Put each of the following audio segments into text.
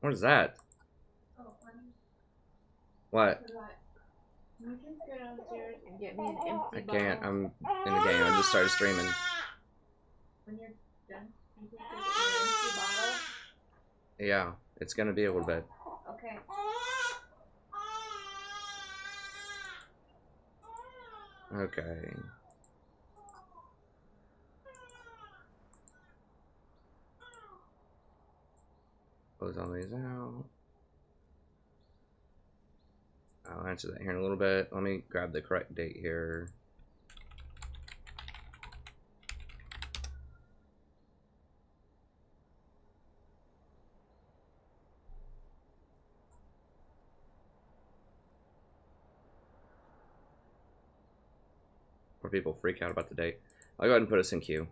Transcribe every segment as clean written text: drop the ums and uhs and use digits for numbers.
What is that? What? You can go downstairs and get me an empty I bottle. can't. I'm in the game. I just started streaming. When you're done, you can go get me an empty bottle. Yeah, it's gonna be a little bit. Okay. Okay. Close all these out. I'll answer that here in a little bit. Let me grab the correct date here. Where people freak out about the date. I'll go ahead and put us in queue.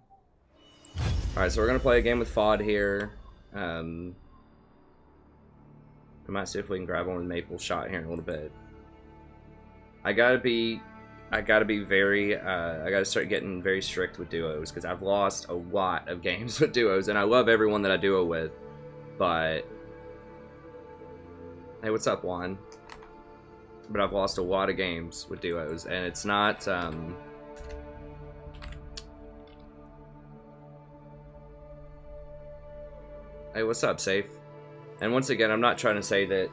Alright, so we're going to play a game with FOD here. We might see if we can grab one with Maple Shot here in a little bit. I gotta start getting very strict with duos, because I've lost a lot of games with duos, and I love everyone that I duo with, but... Hey, what's up, Juan? But I've lost a lot of games with duos, and it's not, Hey, what's up, Safe? And once again, I'm not trying to say that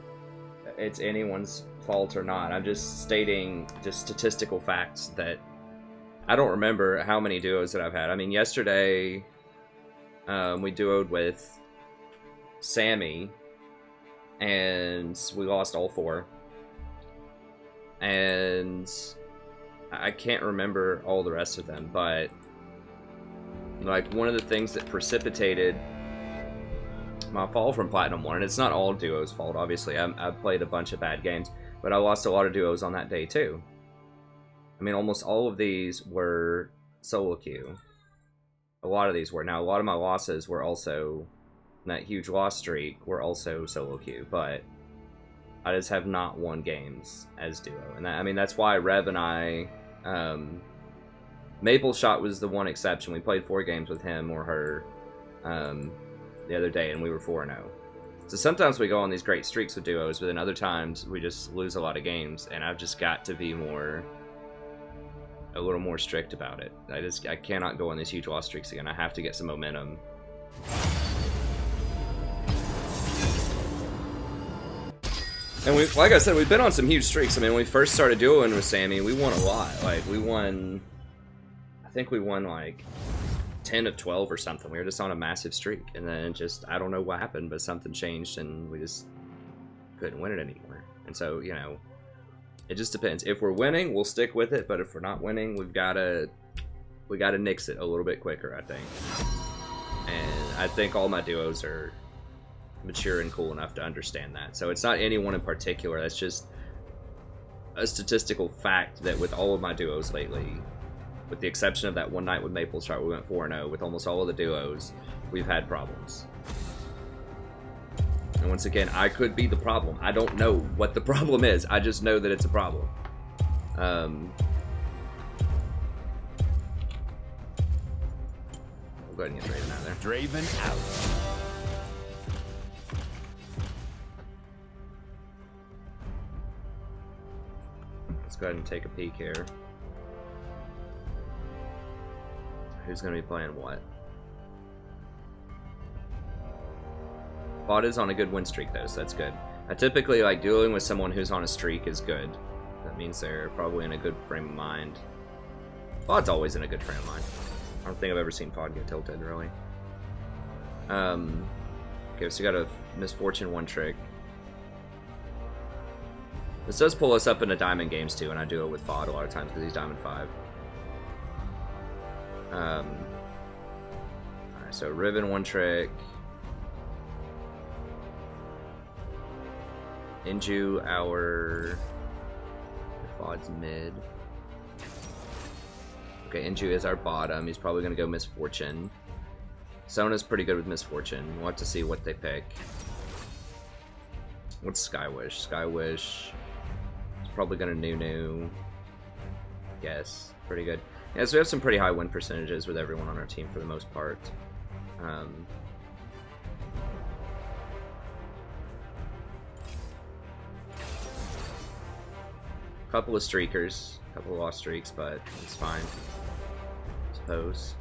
it's anyone's fault or not. I'm just stating just statistical facts that I don't remember how many duos that I've had. I mean, yesterday we duoed with Sammy, and we lost all 4. And I can't remember all the rest of them, but like one of the things that precipitated my fall from Platinum 1, and it's not all duos' fault, obviously. I played a bunch of bad games, but I lost a lot of duos on that day too. I mean, almost all of these were solo queue. A lot of these were. Now, a lot of my losses were also, that huge loss streak, were also solo queue, but I just have not won games as duo. And that, I mean, that's why Rev and I, Maple Shot was the one exception. We played 4 games with him or her the other day, and we were 4-0. So sometimes we go on these great streaks with duos, but then other times we just lose a lot of games, and I've just got to be a little more strict about it. I cannot go on these huge loss streaks again. I have to get some momentum. And we, like I said, we've been on some huge streaks. I mean, when we first started duoing with Sammy, we won a lot. Like, we won, I think we won like 10 of 12 or something. We were just on a massive streak, and then just, I don't know what happened, but something changed, and we just couldn't win it anymore. And so, you know, it just depends. If we're winning, we'll stick with it, but if we're not winning, we gotta nix it a little bit quicker, I think. And I think all my duos are mature and cool enough to understand that. So it's not anyone in particular, that's just a statistical fact that with all of my duos lately, with the exception of that one night with Maple Shot, we went 4-0. With almost all of the duos, we've had problems. And once again, I could be the problem. I don't know what the problem is. I just know that it's a problem. We'll go ahead and get Draven out there. Draven out. Let's go ahead and take a peek here. Who's going to be playing what? Bot is on a good win streak though, so that's good. I typically like dueling with someone who's on a streak is good. That means they're probably in a good frame of mind. Bot's always in a good frame of mind. I don't think I've ever seen Pod get tilted, really. Okay, so we got a Misfortune 1 trick. This does pull us up into Diamond games too, and I do it with Bod a lot of times because he's Diamond 5. Alright, so Riven 1 trick. Inju our Bod's mid. Okay, Inju is our bottom. He's probably gonna go Misfortune. Sona's pretty good with Misfortune. We'll have to see what they pick. What's Skywish? Skywish is probably gonna Nunu. Yes, pretty good. Yeah, so we have some pretty high win percentages with everyone on our team for the most part. couple of streakers, a couple of lost streaks, but it's fine, I suppose.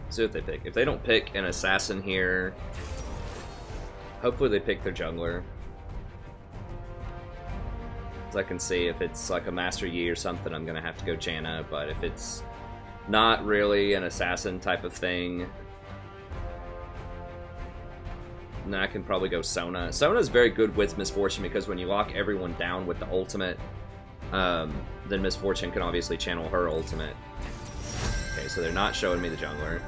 See what they pick. If they don't pick an assassin here, hopefully they pick their jungler. As I can see, if it's like a Master Yi or something, I'm gonna have to go Janna, but if it's not really an assassin type of thing, then I can probably go Sona. Sona is very good with Miss Fortune because when you lock everyone down with the ultimate, then Miss Fortune can obviously channel her ultimate. Okay, so they're not showing me the jungler.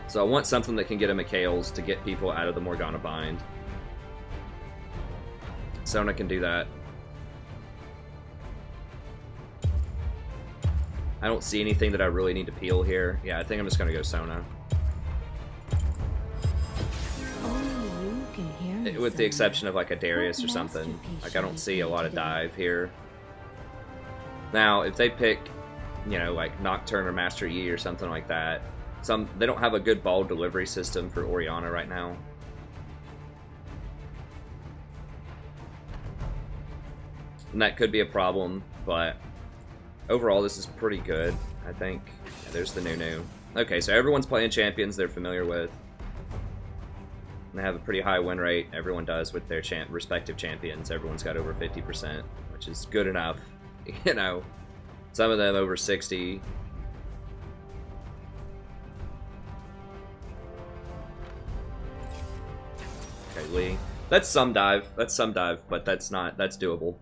So I want something that can get a Mikhail's to get people out of the Morgana bind. Sona can do that. I don't see anything that I really need to peel here. Yeah, I think I'm just going to go Sona. With the exception of like a Darius or something. Like I don't see a lot of dive here. Now, if they pick, you know, like Nocturne or Master Yi or something like that, they don't have a good ball delivery system for Orianna right now. And that could be a problem, but overall this is pretty good, I think. Yeah, there's the new. Okay, so everyone's playing champions they're familiar with. And they have a pretty high win rate. Everyone does with their respective champions. Everyone's got over 50%, which is good enough. You know, some of them over 60. Okay, Lee. That's some dive. That's some dive, but that's doable.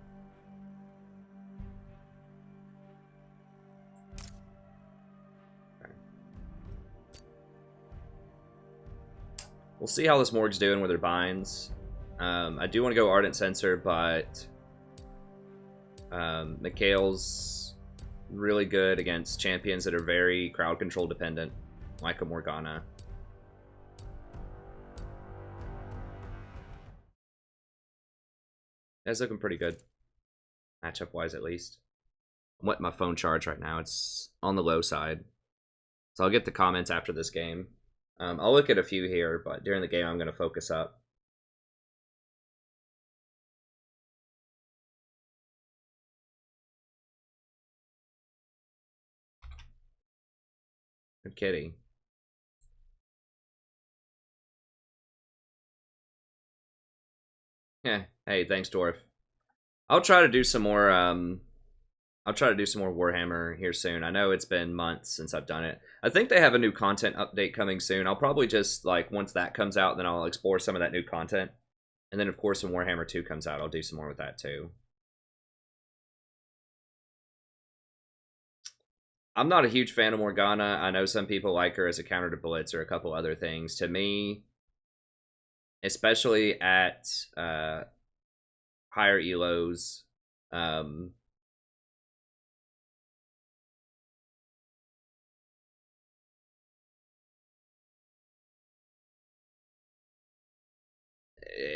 We'll see how this Morg's doing with her binds. I do want to go Ardent Sensor, but Mikhail's really good against champions that are very crowd control dependent, like a Morgana. That's looking pretty good, matchup wise at least. I'm letting my phone charge right now. It's on the low side, so I'll get the comments after this game. I'll look at a few here, but during the game I'm going to focus up. Good kitty. Yeah. Hey, thanks, Dwarf. I'll try to do some more. I'll try to do some more Warhammer here soon. I know it's been months since I've done it. I think they have a new content update coming soon. I'll probably just, like, once that comes out, then I'll explore some of that new content. And then, of course, when Warhammer 2 comes out, I'll do some more with that, too. I'm not a huge fan of Morgana. I know some people like her as a counter to Blitz or a couple other things. To me, especially at higher elos,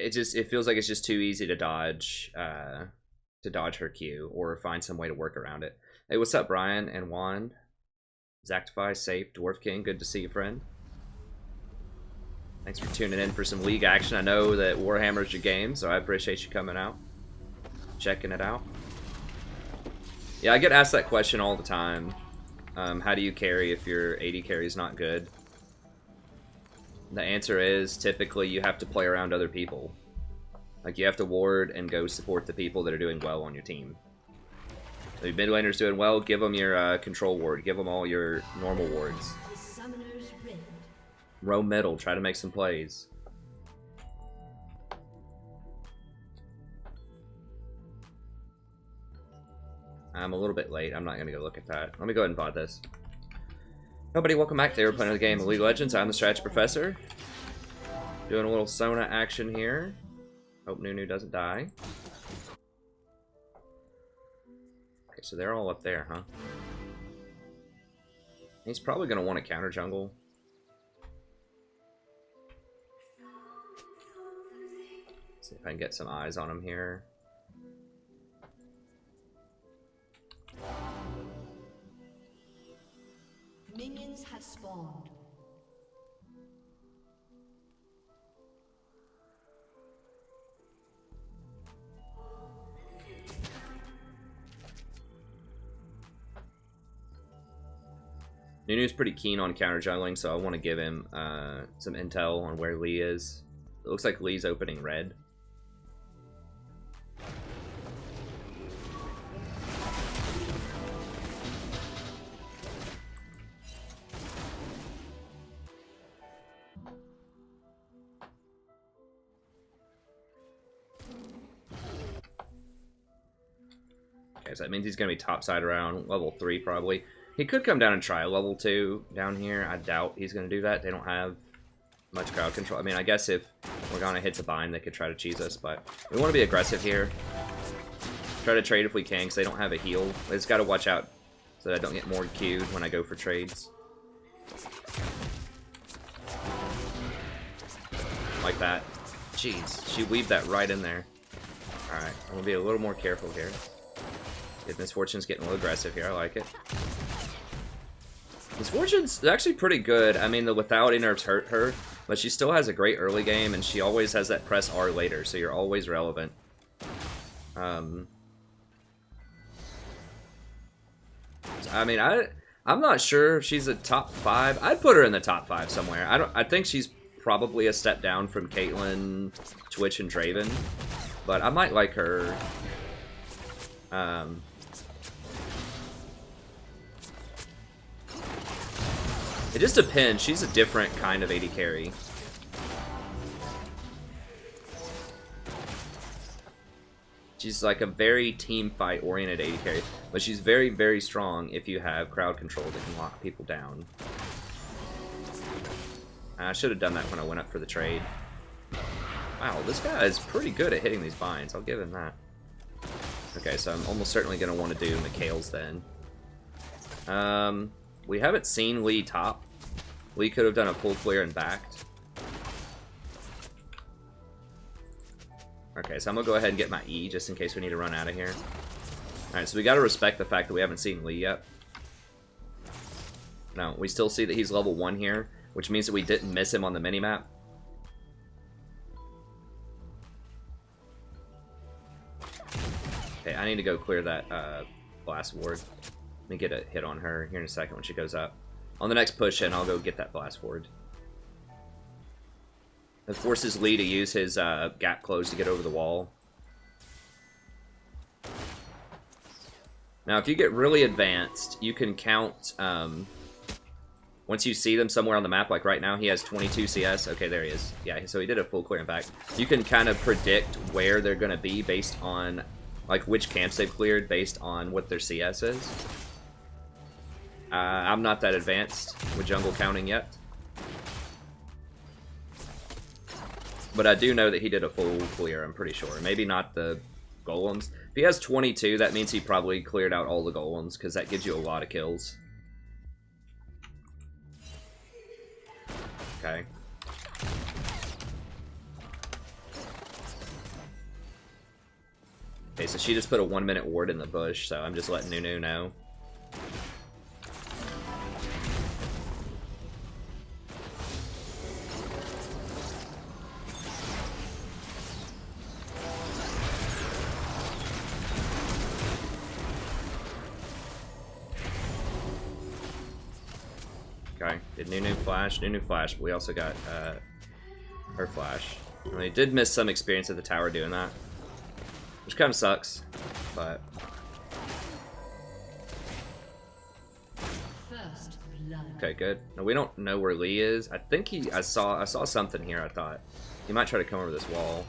it feels like it's just too easy to dodge her Q or find some way to work around it. Hey, what's up, Brian and Wand? Zactify, Safe, Dwarf King, good to see you, friend. Thanks for tuning in for some League action. I know that Warhammer's your game, so I appreciate you coming out, checking it out. Yeah, I get asked that question all the time. How do you carry if your AD carry is not good? The answer is, typically, you have to play around other people. Like, you have to ward and go support the people that are doing well on your team. So if mid laner's doing well, give them your control ward. Give them all your normal wards. Row middle, try to make some plays. I'm a little bit late. I'm not going to go look at that. Let me go ahead and pod this. Nobody, welcome back. They were playing the game of League of Legends. I'm the Strategy Professor. Doing a little Sona action here. Hope Nunu doesn't die. Okay, so they're all up there, huh? He's probably going to want to counter jungle. See if I can get some eyes on him here. Minions have spawned. Nunu's pretty keen on counter jungling, so I want to give him some intel on where Lee is. It looks like Lee's opening red. Okay, so that means he's going to be topside around level 3 probably. He could come down and try a level 2 down here. I doubt he's going to do that. They don't have much crowd control. I mean, I guess if Morgana hits a bind, they could try to cheese us, but we want to be aggressive here. Try to trade if we can, because they don't have a heal. I just got to watch out so that I don't get more queued when I go for trades. Like that. Jeez, she weaved that right in there. Alright, I'm going to be a little more careful here. If Misfortune's getting a little aggressive here, I like it. Misfortune's actually pretty good. I mean, the lethality nerfs hurt her, but she still has a great early game, and she always has that press R later, so you're always relevant. I mean, I'm not sure if she's a top 5. I'd put her in the top 5 somewhere. I think she's probably a step down from Caitlyn, Twitch, and Draven, but I might like her. It just depends. She's a different kind of AD carry. She's like a very team fight oriented AD carry, but she's very, very strong if you have crowd control that can lock people down. I should have done that when I went up for the trade. Wow, this guy is pretty good at hitting these binds. I'll give him that. Okay, so I'm almost certainly going to want to do Mikhail's then. We haven't seen Lee top. Lee could have done a full clear and backed. Okay, so I'm going to go ahead and get my E just in case we need to run out of here. Alright, so we got to respect the fact that we haven't seen Lee yet. No, we still see that he's level 1 here, which means that we didn't miss him on the minimap. Okay, I need to go clear that blast ward. Let me get a hit on her here in a second when she goes up. On the next push in, I'll go get that blast ward. It forces Lee to use his gap close to get over the wall. Now, if you get really advanced, you can count... once you see them somewhere on the map, like right now, he has 22 CS. Okay, there he is. Yeah, so he did a full clear and back. You can kind of predict where they're going to be based on... like which camps they've cleared based on what their CS is. I'm not that advanced with jungle counting yet. But I do know that he did a full clear, I'm pretty sure. Maybe not the golems. If he has 22, that means he probably cleared out all the golems, because that gives you a lot of kills. Okay. Okay, so she just put a 1-minute ward in the bush, so I'm just letting Nunu know. Okay, did Nunu flash? Nunu flash, but we also got her flash. And they did miss some experience at the tower doing that. Which kind of sucks, but... First blood. Okay, good. No, we don't know where Lee is. I think I saw something here, I thought. He might try to come over this wall.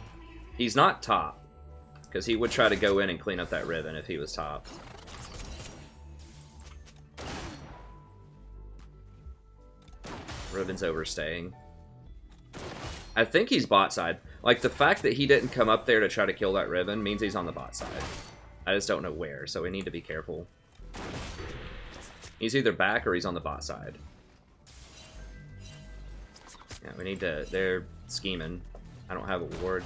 He's not top, because he would try to go in and clean up that ribbon if he was top. Ribbon's overstaying. I think he's bot side. Like, the fact that he didn't come up there to try to kill that ribbon means he's on the bot side. I just don't know where, so we need to be careful. He's either back or he's on the bot side. Yeah, we need to... They're scheming. I don't have a ward.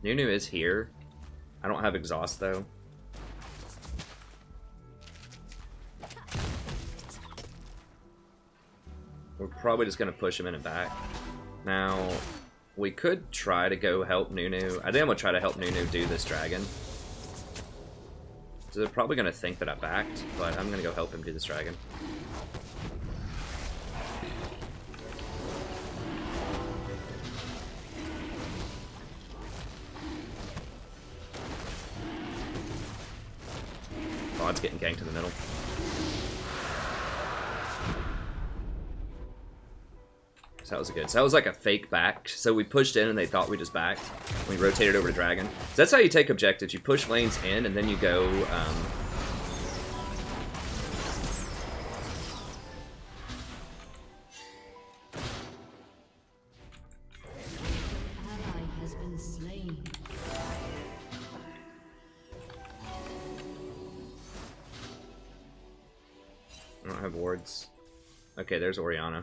Nunu is here. I don't have exhaust though. We're probably just gonna push him in and back. Now, we could try to go help Nunu. I think I'm gonna try to help Nunu do this dragon. So they're probably gonna think that I backed, but I'm gonna go help him do this dragon. Bod's getting ganked in the middle. So that was good. So that was like a fake back. So we pushed in and they thought we just backed. We rotated over to dragon. So that's how you take objectives. You push lanes in and then you go. Ally has been slain. I don't have wards. Okay, there's Orianna.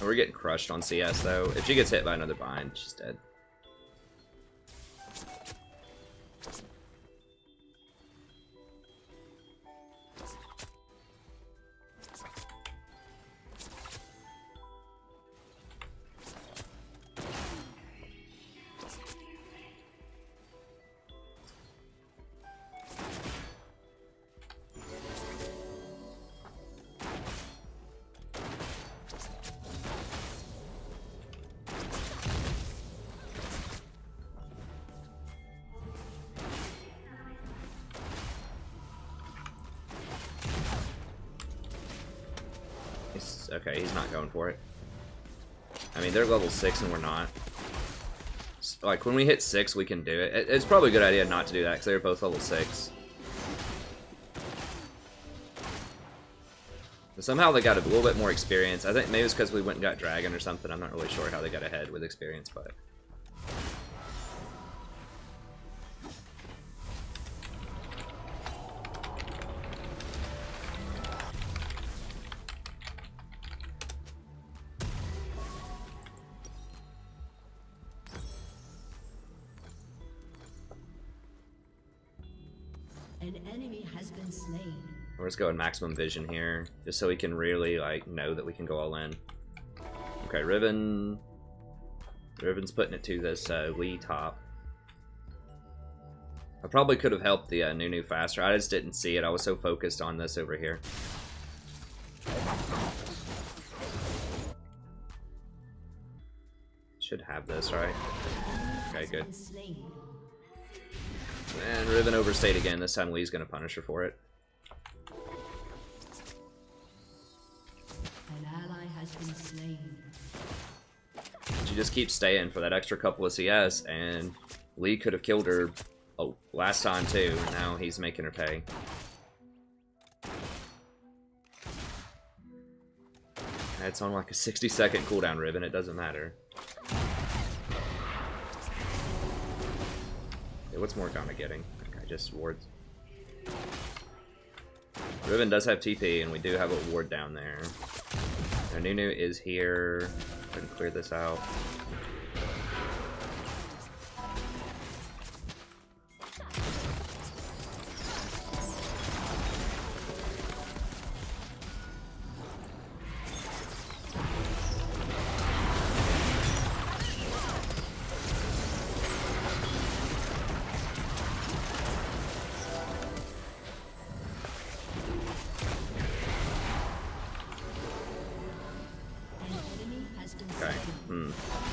We're getting crushed on CS though. If she gets hit by another bind, she's dead. Okay, he's not going for it. I mean, they're level 6 and we're not. Like, when we hit 6, we can do it. It's probably a good idea not to do that, because they're both level 6. But somehow they got a little bit more experience. I think maybe it's because we went and got Dragon or something. I'm not really sure how they got ahead with experience, but... An enemy has been slain. We're just going maximum vision here, just so we can really, like, know that we can go all in. Okay, Riven... Riven's putting it to this Lee top. I probably could have helped the Nunu faster. I just didn't see it. I was so focused on this over here. Should have this, right? Okay, good. And Riven overstayed again. This time Lee's gonna punish her for it. An ally has been slain. She just keeps staying for that extra couple of CS, and Lee could have killed her last time too. Now he's making her pay. It's on like a 60-second cooldown, Riven. It doesn't matter. What's Morgana getting? Okay, just wards. Riven does have TP, and we do have a ward down there. Now, Nunu is here. Go ahead and clear this out.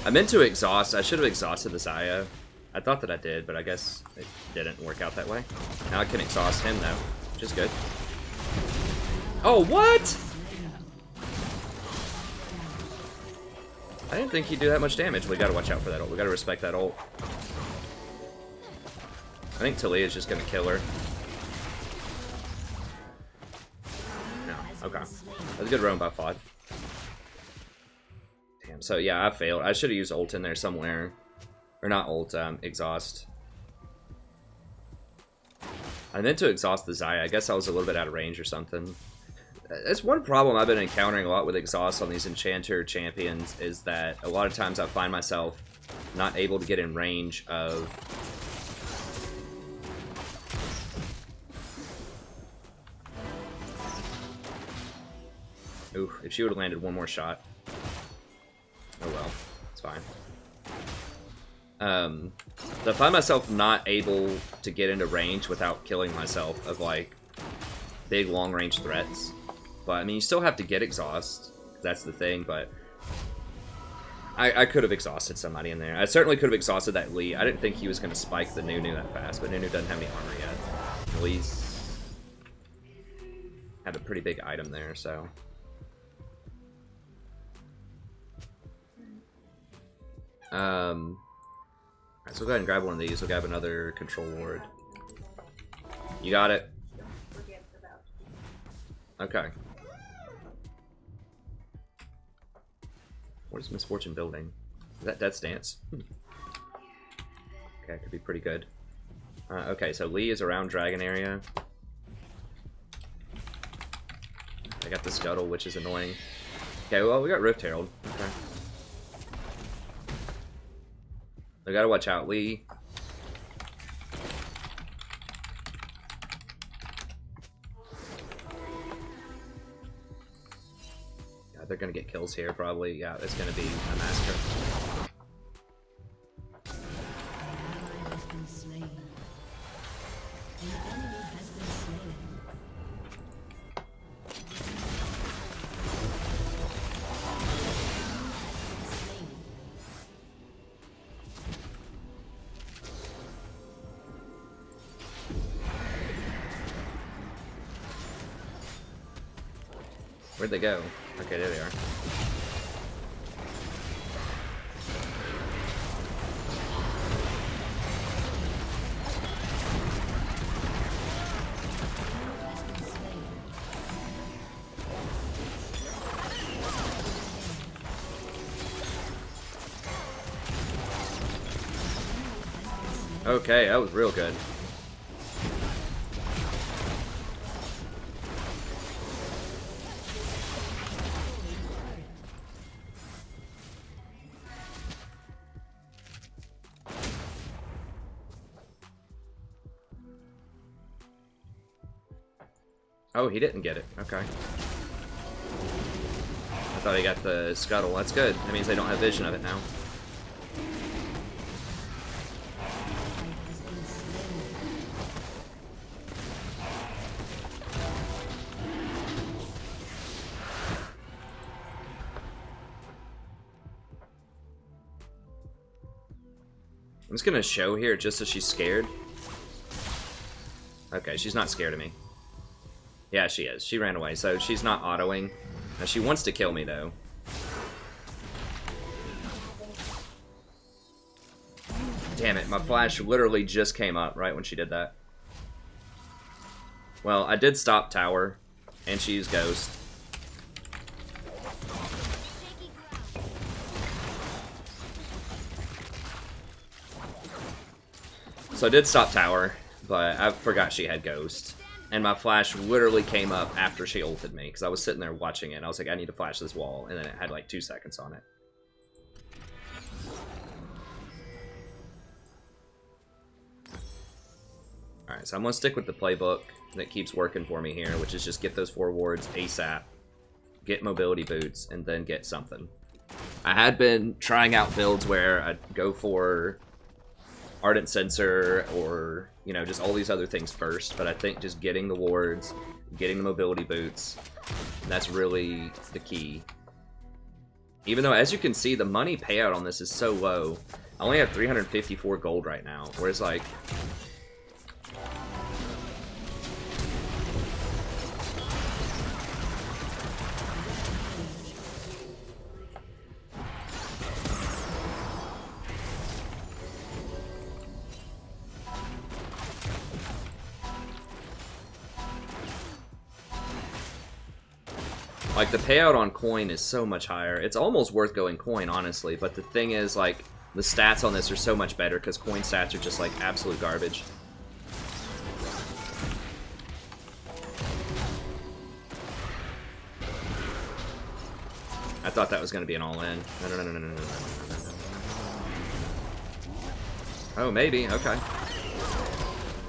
I meant to exhaust. I should have exhausted the Xayah. I thought that I did, but I guess it didn't work out that way. Now I can exhaust him, though, which is good. Oh, what? I didn't think he'd do that much damage. We gotta watch out for that ult. We gotta respect that ult. I think Talia is just gonna kill her. No, okay. That was a good roam by Fod. Damn, so yeah, I failed. I should have used ult in there somewhere. Or not ult, exhaust. I meant to exhaust the Xayah. I guess I was a little bit out of range or something. That's one problem I've been encountering a lot with exhaust on these enchanter champions, is that a lot of times I find myself not able to get in range of... Ooh, if she would have landed one more shot. Oh well, it's fine. So I find myself not able to get into range without killing myself of, like, big long-range threats. But, I mean, you still have to get exhaust. That's the thing, but... I could have exhausted somebody in there. I certainly could have exhausted that Lee. I didn't think he was going to spike the Nunu that fast, but Nunu doesn't have any armor yet. Lee's... had a pretty big item there, so... Alright, so we'll go ahead and grab one of these. We'll grab another control ward. You got it? Okay. What is Misfortune building? Is that Death's Dance? Okay, could be pretty good. Okay, so Lee is around Dragon area. I got the Scuttle, which is annoying. Okay, well, we got Rift Herald. Okay. I gotta watch out, Lee. Yeah, they're gonna get kills here, probably. Yeah, it's gonna be a massacre. An ally has been slain. An enemy has been slain. Where'd they go? Okay, there they are. Okay, that was real good. Oh, he didn't get it. Okay. I thought he got the Scuttle. That's good. That means they don't have vision of it now. I'm just gonna show here just so she's scared. Okay, she's not scared of me. Yeah, she is. She ran away, so she's not autoing. Now, she wants to kill me, though. Damn it, my flash literally just came up right when she did that. Well, I did stop tower, and she used Ghost. So I did stop tower, but I forgot she had Ghost. And my flash literally came up after she ulted me, because I was sitting there watching it, and I was like, I need to flash this wall, and then it had like 2 seconds on it. Alright, so I'm going to stick with the playbook that keeps working for me here, which is just get those 4 wards ASAP, get mobility boots, and then get something. I had been trying out builds where I'd go for Ardent Sensor or, you know, just all these other things first, but I think just getting the wards, getting the mobility boots, that's really the key. Even though, as you can see, the money payout on this is so low. I only have 354 gold right now, whereas, like... Like, the payout on coin is so much higher. It's almost worth going coin, honestly, but the thing is, like, the stats on this are so much better because coin stats are just, like, absolute garbage. I thought that was going to be an all-in. No, no, no, no, no, no, no, no, no, no. Oh, maybe. Okay.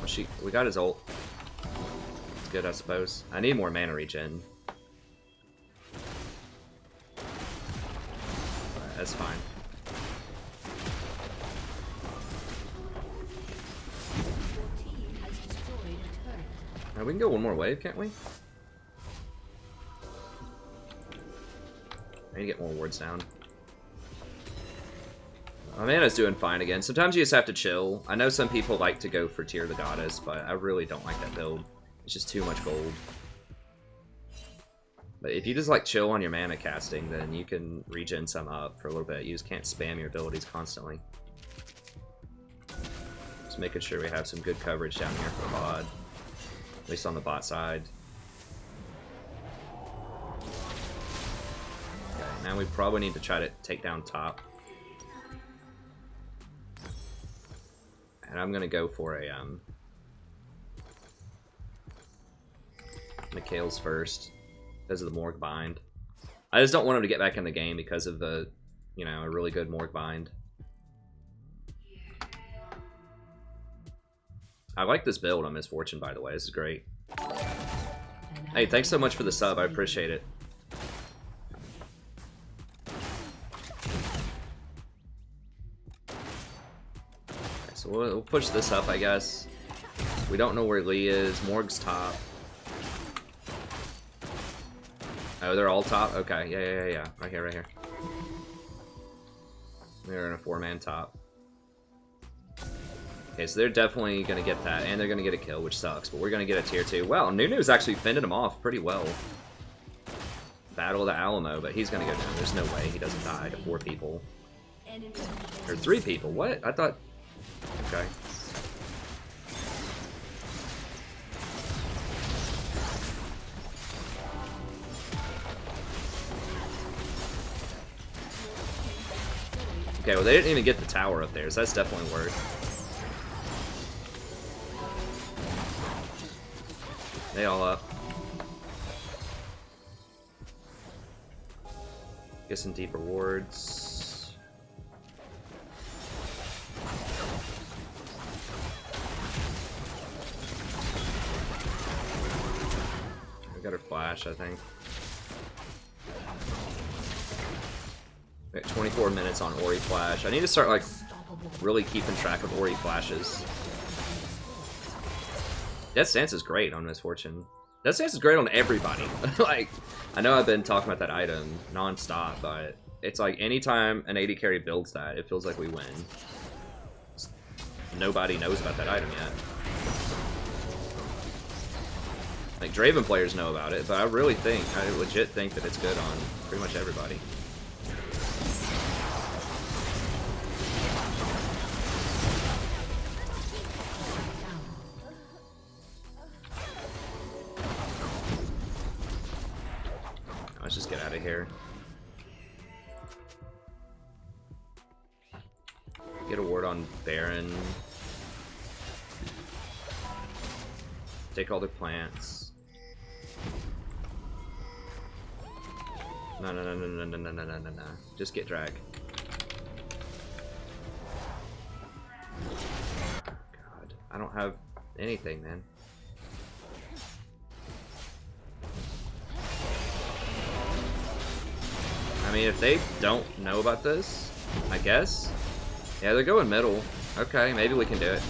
Well, we got his ult. It's good, I suppose. I need more mana regen. Alright, that's fine. Alright, we can go one more wave, can't we? I need to get more wards down. My mana's doing fine again. Sometimes you just have to chill. I know some people like to go for Tear of the Goddess, but I really don't like that build. It's just too much gold. But if you just like chill on your mana casting, then you can regen some up for a little bit. You just can't spam your abilities constantly. Just making sure we have some good coverage down here for bot. At least on the bot side. Okay, now we probably need to try to take down top. And I'm gonna go for a Mikhail's first because of the Morgue bind. I just don't want him to get back in the game because of the, you know, a really good Morgue bind. I like this build on Misfortune, by the way. This is great. Hey, thanks so much for the sub. I appreciate it. So we'll push this up, I guess. We don't know where Lee is. Morg's top. Oh, they're all top? Okay, yeah. Right here, right here. They're in a 4-man top. Okay, so they're definitely going to get that, and they're going to get a kill, which sucks, but we're going to get a tier 2. Wow, Nunu's actually fended him off pretty well. Battle of the Alamo, but he's going to go down. There's no way he doesn't die to 4 people. Or 3 people, what? I thought... Okay. Okay, well they didn't even get the tower up there, so that's definitely worth. They all up. Get some deeper wards. I got her flash, I think. We got 24 minutes on Ori flash. I need to start like really keeping track of Ori flashes. Death Stance is great on Misfortune. Death Stance is great on everybody. Like, I know I've been talking about that item non-stop, but it's like anytime an AD carry builds that, it feels like we win. Nobody knows about that item yet. Like, Draven players know about it, but I legit think that it's good on pretty much everybody. Let's just get out of here. Get a ward on Baron. Take all the plants. No. Just get drag. God, I don't have anything, man. I mean, if they don't know about this, I guess. Yeah, they're going middle. Okay, maybe we can do it.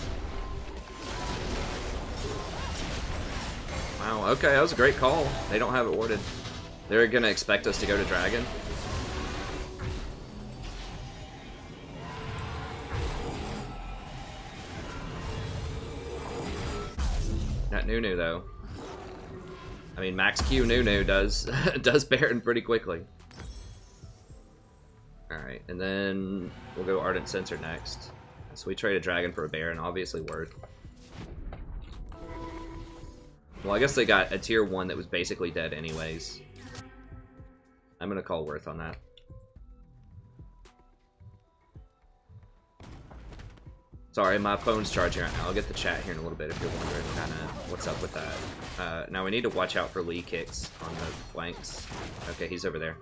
Wow, okay, that was a great call. They don't have it warded. They're gonna expect us to go to Dragon. Not Nunu, though. I mean, Max Q Nunu does Baron pretty quickly. Alright, and then we'll go Ardent Censer next. So we trade a Dragon for a Baron, obviously worth. Well, I guess they got a tier 1 that was basically dead anyways. I'm gonna call worth on that. Sorry, my phone's charging right now. I'll get the chat here in a little bit if you're wondering kind of what's up with that. Now we need to watch out for Lee kicks on the flanks. Okay, he's over there.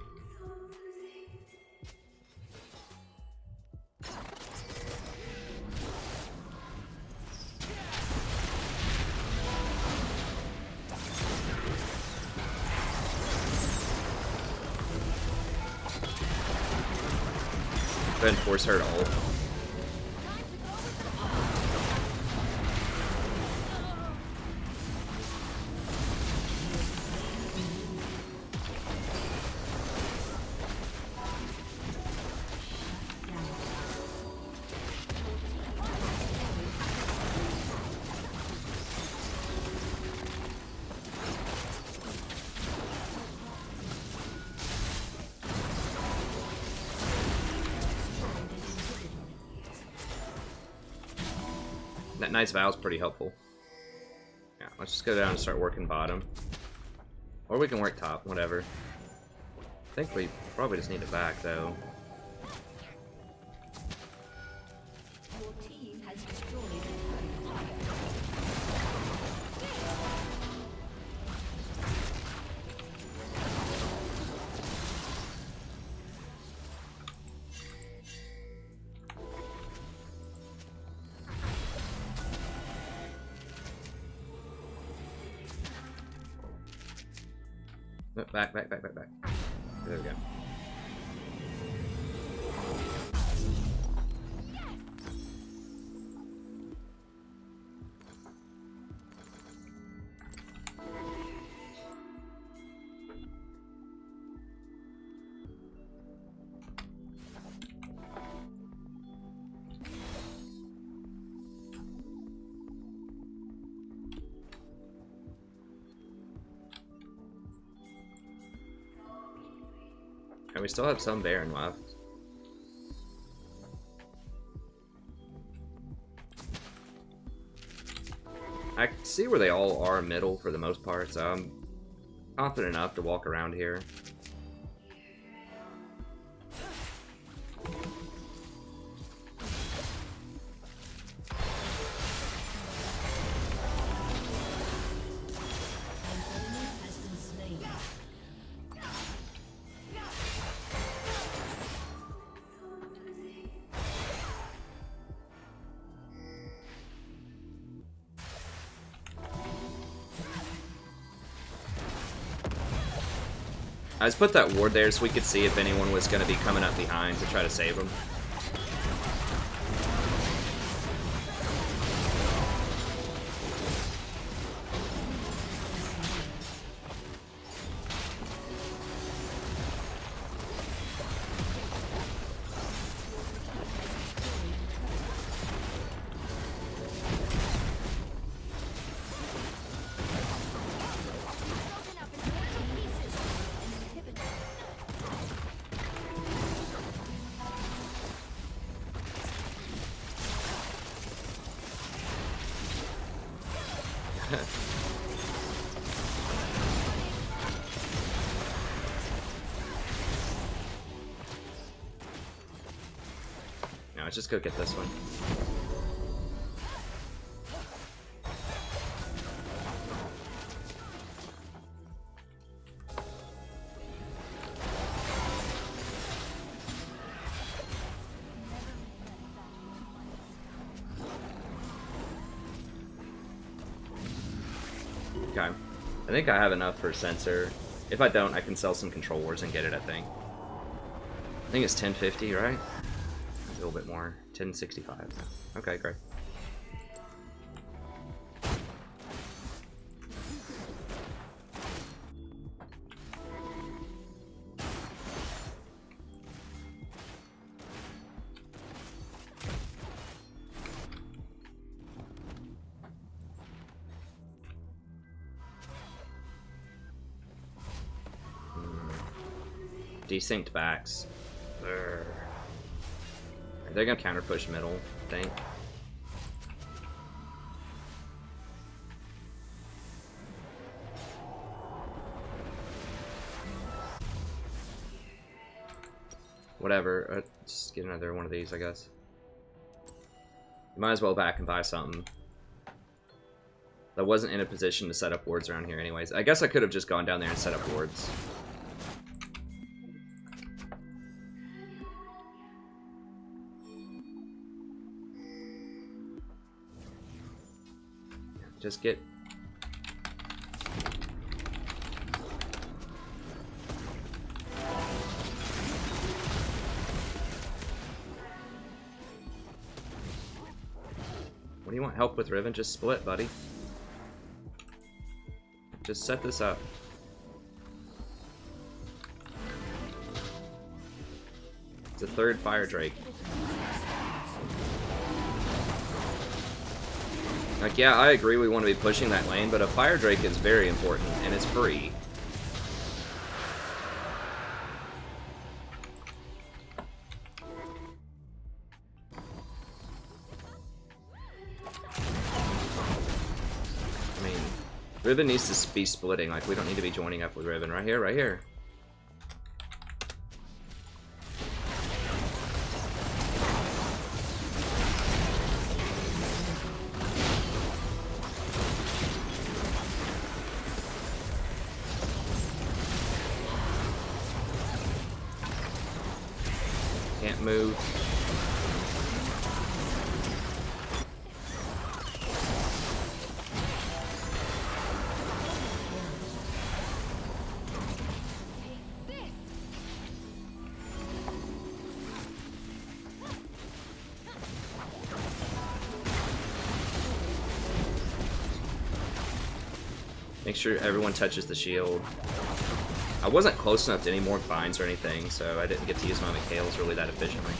ahead and force her to ult. That nice Val's pretty helpful. Yeah, let's just go down and start working bottom. Or we can work top, whatever. I think we probably just need to back, though. Your team has destroyed a turret. Back. There we go. And we still have some Baron left. I see where they all are middle for the most part, so I'm confident enough to walk around here. I just put that ward there so we could see if anyone was going to be coming up behind to try to save them. Now let's just go get this one. Okay. I think I have enough for sensor. If I don't, I can sell some control wards and get it, I think. I think it's 1050, right? A little bit more. 1065. Okay, great. Desynced backs. Urgh. They're gonna counter push middle, I think. Whatever. Just get another one of these, I guess. Might as well back and buy something. I wasn't in a position to set up wards around here anyways. I guess I could have just gone down there and set up wards. Just get... do you want help with, Riven? Just split, buddy. Just set this up. It's a third Fire Drake. Like, yeah, I agree we want to be pushing that lane, but a Fire Drake is very important, and it's free. I mean, Riven needs to be splitting. Like, we don't need to be joining up with Riven. Right here, right here. Can't move. Make sure everyone touches the shield. I wasn't close enough to any more binds or anything, so I didn't get to use my Mikhails really that efficiently.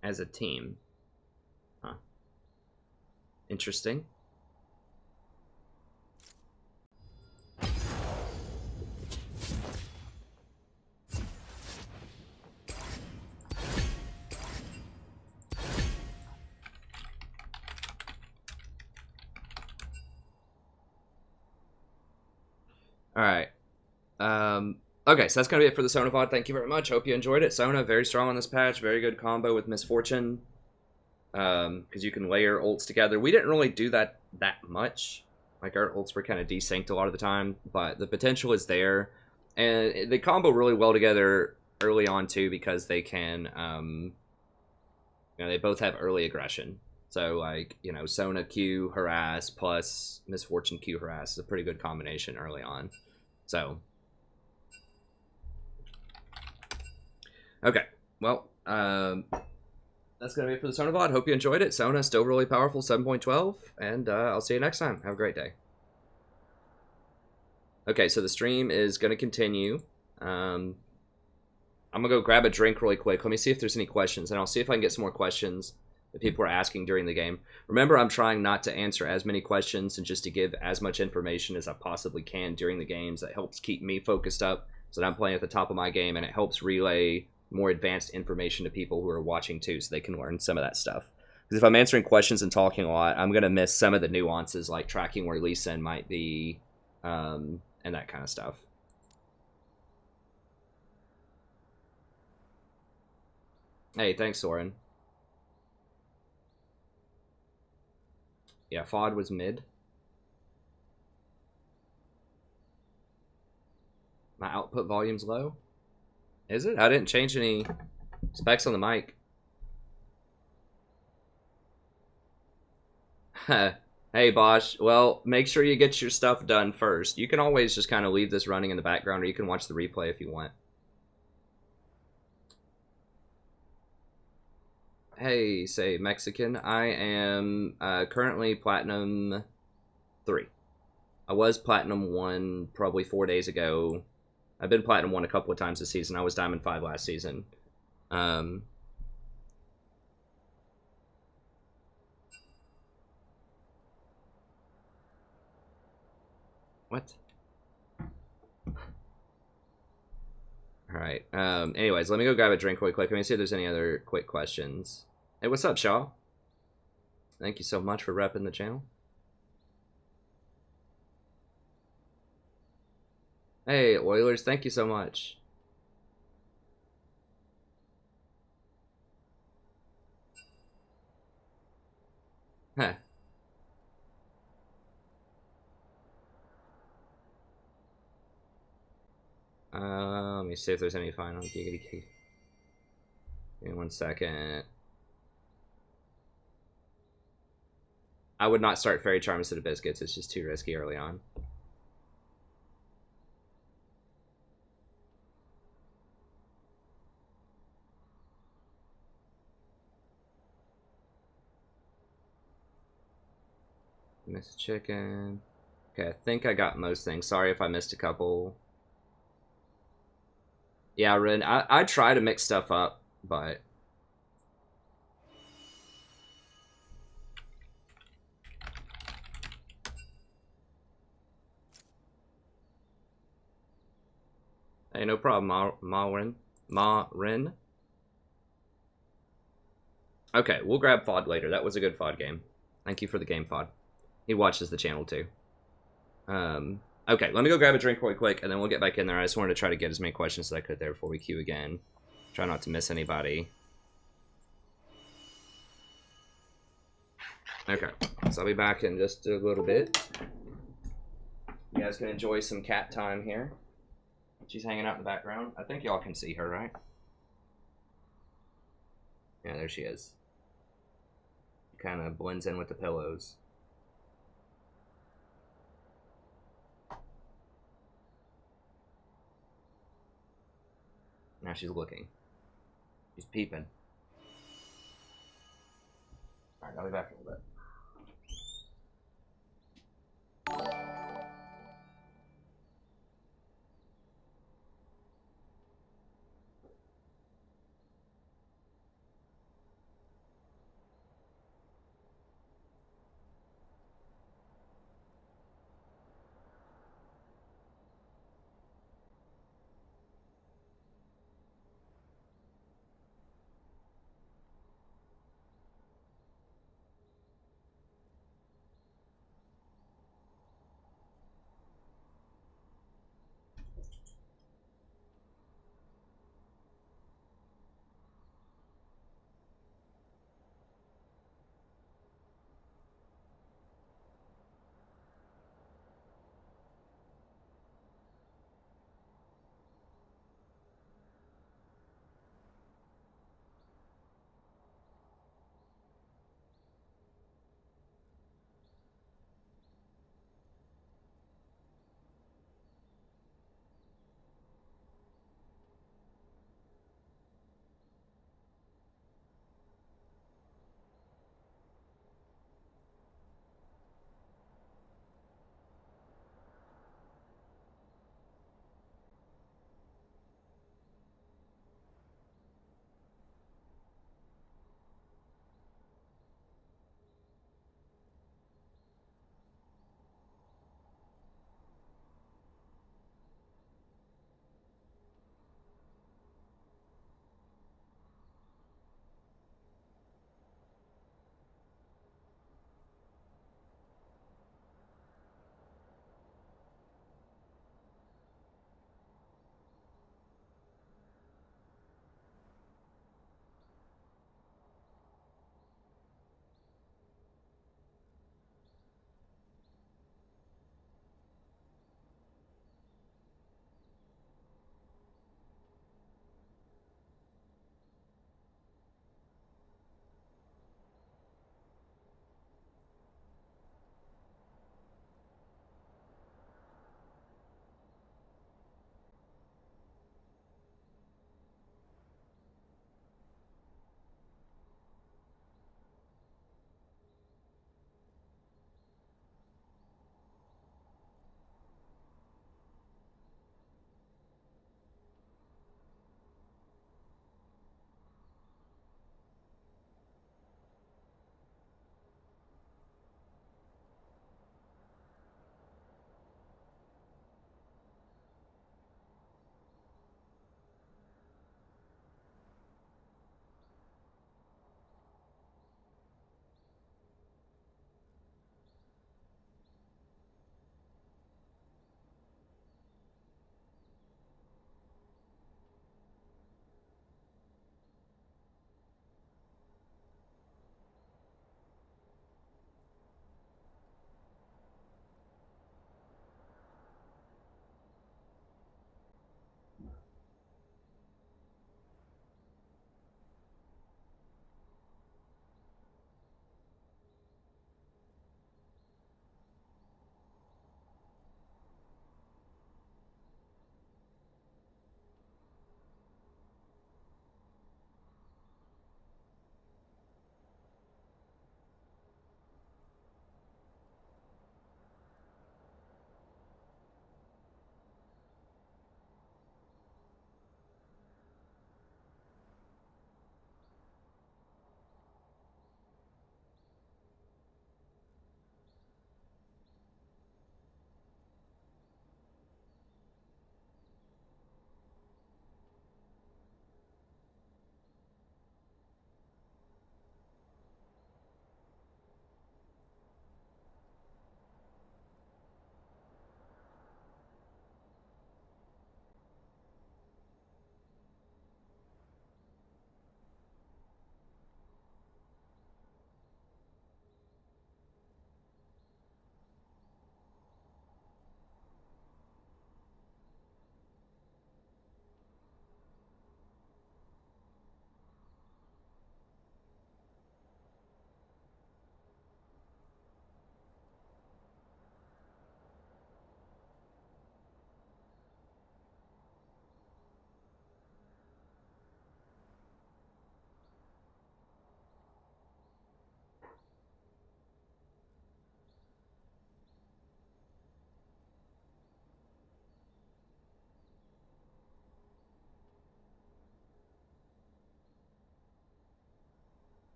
As a team. Huh. Interesting. Alright. Okay, so that's going to be it for the Sona VOD. Thank you very much. Hope you enjoyed it. Sona, very strong on this patch. Very good combo with Misfortune. Because you can layer ults together. We didn't really do that much. Like, our ults were kind of desynced a lot of the time. But the potential is there. And they combo really well together early on, too, because they can... you know, they both have early aggression. So, like, you know, Sona Q harass plus Misfortune Q harass is a pretty good combination early on. So... okay, well, that's going to be it for the Sona VOD. Hope you enjoyed it. Sona still really powerful, 7.12, and I'll see you next time. Have a great day. Okay, so the stream is going to continue. I'm going to go grab a drink really quick. Let me see if there's any questions, and I'll see if I can get some more questions that people are asking during the game. Remember, I'm trying not to answer as many questions and just to give as much information as I possibly can during the games. That helps keep me focused up so that I'm playing at the top of my game, and it helps relay more advanced information to people who are watching too, so they can learn some of that stuff. Because if I'm answering questions and talking a lot, I'm going to miss some of the nuances, like tracking where Lee Sin might be, and that kind of stuff. Hey, thanks, Soren. Yeah, FOD was mid. My output volume's low. Is it? I didn't change any specs on the mic. Hey, Bosch. Well, make sure you get your stuff done first. You can always just kind of leave this running in the background, or you can watch the replay if you want. Hey, say Mexican. I am currently Platinum 3. I was Platinum 1 probably 4 days ago. I've been Platinum 1 a couple of times this season. I was Diamond 5 last season. What? Alright. Anyways, let me go grab a drink really quick. Let me see if there's any other quick questions. Hey, what's up, Shaw? Thank you so much for repping the channel. Hey, Oilers, thank you so much. Let me see if there's any final giggity key. Give me 1 second. I would not start Fairy Charm instead of Biscuits. It's just too risky early on. Missed chicken. Okay, I think I got most things. Sorry if I missed a couple. Yeah, Ren, I try to mix stuff up, but... Hey, no problem, Ma Ren. Okay, we'll grab FOD later. That was a good FOD game. Thank you for the game, FOD. He watches the channel, too. Okay, let me go grab a drink really quick, and then we'll get back in there. I just wanted to try to get as many questions as I could there before we queue again. Try not to miss anybody. Okay, so I'll be back in just a little bit. You guys can enjoy some cat time here. She's hanging out in the background. I think y'all can see her, right? Yeah, there she is. Kind of blends in with the pillows. Now she's looking. She's peeping. Alright, I'll be back in a little bit.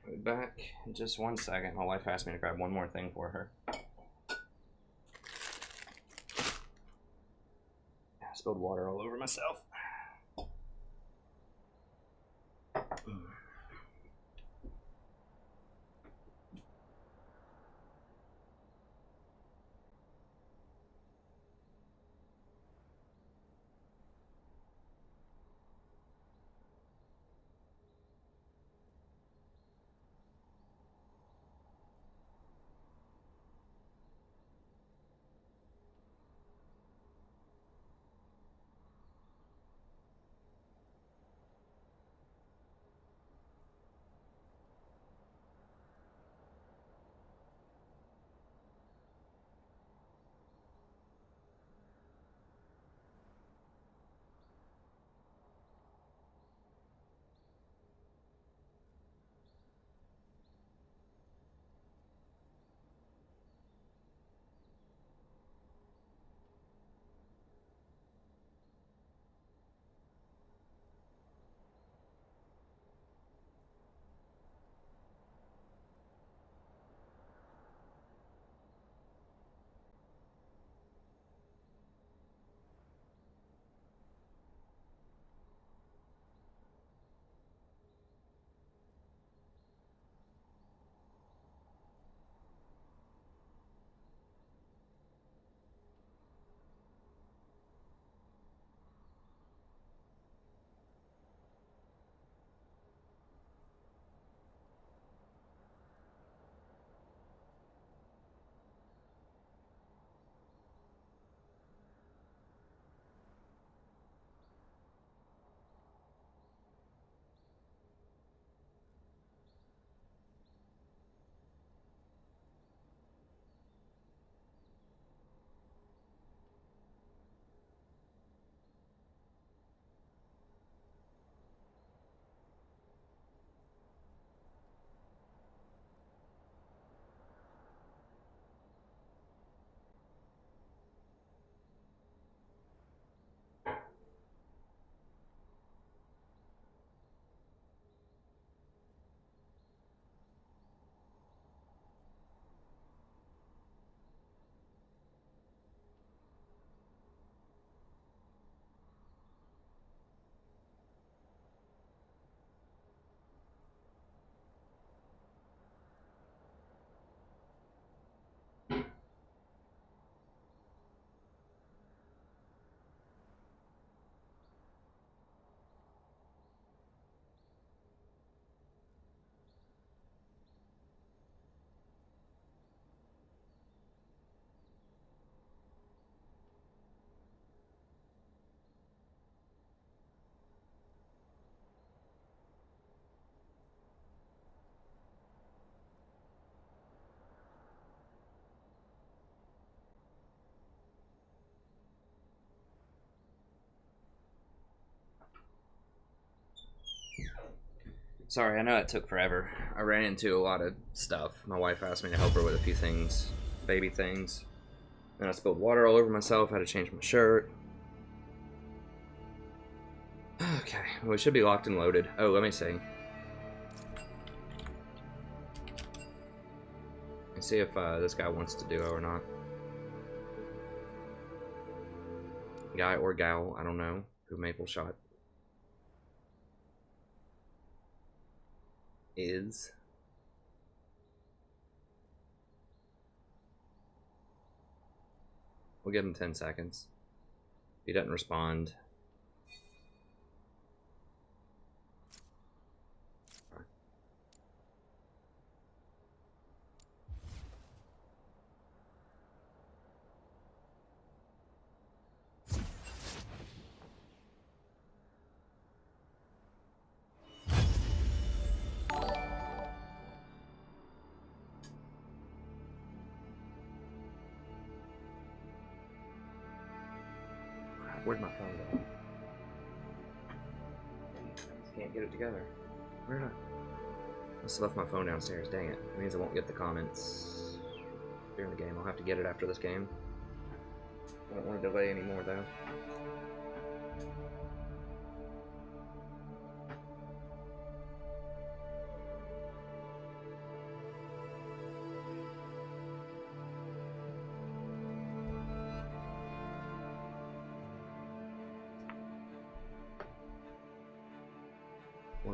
I'll be back in just 1 second. My wife asked me to grab one more thing for her. I spilled water all over myself. Sorry, I know it took forever. I ran into a lot of stuff. My wife asked me to help her with a few things, baby things. And I spilled water all over myself, had to change my shirt. Okay, well, it should be locked and loaded. Oh, let me see. Let's see if this guy wants to duo or not. Guy or gal, I don't know, who Maple shot is. We'll give him 10 seconds. If he doesn't respond. Where'd my phone go? Can't get it together. Where did I? I must have left my phone downstairs. Dang it. It means I won't get the comments during the game. I'll have to get it after this game. I don't want to delay anymore though.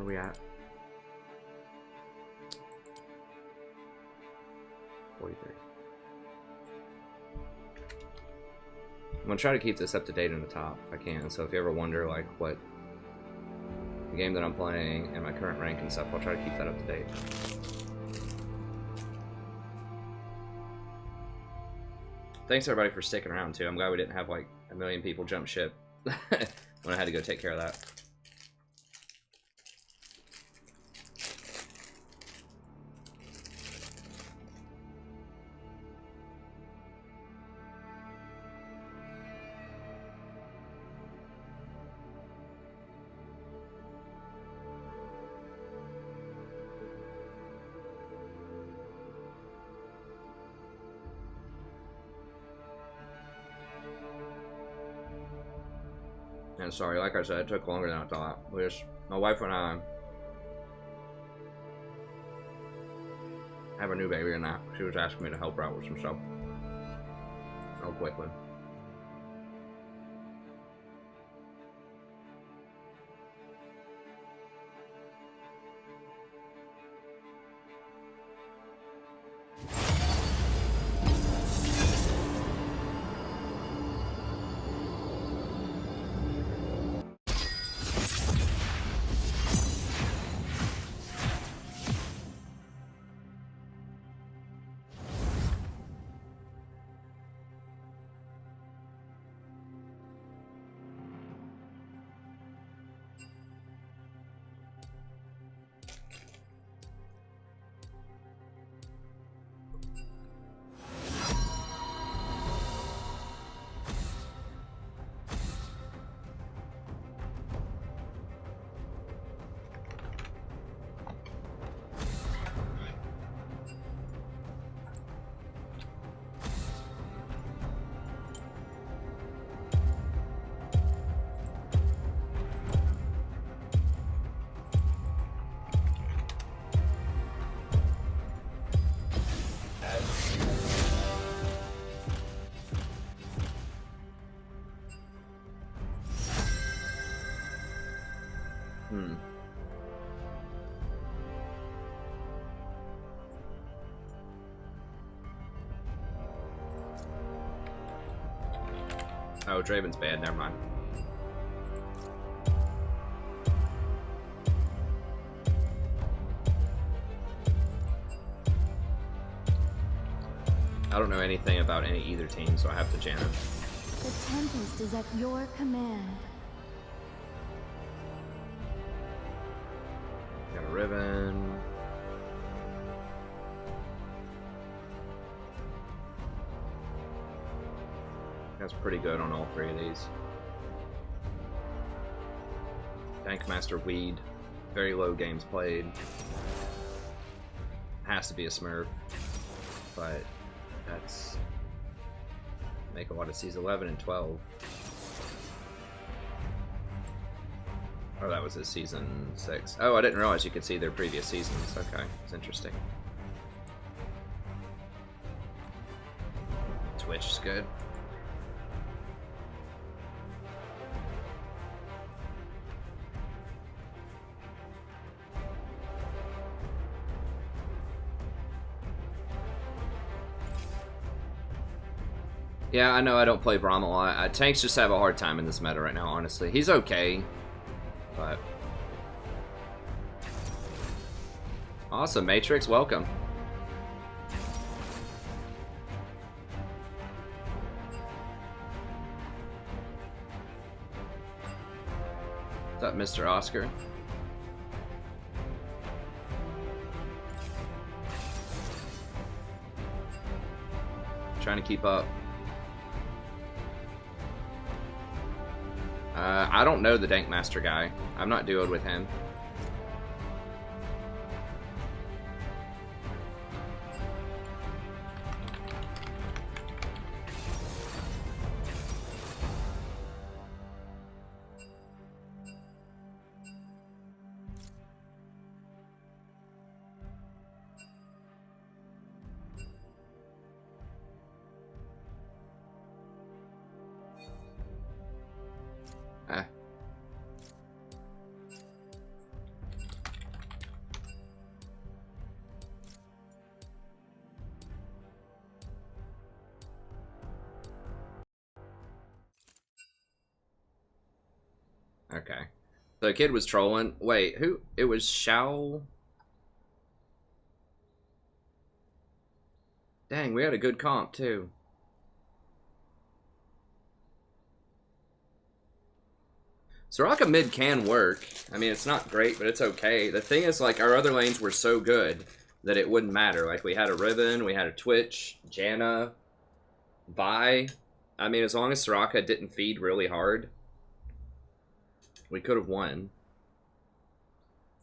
we at? 43. I'm gonna try to keep this up to date in the top if I can. So if you ever wonder like what the game that I'm playing and my current rank and stuff, I'll try to keep that up to date. Thanks everybody for sticking around too. I'm glad we didn't have like a million people jump ship when I had to go take care of that. And sorry, like I said, it took longer than I thought. My wife and I have a new baby and that. She was asking me to help her out with some stuff real quickly. Oh, Draven's bad, never mind. I don't know anything about either team, so I have to jam it. The Tempest is at your command. Got a Riven. That's pretty good on all three of these. Tankmaster Weed. Very low games played. Has to be a Smurf. But that's... make a lot of C's 11 and 12. Oh, that was his season 6. Oh, I didn't realize you could see their previous seasons. Okay, it's interesting. Twitch is good. Yeah, I know I don't play Braum a lot. Tanks just have a hard time in this meta right now, honestly. He's okay, but... Awesome, Matrix, welcome. What's up, Mr. Oscar? Trying to keep up. I don't know the Dankmaster guy. I'm not duoed with him. Okay. So the kid was trolling. Wait, who? It was Shao. Dang, we had a good comp too. Soraka mid can work. I mean, it's not great, but it's okay. The thing is, like, our other lanes were so good that it wouldn't matter. Like, we had a Ribbon, we had a Twitch, Janna, Vi. I mean, as long as Soraka didn't feed really hard, we could have won.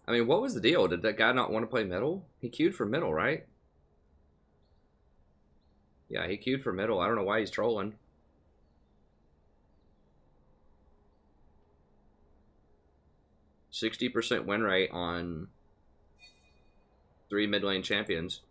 I mean, what was the deal? Did that guy not want to play middle? He queued for middle, right? Yeah, he queued for middle. I don't know why he's trolling. %60 win rate on 3 mid lane champions.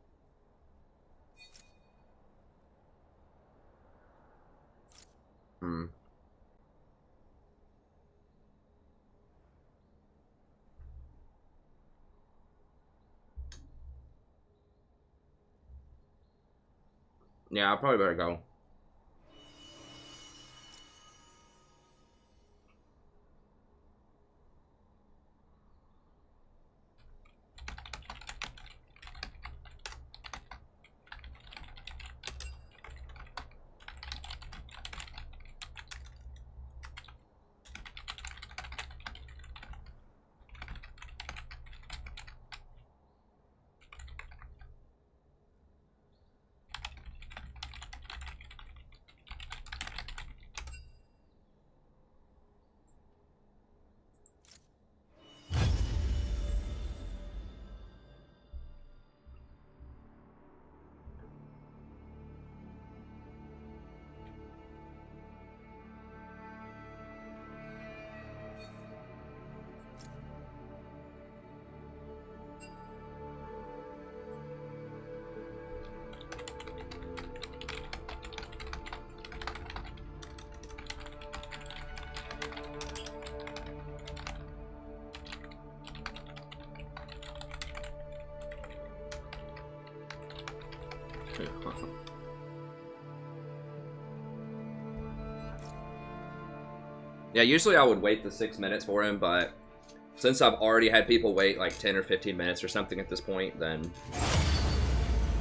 Yeah, I probably better go. Yeah, usually I would wait the 6 minutes for him, but since I've already had people wait like 10 or 15 minutes or something at this point, then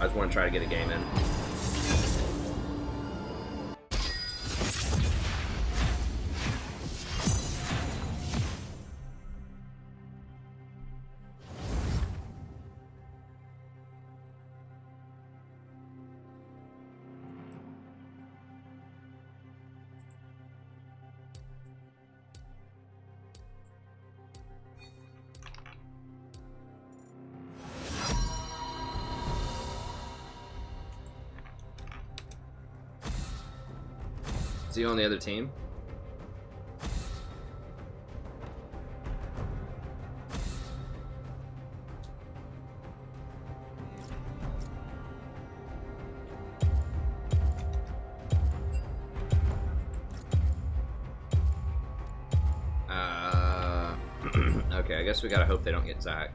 I just want to try to get a game in. Is he on the other team? Okay, I guess we gotta hope they don't get Zac.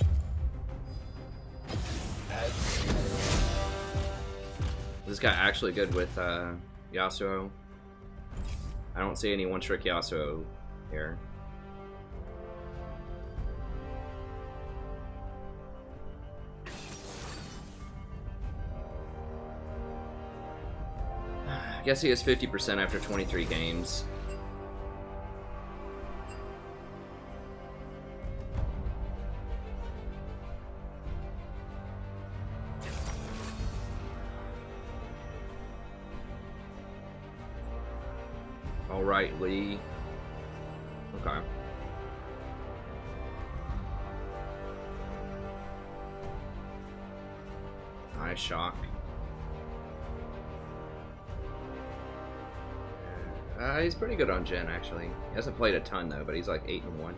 Is this guy actually good with Yasuo? I don't see any one-trick Yasuo here. I guess he has 50% after 23 games. Alright, Lee. Okay. Nice shock. He's pretty good on Jhin, actually. He hasn't played a ton, though, but he's like 8-1.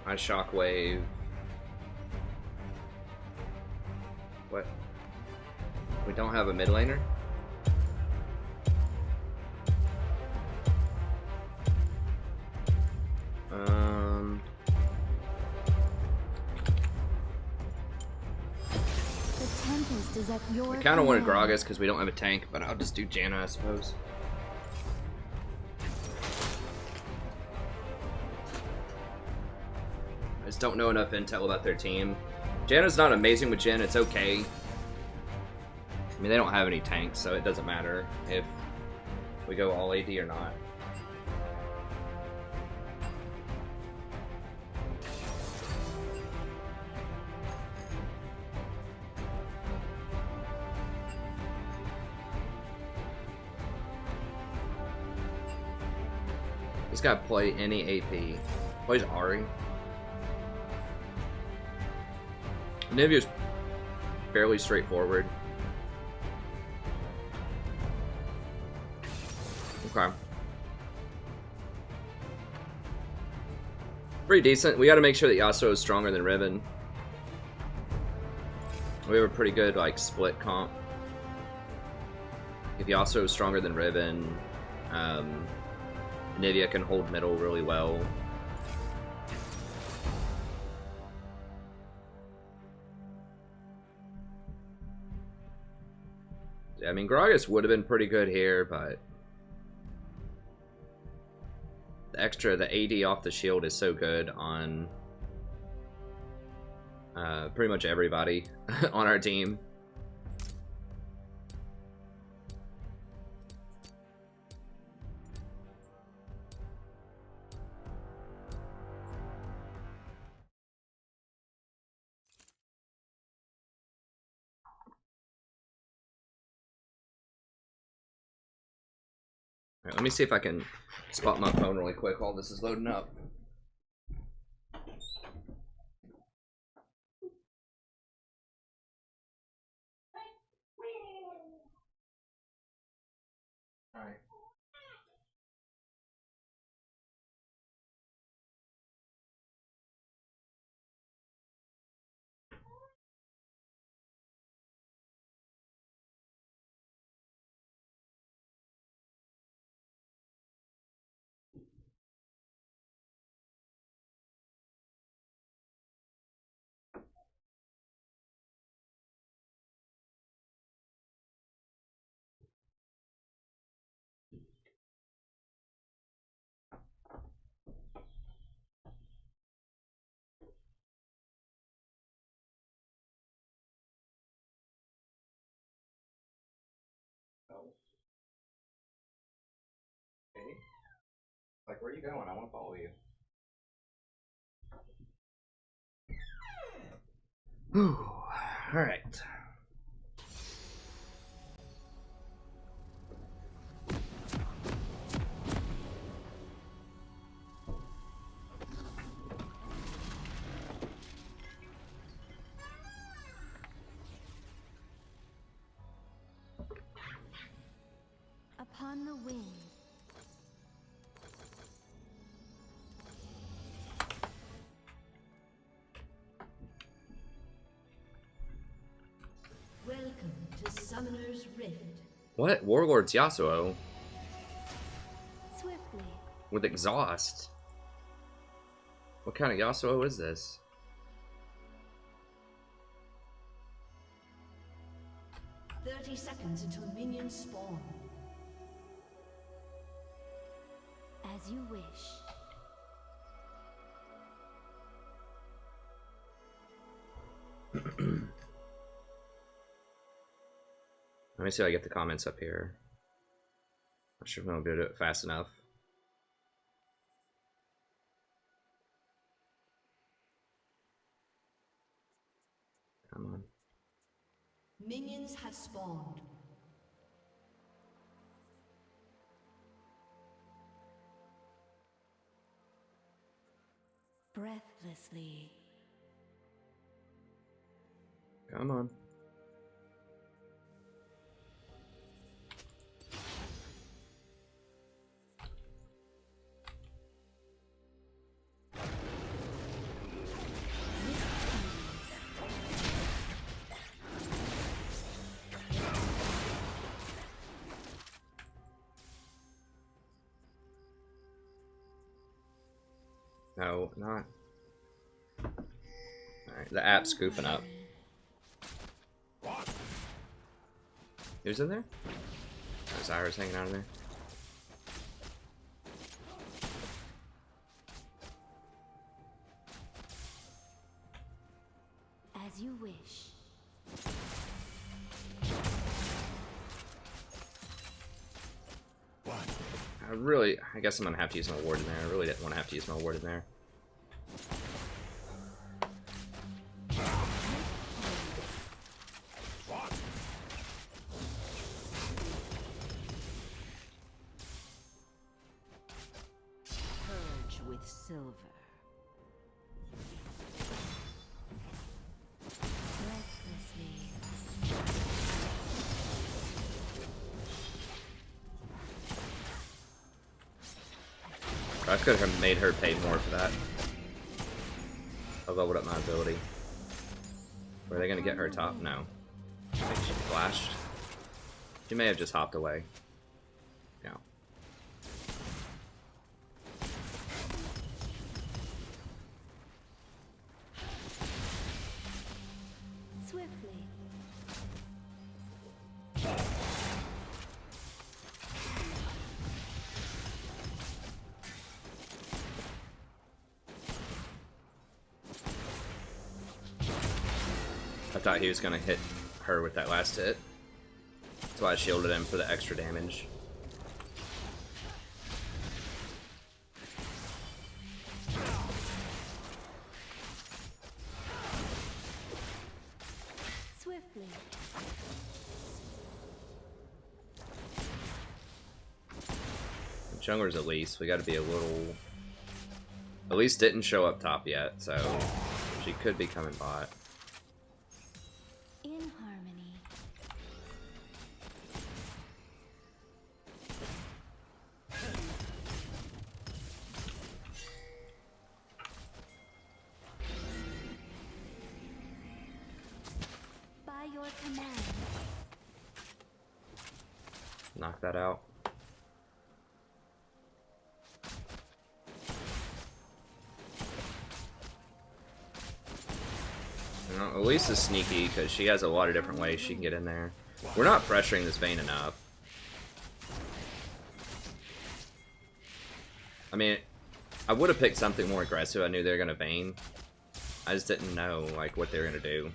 My shockwave. What? We don't have a mid laner? The Tempest is at your I kind of wanted command. Gragas because we don't have a tank, but I'll just do Janna, I suppose. I just don't know enough intel about their team. Janna's not amazing with Jhin, it's okay. I mean, they don't have any tanks, so it doesn't matter if we go all AD or not. He's got to play any AP. Plays Ari. Nivea's fairly straightforward. Okay. Pretty decent. We got to make sure that Yasuo is stronger than Riven. We have a pretty good like split comp. If Yasuo is stronger than Riven, Nivea can hold middle really well. Yeah, I mean, Gragas would have been pretty good here, but the AD off the shield is so good on pretty much everybody on our team. Alright, let me see if I can spot my phone really quick while this is loading up. Alright. Okay. Like, where are you going? I want to follow you. Alright. Upon the wind. Welcome to Summoner's Rift. What? Warlord's Yasuo? Swiftly. With exhaust? What kind of Yasuo is this? "30 seconds until minions spawn." As you wish. Let me see if I get the comments up here. Not sure if I'm gonna do it fast enough. Come on. Minions have spawned. Breathlessly. Come on. No, not. Alright, the app's goofing up. Who's in there? Oh, Zyra's hanging out in there. As you wish. I guess I'm gonna have to use my ward in there. I really didn't want to have to use my ward in there. Purge with silver. Recklessly. I could have made her pay more for that. I leveled up my ability. Were they gonna get her top? No. I think she flashed. She may have just hopped away. Yeah. Swiftly. I thought he was gonna hit her with that last hit. That's why I shielded him for the extra damage. Swiftly. Jungler's Elise. We gotta be a little... Elise didn't show up top yet, so she could be coming bot. In harmony. By your command. Knock that out. You know, Elise is sneaky because she has a lot of different ways she can get in there. We're not pressuring this Vayne enough. I mean, I would have picked something more aggressive. I knew they were gonna Vayne. I just didn't know like what they were gonna do.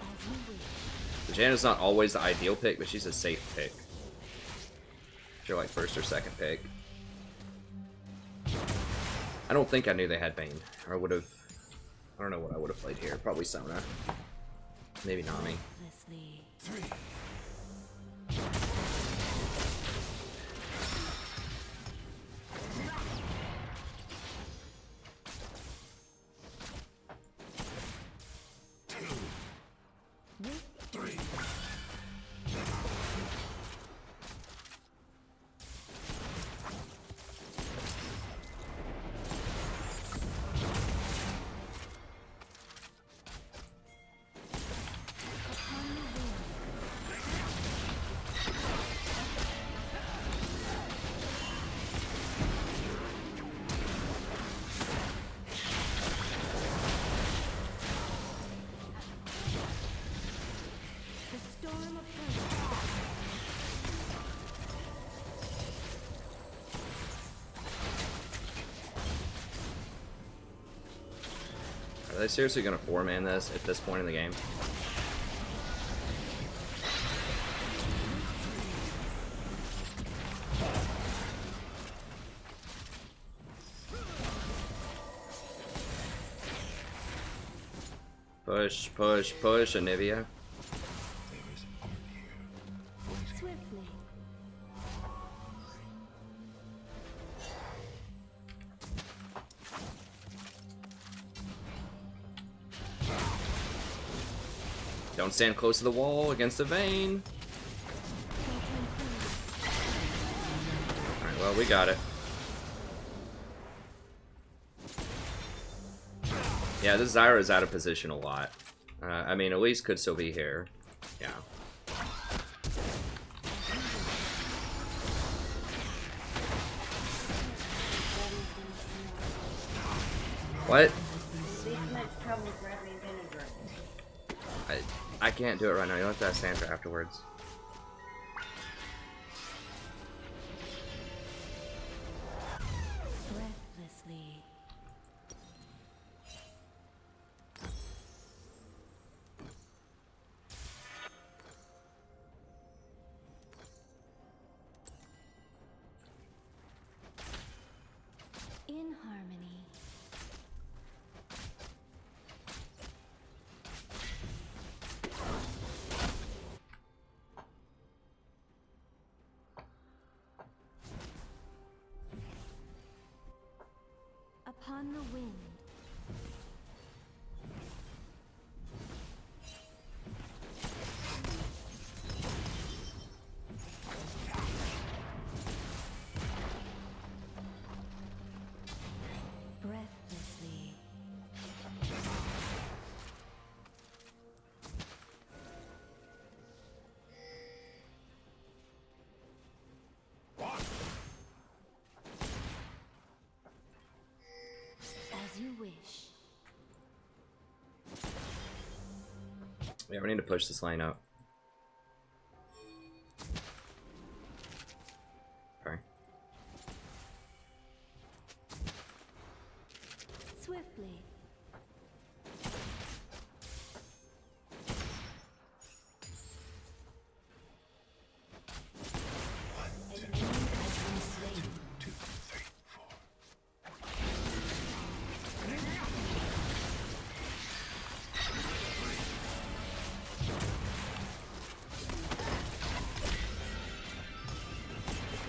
As you wish. Janna's not always the ideal pick, but she's a safe pick. She's like first or second pick. I don't think I knew they had Vayne. Or I would have... I don't know what I would have played here. Probably Sona. Maybe Nami. Recklessly. The storm approaches. Are they seriously gonna 4-man this at this point in the game? Push, push, push, Anivia. Swiftly. Don't stand close to the wall against a Vayne. Alright, well, we got it. Yeah, this Zyra is out of position a lot. I mean, Elise could still be here. Yeah. What? These much trouble grabbing vinegar. I can't do it right now. You'll have to ask Sandra afterwards. Breathlessly. In harmony. Upon the wind. Breathlessly. As you wish. Yeah, we need to push this lane up. Okay. Swiftly.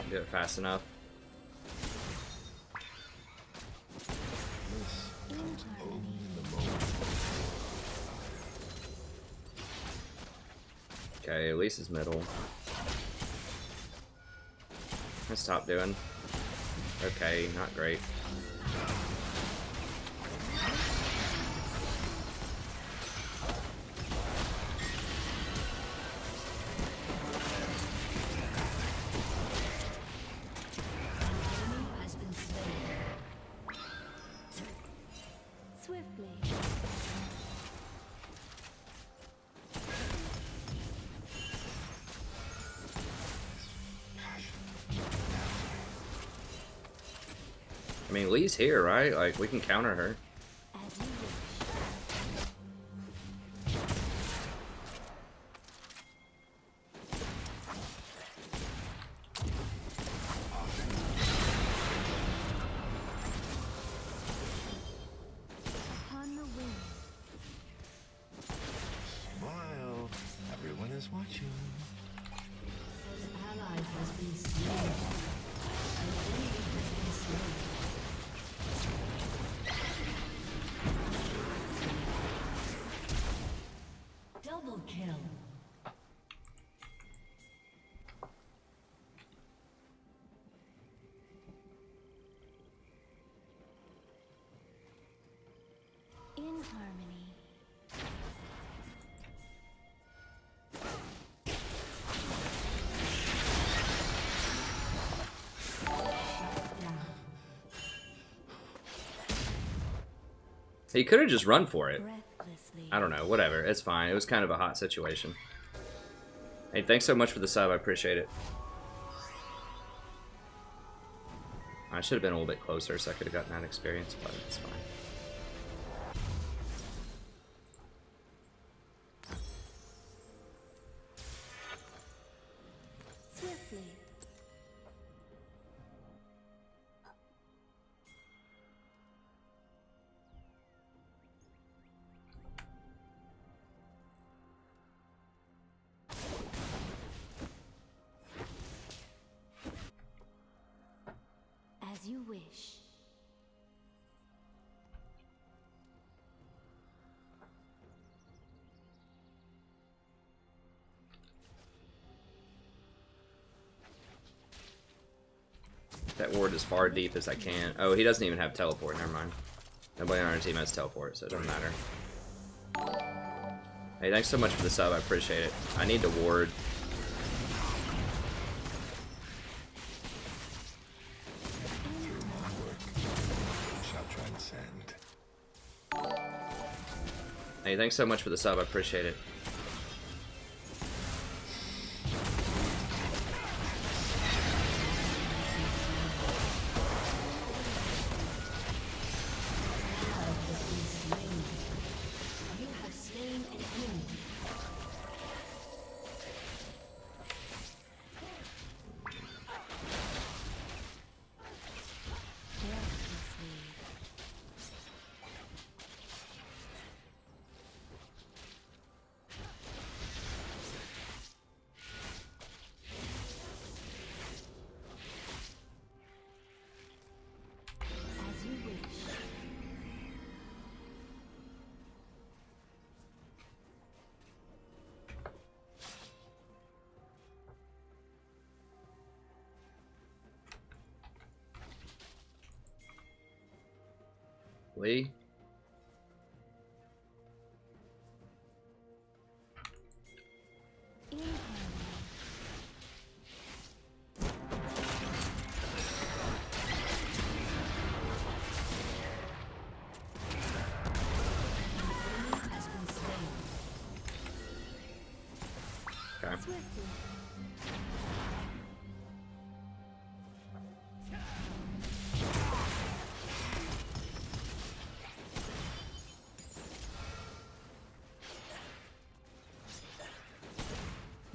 Do it fast enough. In harmony. Okay, Elise is middle. What's top doing? Okay, not great. Has been slain. Swiftly. I mean, Lee's here, right? Like, we can counter her. As you wish. Upon the wind. Smile. Everyone is watching. An ally has been slain. An enemy has been slain. Double kill. In harmony. He could have just run for it. Breathlessly. I don't know, whatever. It's fine. It was kind of a hot situation. Hey, thanks so much for the sub. I appreciate it. I should have been a little bit closer so I could have gotten that experience, but it's fine. Swiftly. As you wish. That ward as far deep as I can. Oh, he doesn't even have teleport. Never mind. Nobody on our team has teleport, so it doesn't matter. Hey, thanks so much for the sub. I appreciate it. I need to ward. Shall transcend. Hey, thanks so much for the sub. I appreciate it. You have slain an enemy. Breathlessly. As you wish. Lee? In harmony. Has been slain. Okay. Swiftly.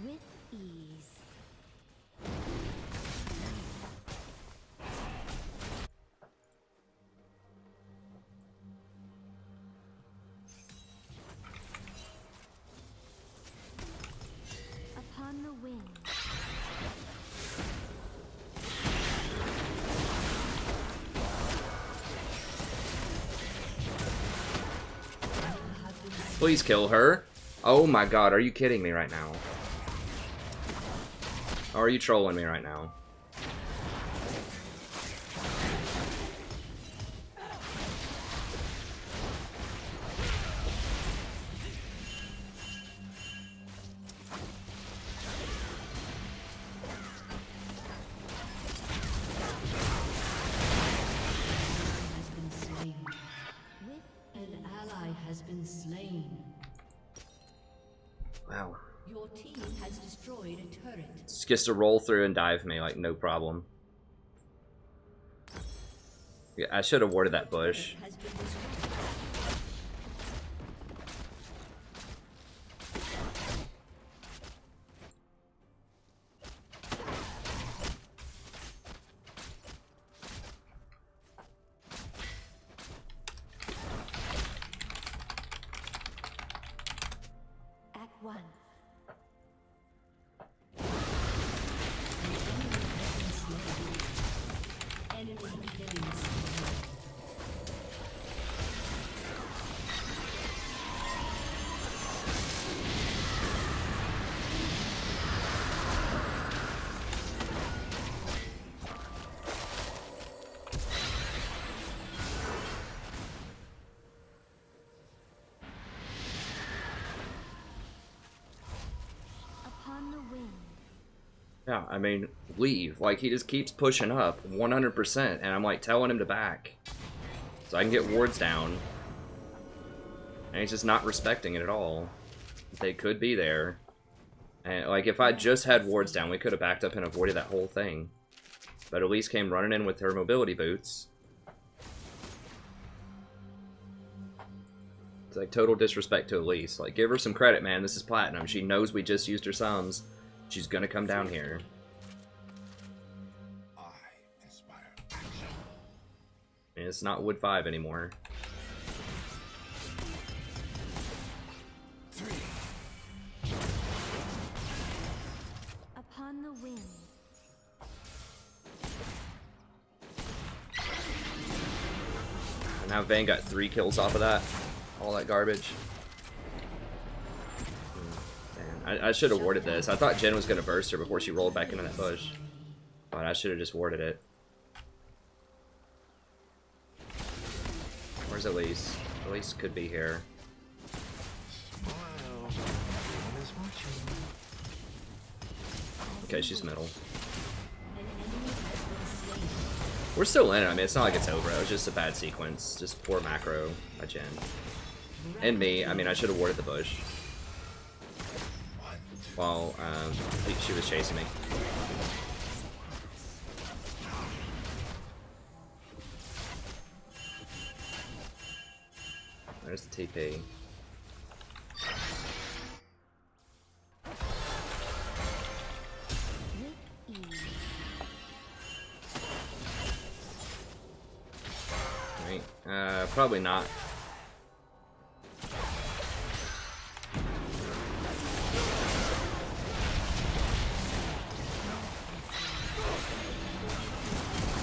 With ease. Upon the wind. Please kill her. Oh my god, are you kidding me right now? Or are you trolling me right now? Has been slain. With An ally has been slain. Wow. Your team has destroyed a turret. Just gets to roll through and dive me, like, no problem. Yeah, I should have warded that bush. Has been destroyed. at once. Enemy killing spree. Upon the wind. Yeah, I mean, leave. Like, he just keeps pushing up 100%, and I'm like telling him to back. So I can get wards down. And he's just not respecting it at all. They could be there. And, like, if I just had wards down, we could have backed up and avoided that whole thing. But Elise came running in with her mobility boots. It's like total disrespect to Elise. Like, give her some credit, man. This is Platinum. She knows we just used her sums. She's gonna come down here. I inspire action. And it's not Wood 5 anymore. 3. Upon the wind. And now Vayne got 3 kills off of that. All that garbage. Man, I should have warded this. I thought Jen was gonna burst her before she rolled back into that bush. But I should have just warded it. Where's Elise? Elise could be here. Smile. Everyone is watching. Okay, she's middle. An enemy has been slain. We're still in it. I mean, it's not like it's over. It was just a bad sequence. Just poor macro by Jen. And me. I mean, I should have warded the bush. While she was chasing me. There's the TP. Right. Probably not.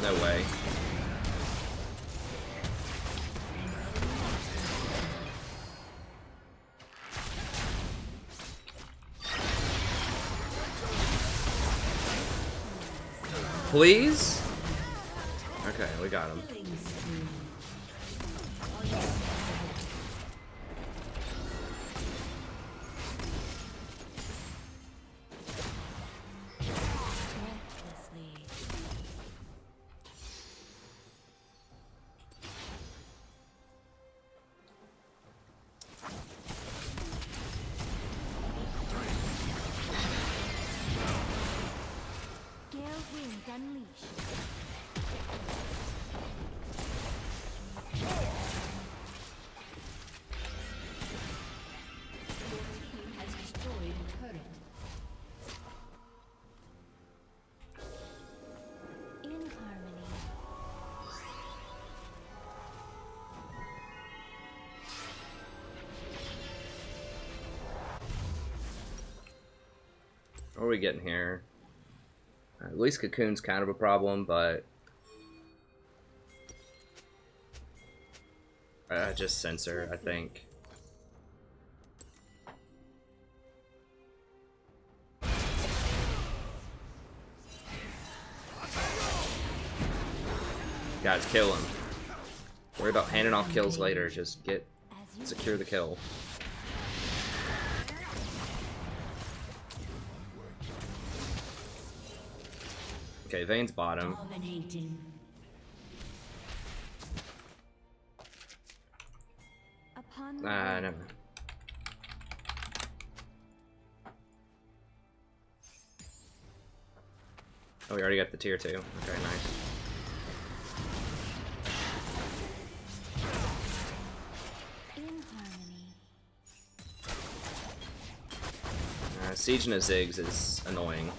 No way. Please? Okay, we got him. What are we getting here? At least Cocoon's kind of a problem, but just Censor, I think. Guys, kill him. Worry about handing off kills later. Just secure the kill. Okay, Vayne's bottom. Nah, never mind. Oh, we already got the tier 2. Okay, nice. Siege and a Ziggs is annoying.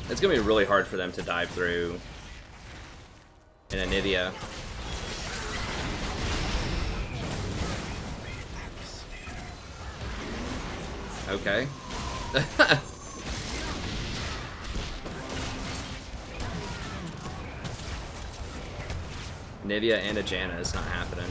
It's gonna be really hard for them to dive through in Anivia. Okay. Anivia and a Janna is not happening.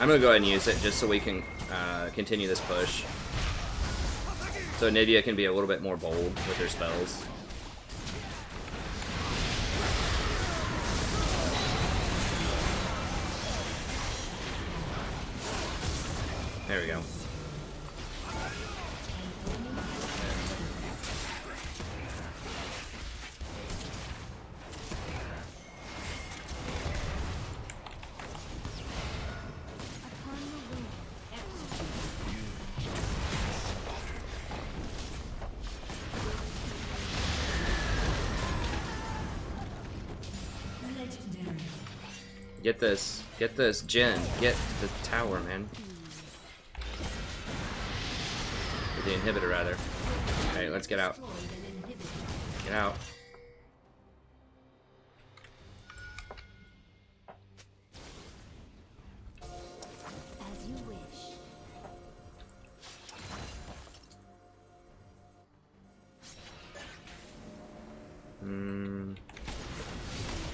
I'm gonna go ahead and use it just so we can continue this push. So Anivia can be a little bit more bold with her spells. There we go. Get this. Get this. Jen, get the tower, man. Or the inhibitor, rather. Okay, let's get out. Get out. As you wish.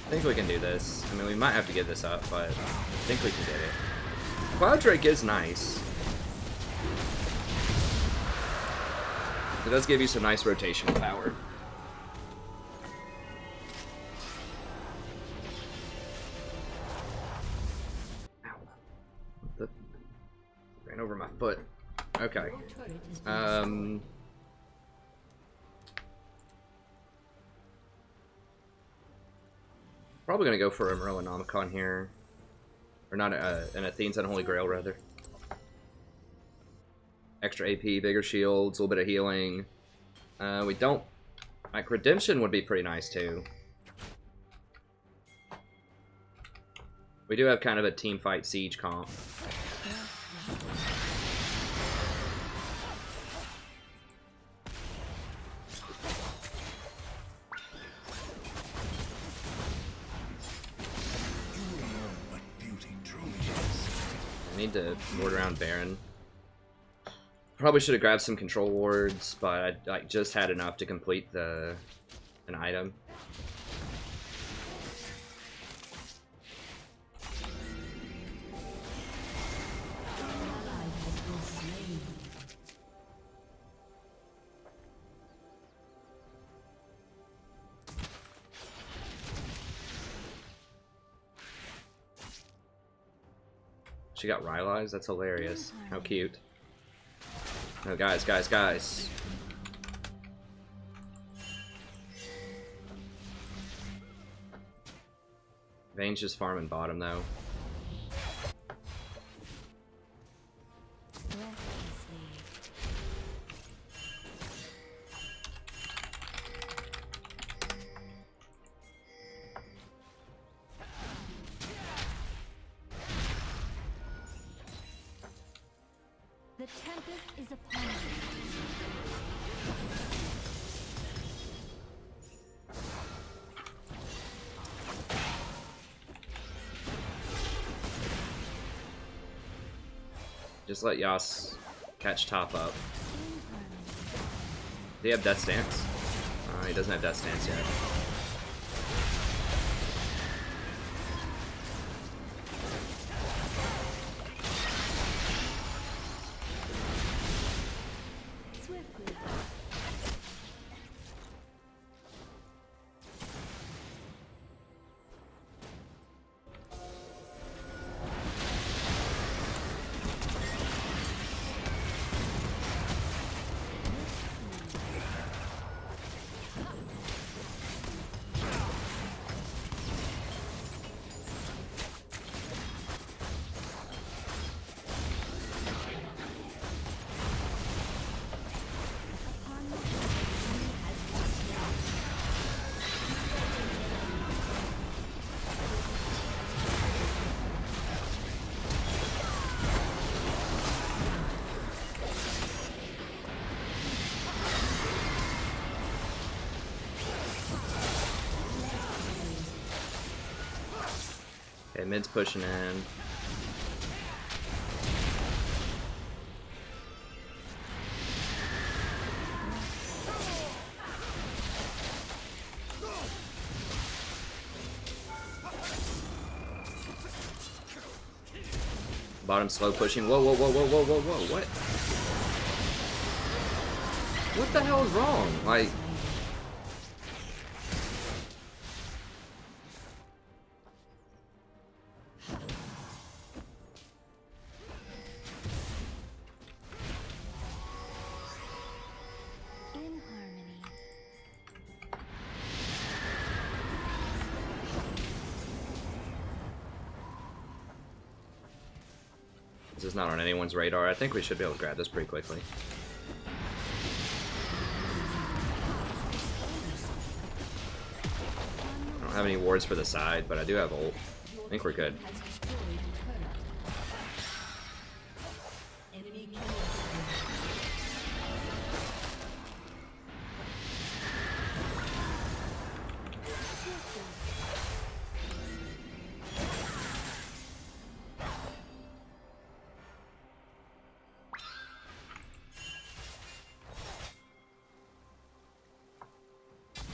I think we can do this. I mean, we might have to give this up, but I think we can get it. Cloud Drake is nice. It does give you some nice rotation power. Ow. Ran over my foot. Okay. Probably gonna go for a Merlinomicon here. Or not, an Athene's Unholy Grail, rather. Extra AP, bigger shields, a little bit of healing. We don't... Like, Redemption would be pretty nice, too. We do have kind of a team fight siege comp. I need to ward around Baron. Probably should have grabbed some control wards, but I like just had enough to complete an item. She got Rylai's? That's hilarious. How cute. No, guys, guys, guys. Vayne's just farming bottom, though. The tempest is upon you. Just let Yas catch top up. Do you have Death Stance? He doesn't have Death Stance yet. Swiftly. Okay, mid's pushing in. Bottom slow pushing. Whoa, whoa, whoa, whoa, whoa, whoa, whoa, what? What the hell is wrong? Like... In harmony. This is not on anyone's radar. I think we should be able to grab this pretty quickly. I don't have any wards for the side, but I do have ult. Your I think we're good. Has destroyed a turret. Enemy killing spree.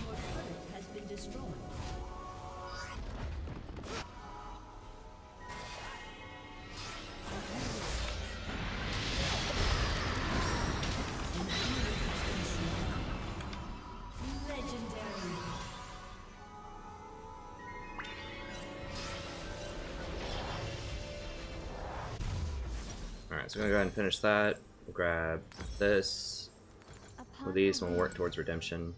Your turret has been destroyed. Legendary. Alright, so we're gonna go ahead and finish that. We'll grab this. Upon With these, the and we'll work wind, towards redemption.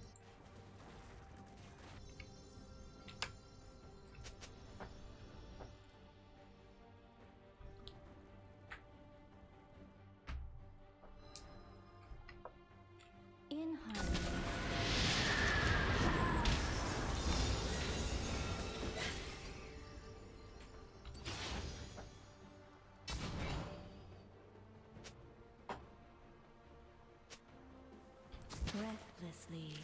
in harmony. Breathlessly.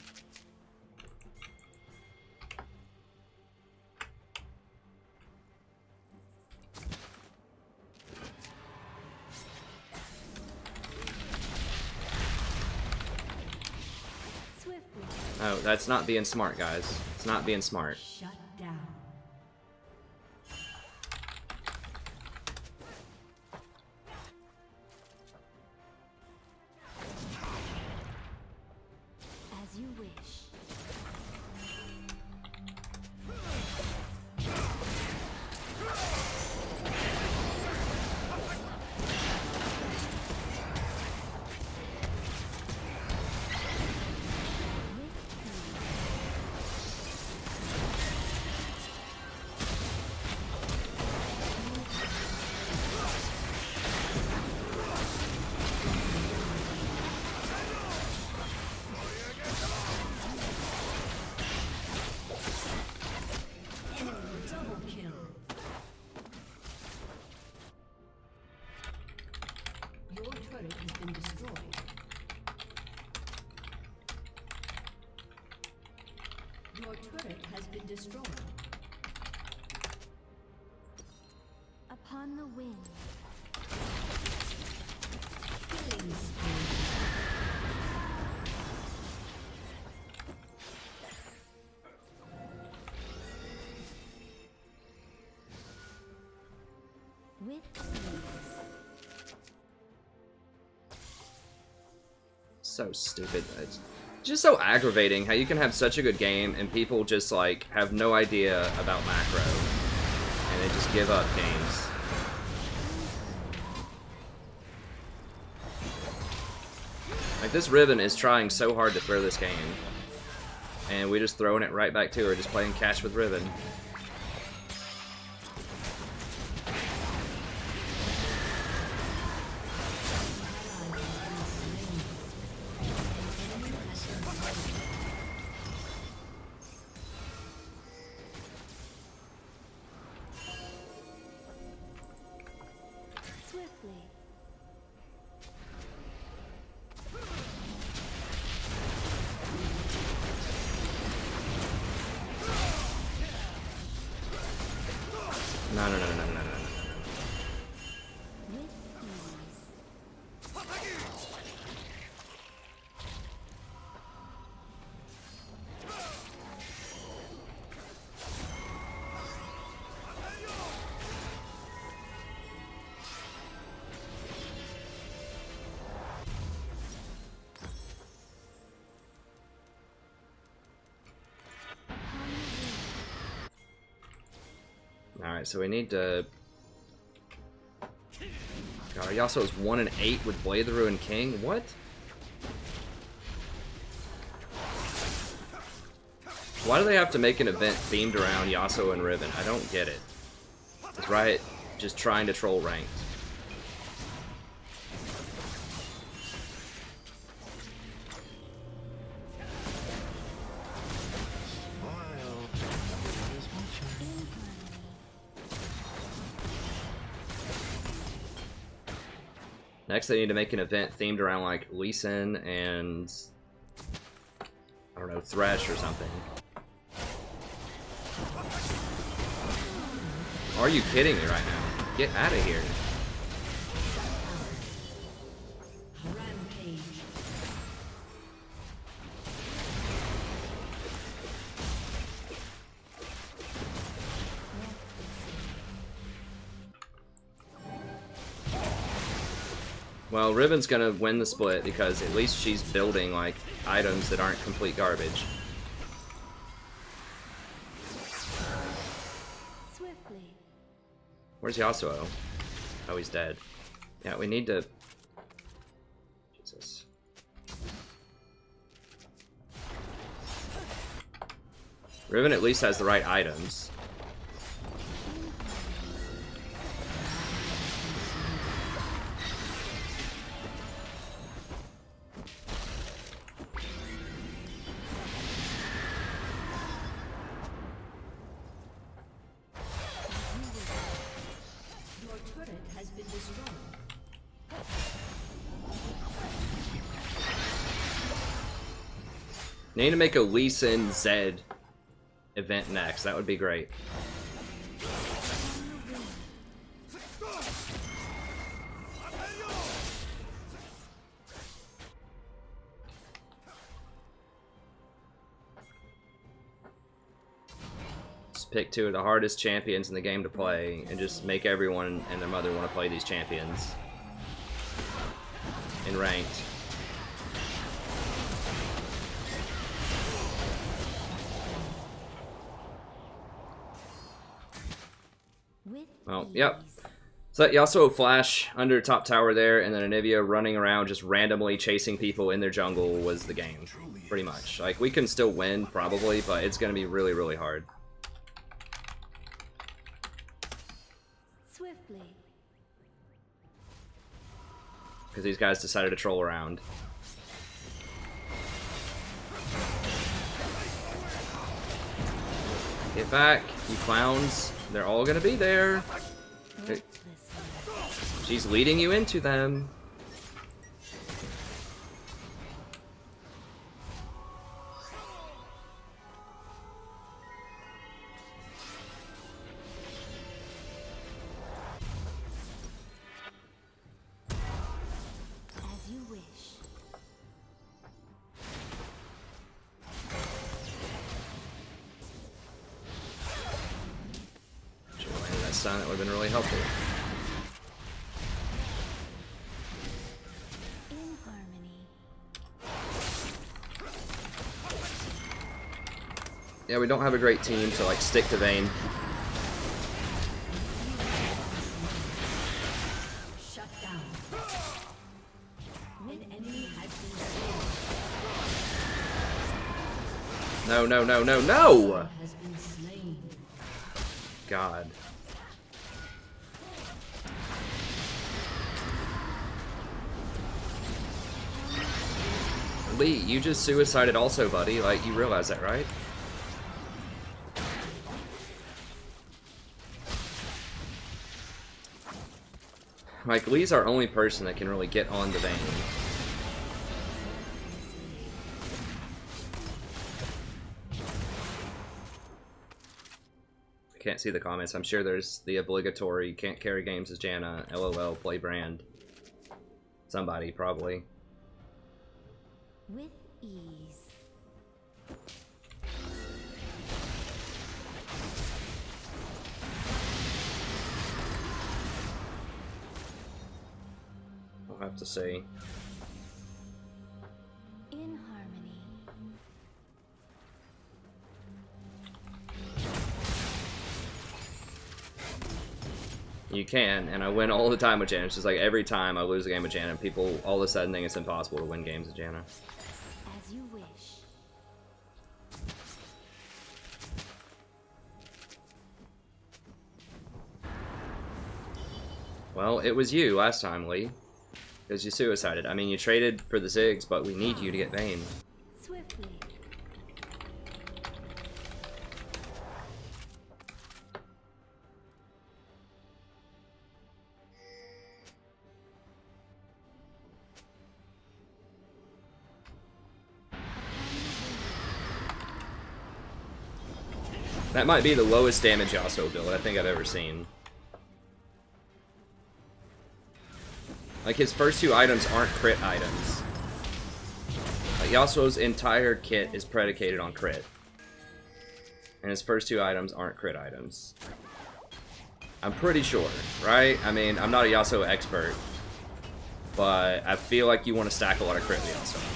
Swiftly. Oh, that's not being smart, guys. It's not being smart. Shut down. As you wish. Double kill. Your turret has been destroyed. Your turret has been destroyed. Upon the wind. Killing spree. With ease. So stupid. It's just so aggravating how you can have such a good game and people just like have no idea about macro and they just give up games. Like this Riven is trying so hard to throw this game and we just throwing it right back to her, just playing catch with Riven. Swiftly. No, no, no, no, no, no, no, no. With ease. Upon the wind. Alright, so we need to... God, Yasuo is 1-8 with Blade the Ruined King? What? Why do they have to make an event themed around Yasuo and Riven? I don't get it. Is Riot just trying to troll ranked? Smile. Everyone is watching. In harmony. Next, they need to make an event themed around like Lee Sin and I don't know, Thresh or something. Are you kidding me right now? Get out of here. Rampage. Well, Riven's gonna win the split because at least she's building like items that aren't complete garbage. Swiftly. Where's Yasuo? Oh, he's dead. Yeah, we need to... Jesus. Riven at least has the right items. Your turret has been destroyed. Need to make a Lee Sin Zed event next. That would be great. Just pick two of the hardest champions in the game to play and just make everyone and their mother want to play these champions in ranked. With Well, ease. yep. So Yasuo flash under top tower there, and then Anivia running around just randomly chasing people in their jungle was the game, pretty much. Like, we can still win, probably, but it's going to be really, really hard. Swiftly. Because these guys decided to troll around. Get back, you clowns. They're all going to be there. Ruthlessly. She's leading you into them. As you wish. Should have landed that stun, that would have been really helpful. In harmony. Yeah, we don't have a great team, so like stick to Vayne. Shut down. An enemy has been slain. No, no, no, no, no! Has been slain. God. Lee, you just suicided also, buddy. Like, you realize that, right? Like, Lee's our only person that can really get on the Vayne. I can't see the comments. I'm sure there's the obligatory can't carry games as Janna, LOL, play brand. Somebody, probably. With ease. I'll have to see. In harmony. You can, and I win all the time with Janna. It's just like every time I lose a game with Janna, people all of a sudden think it's impossible to win games with Janna. As you wish. Well, it was you last time, Lee. Because you suicided. I mean, you traded for the Ziggs, but we need you to get Vayne. Swiftly. That might be the lowest damage Yasuo build I think I've ever seen. Like, his first two items aren't crit items. Like, Yasuo's entire kit is predicated on crit. And his first two items aren't crit items. I'm pretty sure, right? I mean, I'm not a Yasuo expert, but I feel like you want to stack a lot of crit with Yasuo.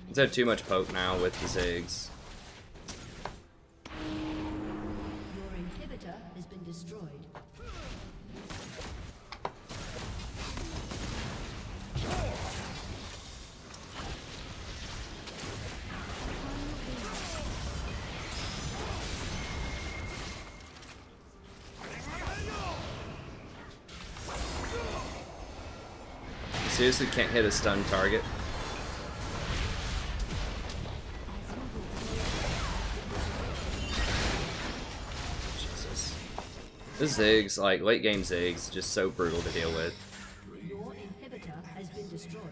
He's had too much poke now with the Ziggs. Your inhibitor has been destroyed. You seriously can't hit a stun target. This Ziggs, like, late game Ziggs, just so brutal to deal with. Your inhibitor has been destroyed.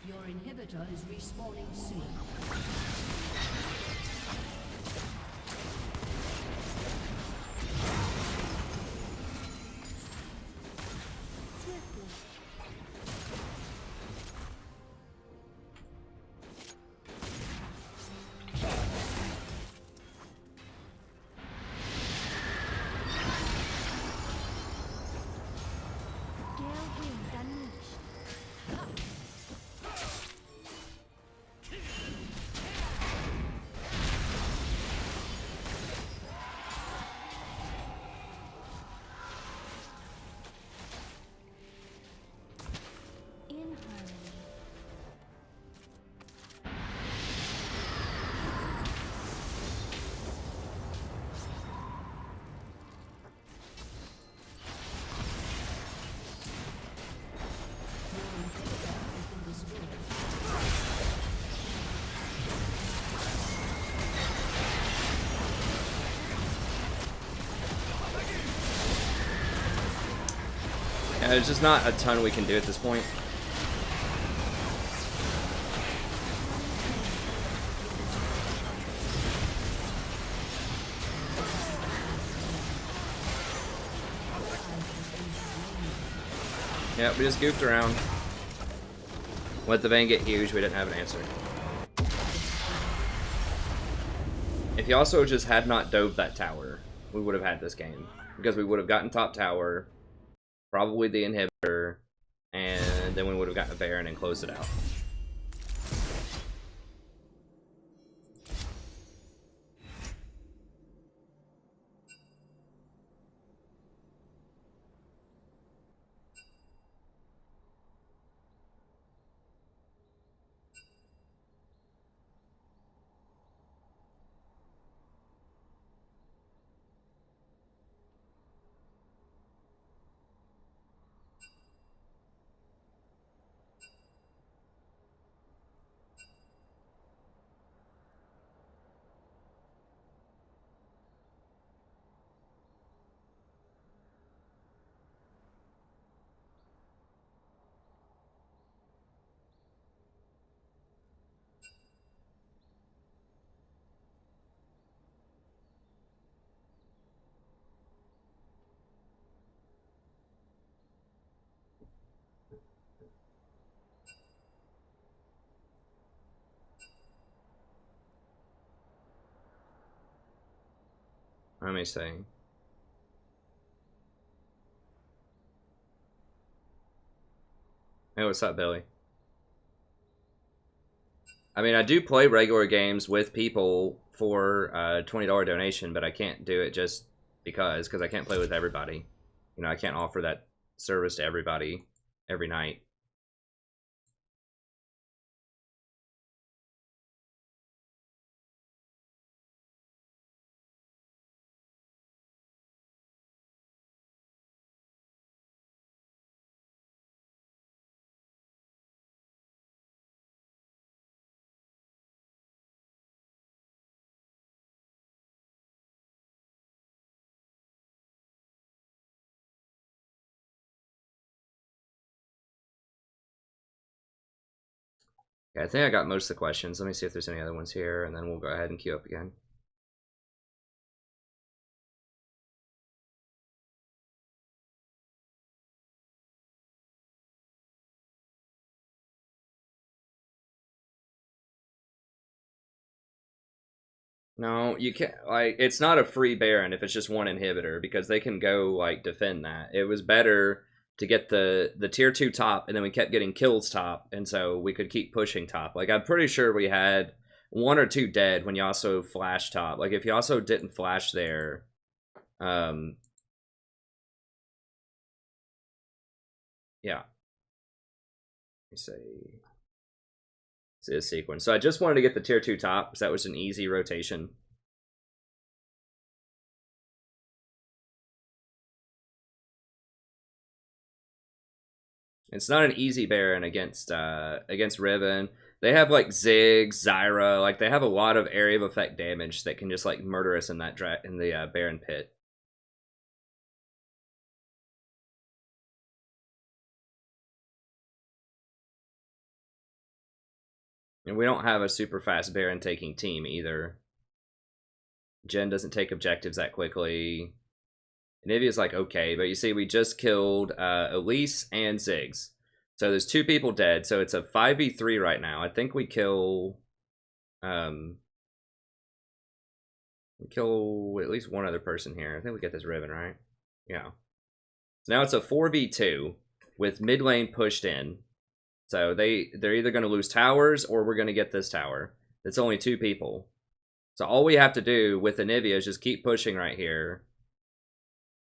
Your inhibitor is respawning soon. Yeah, there's just not a ton we can do at this point. Yeah, we just goofed around. Let the Vayne get huge, we didn't have an answer. If Yasuo just had not dove that tower, we would have had this game. Because we would have gotten top tower, probably the inhibitor, and then we would have gotten a Baron and closed it out. Let me see. Hey, what's up, Billy? I mean, I do play regular games with people for a $20 donation, but I can't do it just because I can't play with everybody. You know, I can't offer that service to everybody every night. Okay, I think I got most of the questions. Let me see if there's any other ones here, and then we'll go ahead and queue up again. No, you can't, like, it's not a free Baron if it's just one inhibitor, because they can go, like, defend that. It was better to get the tier 2 top, and then we kept getting kills top, and so we could keep pushing top. Like, I'm pretty sure we had 1 or 2 dead when Yasuo flashed top. Like, if Yasuo didn't flash there, yeah. Let me see. See this sequence. So I just wanted to get the tier 2 top, because that was an easy rotation. It's not an easy Baron against Riven. They have like Ziggs, Zyra, like they have a lot of area of effect damage that can just like murder us in that Baron pit. And we don't have a super fast Baron taking team either. Jen doesn't take objectives that quickly. Nivea's like okay, but you see we just killed Elise and Ziggs. So there's 2 people dead, so it's a 5v3 right now. I think we kill at least one other person here. I think we get this Riven, right? Yeah. So now it's a 4v2 with mid lane pushed in. So they're either going to lose towers or we're going to get this tower. It's only 2 people. So all we have to do with Anivia is just keep pushing right here.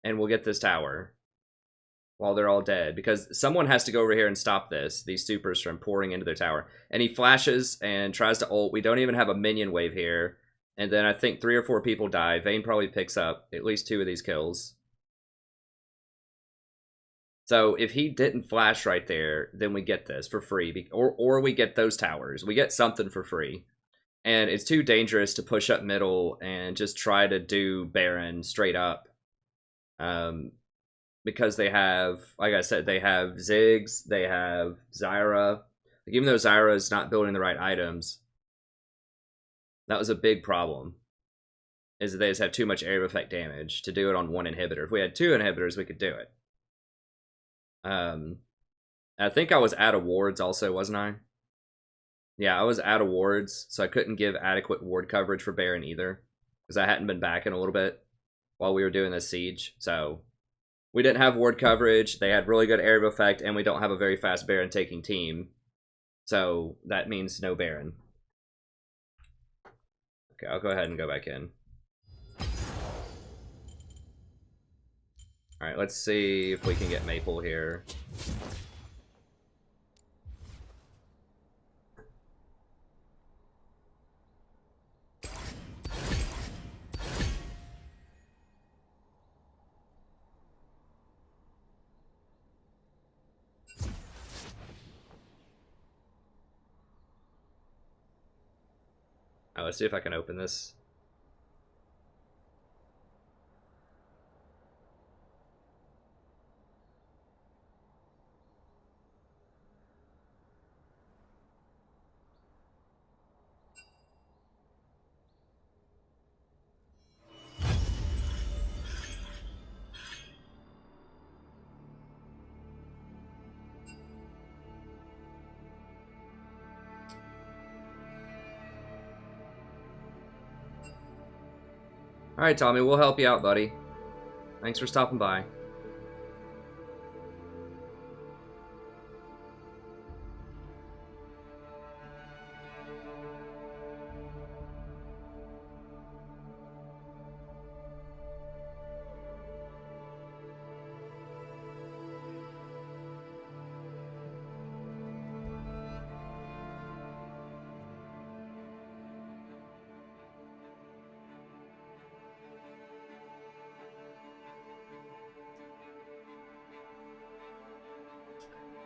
And we'll get this tower. While they're all dead. Because someone has to go over here and stop these supers from pouring into their tower. And he flashes and tries to ult. We don't even have a minion wave here. And then I think 3 or 4 people die. Vayne probably picks up at least 2 of these kills. So if he didn't flash right there, then we get this for free. Or we get those towers. We get something for free. And it's too dangerous to push up middle and just try to do Baron straight up. Because they have, like I said, they have Ziggs, they have Zyra. Like, even though Zyra is not building the right items, that was a big problem. Is that they just have too much area of effect damage to do it on 1 inhibitor. If we had 2 inhibitors, we could do it. I think I was out of wards also, wasn't I? Yeah, I was out of wards, so I couldn't give adequate ward coverage for Baron either. Because I hadn't been back in a little bit while we were doing this siege, so... We didn't have ward coverage, they had really good area of effect, and we don't have a very fast Baron taking team. So, that means no Baron. Okay, I'll go ahead and go back in. Alright, let's see if we can get Maple here. Let's see if I can open this. Alright, Tommy, we'll help you out, buddy. Thanks for stopping by.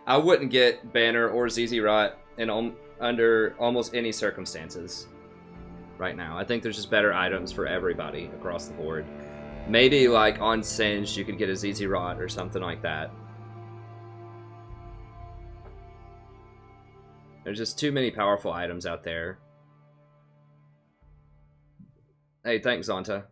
I wouldn't get Banner or ZZ Rot in under almost any circumstances right now. I think there's just better items for everybody across the board. Maybe like on Singed you could get a ZZ Rot or something like that. There's just too many powerful items out there. Hey, thanks, Zonta.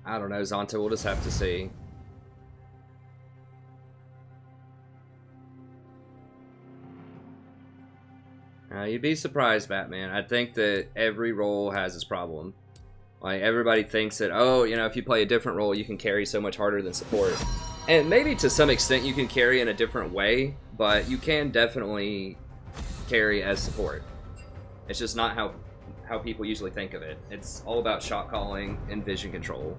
I don't know, Zonta, we'll just have to see. You'd be surprised, Batman. I think that every role has its problem. Like, everybody thinks that, oh, you know, if you play a different role, you can carry so much harder than support. And maybe to some extent you can carry in a different way, but you can definitely carry as support. It's just not how people usually think of it. It's all about shot calling and vision control.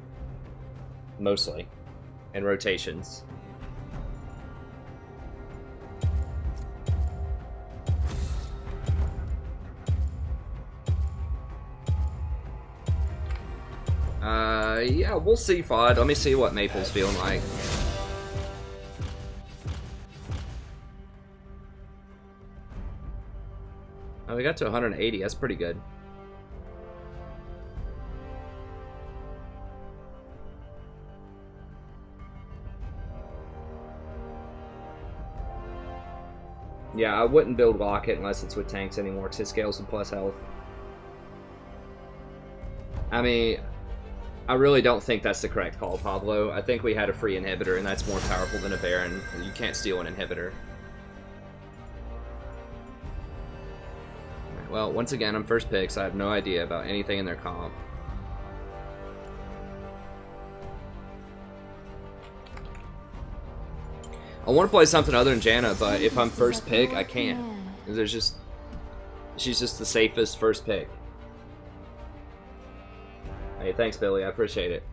Mostly. And rotations. Yeah, we'll see, Fod. Let me see what Maple's feeling like. Oh, we got to 180. That's pretty good. Yeah, I wouldn't build Rocket unless it's with tanks anymore. 'Cause it scales with plus health. I mean, I really don't think that's the correct call, Pablo. I think we had a free inhibitor, and that's more powerful than a Baron. You can't steal an inhibitor. Right, well, once again, I'm first pick, so I have no idea about anything in their comp. I want to play something other than Janna, but if I'm first pick, I can't. There's just... She's just the safest first pick. Hey, thanks, Billy. I appreciate it.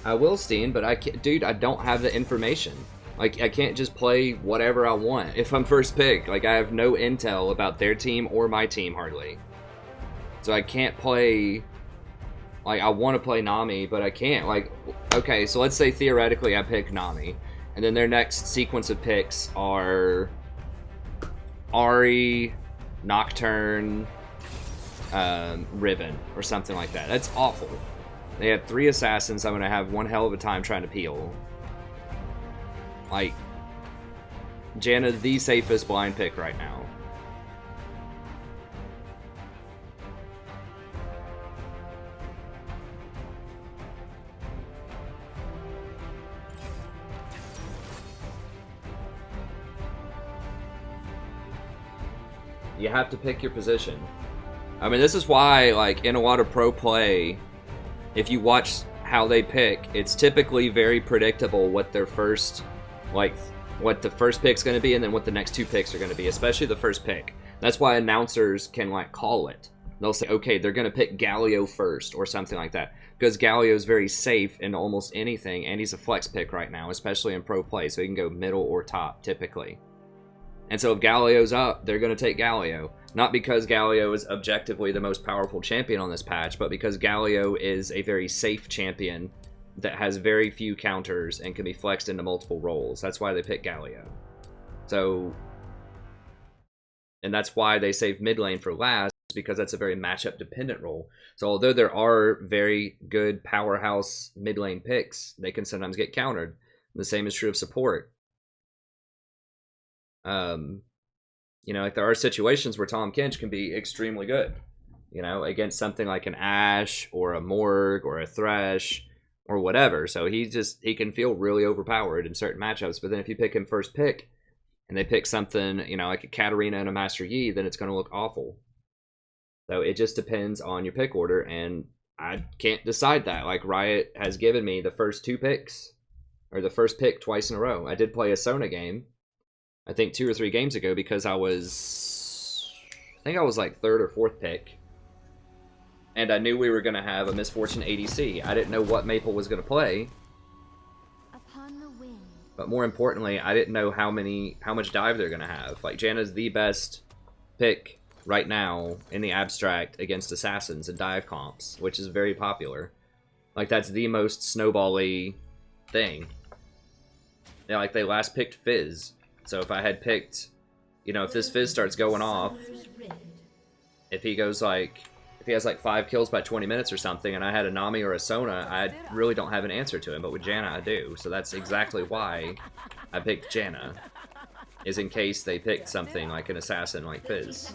I will, Steen, but I can't... Dude, I don't have the information. Like, I can't just play whatever I want if I'm first pick. Like, I have no intel about their team or my team, hardly. So I can't play... Like, I want to play Nami, but I can't. Like, okay, so let's say theoretically I pick Nami. And then their next sequence of picks are... Ahri, Nocturne, Riven, or something like that. That's awful. They have 3 assassins. I'm going to have one hell of a time trying to peel. Like, Janna, the safest blind pick right now. You have to pick your position. I mean, this is why, like, in a lot of pro play, if you watch how they pick, it's typically very predictable what their first... Like, what the first pick's going to be and then what the next 2 picks are going to be, especially the first pick. That's why announcers can, like, call it. They'll say, okay, they're going to pick Galio first or something like that. Because Galio's very safe in almost anything, and he's a flex pick right now, especially in pro play, so he can go middle or top, typically. And so if Galio's up, they're going to take Galio. Not because Galio is objectively the most powerful champion on this patch, but because Galio is a very safe champion that has very few counters and can be flexed into multiple roles. That's why they pick Galio. So, and that's why they save mid lane for last, because that's a very matchup dependent role. So although there are very good powerhouse mid lane picks, they can sometimes get countered. The same is true of support. You know, like there are situations where Tom Kench can be extremely good, you know, against something like an Ashe or a Morg or a Thresh or whatever. So he can feel really overpowered in certain matchups. But then if you pick him first pick and they pick something, you know, like a Katarina and a Master Yi, then it's going to look awful. So it just depends on your pick order, and I can't decide that. Like, Riot has given me the first 2 picks, or the first pick twice in a row. I did play a Sona game, I think 2 or 3 games ago, because I think I was like 3rd or 4th pick. And I knew we were going to have a Misfortune ADC. I didn't know what Maple was going to play. Upon the wind. But more importantly, I didn't know how much dive they're going to have. Like, Janna's the best pick right now in the abstract against assassins and dive comps, which is very popular. Like, that's the most snowball-y thing. Yeah, like, they last picked Fizz. So if I had picked, you know, if this Fizz starts going off, if he goes like, if he has like 5 kills by 20 minutes or something, and I had a Nami or a Sona, I really don't have an answer to him, but with Janna I do. So that's exactly why I picked Janna, is in case they picked something like an assassin like Fizz.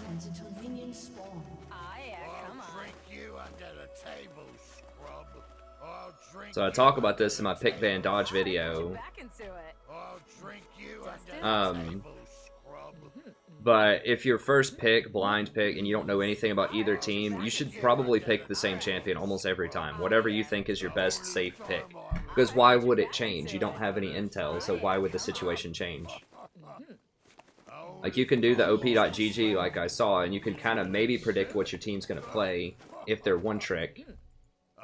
So I talk about this in my pick ban dodge video. But if your first pick, blind pick, and you don't know anything about either team, you should probably pick the same champion almost every time. Whatever you think is your best safe pick. Because why would it change? You don't have any intel, so why would the situation change? Like, you can do the op.gg like I saw, and you can kind of maybe predict what your team's going to play if they're one trick.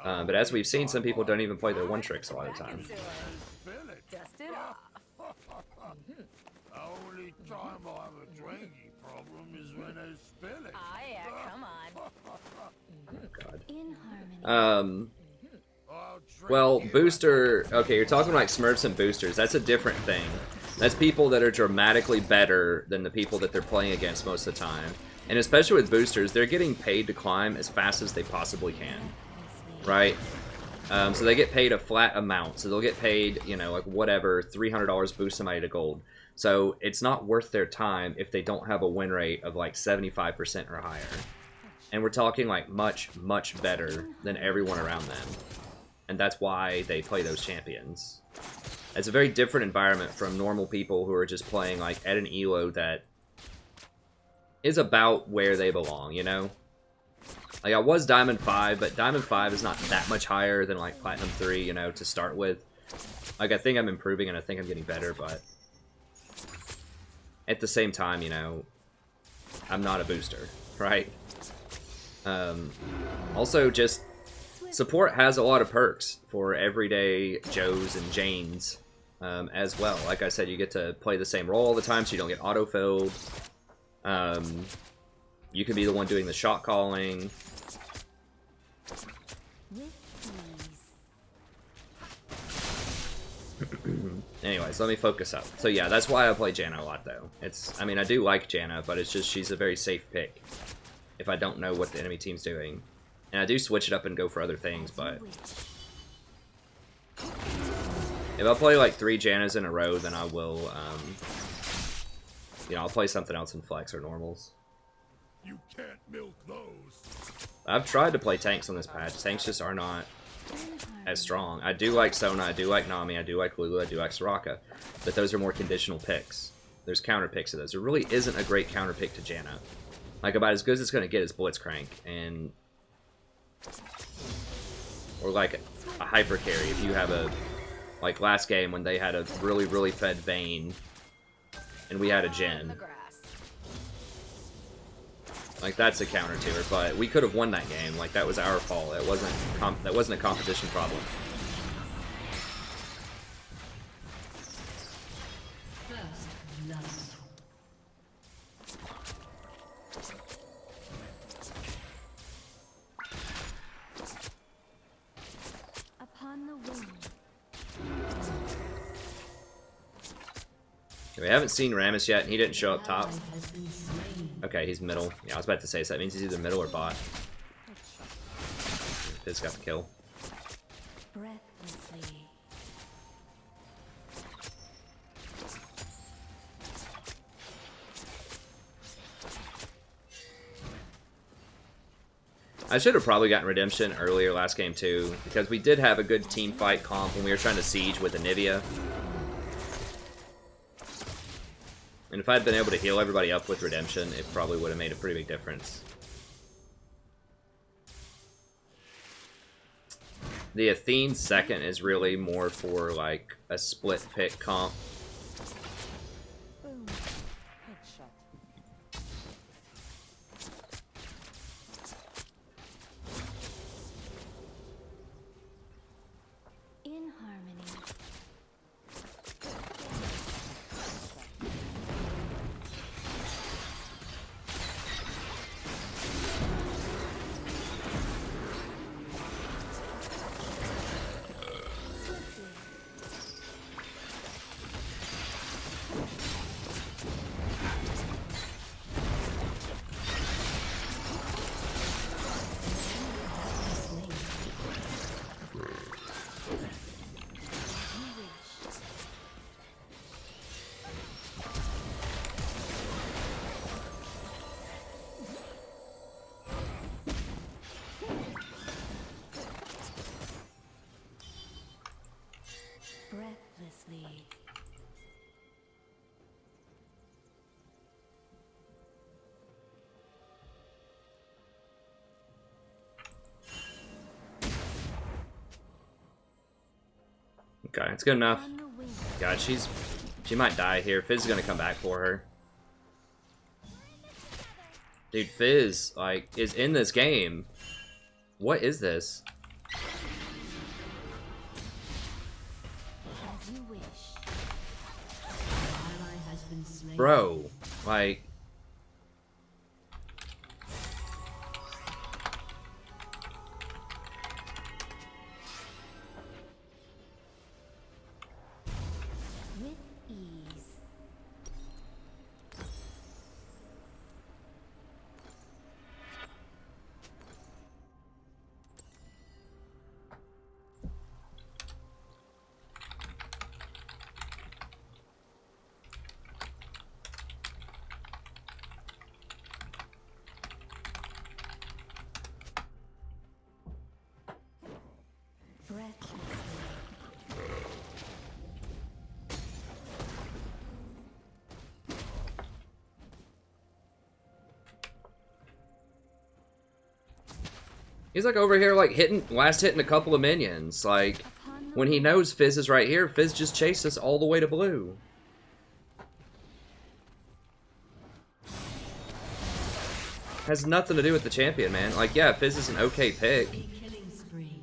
But as we've seen, some people don't even play their one tricks a lot of the time. Only time I have a drinking problem is when I spill it. Ah, yeah, come on. Oh, God. In harmony. Well, booster... Okay, you're talking like Smurfs and boosters. That's a different thing. That's people that are dramatically better than the people that they're playing against most of the time. And especially with boosters, they're getting paid to climb as fast as they possibly can. Right? So they get paid a flat amount. So they'll get paid, you know, like whatever, $300 boost somebody to gold. So it's not worth their time if they don't have a win rate of like 75% or higher. And we're talking like much, much better than everyone around them. And that's why they play those champions. It's a very different environment from normal people who are just playing like at an elo that is about where they belong, you know? Like, I was Diamond 5, but Diamond 5 is not that much higher than like Platinum 3, you know, to start with. Like, I think I'm improving and I think I'm getting better, but at the same time, you know, I'm not a booster, right? Also, just support has a lot of perks for everyday Joes and Janes as well. Like I said, you get to play the same role all the time, so you don't get auto-filled. You can be the one doing the shot calling. Anyways, let me focus up. So yeah, that's why I play Janna a lot, though. I mean, I do like Janna, but it's just she's a very safe pick if I don't know what the enemy team's doing. And I do switch it up and go for other things, but if I play like 3 Jannas in a row, then I will, you know, I'll play something else in flex or normals. You can't milk those. I've tried to play tanks on this patch. Tanks just are not as strong. I do like Sona, I do like Nami, I do like Lulu, I do like Soraka, but those are more conditional picks. There's counter picks of those. There really isn't a great counter pick to Janna. Like, about as good as it's going to get is Blitzcrank, and or like a hyper carry if you have a, like last game when they had a really, really fed Vayne and we had a Jhin. Like, that's a counter to her, but we could have won that game. Like, that was our fault. It wasn't that wasn't a competition problem. First love. Upon the wind. We haven't seen Rammus yet, and he didn't show up top. Okay, he's middle. Yeah, I was about to say, so that means he's either middle or bot. Fizz got the kill. Breathlessly. I should have probably gotten Redemption earlier last game too, because we did have a good team fight comp when we were trying to siege with Anivia. And if I had been able to heal everybody up with Redemption, it probably would have made a pretty big difference. The Athene second is really more for like a split pick comp. Boom. Headshot. In harmony. Breathlessly. Okay, it's good enough. On the wing. God, she might die here. Fizz is gonna come back for her. Dude, Fizz, like, is in this game. What is this? As you wish. Ally has been slain. Bro, like... With ease. Breathlessly. He's like over here like hitting a couple of minions. Like, Upon the when he wing. knows Fizz is right here, Fizz just chased us all the way to blue. Has nothing to do with the champion, man. Like, yeah, Fizz is an okay pick. A killing spree.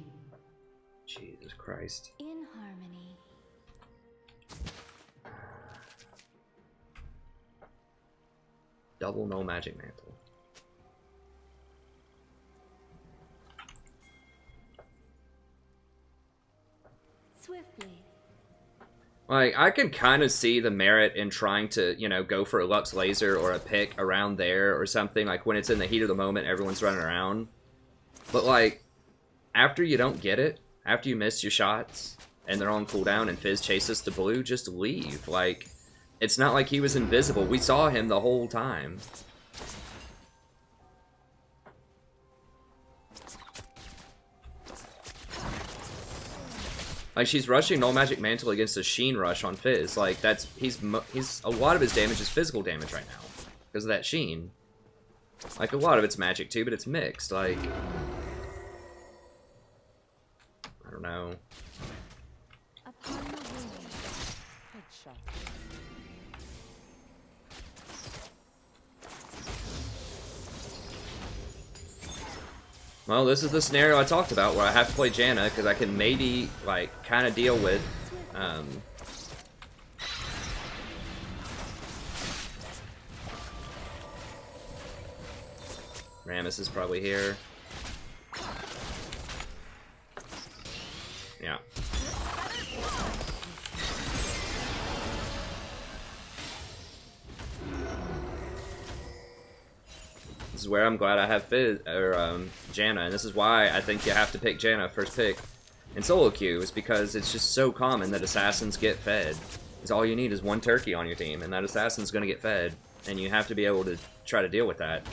Jesus Christ. In harmony. Double no magic mantle. Swiftly. Like, I can kind of see the merit in trying to, you know, go for a Lux Laser or a pick around there or something. Like, when it's in the heat of the moment, everyone's running around. But, like, after you don't get it, after you miss your shots, and they're on cooldown and Fizz chases to blue, just leave. Like, it's not like he was invisible. We saw him the whole time. Like, she's rushing Null Magic Mantle against a Sheen Rush on Fizz. Like, that's... He's a lot of his damage is physical damage right now. Because of that Sheen. Like, a lot of it's magic too, but it's mixed. Like... I don't know. Upon the wing. Headshot. Well, this is the scenario I talked about where I have to play Janna because I can maybe, like, kind of deal with, Rammus is probably here. Yeah. This is where I'm glad I have Fizz, or Janna, and this is why I think you have to pick Janna first pick in solo queue, is because it's just so common that assassins get fed. Because all you need is one turkey on your team, and that assassin's going to get fed, and you have to be able to try to deal with that.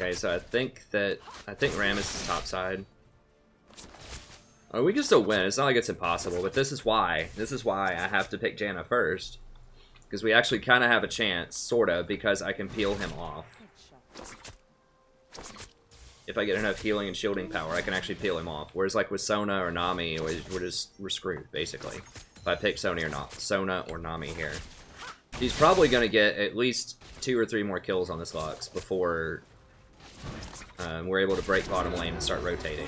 Okay, so I think Rammus is top side. Oh, we can still win. It's not like it's impossible, but this is why I have to pick Janna first. Because we actually kind of have a chance, sorta, because I can peel him off. If I get enough healing and shielding power, I can actually peel him off. Whereas like with Sona or Nami, we're screwed, basically. If I pick Sona or Nami here. He's probably going to get at least 2 or 3 more kills on this Lux before we're able to break bottom lane and start rotating.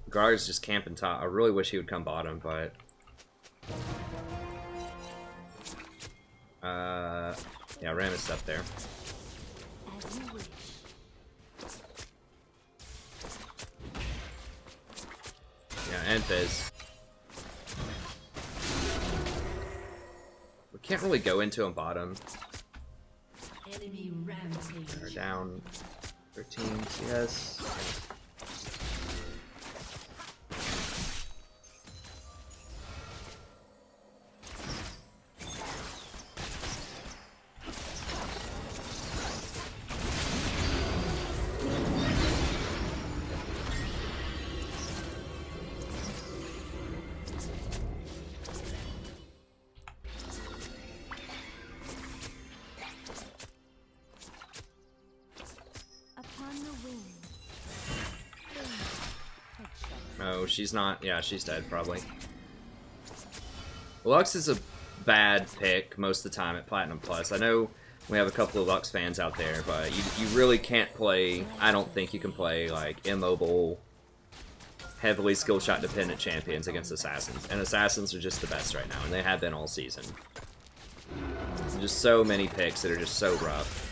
Gar's just camping top. I really wish he would come bottom, but yeah, Rammus up there. Yeah, and Fizz. We can't really go into him bottom. Enemy rampage. They're down 13 CS. Oh, she's not. Yeah, she's dead, probably. Lux is a bad pick most of the time at Platinum Plus. I know we have a couple of Lux fans out there, but you really can't play... I don't think you can play, like, immobile, heavily skill shot dependent champions against Assassins. And Assassins are just the best right now, and they have been all season. There's just so many picks that are just so rough.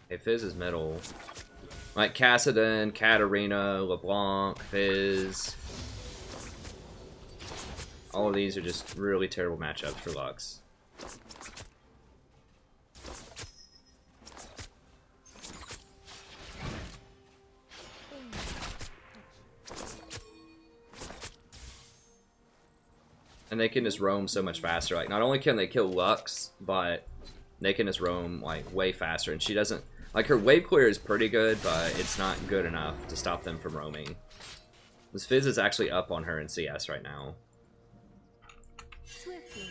Hey, Fizz is middle. Like Kassadin, Katarina, LeBlanc, Fizz. All of these are just really terrible matchups for Lux. And they can just roam so much faster. Like, not only can they kill Lux, but they can just roam, like, way faster. And she doesn't... Like, her wave clear is pretty good, but it's not good enough to stop them from roaming. This Fizz is actually up on her in CS right now. Swiftly.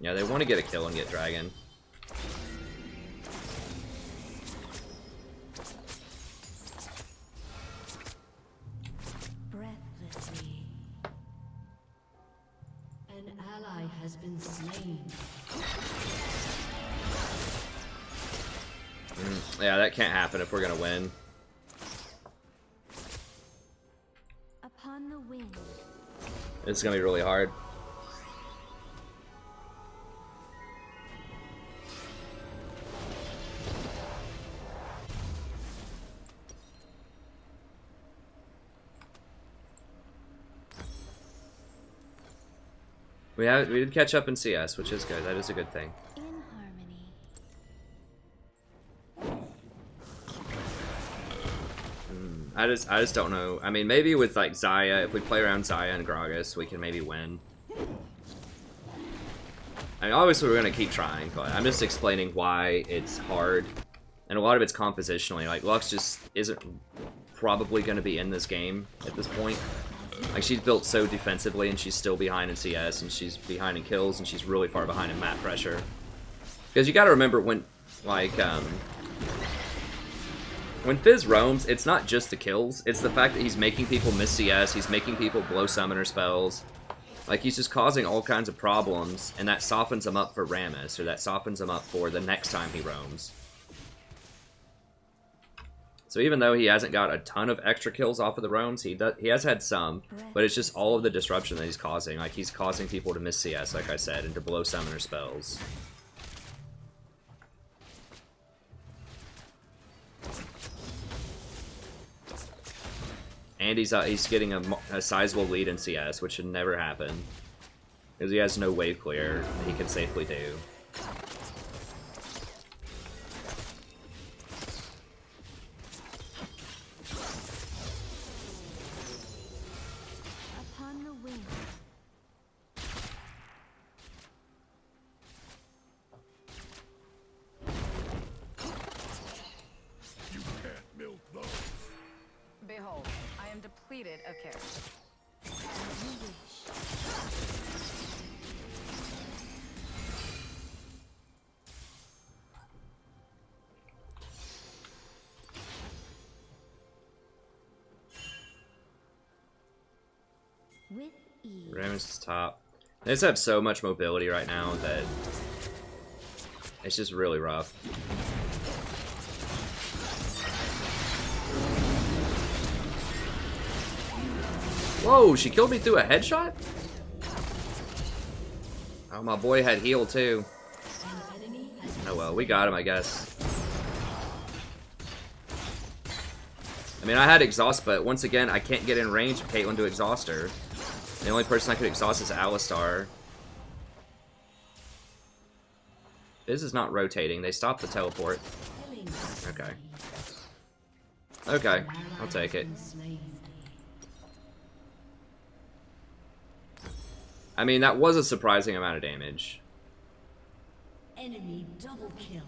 Yeah, they want to get a kill and get Dragon. Breathlessly. An ally has been slain. Yeah, that can't happen if we're gonna win. Upon the wind. It's gonna be really hard. We did catch up in CS, which is good. That is a good thing. In harmony. I just don't know. I mean, maybe with like Xayah, if we play around Xayah and Gragas, we can maybe win. I mean, obviously we're gonna keep trying, but I'm just explaining why it's hard, and a lot of it's compositionally. Like Lux just isn't probably gonna be in this game at this point. Like, she's built so defensively, and she's still behind in CS, and she's behind in kills, and she's really far behind in map pressure. Because you gotta remember when, like, when Fizz roams, it's not just the kills, it's the fact that he's making people miss CS, he's making people blow summoner spells. Like, he's just causing all kinds of problems, and that softens him up for Rammus, or that softens him up for the next time he roams. So even though he hasn't got a ton of extra kills off of the roams, he has had some, but it's just all of the disruption that he's causing. Like, he's causing people to miss CS, like I said, and to blow summoner spells. And he's getting a sizable lead in CS, which should never happen. Because he has no wave clear that he can safely do. Upon the wing. You can't milk those. Behold, I am depleted of character. As you wish. With ease. Ramus is top. They just have so much mobility right now that it's just really rough. Whoa, she killed me through a headshot? Oh, my boy had heal too. Oh well, we got him, I guess. I mean, I had exhaust, but once again, I can't get in range of Caitlyn to exhaust her. The only person I could exhaust is Alistar. This is not rotating. They stopped the teleport. Okay. Okay, I'll take it. I mean, that was a surprising amount of damage. Enemy double kill.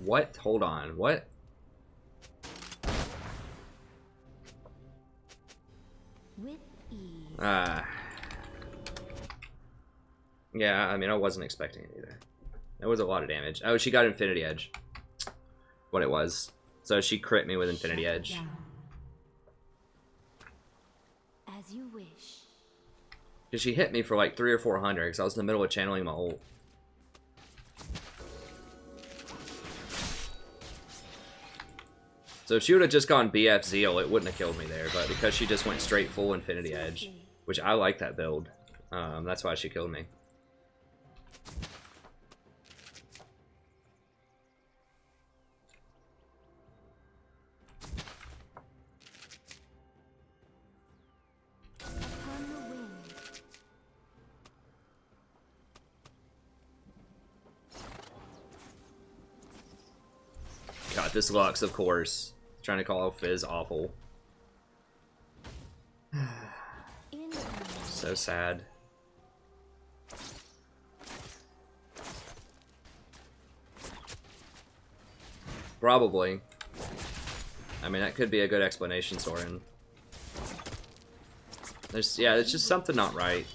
What? Hold on. What? With ease. Yeah, I mean, I wasn't expecting it either. That was a lot of damage. Oh, she got Infinity Edge. What it was. So she crit me with Infinity Edge. As you wish. Because she hit me for like 300 or 400 because I was in the middle of channeling my ult. So if she would have just gone BF Zeal, it wouldn't have killed me there. But because she just went straight full Infinity Edge, which I like that build, that's why she killed me. Upon the wing. God, this Lux, of course. Trying to call Fizz awful. So sad. Probably. I mean, that could be a good explanation, Soren. Yeah, it's just something not right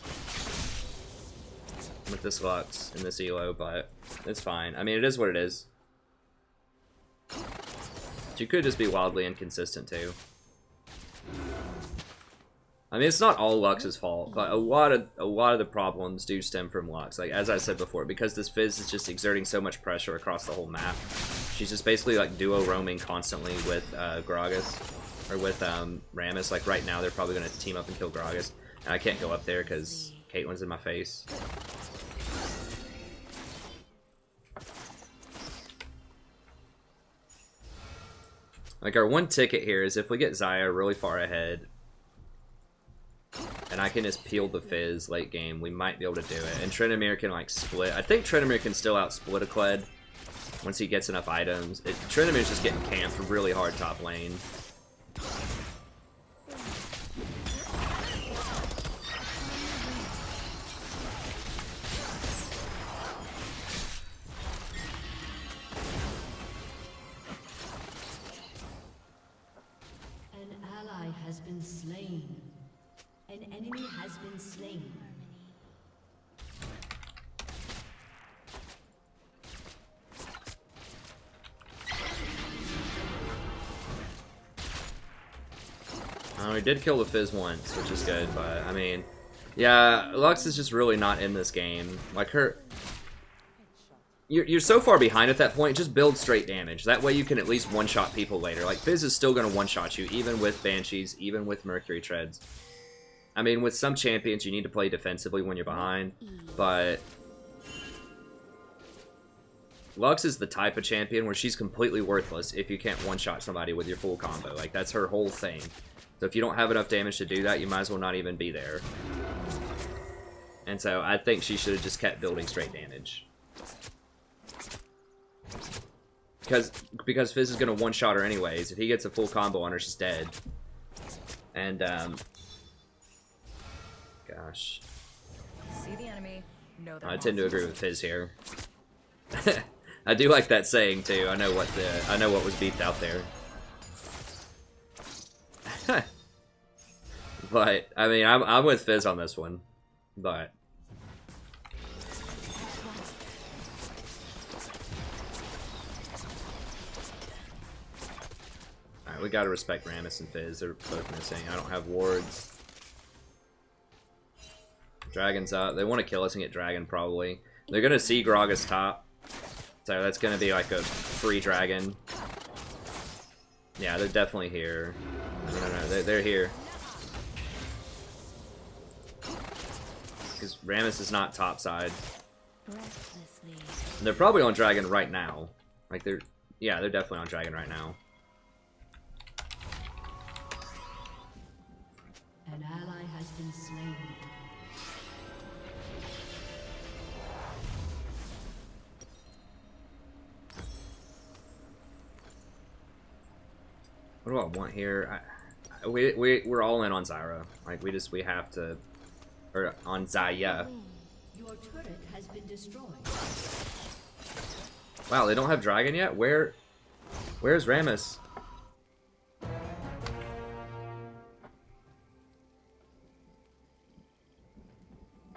with this Lux and this Elo, but it's fine. I mean, it is what it is. She could just be wildly inconsistent too. I mean, it's not all Lux's fault, but a lot of the problems do stem from Lux. Like as I said before, because this Fizz is just exerting so much pressure across the whole map. She's just basically like duo roaming constantly with Gragas or with Ramus. Like right now, they're probably gonna team up and kill Gragas, and I can't go up there because Caitlyn's in my face. Like, our one ticket here is if we get Xayah really far ahead, and I can just peel the Fizz late game, we might be able to do it. And Tryndamere can, like, split. I think Tryndamere can still outsplit a Kled once he gets enough items. Tryndamere's just getting camped really hard top lane. Has been slain. An enemy has been slain. We did kill the Fizz once, which is good, but I mean, yeah, Lux is just really not in this game. Like you're so far behind at that point, just build straight damage. That way you can at least one-shot people later. Like, Fizz is still going to one-shot you, even with Banshees, even with Mercury Treads. I mean, with some champions, you need to play defensively when you're behind, but Lux is the type of champion where she's completely worthless if you can't one-shot somebody with your full combo. Like, that's her whole thing. So if you don't have enough damage to do that, you might as well not even be there. And so I think she should have just kept building straight damage. Because Fizz is going to one-shot her anyways. If he gets a full combo on her, she's dead. And, gosh. See the enemy, know their I tend to monsters. agree with Fizz here. I do like that saying, too. I know what was beefed out there. But, I mean, I'm with Fizz on this one. But... Alright, we gotta respect Rammus and Fizz. They're both missing. I don't have wards. Dragon's up. They want to kill us and get Dragon, probably. They're gonna see Gragas top. So that's gonna be like a free Dragon. Yeah, they're definitely here. No, they're here. Because Rammus is not topside. They're probably on Dragon right now. Like, they're definitely on Dragon right now. An ally has been slain. What do I want here? We're all in on Zyra. Like, we have to... Or on Zaya. Your turret has been destroyed. Wow, they don't have Dragon yet? Where's Rammus?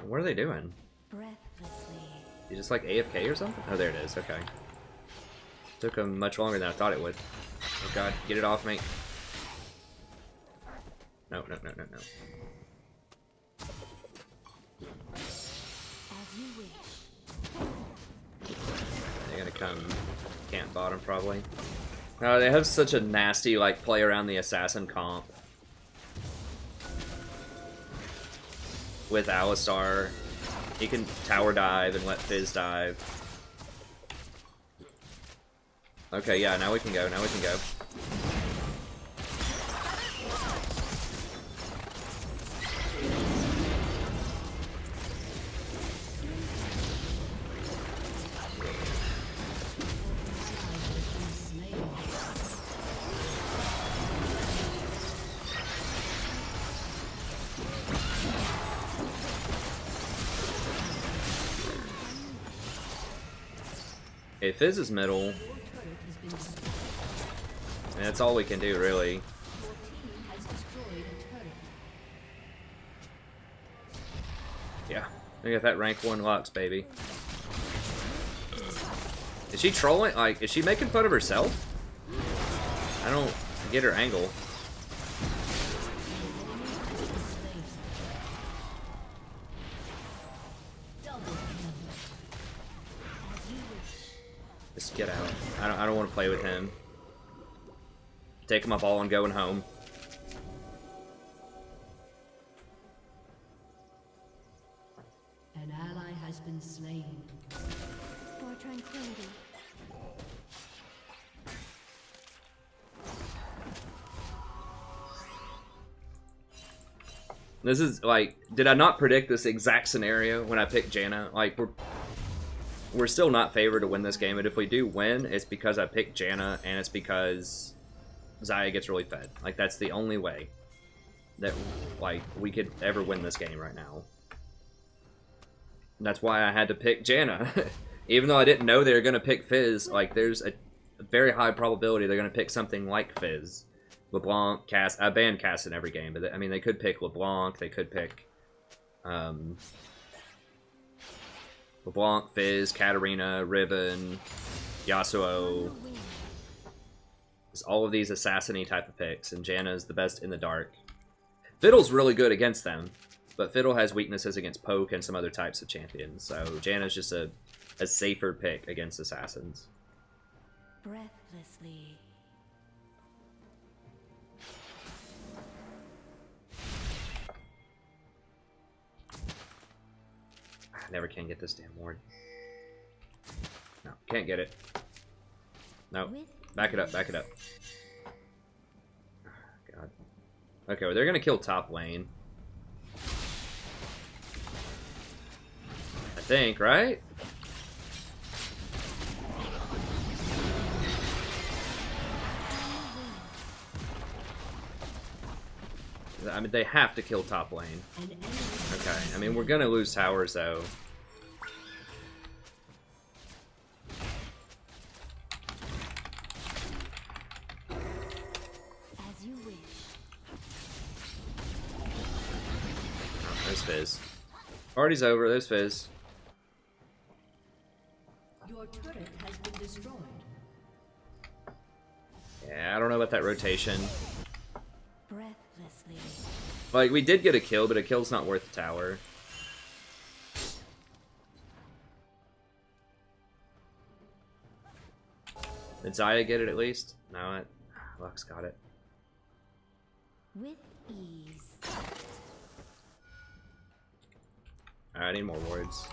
What are they doing? Breathlessly. You just like AFK or something? Oh, there it is. Okay. Took them much longer than I thought it would. Oh god, get it off me. No. As you wish. They're gonna come camp bottom probably. Oh, they have such a nasty like play around the assassin comp. With Alistar. He can tower dive and let Fizz dive. Okay, yeah, now we can go, Okay, Fizz is middle. And that's all we can do, really. Yeah, we got that rank 1 Lux, baby. Is she trolling? Like, is she making fun of herself? I don't get her angle. Just get out. I don't want to play with him. Take him up all and going home. An ally has been slain. For tranquility. This is like, did I not predict this exact scenario when I picked Janna? Like, we're still not favored to win this game, but if we do win, it's because I picked Janna, and it's because Xayah gets really fed. Like, that's the only way that, like, we could ever win this game right now. And that's why I had to pick Janna. Even though I didn't know they were going to pick Fizz, like, there's a very high probability they're going to pick something like Fizz. LeBlanc, Cass. I banned Cass in every game, but I mean, they could pick LeBlanc, they could pick LeBlanc, Fizz, Katarina, Riven, Yasuo. It's all of these assassin-y type of picks, and Janna is the best in the dark. Fiddle's really good against them, but Fiddle has weaknesses against Poke and some other types of champions, so Janna's just a safer pick against assassins. Breathlessly. I never can get this damn ward. No, can't get it. No, back it up, back it up. God. Okay, well, they're gonna kill top lane. I think, right? I mean, they have to kill top lane. An enemy Okay, I mean, we're gonna lose towers, though. As you wish. Oh, there's Fizz. Party's over, there's Fizz. Your turret has been destroyed. Yeah, I don't know about that rotation. Breathlessly. Like, we did get a kill, but a kill's not worth the tower. Did Zaya get it at least? No, Lux got it. With ease. Alright, I need more wards.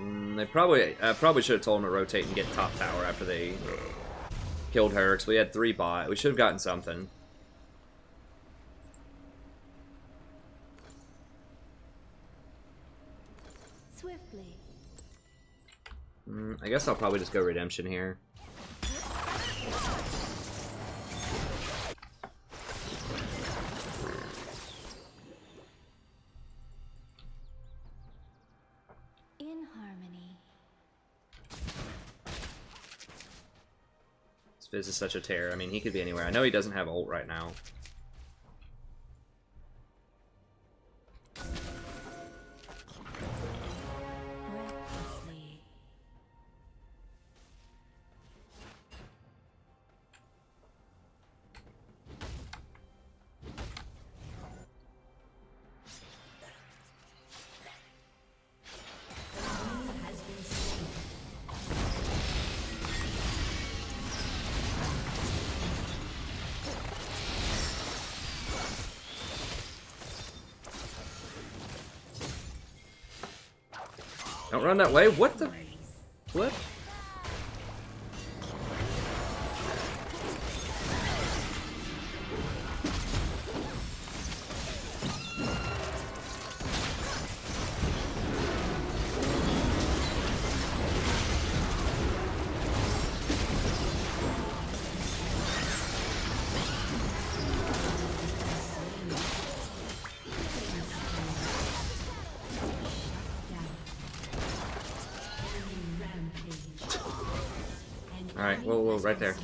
They probably, I probably should have told them to rotate and get top tower after they killed her, because we had 3 bot. We should have gotten something. Swiftly. I guess I'll probably just go redemption here. In harmony. This Fizz is such a terror. I mean, he could be anywhere. I know he doesn't have ult right now. Breathlessly. Has been slain. Don't run that way. What the flip? Alright, whoa, right there.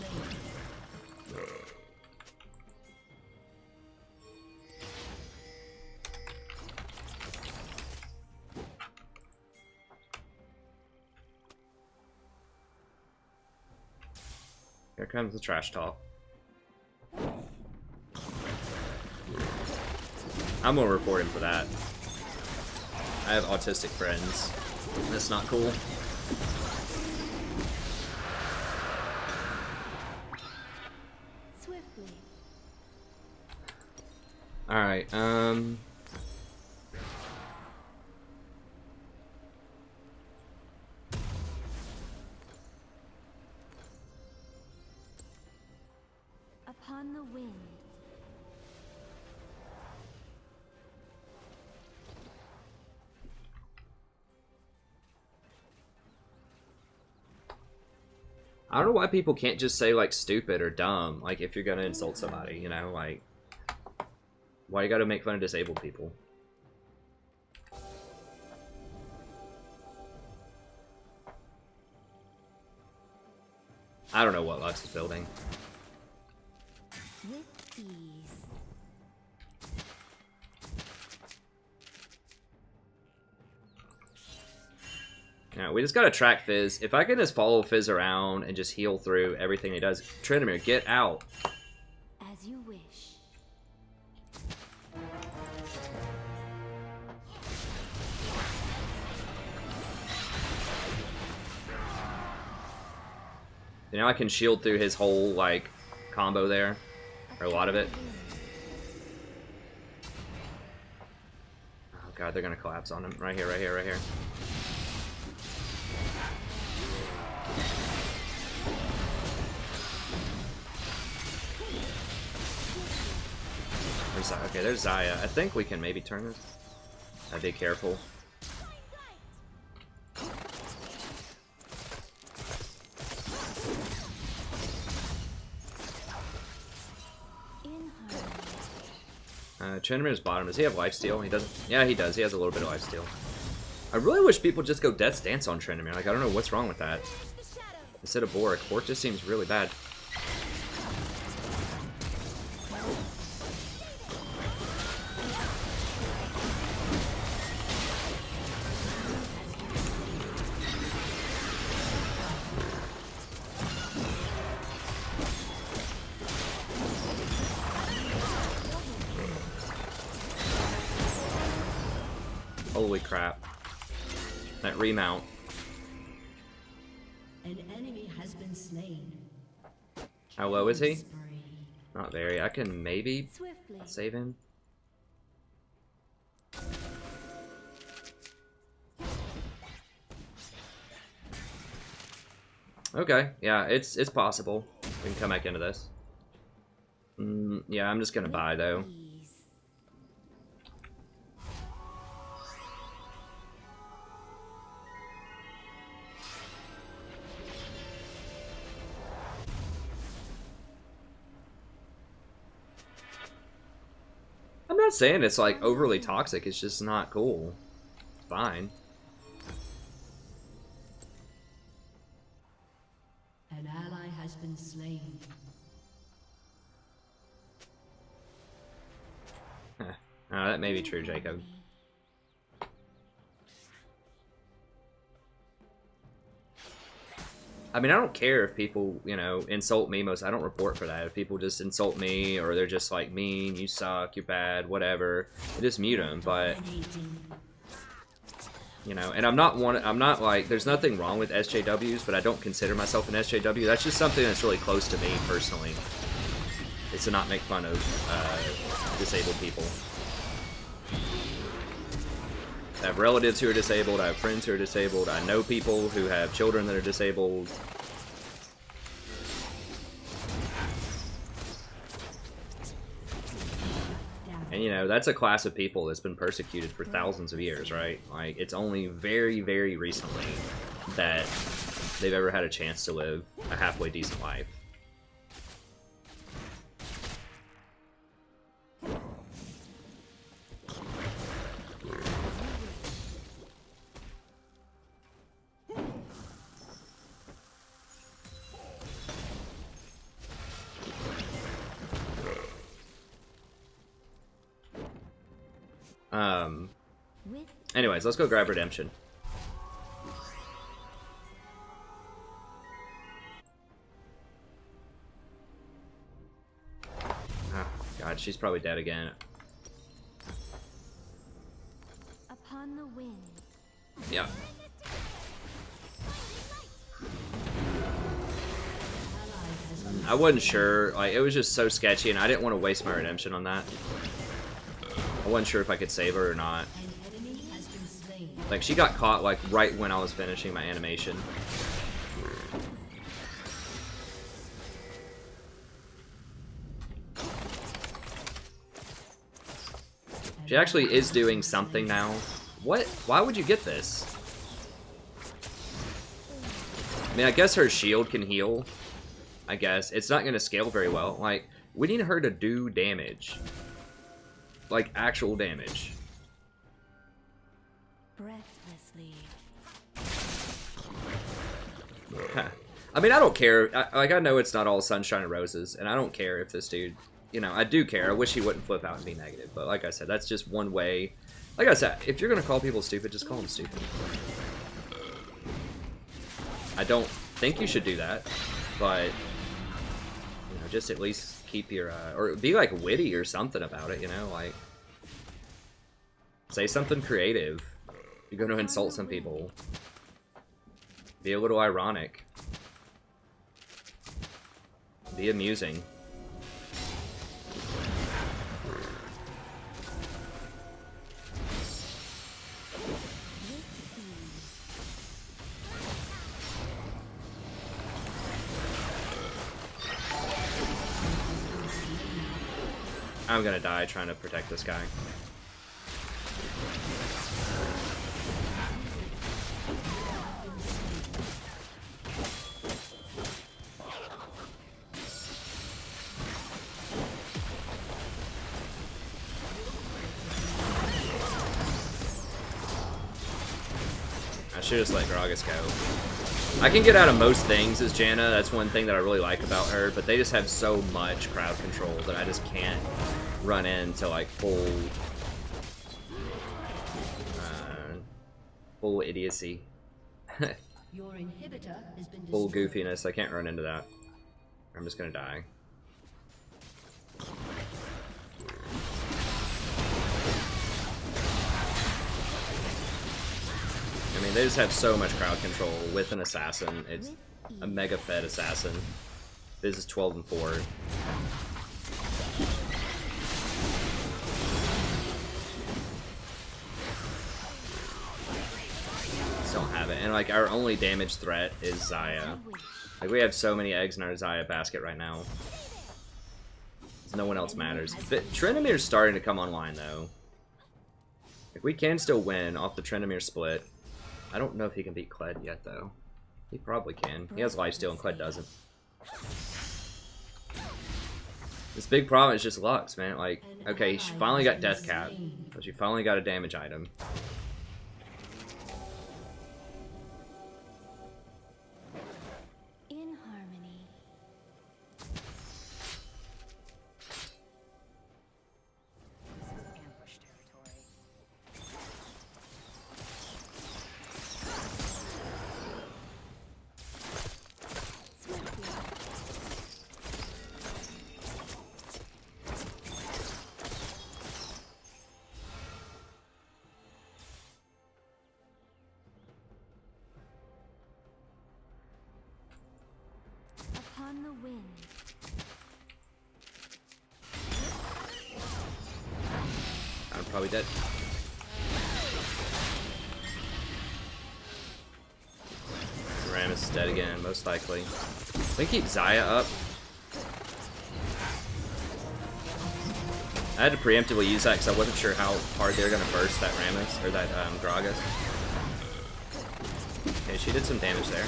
Here comes the trash talk. I'm gonna report him for that. I have autistic friends. That's not cool. Swiftly. Alright, Upon the wind. I don't know why people can't just say, like, stupid or dumb, like, if you're gonna insult somebody, you know, like, why you gotta make fun of disabled people? I don't know what Lux is building. With ease. Yeah, we just gotta track Fizz. If I can just follow Fizz around and just heal through everything he does. Trinamir, get out. As you wish. You know, I can shield through his whole, like, combo there. Or a lot of it. Oh god, they're gonna collapse on him. Right here, right here, right here. Okay, there's Zaya. I think we can maybe turn this. I'd be careful. In harmony. Trendemir's bottom. Does he have lifesteal? He doesn't. Yeah, he does. He has a little bit of lifesteal. I really wish people just go Death's Dance on Trendemir. Like, I don't know what's wrong with that. Instead of Bork. Bork just seems really bad. Holy crap. That remount. An enemy has been slain. How low is he? Spree. Not very. I can maybe Swiftly. save him. Okay, yeah, it's possible. We can come back into this. Yeah, I'm just gonna buy though. Ease. I'm not saying it's like overly toxic, it's just not cool. It's fine. An ally has been slain. That may be true, Jacob. I mean, I don't care if people, you know, insult me. I don't report for that. If people just insult me or they're just like mean, you suck, you're bad, whatever, I just mute them. But you know, and I'm not like, there's nothing wrong with SJWs, but I don't consider myself an SJW. That's just something that's really close to me personally. Is to not make fun of disabled people. I have relatives who are disabled, I have friends who are disabled, I know people who have children that are disabled. And you know, that's a class of people that's been persecuted for thousands of years, right? Like, it's only very, very recently that they've ever had a chance to live a halfway decent life. Anyways, let's go grab Redemption. Oh, God, she's probably dead again. Upon the wind. Yeah. I wasn't sure. Like, it was just so sketchy, and I didn't want to waste my Redemption on that. I wasn't sure if I could save her or not. Like, she got caught, like, right when I was finishing my animation. She actually is doing something now. What? Why would you get this? I mean, I guess her shield can heal. I guess. It's not going to scale very well. Like, we need her to do damage. Like, actual damage. Breathlessly. Huh. I mean, I don't care. I know it's not all sunshine and roses, and I don't care if this dude, you know, I do care. I wish he wouldn't flip out and be negative, but like I said, that's just one way. Like I said, if you're going to call people stupid, just call them stupid. I don't think you should do that, but, you know, just at least keep your, or be, like, witty or something about it, you know, like, say something creative. You're going to insult some people. Be a little ironic. Be amusing. I'm gonna die trying to protect this guy. I should just let Gragas go. I can get out of most things as Janna. That's one thing that I really like about her, but they just have so much crowd control that I just can't run into like full idiocy. Your inhibitor has been Full destroyed. goofiness. I can't run into that. I'm just gonna die. I mean, they just have so much crowd control with an assassin. It's a mega fed assassin. This is 12 and 4. Just don't have it. And like our only damage threat is Xayah. Like we have so many eggs in our Xayah basket right now. No one else matters. But Trinamir's starting to come online though. Like we can still win off the Trinamir split. I don't know if he can beat Kled yet, though. He probably can. He has lifesteal and Kled doesn't. This big problem is just Lux, man. Like, okay, she finally got Death Cap, but she finally got a damage item. In harmony. This is ambush territory. Upon the wind. I'm probably dead. Ramus is dead again, most likely. We keep Xayah up. I had to preemptively use that because I wasn't sure how hard they were going to burst that Ramus, or that Gragas. Okay, she did some damage there.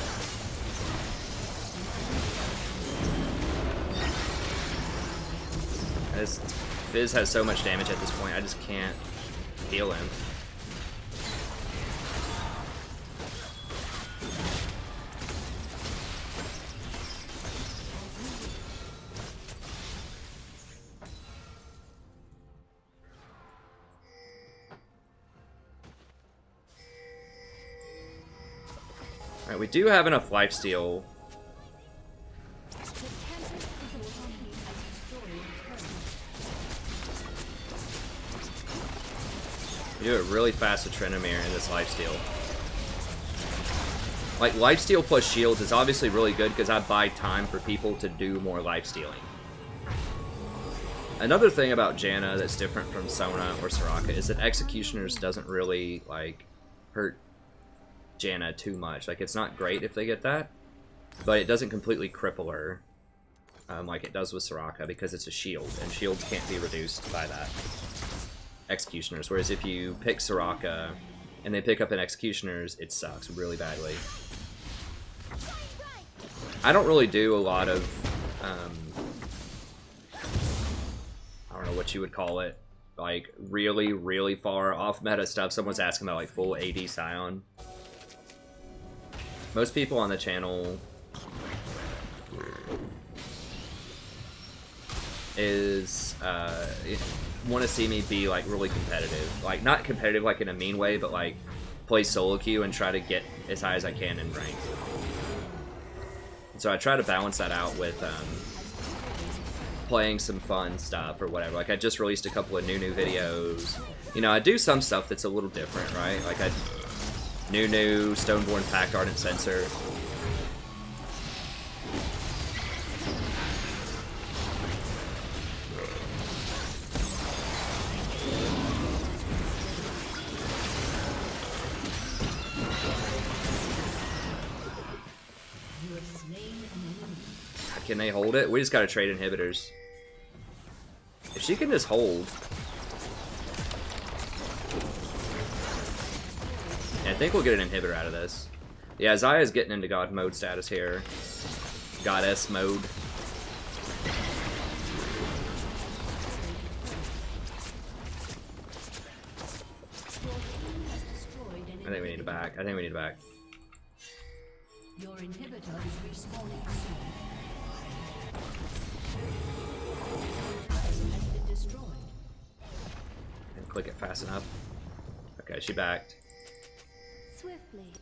Fizz has so much damage at this point, I just can't heal him. Alright, we do have enough lifesteal. We do it really fast with Trinamir in this lifesteal. Like, lifesteal plus shields is obviously really good because I buy time for people to do more lifestealing. Another thing about Janna that's different from Sona or Soraka is that Executioners doesn't really, like, hurt Janna too much. Like, it's not great if they get that, but it doesn't completely cripple her like it does with Soraka because it's a shield, and shields can't be reduced by that. Executioners, whereas if you pick Soraka and they pick up an Executioners, it sucks really badly. I don't really do a lot of, I don't know what you would call it, like really, really far off meta stuff. Someone's asking about like full AD Scion. Most people on the channel want to see me be like really competitive, like not competitive like in a mean way, but like play solo queue and try to get as high as I can in rank. And so I try to balance that out with playing some fun stuff or whatever. Like I just released a couple of new videos. You know, I do some stuff that's a little different, right? Like new Stoneborn Pact Ardent Sensor. Slain an enemy. Can they hold it? We just gotta trade inhibitors. If she can just hold. Yeah, I think we'll get an inhibitor out of this. Yeah, Zaya's getting into god mode status here. Goddess mode. I think we need to back. I think we need to back. Your inhibitor is respawning soon. Has been destroyed. Didn't click it fast enough. Okay, she backed. Swiftly.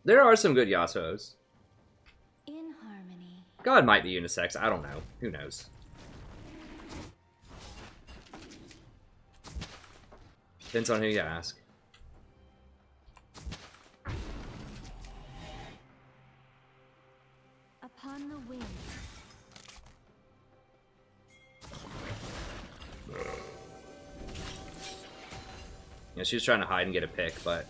There are some good Yasuos. In harmony. God might be unisex. I don't know. Who knows? Depends on who you ask. Upon the wind. Yeah, she was trying to hide and get a pick, but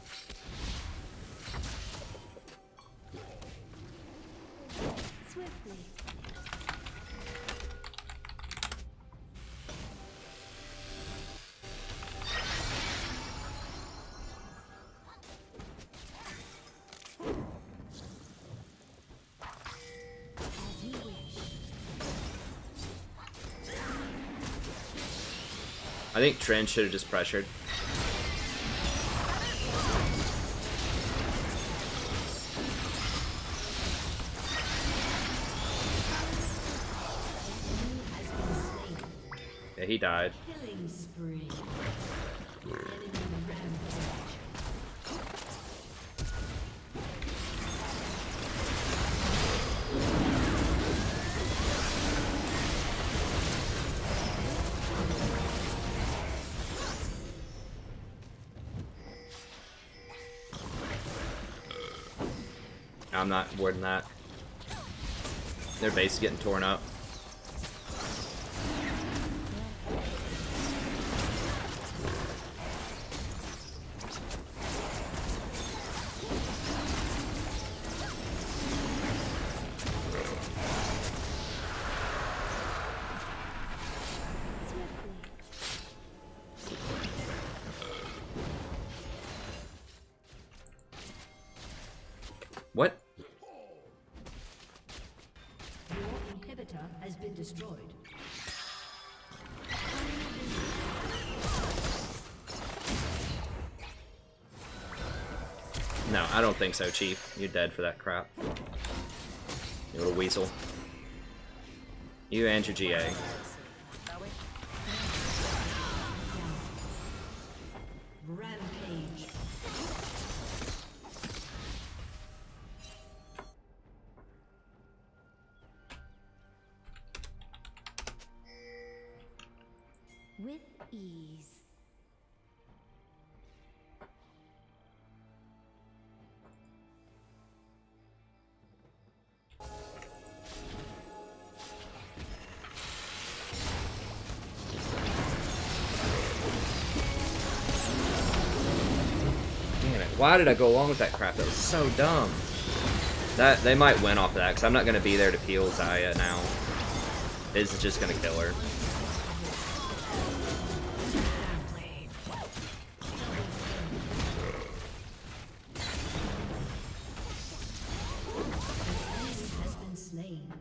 Swiftly. As you wish. I think Trent should have just pressured. Yeah, he died. Killing spree. Enemy rampage. I'm not warding that. Their base is getting torn up. What? Your inhibitor has been destroyed. No, I don't think so, Chief. You're dead for that crap. You little weasel. You and your GA. Rampage. With ease. Damn it. Why did I go along with that crap? That was so dumb. That they might win off of that, because I'm not going to be there to peel Zaya now. This is just going to kill her. Has been slain.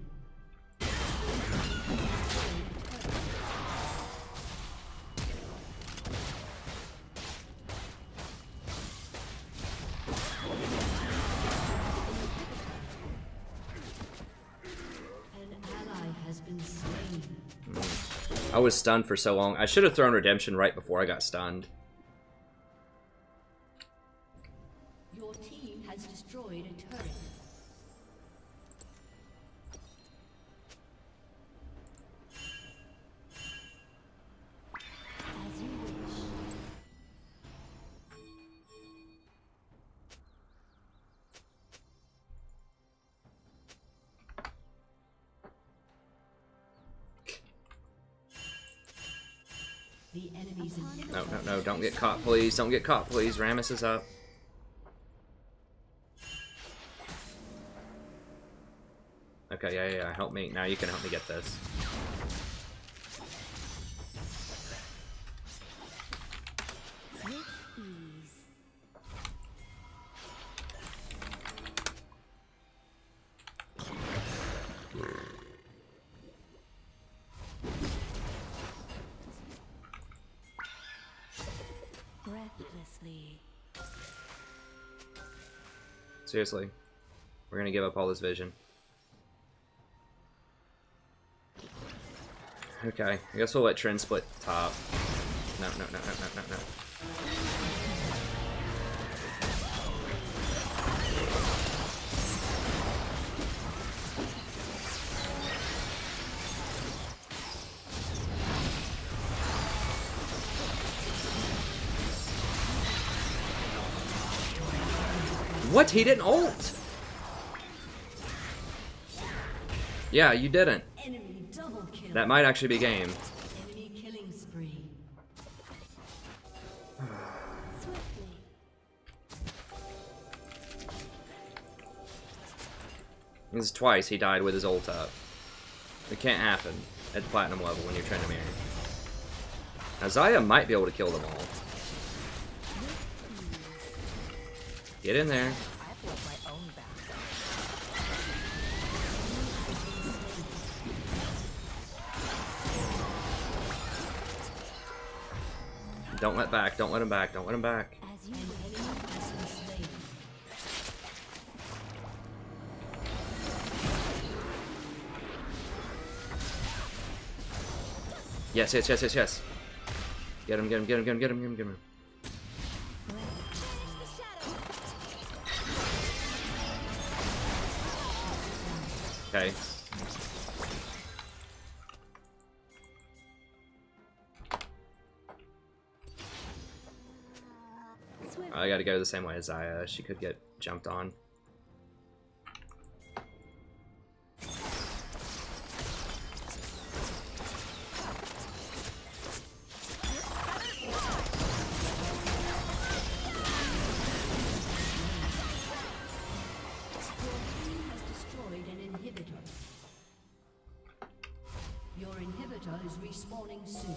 An ally has been slain. I was stunned for so long. I should have thrown Redemption right before I got stunned. Your team has destroyed a turret. As you wish. the enemy's inhibitor. No, no, no, don't get caught, please. Don't get caught, please. Rammus is up. Okay, yeah, help me. Now you can help me get this. With ease. Breathlessly. Seriously. We're gonna give up all this vision. Okay, I guess we'll let Trent split top. No, no, no, no, no, no, no. What? He didn't ult! Yeah, you didn't. Enemy double kill. That might actually be game. Enemy killing spree. Swiftly. This is twice he died with his ult up. It can't happen at platinum level when you're trying to marry. Now Zaya might be able to kill them all. Get in there. I have to work my own back. Don't let back. Don't let him back. Don't let him back. As you An wish. enemy has been slain. Yes, yes, yes, yes, yes. Get him, get him, get him, get him, get him, get him, get him. Okay. Swiftly. I gotta go the same way as Zaya. She could get jumped on. Your inhibitor is respawning soon.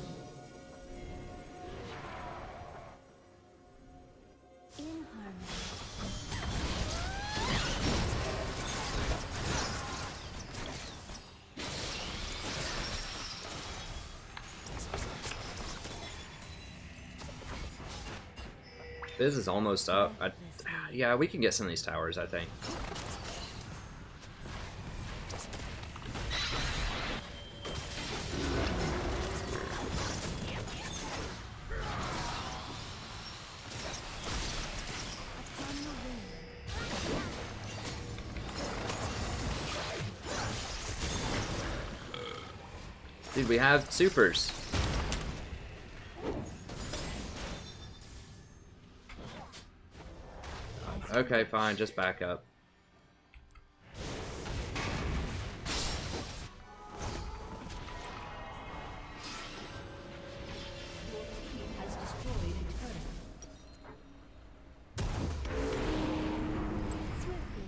In harmony. Biz is almost up. Yeah, we can get some of these towers, I think. Dude, we have supers. Okay, fine, just back up. Your team has destroyed a turret. Swiftly.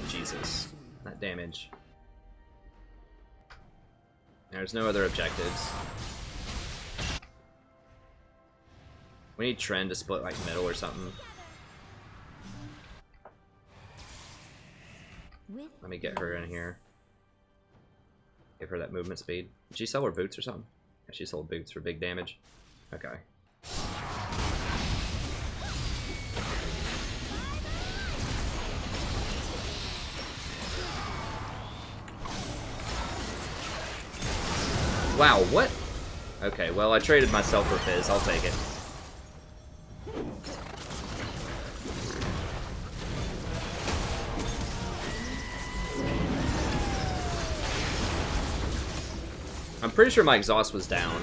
Jesus, that damage. There's no other objectives. We need Trend to split like middle or something. With Let me get her in here. Give her that movement speed. Did she sell her boots or something? Yeah, she sold boots for big damage. Okay. Wow, what? Okay, well, I traded myself for Fizz. I'll take it. I'm pretty sure my exhaust was down.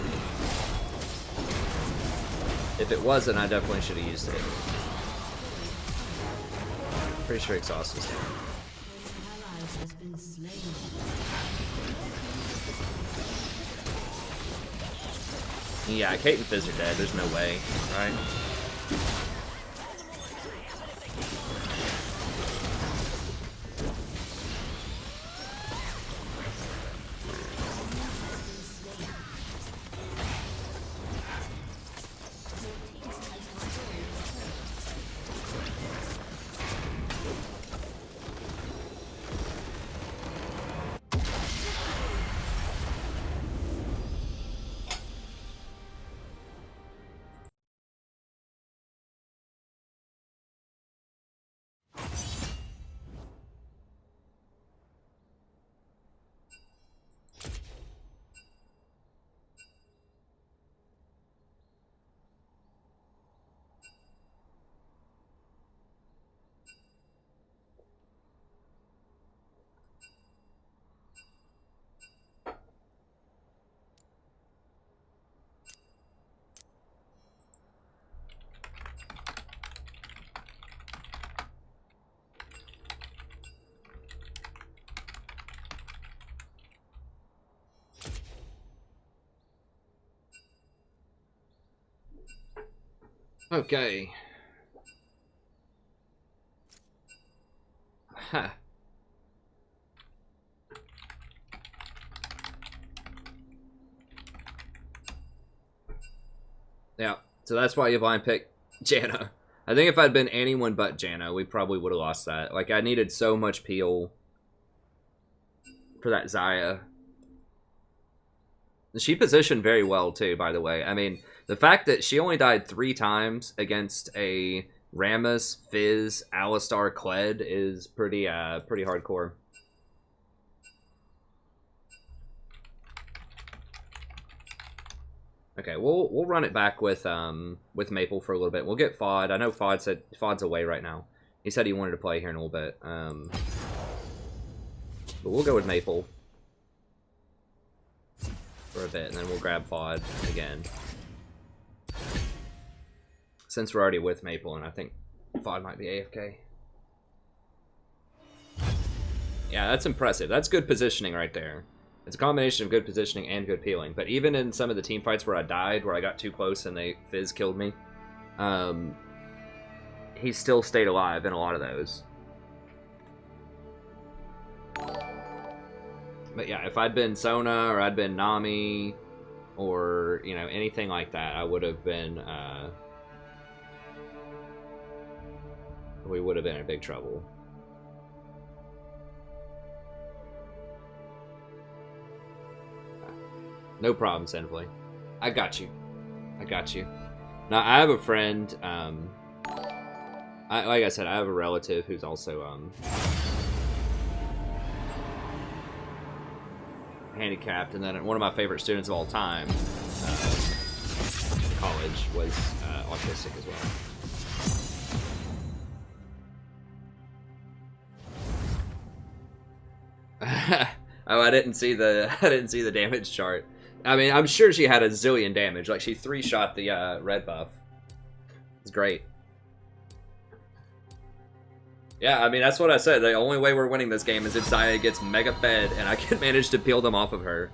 If it wasn't, I definitely should have used it. Pretty sure exhaust is down. Allies has been slain. Yeah, Kate and Fizz are dead. There's no way, right? Okay. Huh. Yeah, so that's why you blind pick Janna. I think if I'd been anyone but Janna, we probably would have lost that. Like, I needed so much peel for that Xayah. She positioned very well, too, by the way. I mean, the fact that she only died 3 times against a Rammus, Fizz, Alistar, Kled is pretty hardcore. Okay, we'll run it back with Maple for a little bit. We'll get Fod. I know Fod said Fod's away right now. He said he wanted to play here in a little bit. But we'll go with Maple for a bit, and then we'll grab Fod again. Since we're already with Maple, and I think Fod might be AFK. Yeah, that's impressive. That's good positioning right there. It's a combination of good positioning and good peeling. But even in some of the team fights where I died, where I got too close and Fizz killed me, he still stayed alive in a lot of those. But yeah, if I'd been Sona or I'd been Nami or, you know, anything like that, I would have been, we would have been in big trouble. No problem, Sinfully. I got you. I got you. Now, I have a friend, like I said, I have a relative who's also, handicapped, and then one of my favorite students of all time, in college, was autistic as well. Oh, I didn't see the damage chart. I mean, I'm sure she had a zillion damage. Like, she 3-shot the red buff. It's great. Yeah, I mean, that's what I said. The only way we're winning this game is if Xayah gets mega fed and I can manage to peel them off of her.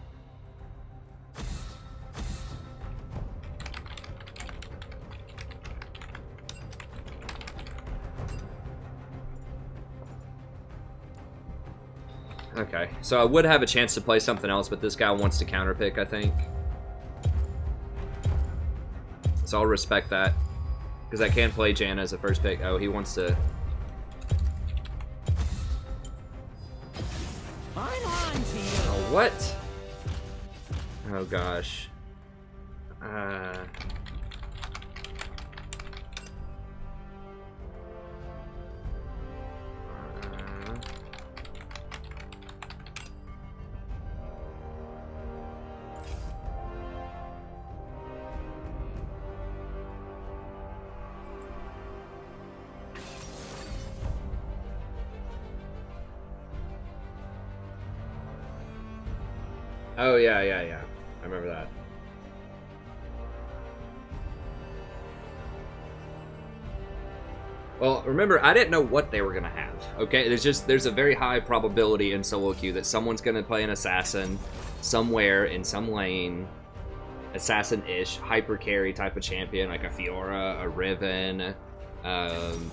Okay, so I would have a chance to play something else, but this guy wants to counterpick, I think. So I'll respect that. Because I can play Janna as a first pick. Oh, he wants to... Oh, what? Oh, gosh. Oh, yeah. I remember that. Well, remember, I didn't know what they were going to have, okay? There's a very high probability in solo queue that someone's going to play an assassin somewhere in some lane, assassin-ish, hyper carry type of champion, like a Fiora, a Riven,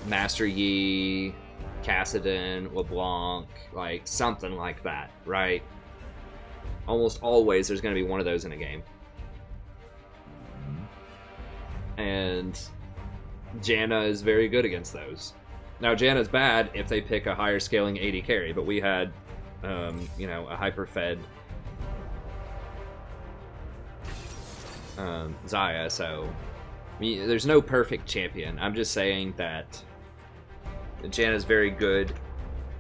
Master Yi, Cassidon, LeBlanc, like something like that, right? Almost always there's going to be one of those in a game. And Janna is very good against those. Now, Janna's bad if they pick a higher scaling AD carry, but we had, you know, a hyper-fed Xayah, so I mean, there's no perfect champion. I'm just saying that Janna's very good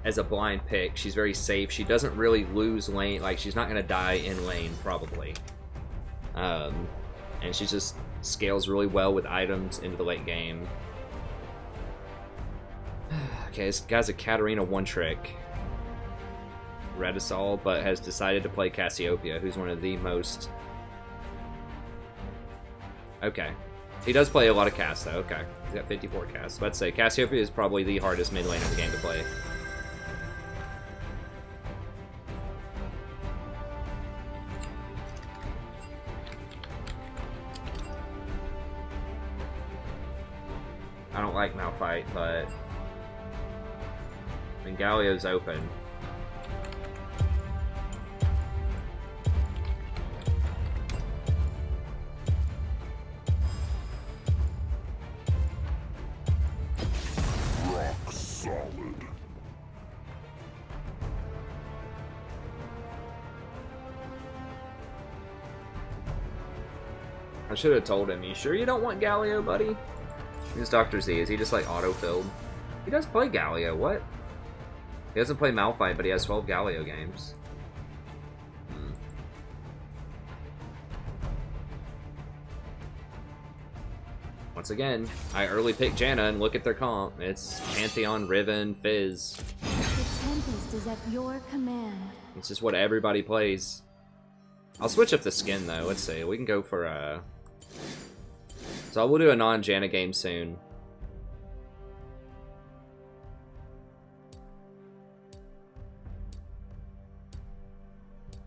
as a blind pick. She's very safe. She doesn't really lose lane. Like, she's not going to die in lane, probably. And she just scales really well with items into the late game. Okay, this guy's a Katarina one-trick Redisol, but has decided to play Cassiopeia, who's one of the most... Okay. He does play a lot of casts, though. Okay. He's got 54 casts. Let's say Cassiopeia is probably the hardest mid lane in the game to play. I don't like Malphite, but I mean, Galio's open. Rock solid. I should have told him, you sure you don't want Galio, buddy? Who's Dr. Z? Is he just like auto-filled? He does play Galio, what? He doesn't play Malphite, but he has 12 Galio games. Once again, I early pick Janna and look at their comp. It's Pantheon, Riven, Fizz. The Tempest is at your command. It's just what everybody plays. I'll switch up the skin though. Let's see. We can go for a... So we'll do a non-Janna game soon.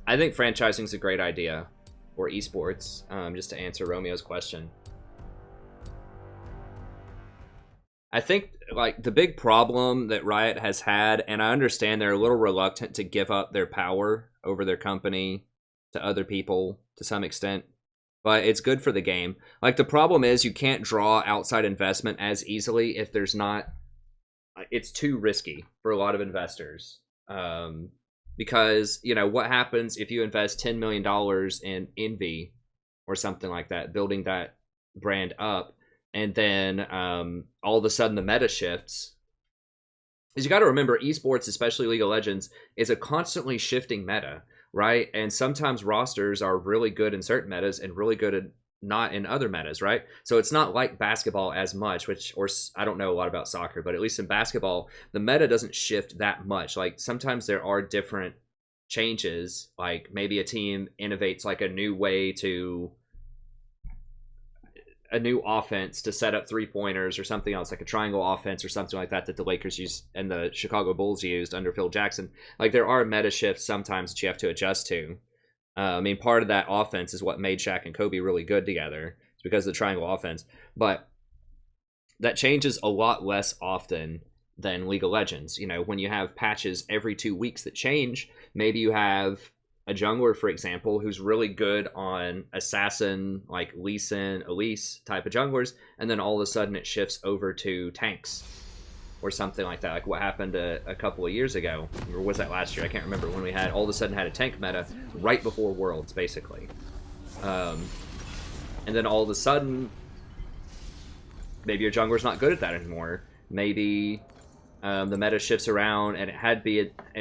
I think franchising is a great idea, or esports, just to answer Romeo's question. I think, like, the big problem that Riot has had, and I understand they're a little reluctant to give up their power over their company to other people to some extent, but it's good for the game. Like, the problem is you can't draw outside investment as easily if there's not... It's too risky for a lot of investors. Because, you know, what happens if you invest $10 million in Envy or something like that, building that brand up, and then all of a sudden the meta shifts? Because you got to remember, esports, especially League of Legends, is a constantly shifting meta, right? And sometimes rosters are really good in certain metas and really good at not in other metas, right? So it's not like basketball as much, or I don't know a lot about soccer, but at least in basketball, the meta doesn't shift that much. Like, sometimes there are different changes, like maybe a team innovates like a new way to... a new offense to set up three-pointers or something else, like a triangle offense or something like that the Lakers used and the Chicago Bulls used under Phil Jackson. Like, there are meta shifts sometimes that you have to adjust to. I mean, part of that offense is what made Shaq and Kobe really good together. It's because of the triangle offense. But that changes a lot less often than League of Legends. You know, when you have patches every 2 weeks that change, maybe you have a jungler, for example, who's really good on assassin, like Lee Sin, Elise type of junglers, and then all of a sudden it shifts over to tanks or something like that, like what happened a couple of years ago, or was that last year? I can't remember, when we had all of a sudden had a tank meta right before Worlds, basically. And then all of a sudden, maybe your jungler's not good at that anymore. Maybe the meta shifts around, and it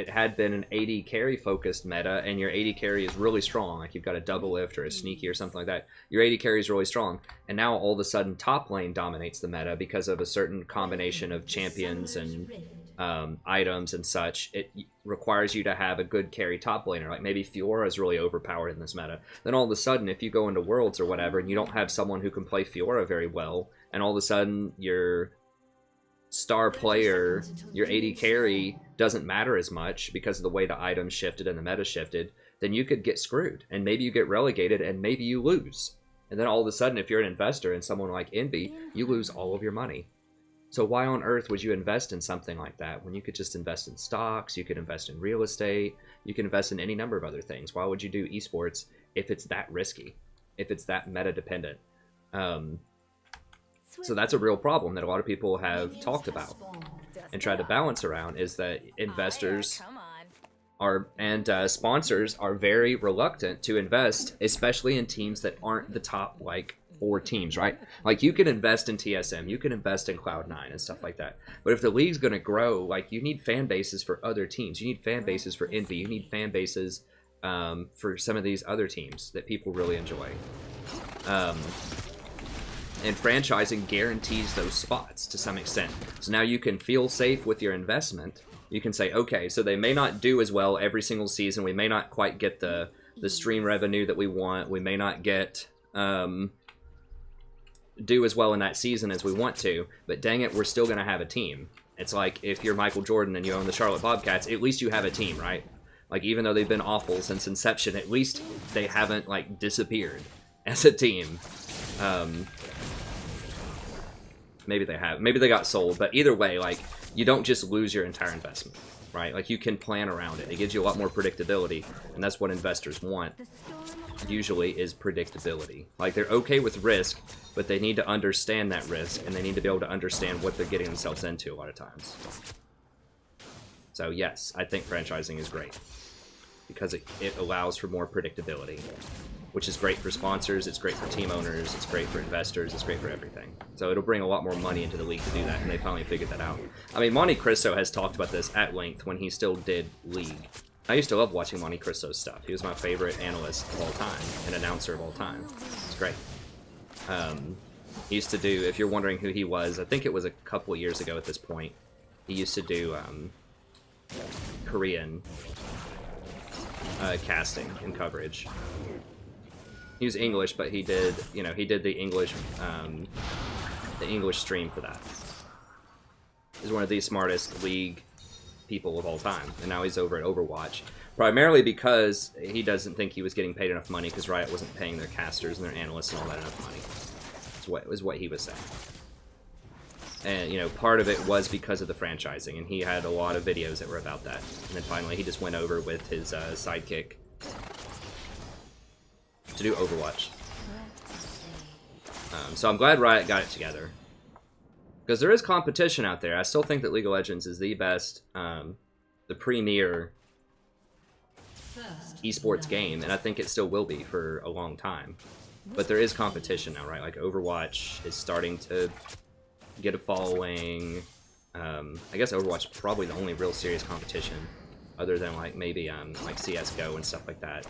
had been an AD carry focused meta, and your AD carry is really strong. Like, you've got a double lift or a sneaky or something like that. Your AD carry is really strong, and now all of a sudden top lane dominates the meta because of a certain combination of champions and items and such. It requires you to have a good carry top laner. Like, maybe Fiora is really overpowered in this meta. Then all of a sudden, if you go into Worlds or whatever, and you don't have someone who can play Fiora very well, and all of a sudden your star player, your AD carry doesn't matter as much because of the way the items shifted and the meta shifted, then you could get screwed. And maybe you get relegated and maybe you lose. And then all of a sudden, if you're an investor in someone like Envy, you lose all of your money. So why on earth would you invest in something like that when you could just invest in stocks, you could invest in real estate, you can invest in any number of other things? Why would you do esports if it's that risky, if it's that meta dependent? So that's a real problem that a lot of people have talked about and tried to balance around, is that investors Come on. and sponsors are very reluctant to invest, especially in teams that aren't the top like 4 teams, right? Like you can invest in TSM, you can invest in Cloud9 and stuff like that. But if the league's going to grow, like you need fan bases for other teams. You need fan bases for Envy. You need fan bases for some of these other teams that people really enjoy. And franchising guarantees those spots to some extent. So now you can feel safe with your investment. You can say, okay, so they may not do as well every single season. We may not quite get the stream revenue that we want. We may not get do as well in that season as we want to. But dang it, we're still going to have a team. It's like if you're Michael Jordan and you own the Charlotte Bobcats, at least you have a team, right? Like even though they've been awful since inception, at least they haven't like disappeared as a team. Maybe they have. Maybe they got sold. But either way, like, you don't just lose your entire investment, right? Like, you can plan around it. It gives you a lot more predictability, and that's what investors want, usually, is predictability. Like, they're okay with risk, but they need to understand that risk, and they need to be able to understand what they're getting themselves into a lot of times. So, yes, I think franchising is great, because it allows for more predictability, which is great for sponsors, it's great for team owners, it's great for investors, it's great for everything. So it'll bring a lot more money into the league to do that, and they finally figured that out. I mean, Monte Cristo has talked about this at length when he still did League. I used to love watching Monte Cristo's stuff. He was my favorite analyst of all time, and announcer of all time. It's great. He used to do, if you're wondering who he was, I think it was a couple of years ago at this point, he used to do Korean casting and coverage. He was English, but he did, you know, he did the English stream for that. He's one of the smartest League people of all time, and now he's over at Overwatch, primarily because he doesn't think he was getting paid enough money because Riot wasn't paying their casters and their analysts and all that enough money. Is what he was saying. And, you know, part of it was because of the franchising, and he had a lot of videos that were about that. And then finally he just went over with his sidekick to do Overwatch. So I'm glad Riot got it together. Because there is competition out there. I still think that League of Legends is the best, the premier esports game, and I think it still will be for a long time. But there is competition now, right? Like Overwatch is starting to get a following. I guess Overwatch is probably the only real serious competition, other than like maybe like CS:GO and stuff like that.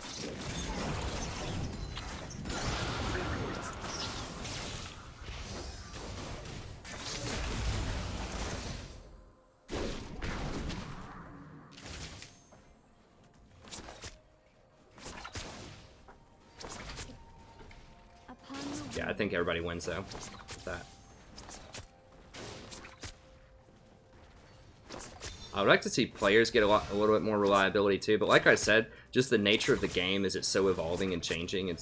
Yeah, I think everybody wins though with that. I would like to see players get a little bit more reliability too, but like I said, just the nature of the game is it's so evolving and changing.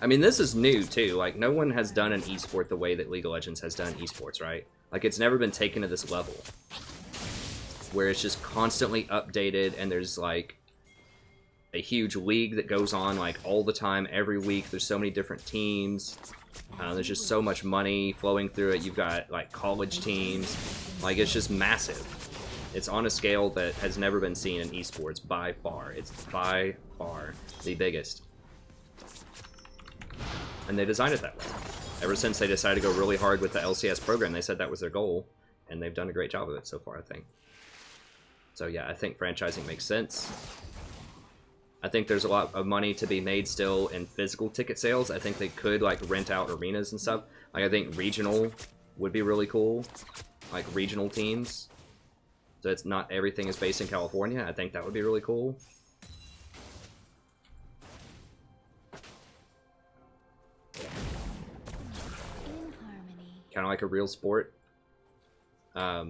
I mean, this is new too. Like, no one has done an esport the way that League of Legends has done esports, right? Like, it's never been taken to this level where it's just constantly updated, and there's like a huge league that goes on like all the time, every week. There's so many different teams. There's just so much money flowing through it. You've got like college teams. Like, it's just massive. It's on a scale that has never been seen in esports by far. It's by far the biggest. And they designed it that way. Ever since they decided to go really hard with the LCS program, they said that was their goal, and they've done a great job of it so far, I think. So yeah, I think franchising makes sense. I think there's a lot of money to be made still in physical ticket sales. I think they could like rent out arenas and stuff. Like, I think regional would be really cool. Like regional teams. So it's not everything is based in California. I think that would be really cool. Kind of like a real sport. I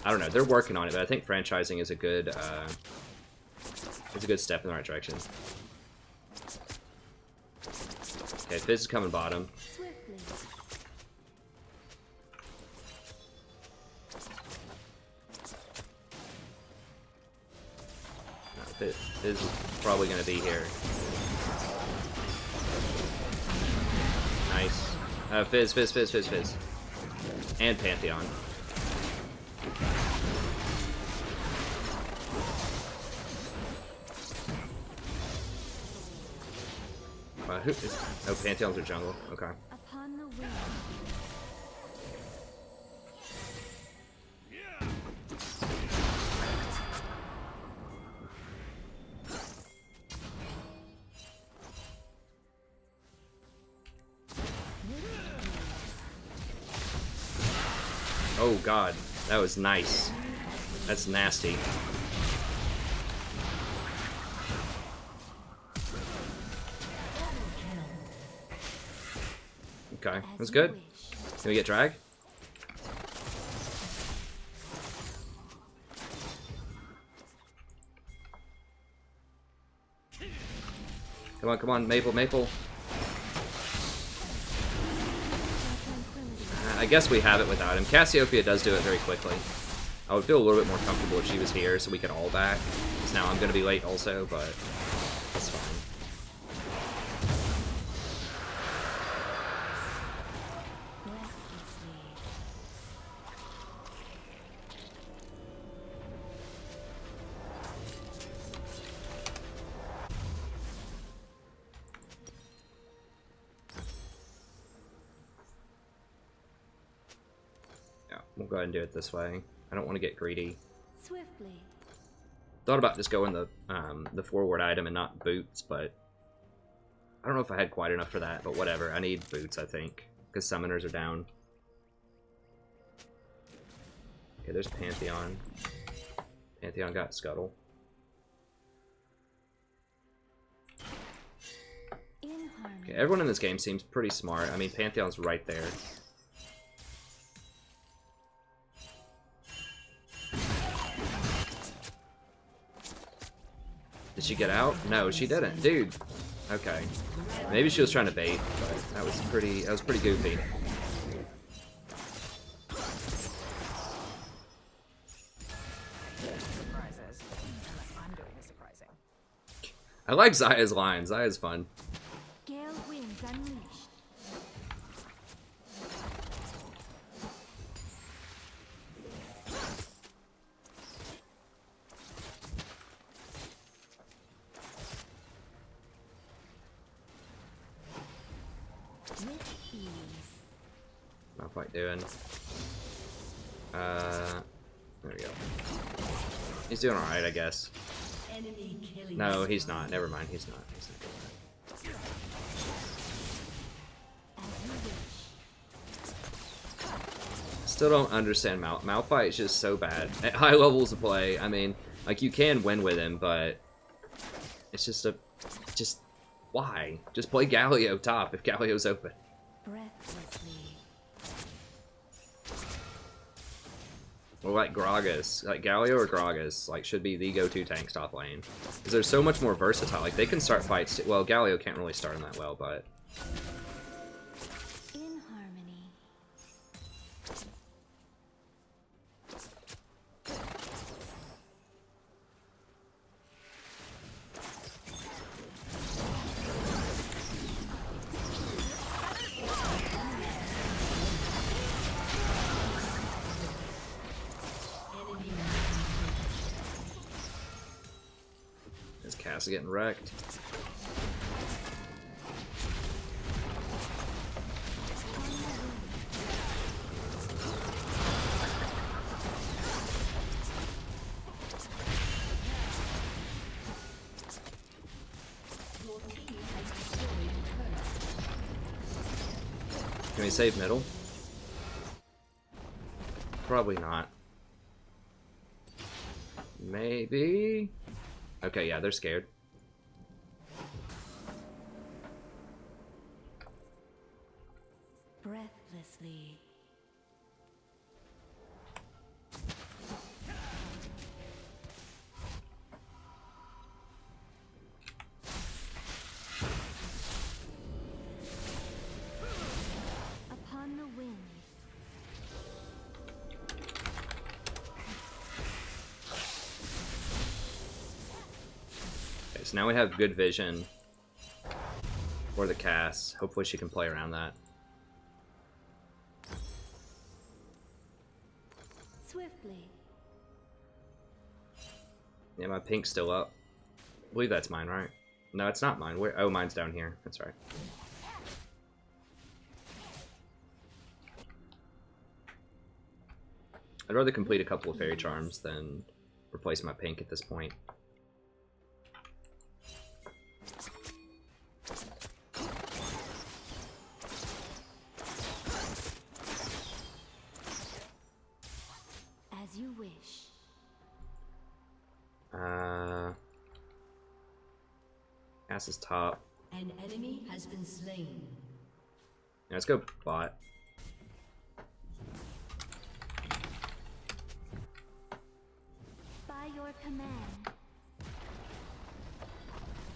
don't know. They're working on it, but I think franchising is a good step in the right direction. Okay, Fizz is coming bottom. Swiftly. No, Fizz is probably going to be here. Nice. Fizz. And Pantheon. Who is... Oh, Pantheon's a jungle. Okay. Upon the wind. Oh god, that was nice. That's nasty. Okay, that's good. Can we get drag? Come on, Maple. I guess we have it without him. Cassiopeia does do it very quickly. I would feel a little bit more comfortable if she was here so we could all back. Because now I'm going to be late also, but that's fine. We'll go ahead and do it this way. I don't want to get greedy. Swiftly. Thought about just going the forward item and not boots, but I don't know if I had quite enough for that, but whatever. I need boots, I think, because summoners are down. Okay, there's Pantheon. Pantheon got Scuttle. Okay, everyone in this game seems pretty smart. I mean, Pantheon's right there. Did she get out? No, she didn't. Dude. Okay. Maybe she was trying to bait, but that was pretty goofy. Surprises. Unless I'm doing the surprising. I like Zaya's line. Zaya's fun. Gale winds unleashed. With ease. Not quite doing. There we go. He's doing alright, I guess. Enemy killing. No, he's not. Never mind, he's not. He's not doing that. As you wish. Still don't understand Malphite is just so bad. At high levels of play, I mean, like, you can win with him, but it's just why? Just play Galio top if Galio's open. Breathlessly. Or like Gragas, like Galio or Gragas, like should be the go-to tanks top lane. Because they're so much more versatile. Like they can start fights. Well, Galio can't really start them that well, but In harmony. this Cass is getting wrecked. Can we save middle? Probably not. Maybe? Okay, yeah, they're scared. Breathlessly. So now we have good vision for the cast. Hopefully she can play around that. Swiftly. Yeah, my pink's still up. I believe that's mine, right? No, it's not mine. Where? Oh, mine's down here. That's right. I'd rather complete a couple of fairy charms than replace my pink at this point. As you wish. Ass is top. An enemy has been slain. Yeah, let's go bot. By your command.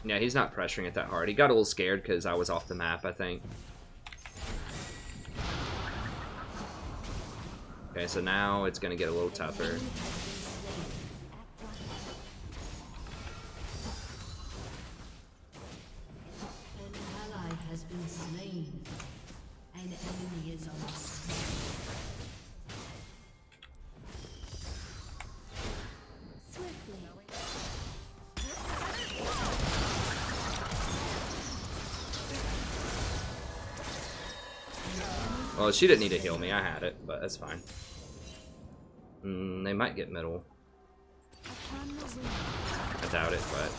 Yeah, he's not pressuring it that hard. He got a little scared because I was off the map, I think. Okay, so now it's going to get a little tougher. An ally has been slain. An enemy is on Swiftly. Well, she didn't need to heal me. I had it, but that's fine. They might get middle. Upon the wind. I doubt it, but...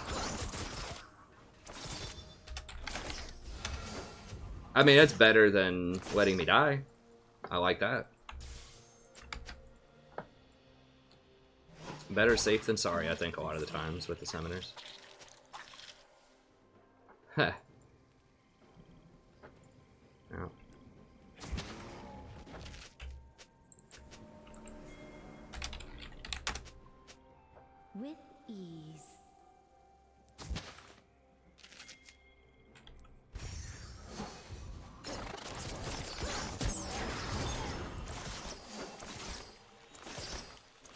I mean, that's better than letting me die. I like that. Better safe than sorry, I think, a lot of the times with the summoners. Heh. Oh. With ease.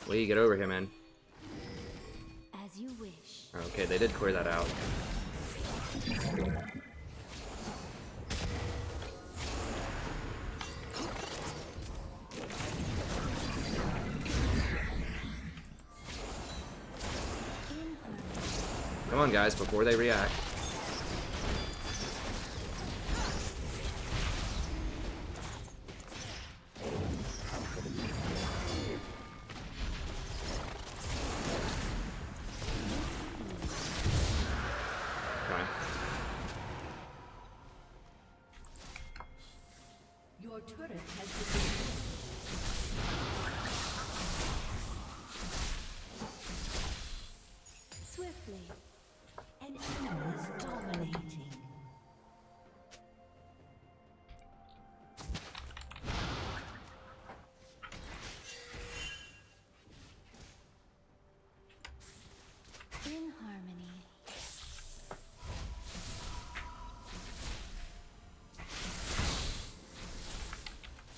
Lee, get over here, man. As you wish. Okay, they did clear that out. Come on, guys, before they react. Okay. Your turret has been Swiftly. an enemy is dominating. In harmony.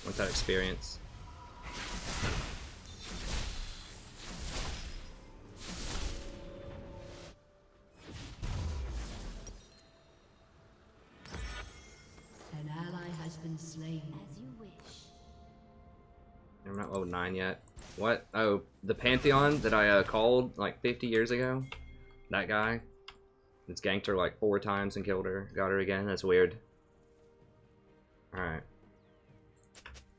Want that experience. An ally has been slain. As you wish. I'm not level 9 yet. What? Oh, the Pantheon that I called like 50 years ago? That guy? It's ganked her like 4 times and killed her. Got her again? That's weird. Alright.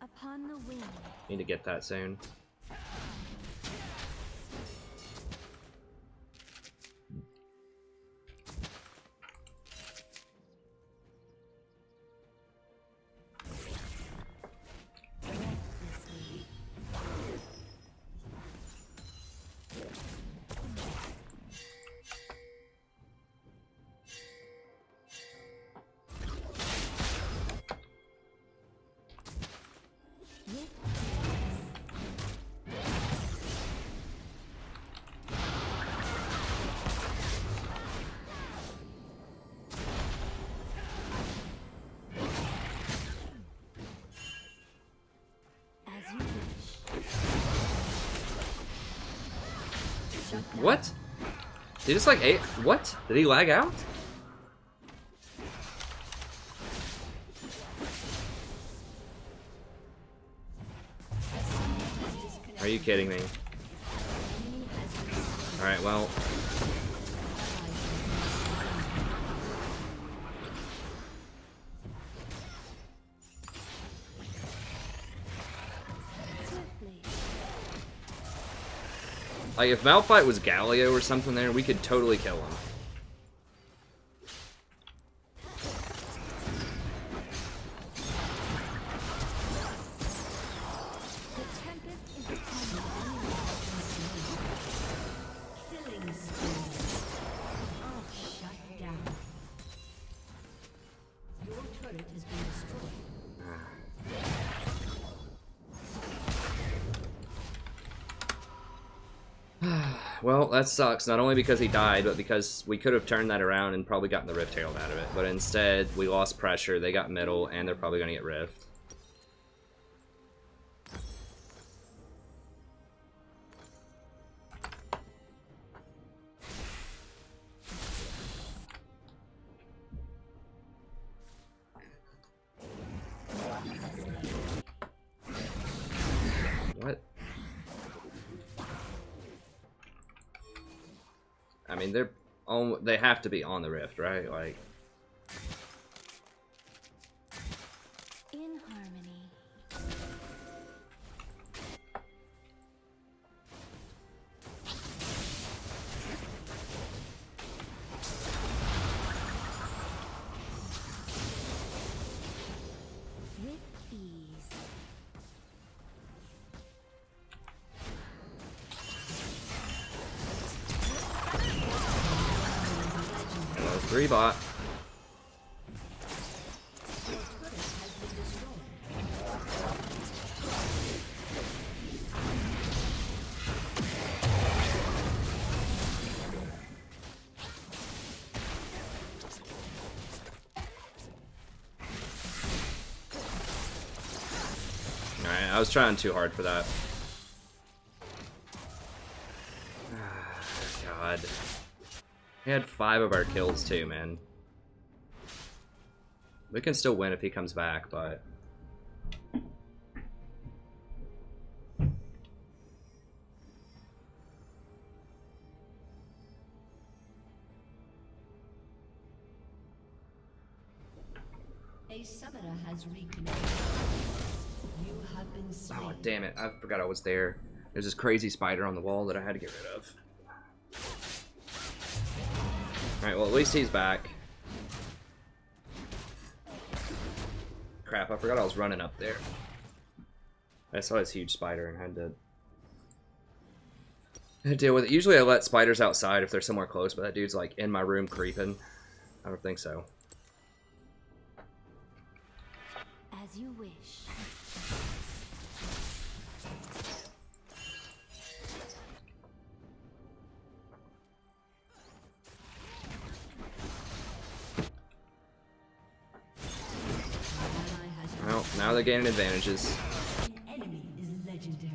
Upon the wind. Need to get that soon. Recklessly. With as you wish. What? He just like ate. What? Did he lag out? Are you kidding me? Alright, well. Swiftly. Like, if Malphite was Galio or something there, we could totally kill him. The tempest is upon Killing spree. Shut down. Your turret has been destroyed. Well, that sucks. Not only because he died, but because we could have turned that around and probably gotten the Rift Herald out of it. But instead, we lost pressure, they got middle, and they're probably going to get Rift. What? I mean, they have to be on the Rift, right? Like, in harmony. With ease. hello, 3 bot. Alright, I was trying too hard for that. God. He had 5 of our kills too, man. We can still win if he comes back, but... A summoner has reconnected. You have been slain. Oh, damn it. I forgot I was there. There's this crazy spider on the wall that I had to get rid of. Alright, well, at least he's back. Crap, I forgot I was running up there. I saw this huge spider and had to deal with it. Usually I let spiders outside if they're somewhere close, but that dude's like in my room creeping. I don't think so. As you wish. Well, now they're gaining advantages. An enemy is legendary.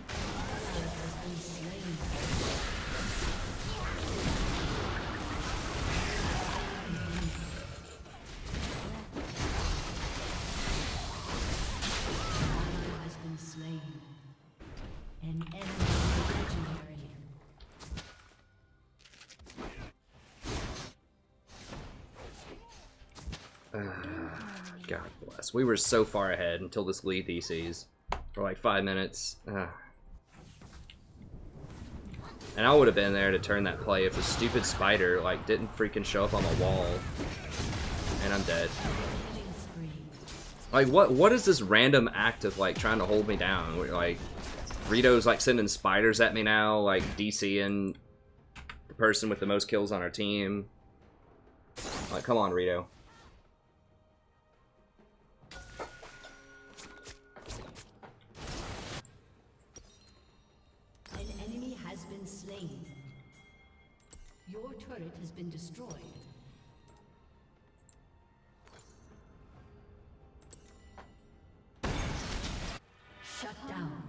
Ally has been slain. Ally has been slain. An enemy is legendary. God bless. We were so far ahead until this lead DCs for like 5 minutes. And I would have been there to turn that play if the stupid spider like didn't freaking show up on the wall. And I'm dead. Killing spree. Like what is this random act of like trying to hold me down? Where, like Rito's like sending spiders at me now, like DCing the person with the most kills on our team. Like, come on, Rito. An enemy has been slain. Your turret has been destroyed. Shut down.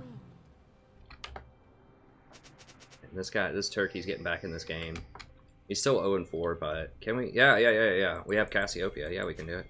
this turkey's getting back in this game. He's still 0-4, but can we? Yeah. We have Cassiopeia. Yeah, we can do it.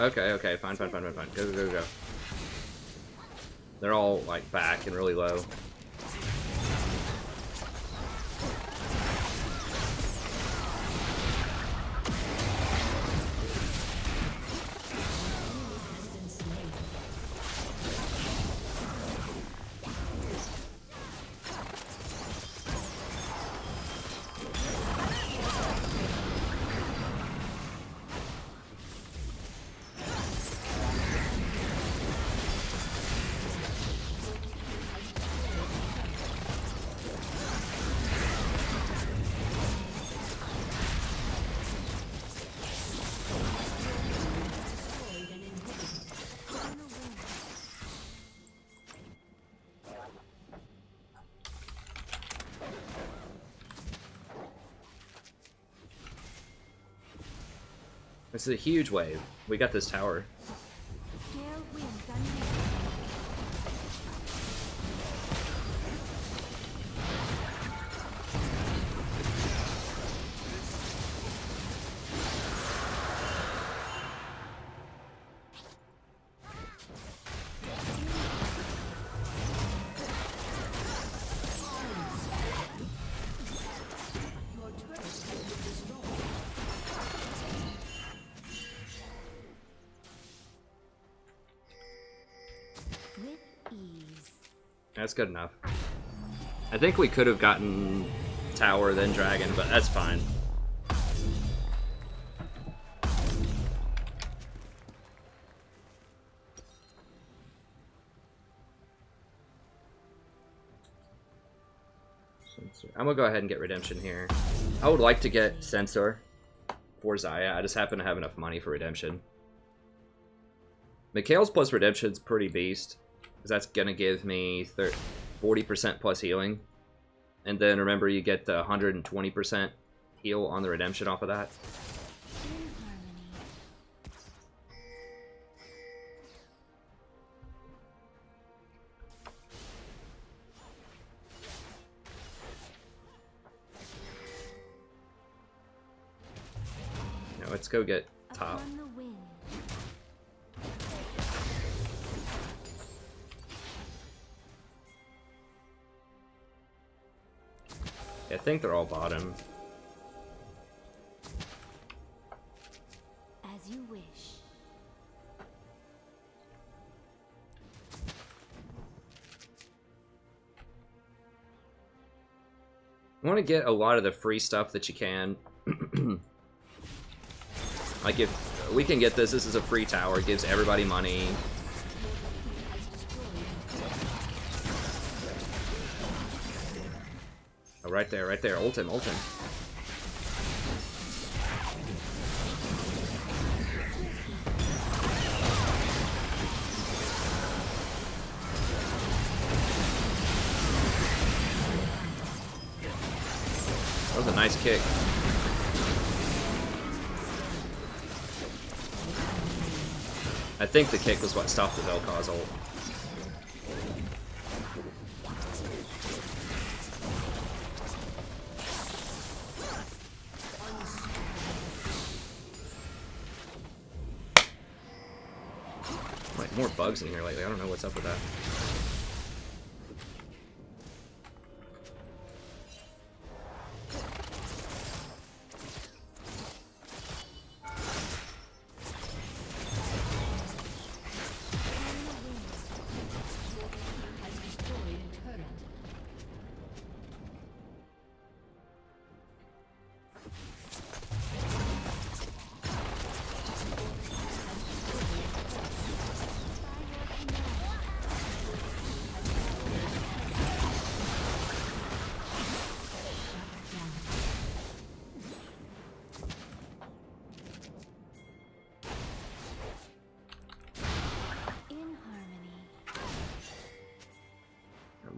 Okay, fine. Go. They're all, like, back and really low. This is a huge wave. We got this tower. Gale winds unleashed. With ease. That's good enough. I think we could have gotten tower then dragon, but that's fine. I'm gonna go ahead and get redemption here. I would like to get Censor for Xayah. I just happen to have enough money for redemption. Mikhail's plus redemption's pretty beast, because that's gonna give me 40% plus healing. And then remember, you get the 120% heal on the redemption off of that. In harmony. Now let's go get top. Upon the wind. I think they're all bottom. As you wish. I want to get a lot of the free stuff that you can. Like, if we can get this is a free tower. It gives everybody money. Oh, right there. Ult him. That was a nice kick. I think the kick was what stopped the Vel'Koz ult. Like more bugs in here lately. I don't know what's up with that.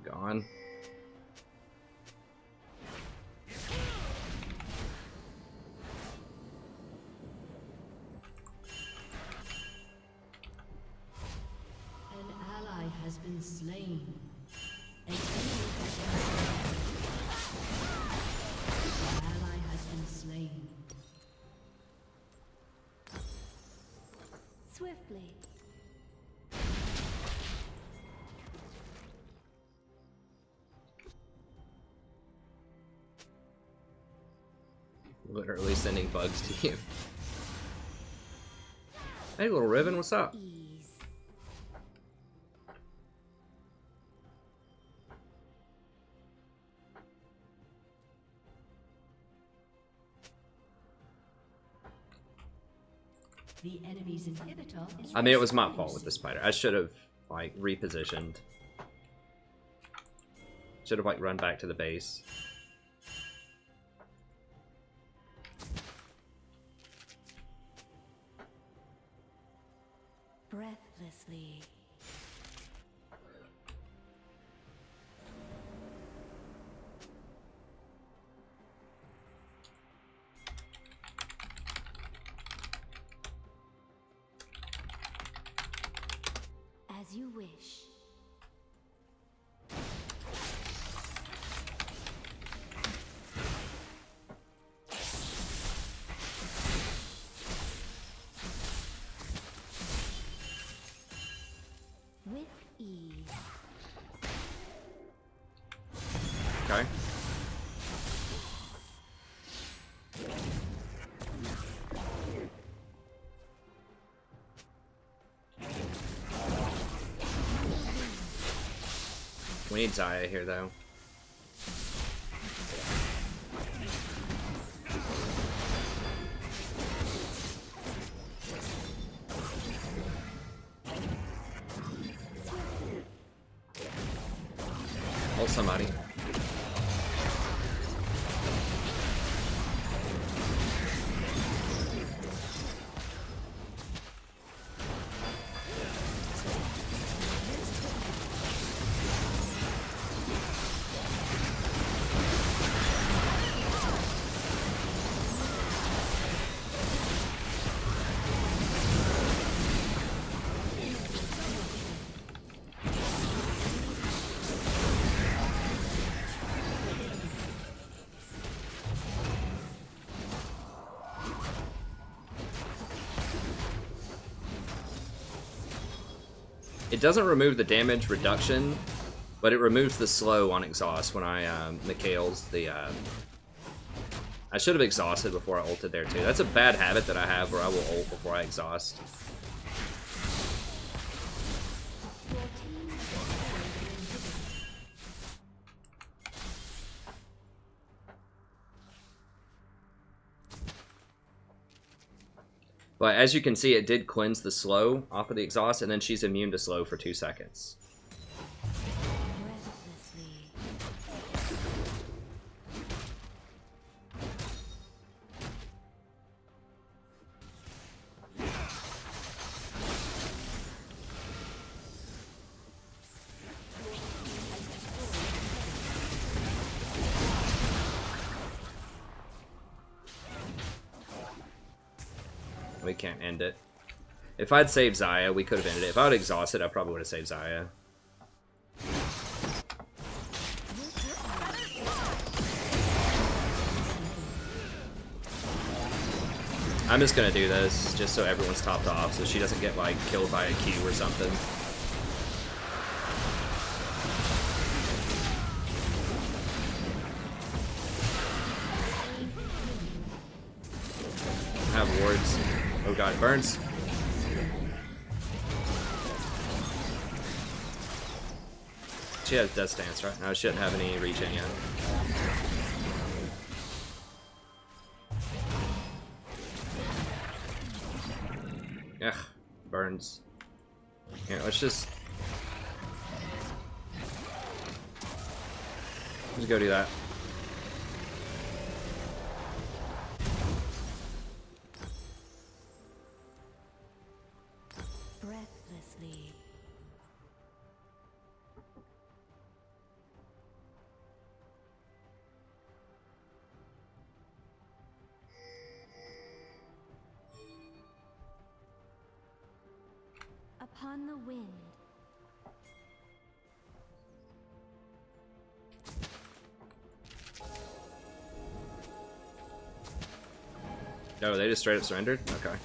Gone. An ally has been slain. An enemy has been slain. An ally has been slain. Swiftly. Literally sending bugs to you. Hey, little Riven, what's up? Ease. The enemy's inhibitor is I mean, it was my fault with the spider. I should have, like, repositioned. Should have, like, run back to the base. Breathlessly. As you wish. With ease. Okay. We need Zaya here, though. Hold somebody. It doesn't remove the damage reduction, but it removes the slow on exhaust when I Mikhail's the... I should have exhausted before I ulted there too. That's a bad habit that I have where I will ult before I exhaust. But as you can see, it did cleanse the slow off of the exhaust, and then she's immune to slow for 2 seconds. Breathlessly. We can't end it. If I'd saved Zaya, we could have ended it. If I would exhausted, I probably would have saved Zaya. I'm just gonna do this just so everyone's topped off, so she doesn't get like killed by a Q or something. I have wards. Oh god, it burns. She has Death Stance, right? No, she doesn't have any regen yet. Ugh, burns. Here, let's just go do that. Breathlessly. Upon the wind. No, they just straight up surrendered? Okay.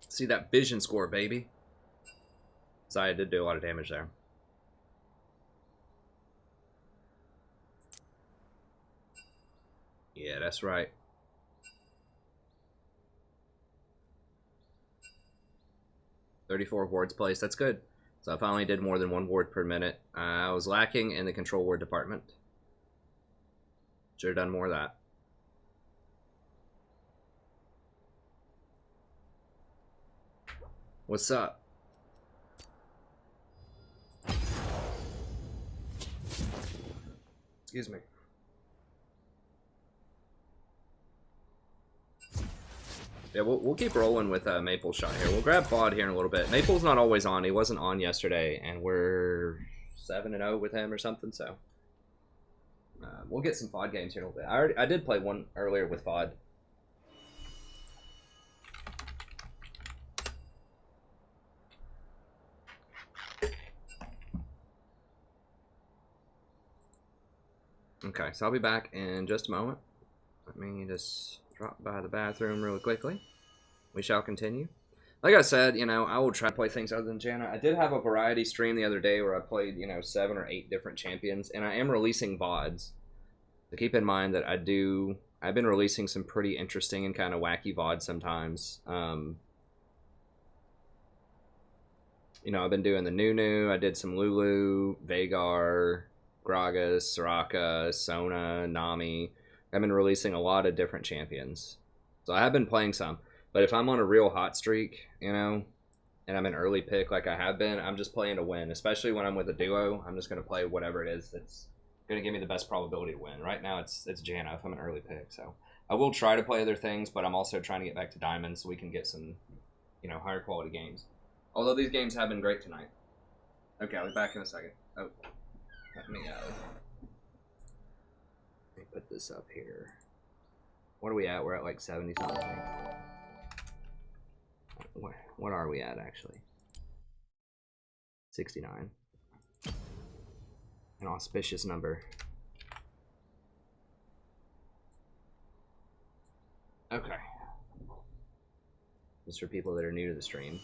See that vision score, baby. Zaya did do a lot of damage there. Yeah, that's right. "34 wards placed. That's good. So I finally did more than 1 ward per minute. I was lacking in the control ward department. Should have done more of that. What's up? Excuse me. Yeah, we'll keep rolling with Maple shot here. We'll grab FOD here in a little bit. Maple's not always on. He wasn't on yesterday, and we're 7-0 with him or something. So we'll get some FOD games here in a little bit. I did play one earlier with FOD. Okay, so I'll be back in just a moment. Let me just drop by the bathroom really quickly. We shall continue. Like I said, you know, I will try to play things other than Janna. I did have a variety stream the other day where I played, you know, 7 or 8 different champions, and I am releasing VODs. So keep in mind that I've been releasing some pretty interesting and kind of wacky VODs sometimes. You know, I've been doing the Nunu, I did some Lulu, Veigar, Gragas, Soraka, Sona, Nami. I've been releasing a lot of different champions. So I have been playing some. But if I'm on a real hot streak, you know, and I'm an early pick like I have been, I'm just playing to win. Especially when I'm with a duo, I'm just going to play whatever it is that's going to give me the best probability to win. Right now, it's Janna if I'm an early pick. So I will try to play other things, but I'm also trying to get back to Diamond so we can get some, you know, higher quality games. Although these games have been great tonight. Okay, I'll be back in a second. Oh, let me put this up here. What are we at? We're at like 70 something. What are we at actually? 69. An auspicious number. Okay. Just for people that are new to the stream.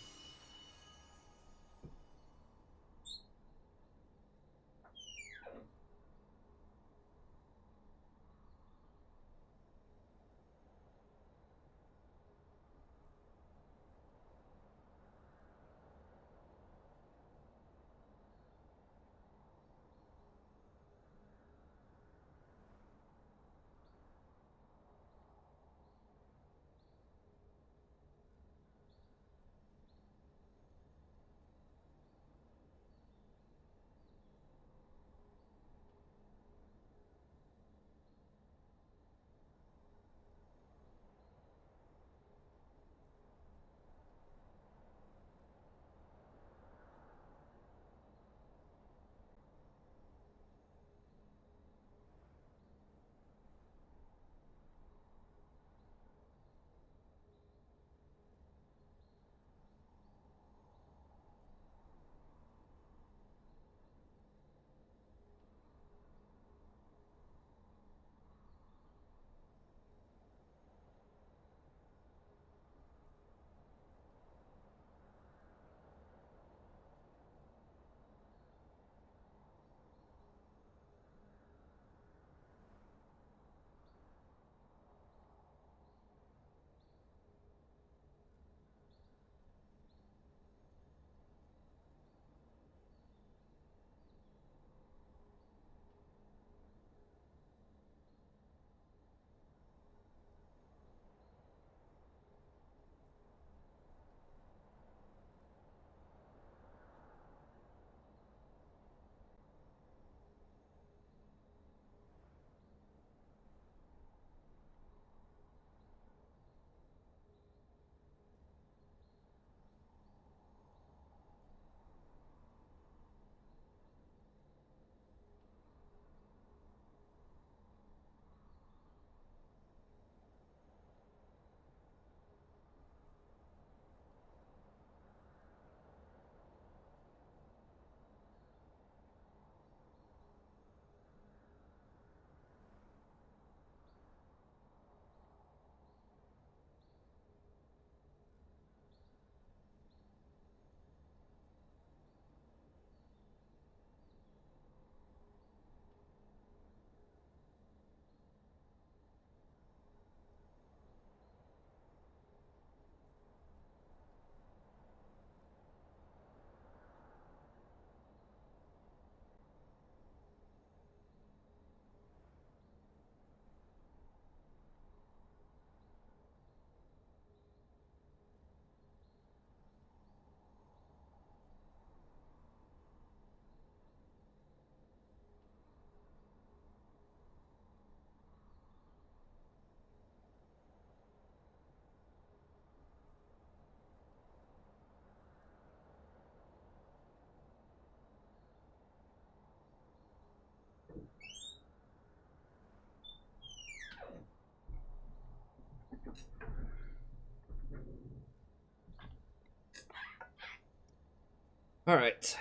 All right.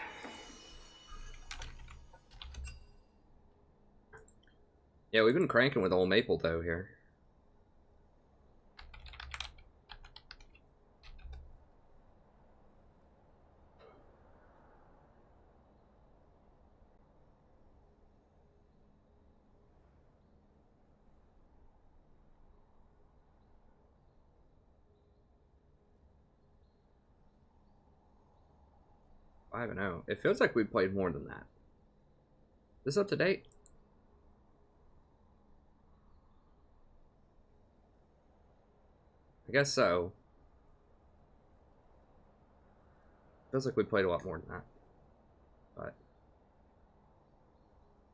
Yeah, we've been cranking with old Maple though here. I don't know. It feels like we played more than that. Is this up to date? I guess so. Feels like we played a lot more than that. But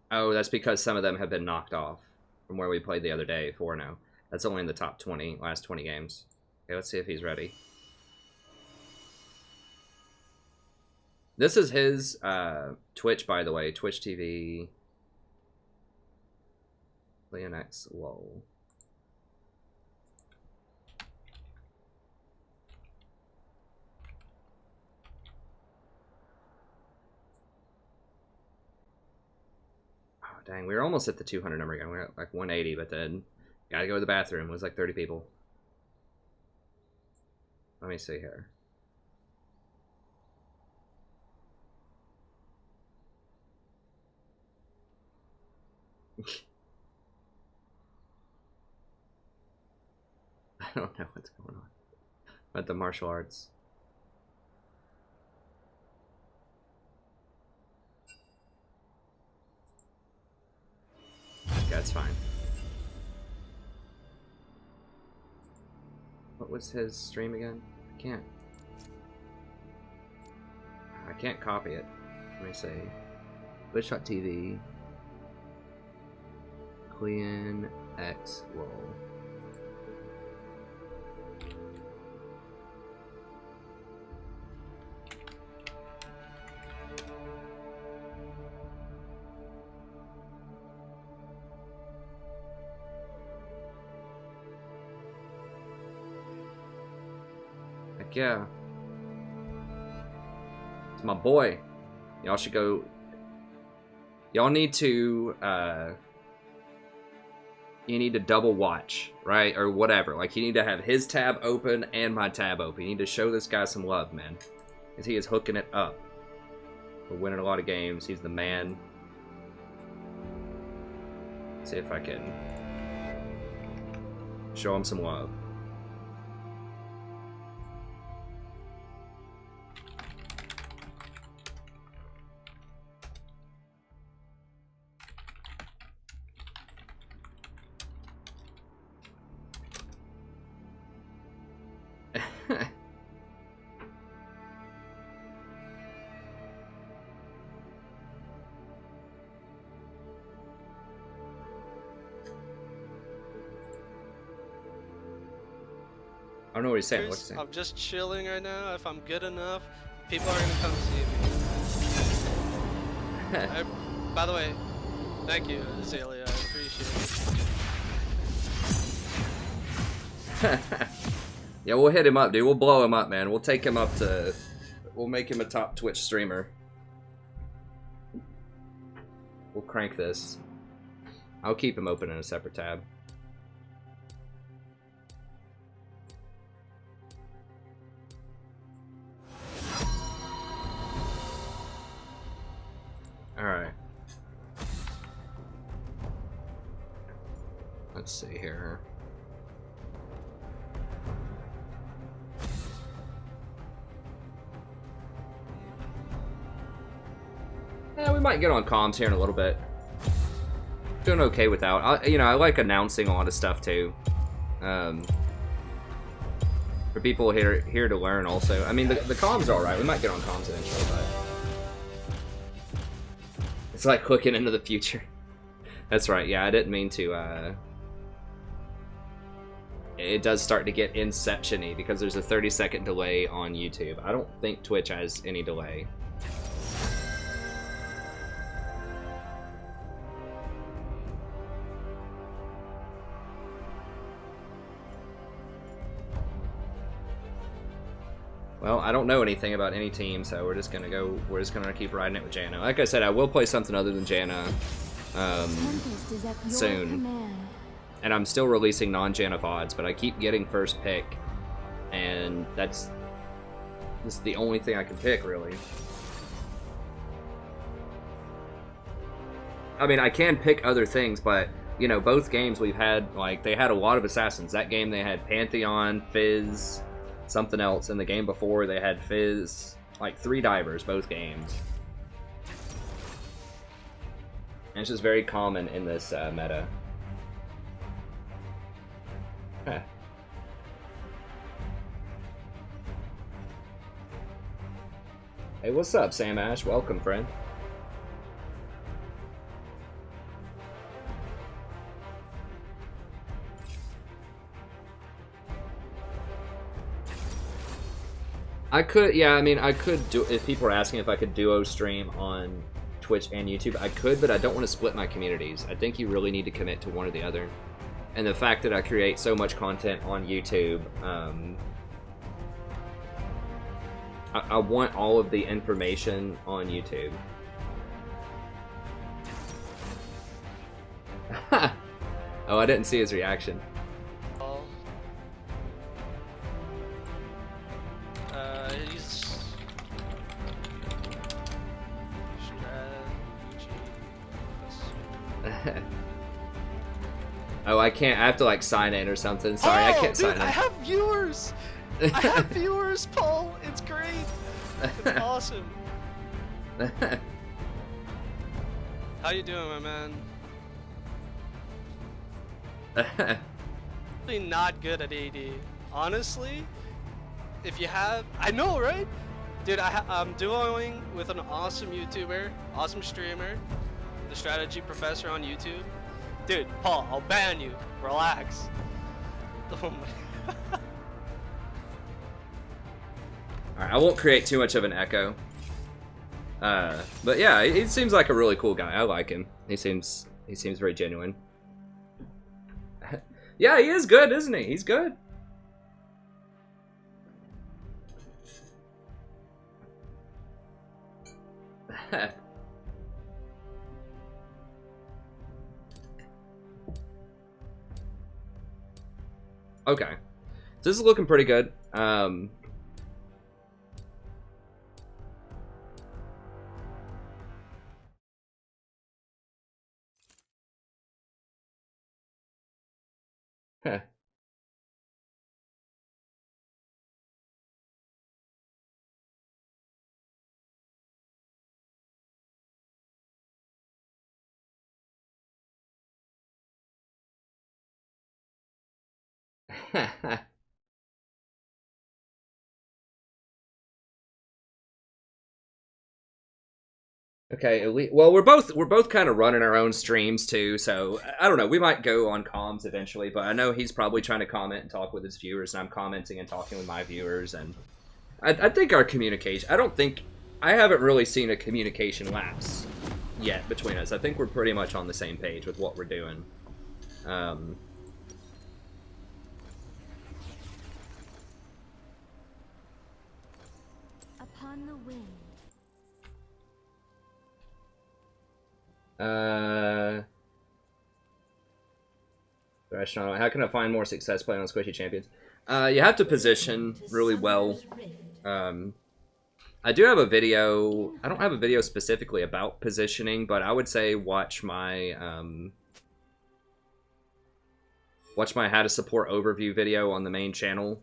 oh, that's because some of them have been knocked off from where we played the other day, 4-0. That's only in the top 20, last 20 games. Okay, let's see if he's ready. This is his Twitch, by the way. Twitch TV. Leonx, lol. Oh, dang, we were almost at the 200 number again. We were at like 180, but then gotta go to the bathroom. It was like 30 people. Let me see here. I don't know what's going on. But the martial arts. That's fine. What was his stream again? I can't copy it. Let me see. Twitch.tv. Clean X lol. Heck yeah. It's my boy. Y'all should go. Y'all need to you need to double watch, right? Or whatever. Like, you need to have his tab open and my tab open. You need to show this guy some love, man. Because he is hooking it up. We're winning a lot of games. He's the man. Let's see if I can show him some love. I don't know what he's saying. What's he saying? I'm just chilling right now. If I'm good enough, people are gonna come see me. By the way, thank you, Azalea. I appreciate it. Yeah, we'll hit him up, dude. We'll blow him up, man. We'll take him up to... We'll make him a top Twitch streamer. We'll crank this. I'll keep him open in a separate tab. Alright. Let's see here. Yeah, we might get on comms here in a little bit. Doing okay without. You know, I like announcing a lot of stuff too. For people here to learn also. I mean, the comms are alright. We might get on comms eventually, but it's like looking into the future. That's right. Yeah, I didn't mean to. It does start to get Inception-y because there's a 30-second delay on YouTube. I don't think Twitch has any delay. Well, I don't know anything about any team, so we're just gonna keep riding it with Janna. Like I said, I will play something other than Janna Tempest is at your soon. command. And I'm still releasing non-Janna VODs, but I keep getting first pick, and this is the only thing I can pick, really. I mean, I can pick other things, but, you know, both games we've had, like, they had a lot of assassins. That game they had Pantheon, Fizz, something else. In the game before they had Fizz, like 3 divers, both games. And it's just very common in this meta. Huh. Hey, what's up, Sam Ash? Welcome, friend. I could, yeah, I mean, I could do, if people are asking if I could duo stream on Twitch and YouTube, I could, but I don't want to split my communities. I think you really need to commit to one or the other. And the fact that I create so much content on YouTube, I want all of the information on YouTube. Oh, I didn't see his reaction. He's Oh, I can't. I have to like sign in or something. Sorry, I can't sign in. I have viewers. I have viewers, Paul. It's great. It's awesome. How you doing, my man? Really not good at AD. Honestly, if you have, I know, right? Dude, I'm duoing with an awesome YouTuber, awesome streamer, the strategy professor on YouTube. Dude, Paul, I'll ban you. Relax. Oh my. Alright, I won't create too much of an echo. But yeah, he seems like a really cool guy. I like him. He seems very genuine. Yeah, he is good, isn't he? He's good. Okay. So this is looking pretty good. Huh. Okay, well, we're both kind of running our own streams too, so I don't know. We might go on comms eventually, but I know he's probably trying to comment and talk with his viewers, and I'm commenting and talking with my viewers, and I think our communication. I haven't really seen a communication lapse yet between us. I think we're pretty much on the same page with what we're doing. Upon the wind. Rational. How can I find more success playing on Squishy Champions? You have to position really well. I do have a video. I don't have a video specifically about positioning, but I would say watch my how to support overview video on the main channel.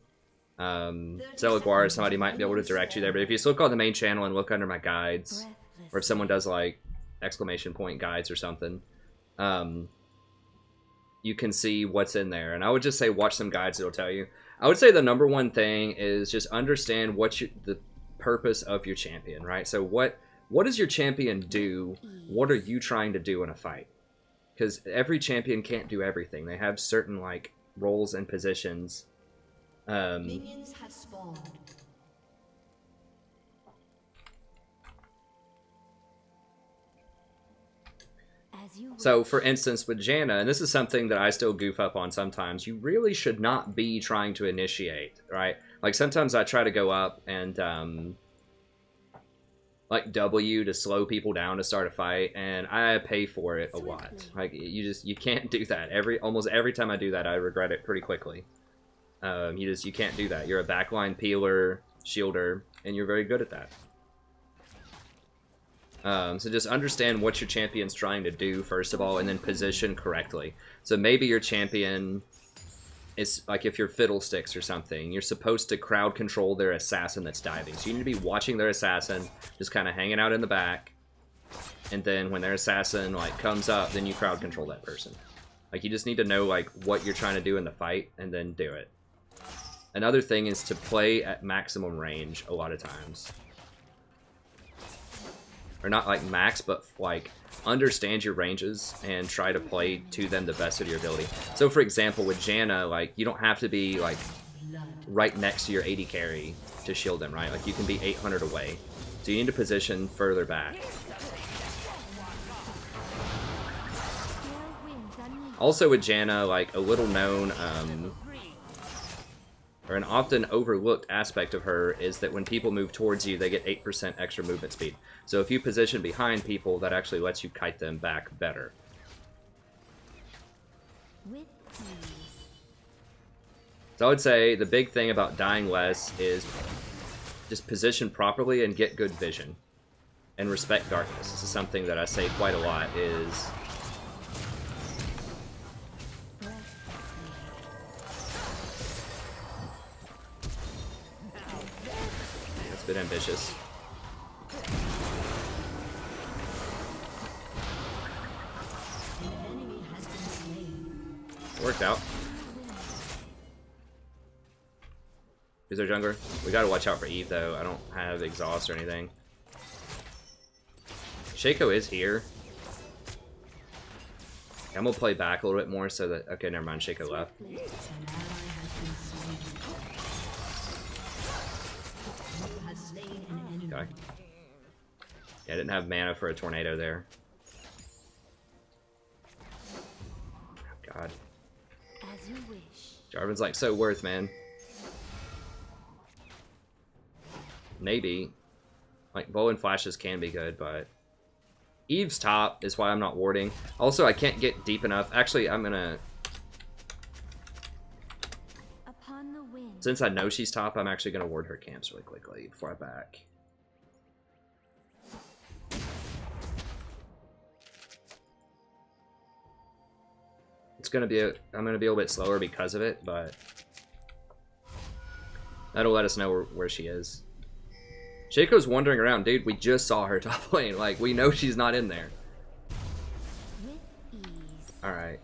Zelaguar, somebody might be able to direct you there, but if you just look on the main channel and look under my guides, or if someone does like exclamation point guides or something, you can see what's in there. And I would just say watch some guides, it'll tell you. I would say the number one thing is just understand what the purpose of your champion, right? So what does your champion do? What are you trying to do in a fight? Because every champion can't do everything. They have certain like roles and positions. Minions have spawned. As you So, for instance, with Janna, and this is something that I still goof up on sometimes, you really should not be trying to initiate, right? Like, sometimes I try to go up and, like, W to slow people down to start a fight, and I pay for it a lot. Like, you can't do that. Almost every time I do that, I regret it pretty quickly. You can't do that. You're a backline peeler, shielder, and you're very good at that. So just understand what your champion's trying to do, first of all, and then position correctly. So maybe your champion is, like if you're Fiddlesticks or something, you're supposed to crowd control their assassin that's diving. So you need to be watching their assassin, just kind of hanging out in the back, and then when their assassin, like, comes up, then you crowd control that person. Like, you just need to know, like, what you're trying to do in the fight, and then do it. Another thing is to play at maximum range a lot of times. Or not like max, but like understand your ranges and try to play to them the best of your ability. So for example, with Janna, like you don't have to be like right next to your 80 carry to shield them, right? Like you can be 800 away. So you need to position further back. Also with Janna, like a little known or an often overlooked aspect of her is that when people move towards you, they get 8% extra movement speed. So if you position behind people, that actually lets you kite them back better. So I would say the big thing about dying less is just position properly and get good vision. And respect darkness. This is something that I say quite a lot is... That's a bit ambitious. Worked out. Is there jungler? We gotta watch out for Eve though. I don't have exhaust or anything. Shaco is here. I'm gonna play back a little bit more so that... Okay, never mind. Shaco left. Okay. Yeah, I didn't have mana for a tornado there. Oh, God. As you wish. Jarvan's like, so worth, man. Maybe. Like, bow and flashes can be good, but... Eve's top is why I'm not warding. Also, I can't get deep enough. Actually, I'm gonna... Upon the wind. Since I know she's top, I'm actually gonna ward her camps really quickly before I back. It's gonna be I'm gonna be a little bit slower because of it, but that'll let us know where she is. Shaco's wandering around, dude. We just saw her top lane. Like, we know she's not in there. With ease. All right.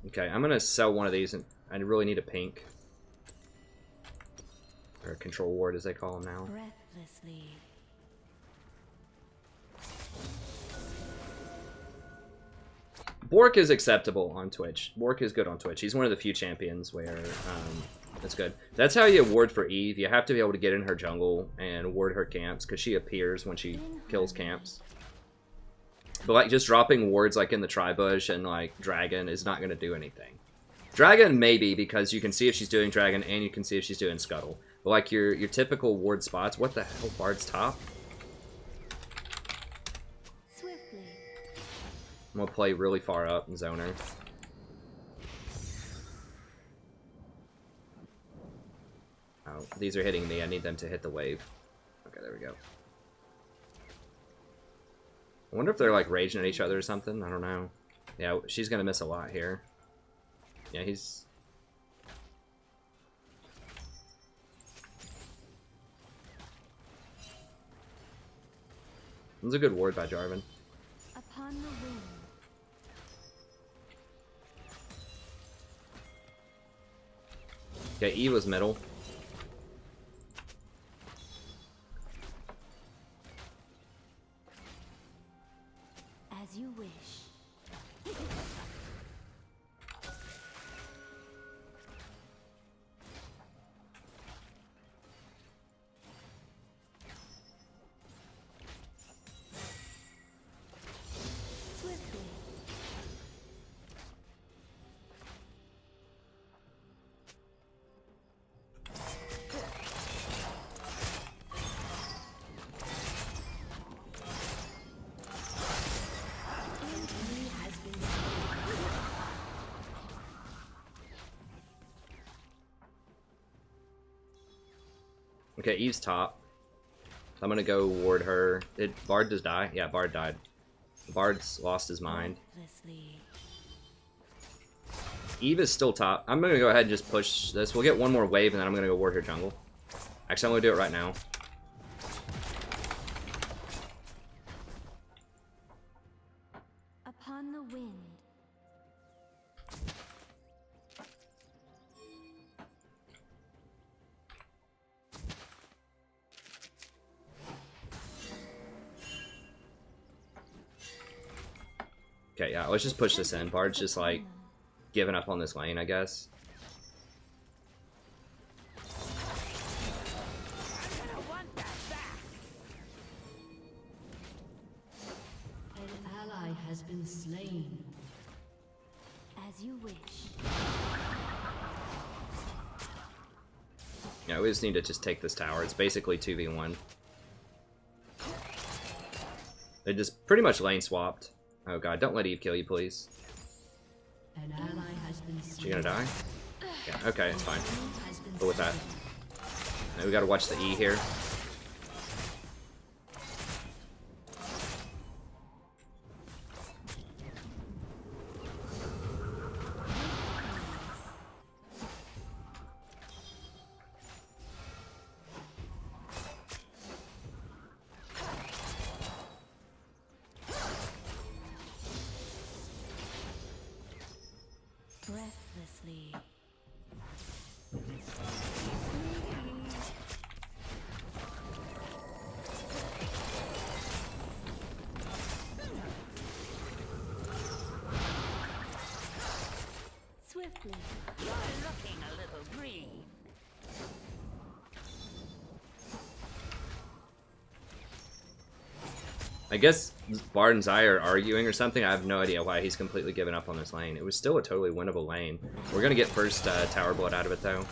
Okay, I'm gonna sell one of these, and I really need a pink. Or a control ward, as they call them now. Breathlessly. Bork is acceptable on Twitch. Bork is good on Twitch. He's one of the few champions where that's good. That's how you ward for Eve. You have to be able to get in her jungle and ward her camps, because she appears when she kills camps. But like just dropping wards like in the tri-bush and like dragon is not going to do anything. Dragon maybe, because you can see if she's doing dragon and you can see if she's doing scuttle. But like your typical ward spots, what the hell, Bard's top? I'm gonna play really far up and zone her. Oh, these are hitting me. I need them to hit the wave. Okay, there we go. I wonder if they're like raging at each other or something. I don't know. Yeah, she's gonna miss a lot here. Yeah, he's... That was a good ward by Jarvan. Upon the wind. Okay, E was middle. As you wish. Okay, Eve's top. I'm gonna go ward her. Did Bard just die? Yeah, Bard died. Bard's lost his mind. Breathlessly. Eve is still top. I'm gonna go ahead and just push this. We'll get one more wave and then I'm gonna go ward her jungle. Actually, I'm gonna do it right now. Upon the wind. Okay, yeah, let's just push this in. Bard's just like giving up on this lane, I guess. An ally has been slain. As you wish. Yeah, we just need to just take this tower. It's basically 2v1. They just pretty much lane swapped. Oh god, don't let Eve kill you, please. An ally has been slain. She gonna die? Yeah, okay, it's fine. Has been Go with that. slain. Now we gotta watch the E here. Breathlessly. Swiftly. You're looking a little green. I guess Bard and Zai are arguing or something. I have no idea why he's completely given up on this lane. It was still a totally winnable lane. We're gonna get first tower blood out of it though.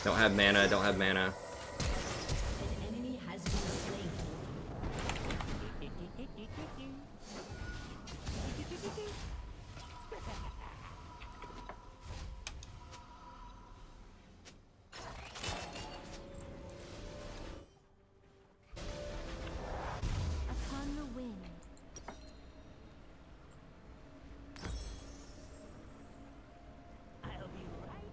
Don't have mana, don't have mana. An enemy has been slain. Upon the wind. I'll be right.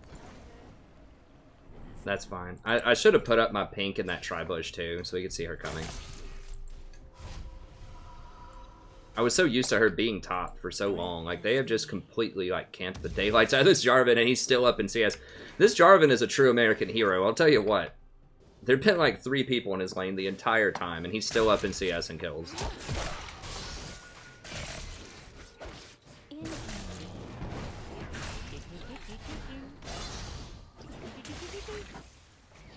That's fine. I should have put up my pink in that tri-bush too, so we could see her coming. I was so used to her being top for so long. Like, they have just completely, like, camped the daylights out of this Jarvan, and he's still up in CS. This Jarvan is a true American hero, I'll tell you what. There've been, like, 3 people in his lane the entire time, and he's still up in CS and kills.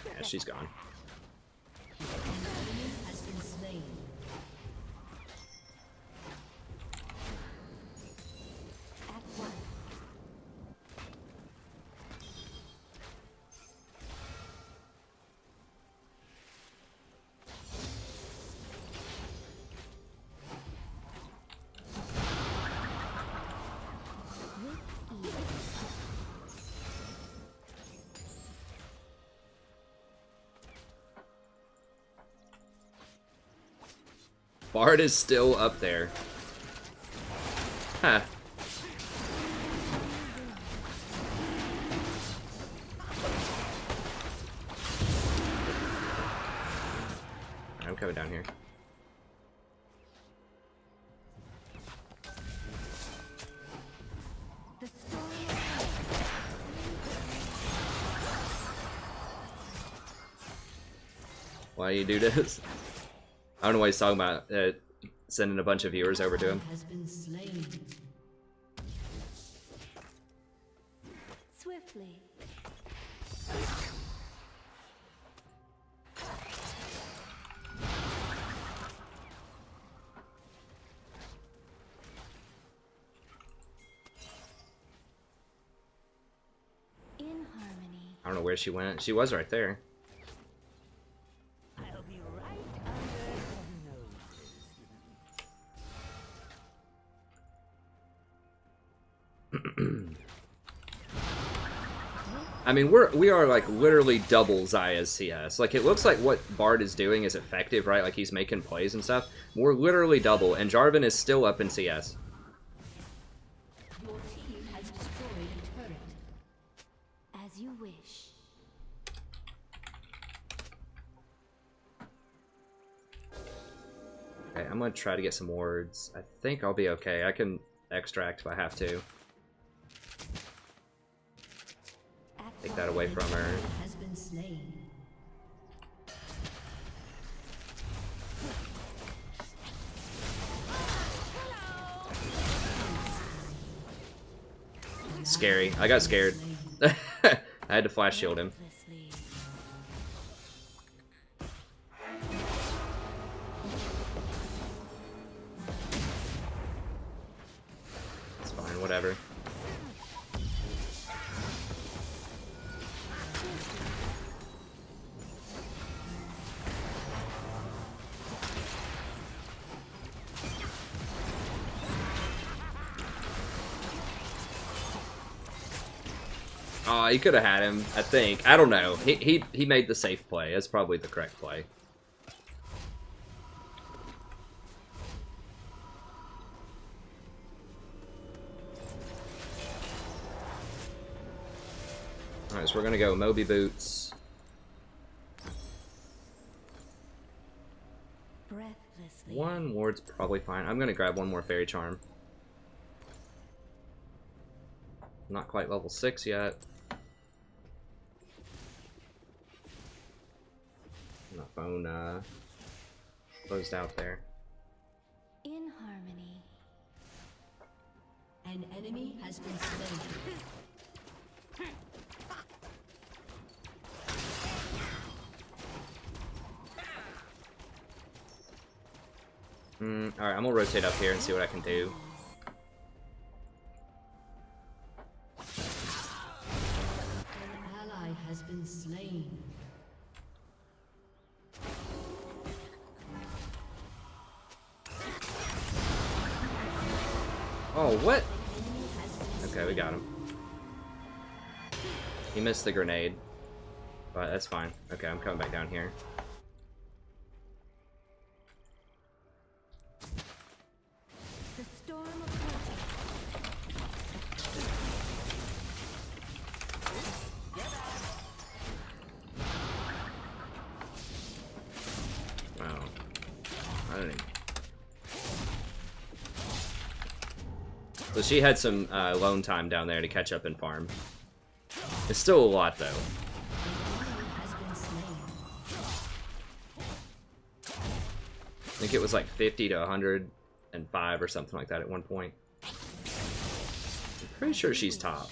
Yeah, she's gone. An enemy has been slain. At one. With ease. Bard is still up there. Huh. I'm coming down here. The story Why do you do this? I don't know what he's talking about. Sending a bunch of viewers over to him. Has been slain. swiftly. where she went. She was right there. I'll be right under the noses. I mean, we are like literally double Zaya's CS. Like, it looks like what Bard is doing is effective, right? Like, he's making plays and stuff. We're literally double, and Jarvan is still up in CS. Your team has destroyed a turret. As you wish. Okay, I'm gonna try to get some wards. I think I'll be okay. I can extract if I have to. Take that away from her. Has been slain. Scary. I got scared. I had to flash shield him. Recklessly. It's fine, whatever. Oh, you could have had him, I think. I don't know. He made the safe play. That's probably the correct play. Alright, so we're gonna go Moby Boots. Breathlessly. One ward's probably fine. I'm gonna grab one more Fairy Charm. Not quite level 6 yet. My phone closed out there. In harmony. An enemy has been slain. Alright, I'm gonna rotate up here and see what I can do. An ally has been slain. Oh, what? Okay, we got him. He missed the grenade. But that's fine. Okay, I'm coming back down here. The storm approaches. Wow. I don't even... So she had some lone time down there to catch up and farm. It's still a lot, though. Has been slain. I think it was like 50 to 105 or something like that at one point. I'm pretty sure she's top.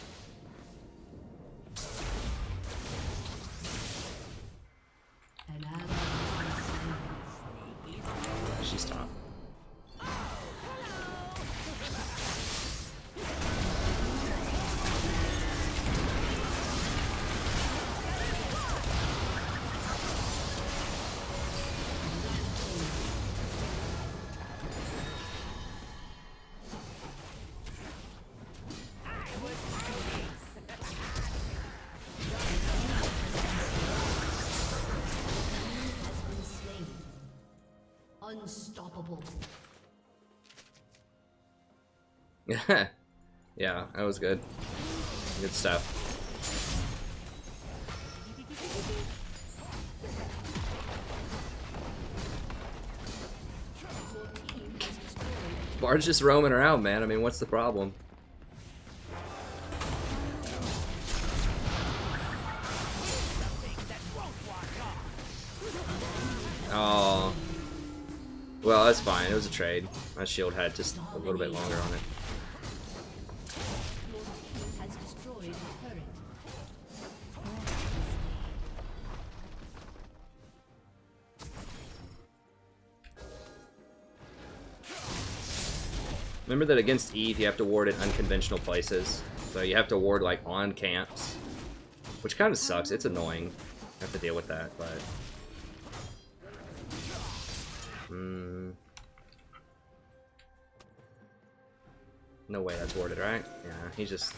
An ally has been slain. She's top. Has been slain. Unstoppable. Yeah, that was good. Good stuff. Bard's just roaming around, man. I mean, what's the problem? Oh. Well, that's fine. It was a trade. My shield had just a little bit longer on it. Your team has destroyed a turret. Remember that against Eve, you have to ward in unconventional places. So you have to ward, like, on camps. Which kind of sucks. It's annoying. I have to deal with that, but... No way that's warded, right? Yeah, he just...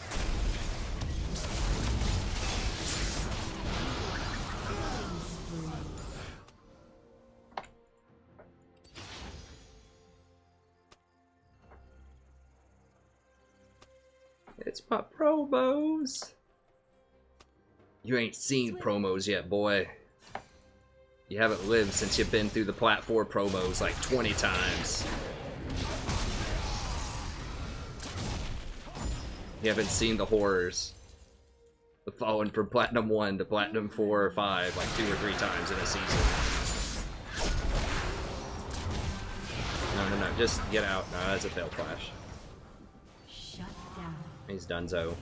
It's my promos! You ain't seen promos yet, boy. You haven't lived since you've been through the Plat 4 promos like 20 times. You haven't seen the horrors of falling from Platinum 1 to Platinum 4 or 5 like 2 or 3 times in a season. No, just get out. No, that's a fail flash. Shut down. He's donezo.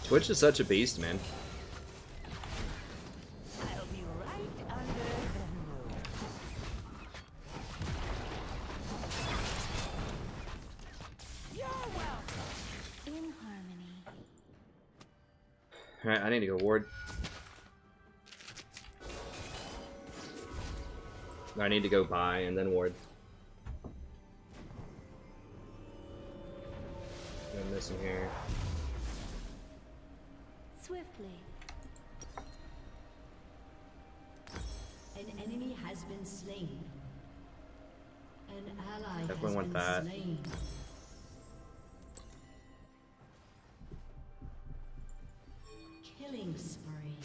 Twitch is such a beast, man. I'll be right under the moon. You're welcome. In harmony. Alright, I need to go ward. I need to go buy and then ward. I'm missing here. Swiftly. An enemy has been slain. An ally Definitely has want been that. slain. Killing spree.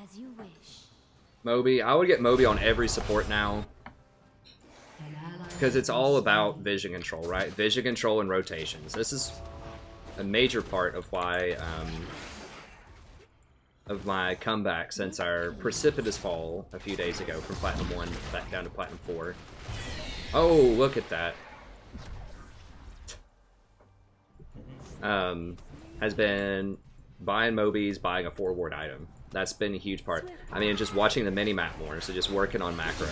As you wish. Moby, I would get Moby on every support now. An ally Because it's all about vision control, right? Vision control and rotations. This is a major part of why, of my comeback since our precipitous fall a few days ago from Platinum 1 back down to Platinum 4. Oh, look at that. Has been buying Mobies, buying a 4-ward item. That's been a huge part. I mean, just watching the mini-map more, so just working on macro.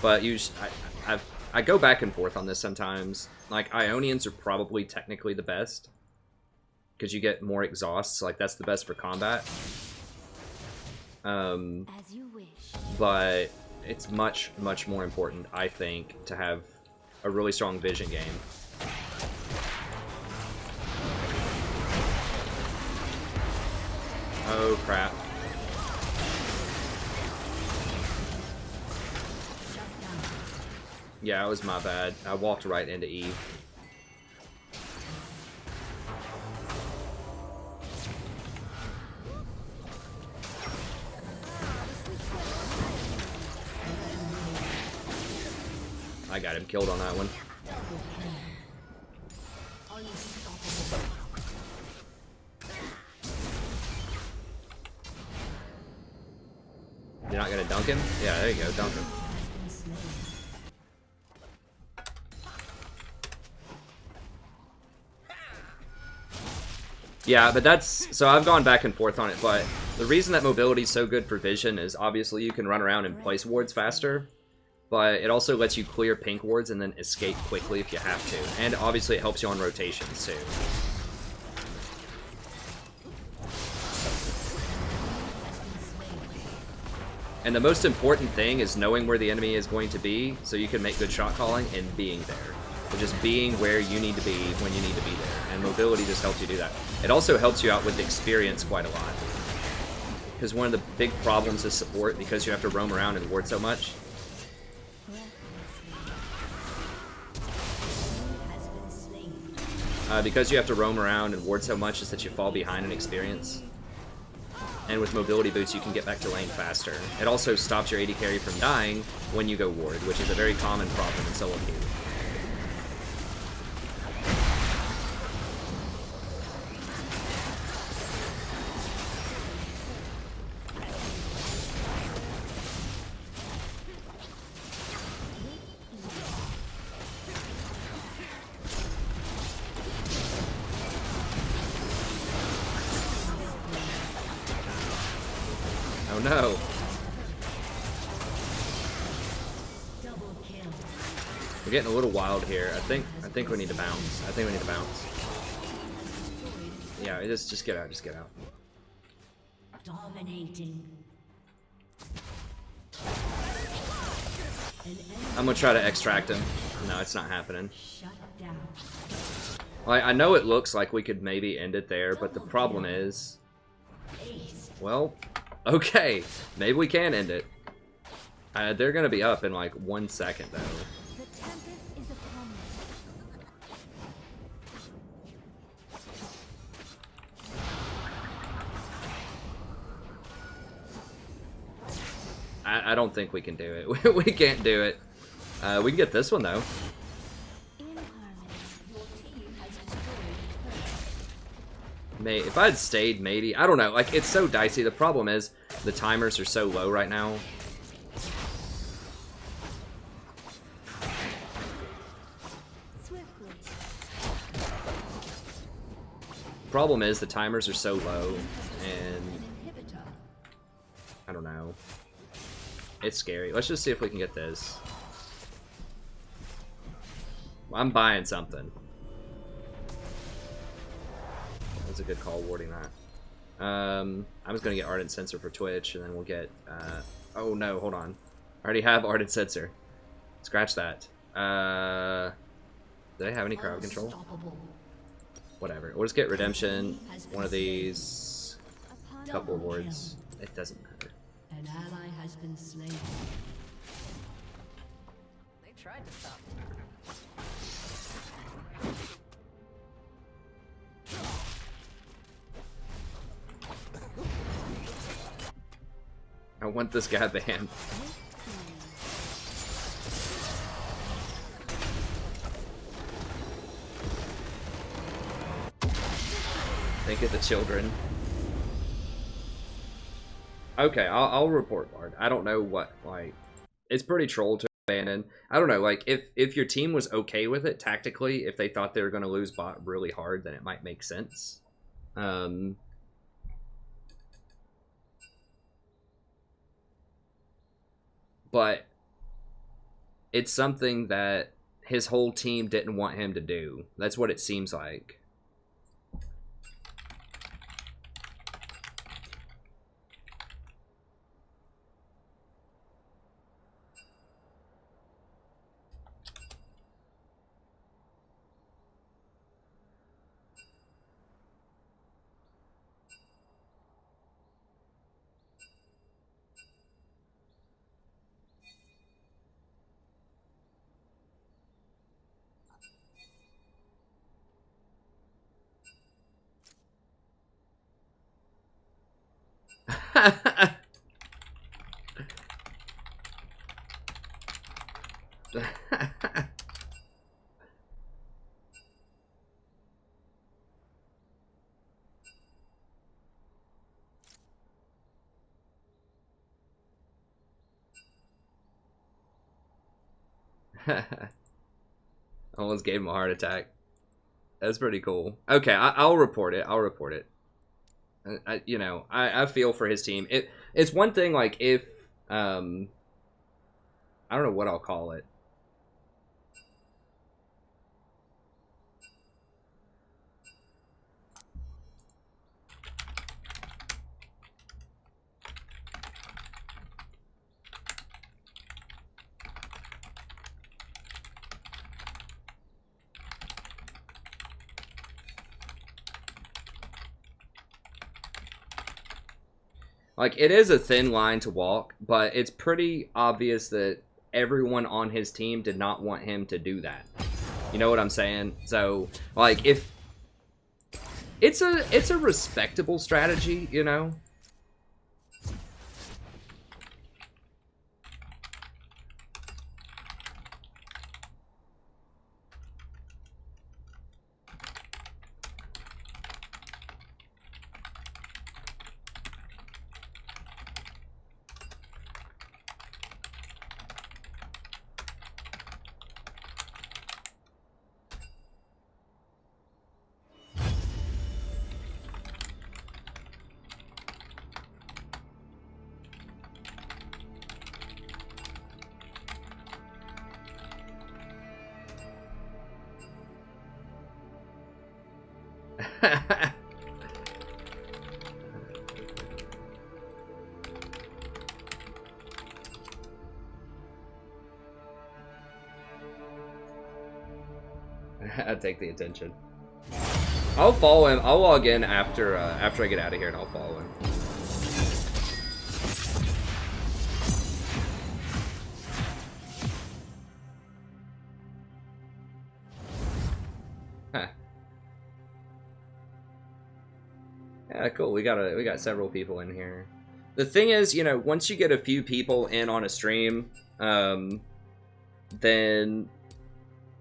But I go back and forth on this sometimes. Like, Ionians are probably technically the best. Because you get more exhausts, like that's the best for combat. As you wish. But it's much, much more important, I think, to have a really strong vision game. Oh, crap. Yeah, it was my bad. I walked right into Eve. I got him killed on that one. You're not gonna dunk him? Yeah, there you go, dunk him. Yeah, but that's... So I've gone back and forth on it, but the reason that mobility is so good for vision is obviously you can run around and place wards faster, but it also lets you clear pink wards and then escape quickly if you have to. And obviously it helps you on rotations too. And the most important thing is knowing where the enemy is going to be so you can make good shot calling and being there. Or just being where you need to be when you need to be there. And mobility just helps you do that. It also helps you out with experience quite a lot. Because one of the big problems is support, because you have to roam around and ward so much. because you have to roam around and ward so much is that you fall behind in experience. And with mobility boots, you can get back to lane faster. It also stops your AD carry from dying when you go ward, which is a very common problem in solo queue. Oh no. We're getting a little wild here. I think we need to bounce. I think we need to bounce. Yeah, just get out, just get out. Dominating. I'm gonna try to extract him. No, it's not happening. Shut down. Well, I know it looks like we could maybe end it there, but the problem is... Well, okay. Maybe we can end it. They're gonna be up in like 1 second, though. The tempest is upon me. I don't think we can do it. We can't do it. We can get this one, though. In harmony. If I had stayed, maybe. I don't know. Like, it's so dicey. The problem is the timers are so low right now. Swiftly. Problem is the timers are so low, and I don't know. It's scary. Let's just see if we can get this. I'm buying something. That's a good call, warding that. I'm just gonna get Ardent Sensor for Twitch, and then we'll get. Oh no, hold on. I already have Ardent Sensor. Scratch that. Did I have any crowd control? Whatever. We'll just get Redemption. One of these. Couple of wards. It doesn't matter. An ally has been slain. They tried to stop me. I want this guy banned. Think of the children. Okay, I'll report Bard. I don't know what, like, it's pretty troll to abandon. I don't know, like, if your team was okay with it tactically, if they thought they were going to lose bot really hard, then it might make sense. But it's something that his whole team didn't want him to do. That's what it seems like. Almost gave him a heart attack. That's pretty cool. Okay, I'll report it. I'll report it. You know, I feel for his team. It's one thing, like, if I don't know what I'll call it. Like, it is a thin line to walk, but it's pretty obvious that everyone on his team did not want him to do that. You know what I'm saying? So, like, if it's a respectable strategy, you know. I'd take the attention. I'll follow him. I'll log in after after I get out of here, and I'll follow him. Huh. Yeah, cool. We got several people in here. The thing is, you know, once you get a few people in on a stream, then,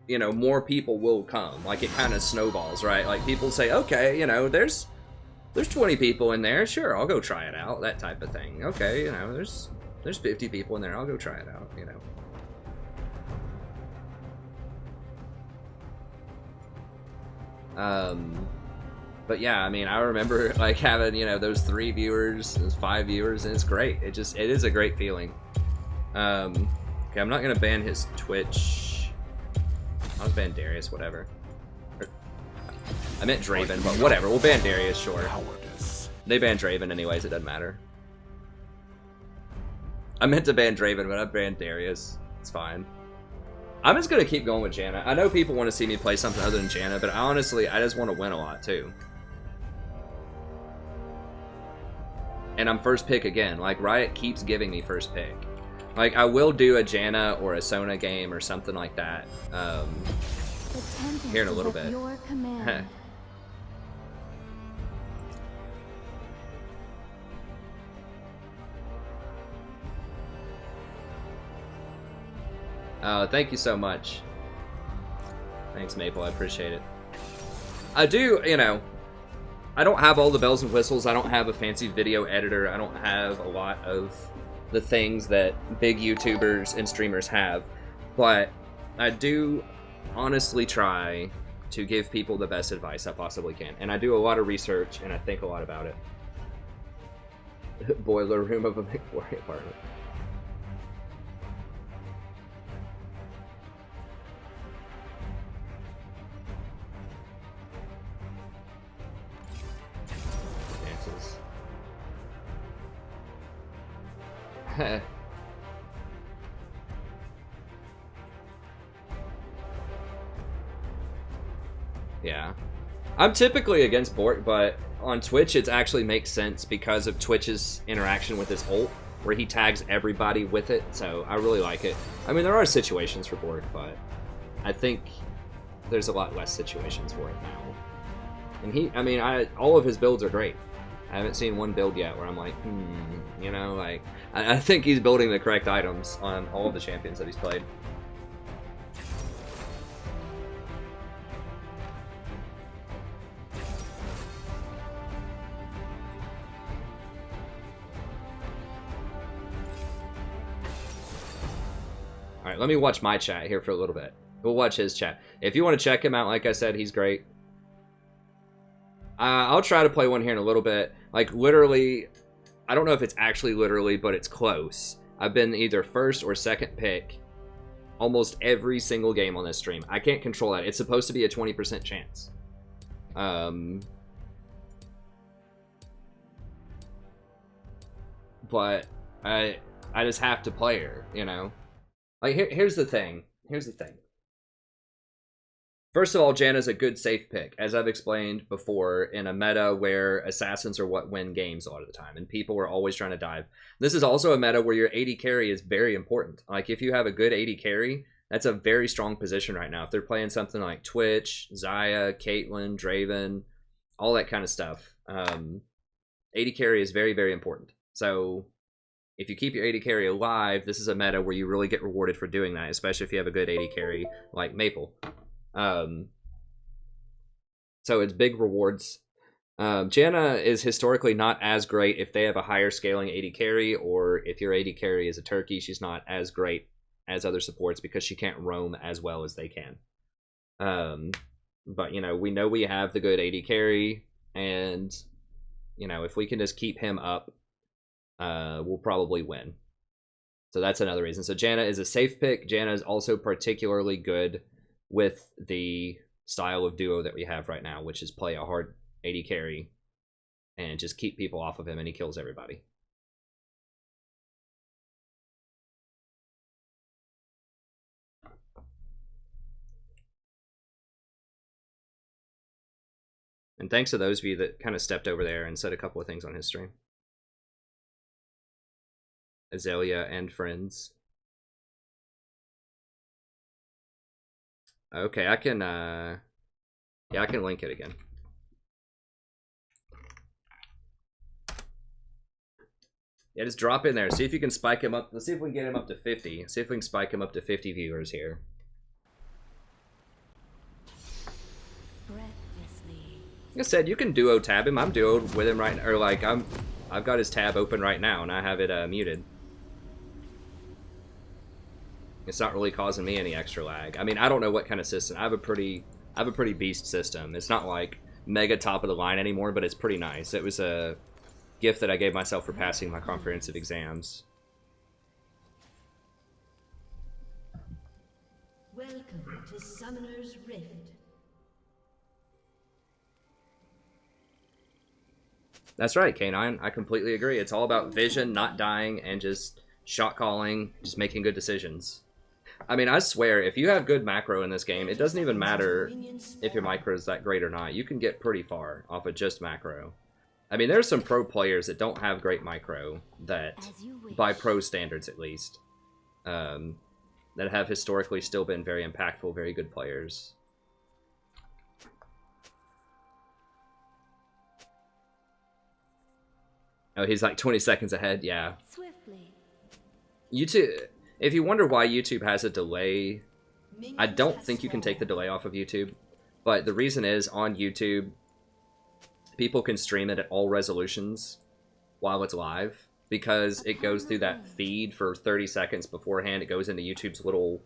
you know, more people will come. Like, it kind of snowballs, right? Like, people say, okay, you know, there's 20 people in there. Sure, I'll go try it out. That type of thing. Okay, you know, there's 50 people in there. I'll go try it out, you know. But yeah, I mean, I remember like having, you know, those 3 viewers, those 5 viewers, and it's great. It is a great feeling. Okay, I'm not gonna ban his Twitch. I'll ban Darius, whatever. I meant Draven, but whatever. We'll ban Darius, sure. They ban Draven anyways, it doesn't matter. I meant to ban Draven, but I banned Darius. It's fine. I'm just gonna keep going with Janna. I know people want to see me play something other than Janna, but honestly, I just want to win a lot too. And I'm first pick again. Like, Riot keeps giving me first pick. Like, I will do a Janna or a Sona game or something like that here in a little bit. Thank you so much. Thanks, Maple. I appreciate it. I do, you know, I don't have all the bells and whistles. I don't have a fancy video editor. I don't have a lot of the things that big YouTubers and streamers have. But I do honestly try to give people the best advice I possibly can. And I do a lot of research, and I think a lot about it. Boiler room of a McFlurry apartment. Yeah. I'm typically against Bork, but on Twitch it actually makes sense because of Twitch's interaction with his ult, where he tags everybody with it, so I really like it. I mean, there are situations for Bork, but I think there's a lot less situations for it now. And I mean, all of his builds are great. I haven't seen one build yet where I'm like, you know, like, I think he's building the correct items on all of the champions that he's played. Alright, let me watch my chat here for a little bit. We'll watch his chat. If you want to check him out, like I said, he's great. I'll try to play one here in a little bit. Like, literally, I don't know if it's actually literally, but it's close. I've been either first or second pick almost every single game on this stream. I can't control that. It's supposed to be a 20% chance. But I just have to play her, you know? Like, here's the thing. Here's the thing. First of all, Janna's a good safe pick, as I've explained before, in a meta where assassins are what win games a lot of the time, and people are always trying to dive. This is also a meta where your AD carry is very important. Like, if you have a good AD carry, that's a very strong position right now. If they're playing something like Twitch, Xayah, Caitlyn, Draven, all that kind of stuff. AD carry is very, very important. So if you keep your AD carry alive, this is a meta where you really get rewarded for doing that, especially if you have a good AD carry like Maple. So it's big rewards. Janna is historically not as great if they have a higher scaling AD carry, or if your AD carry is a turkey, she's not as great as other supports because she can't roam as well as they can. But, you know we have the good AD carry, and, you know, if we can just keep him up, we'll probably win. So that's another reason. So Janna is a safe pick. Janna is also particularly good with the style of duo that we have right now, which is play a hard AD carry and just keep people off of him, and he kills everybody. And thanks to those of you that kind of stepped over there and said a couple of things on his stream. Azalea and friends. Okay, I can yeah, I can link it again. Yeah, just drop in there. See if you can spike him up. Let's see if we can get him up to 50. See if we can spike him up to 50 viewers here. Like I said, you can duo tab him. I'm duoed with him right now, or like I've got his tab open right now and I have it muted. It's not really causing me any extra lag. I mean, I don't know what kind of system. I have a pretty beast system. It's not like mega top of the line anymore, but it's pretty nice. It was a gift that I gave myself for passing my comprehensive exams. Welcome to Summoner's Rift. That's right, K9. I completely agree. It's all about vision, not dying, and just shot calling, just making good decisions. I mean, I swear, if you have good macro in this game, it doesn't even matter if your micro is that great or not. You can get pretty far off of just macro. I mean, there's some pro players that don't have great micro, that, by pro standards at least, that have historically still been very impactful, very good players. Oh, he's like 20 seconds ahead, yeah. Swiftly. YouTube, if you wonder why YouTube has a delay, I don't think you can take the delay off of YouTube, but the reason is on YouTube, people can stream it at all resolutions while it's live, because it goes through that feed for 30 seconds beforehand. It goes into YouTube's little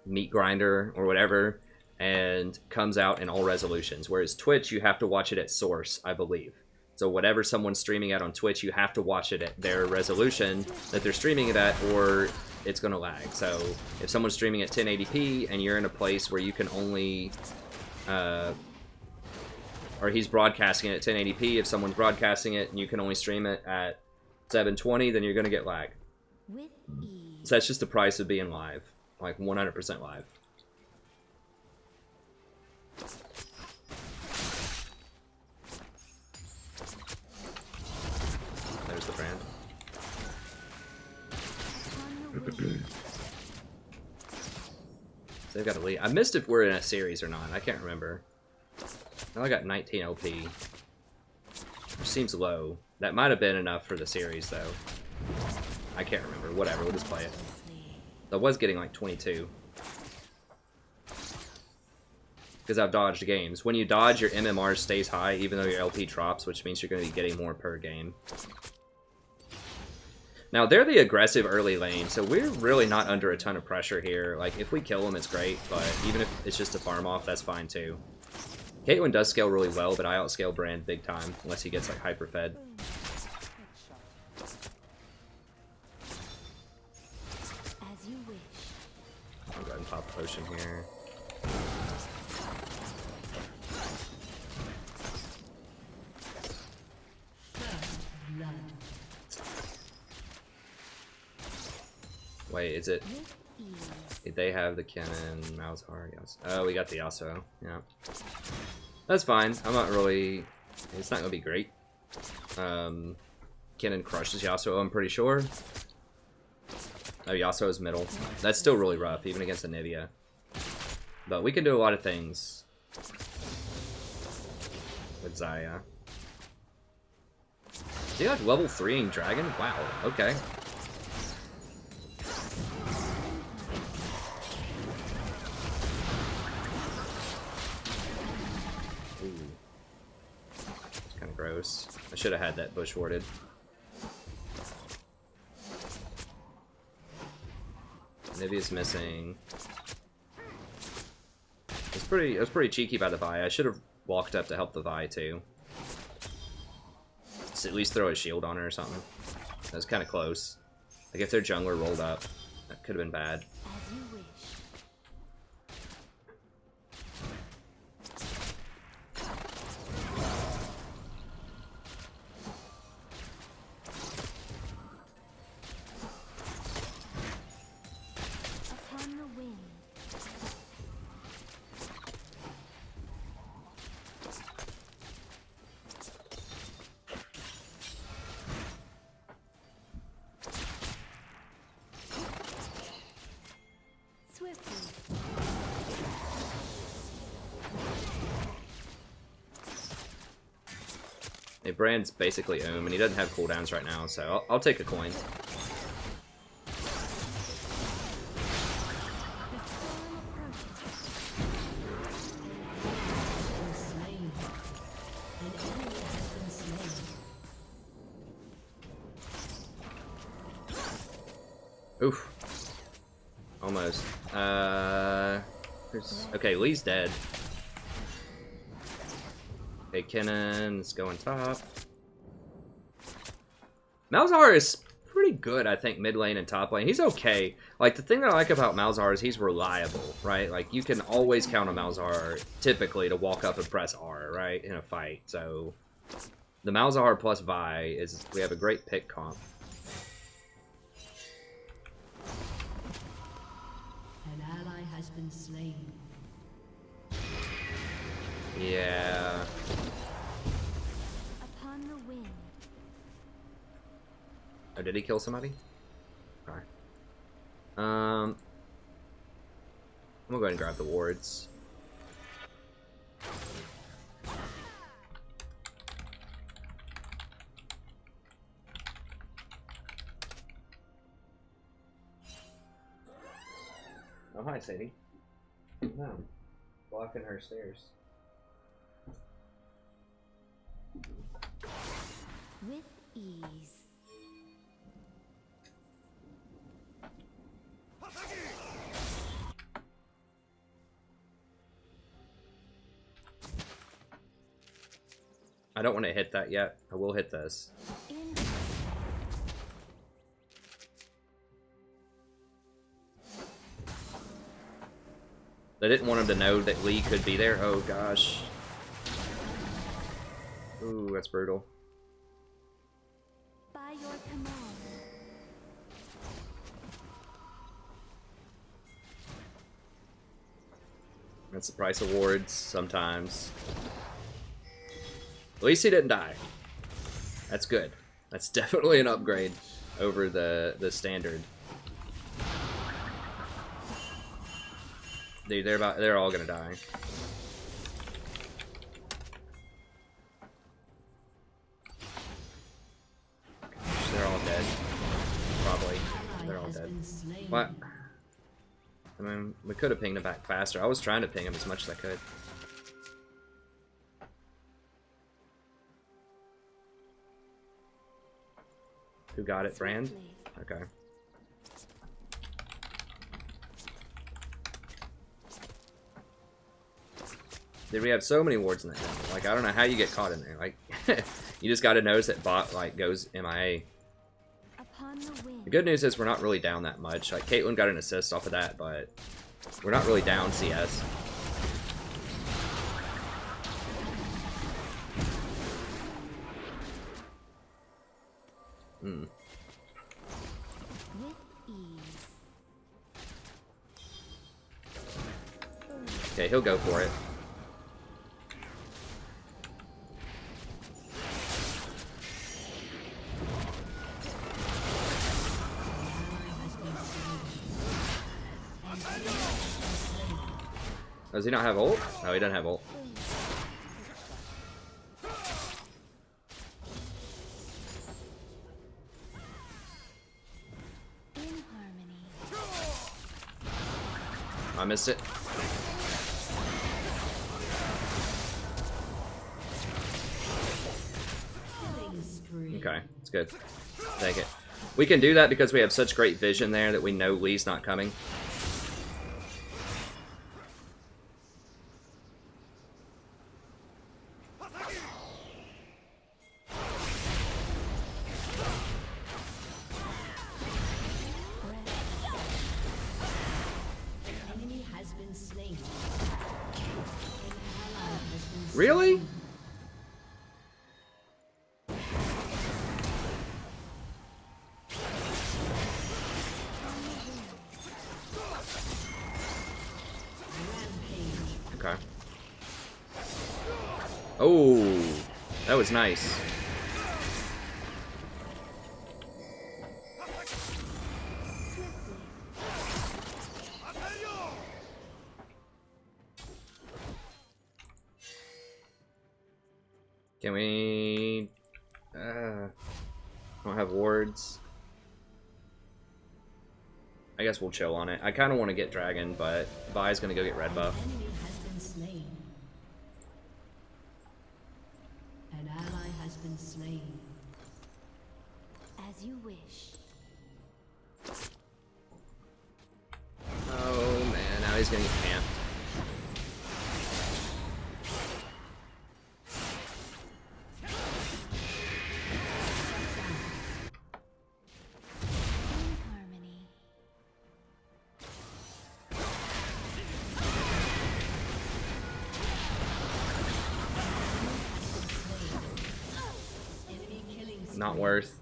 meat grinder or whatever, and comes out in all resolutions, whereas Twitch, you have to watch it at source, I believe. So whatever someone's streaming at on Twitch, you have to watch it at their resolution that they're streaming it at, or it's going to lag. So if someone's streaming at 1080p and you're in a place where you can only, or he's broadcasting it at 1080p, if someone's broadcasting it and you can only stream it at 720, then you're going to get lag. So that's just the price of being live, like 100% live. There's the brand. So they've got a lead. I missed if we're in a series or not. I can't remember. Now I got 19 LP. Which seems low. That might have been enough for the series, though. I can't remember. Whatever, we'll just play it. I was getting like 22. Because I've dodged games. When you dodge, your MMR stays high, even though your LP drops, which means you're going to be getting more per game. Now, they're the aggressive early lane, so we're really not under a ton of pressure here. Like, if we kill them, it's great, but even if it's just a farm off, that's fine too. Caitlyn does scale really well, but I outscale Brand big time, unless he gets, like, hyper-fed. As you wish. I'll go ahead and pop a potion here. Wait, is it? They have the Kennen, Malzahar, yes. Oh, we got the Yasuo, yeah. That's fine. I'm not really... It's not gonna be great. Kennen crushes Yasuo, I'm pretty sure. Oh, Yasuo's middle. That's still really rough, even against Anivia. But we can do a lot of things. with Zaya. Is he like level 3ing dragon? Wow, okay. Ooh. It's kind of gross. I should have had that bush warded. Nivea's missing. It was pretty cheeky by the Vi. I should have walked up to help the Vi too. Just at least throw a shield on her or something. That was kind of close. Like if their jungler rolled up, that could have been bad. As you wish. Upon the wind. Swiftly. Hey, Brand's basically and he doesn't have cooldowns right now, so I'll take a coin. The storm approaches. Been slain. An enemy has been slain. Oof. Almost. Okay, Lee's dead. Okay, Kennen's going top. Malzahar is pretty good, I think, mid lane and top lane. He's okay. Like, the thing that I like about Malzahar is he's reliable, right? Like, you can always count on Malzahar, typically, to walk up and press R, right, in a fight. So, the Malzahar plus Vi is, we have a great pick comp. An ally has been slain. Yeah. Upon the wind. Oh, did he kill somebody? Alright. I'm gonna go ahead and grab the wards. Oh, hi, Sadie. No. Blocking her stairs. With ease. I don't want to hit that yet. I will hit this. In I didn't want him to know that Lee could be there. Oh gosh. Ooh, that's brutal. by your command. That's the price of wards sometimes. At least he didn't die. That's good. That's definitely an upgrade over the standard. Dude, they're all gonna die. They're all dead. Probably. They're all dead. What? I mean, we could have pinged him back faster. I was trying to ping him as much as I could. Who got it, Brand? Okay. Dude, we have so many wards in that game. Like, I don't know how you get caught in there. Like, you just gotta notice that bot, like, goes MIA. Upon the wind. The good news is we're not really down that much. Like, Caitlyn got an assist off of that, but we're not really down CS. With ease. Okay, he'll go for it. Does he not have ult? No, he doesn't have ult. I missed it. Killing spree. Okay, it's good. Take it. We can do that because we have such great vision there that we know Lee's not coming. Enemy has been slain. An ally has been slain. Really? Okay. Oh, that was nice. Can we... don't have wards. I guess we'll chill on it. I kind of want to get dragon, but Vi's gonna go get red buff. Enemy has been slain. An ally has been slain. As you wish. Oh man, now he's gonna get camped. In harmony. Enemy killing spree. Not worth.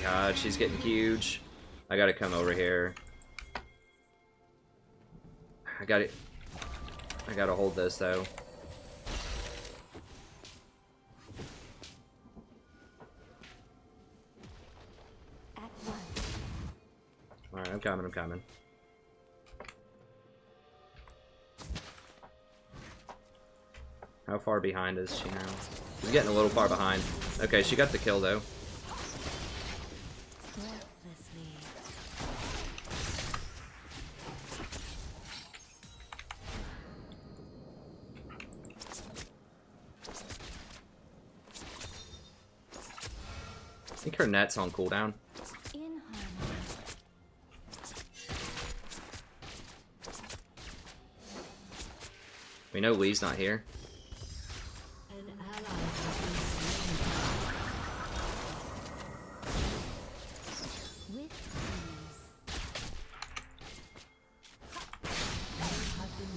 God, she's getting huge. I gotta come over here. I gotta hold this though. At once. Alright, I'm coming. How far behind is she now? She's getting a little far behind. Okay, she got the kill though. Breathlessly. I think her net's on cooldown. In harmony. We know Lee's not here. An ally has been slain. With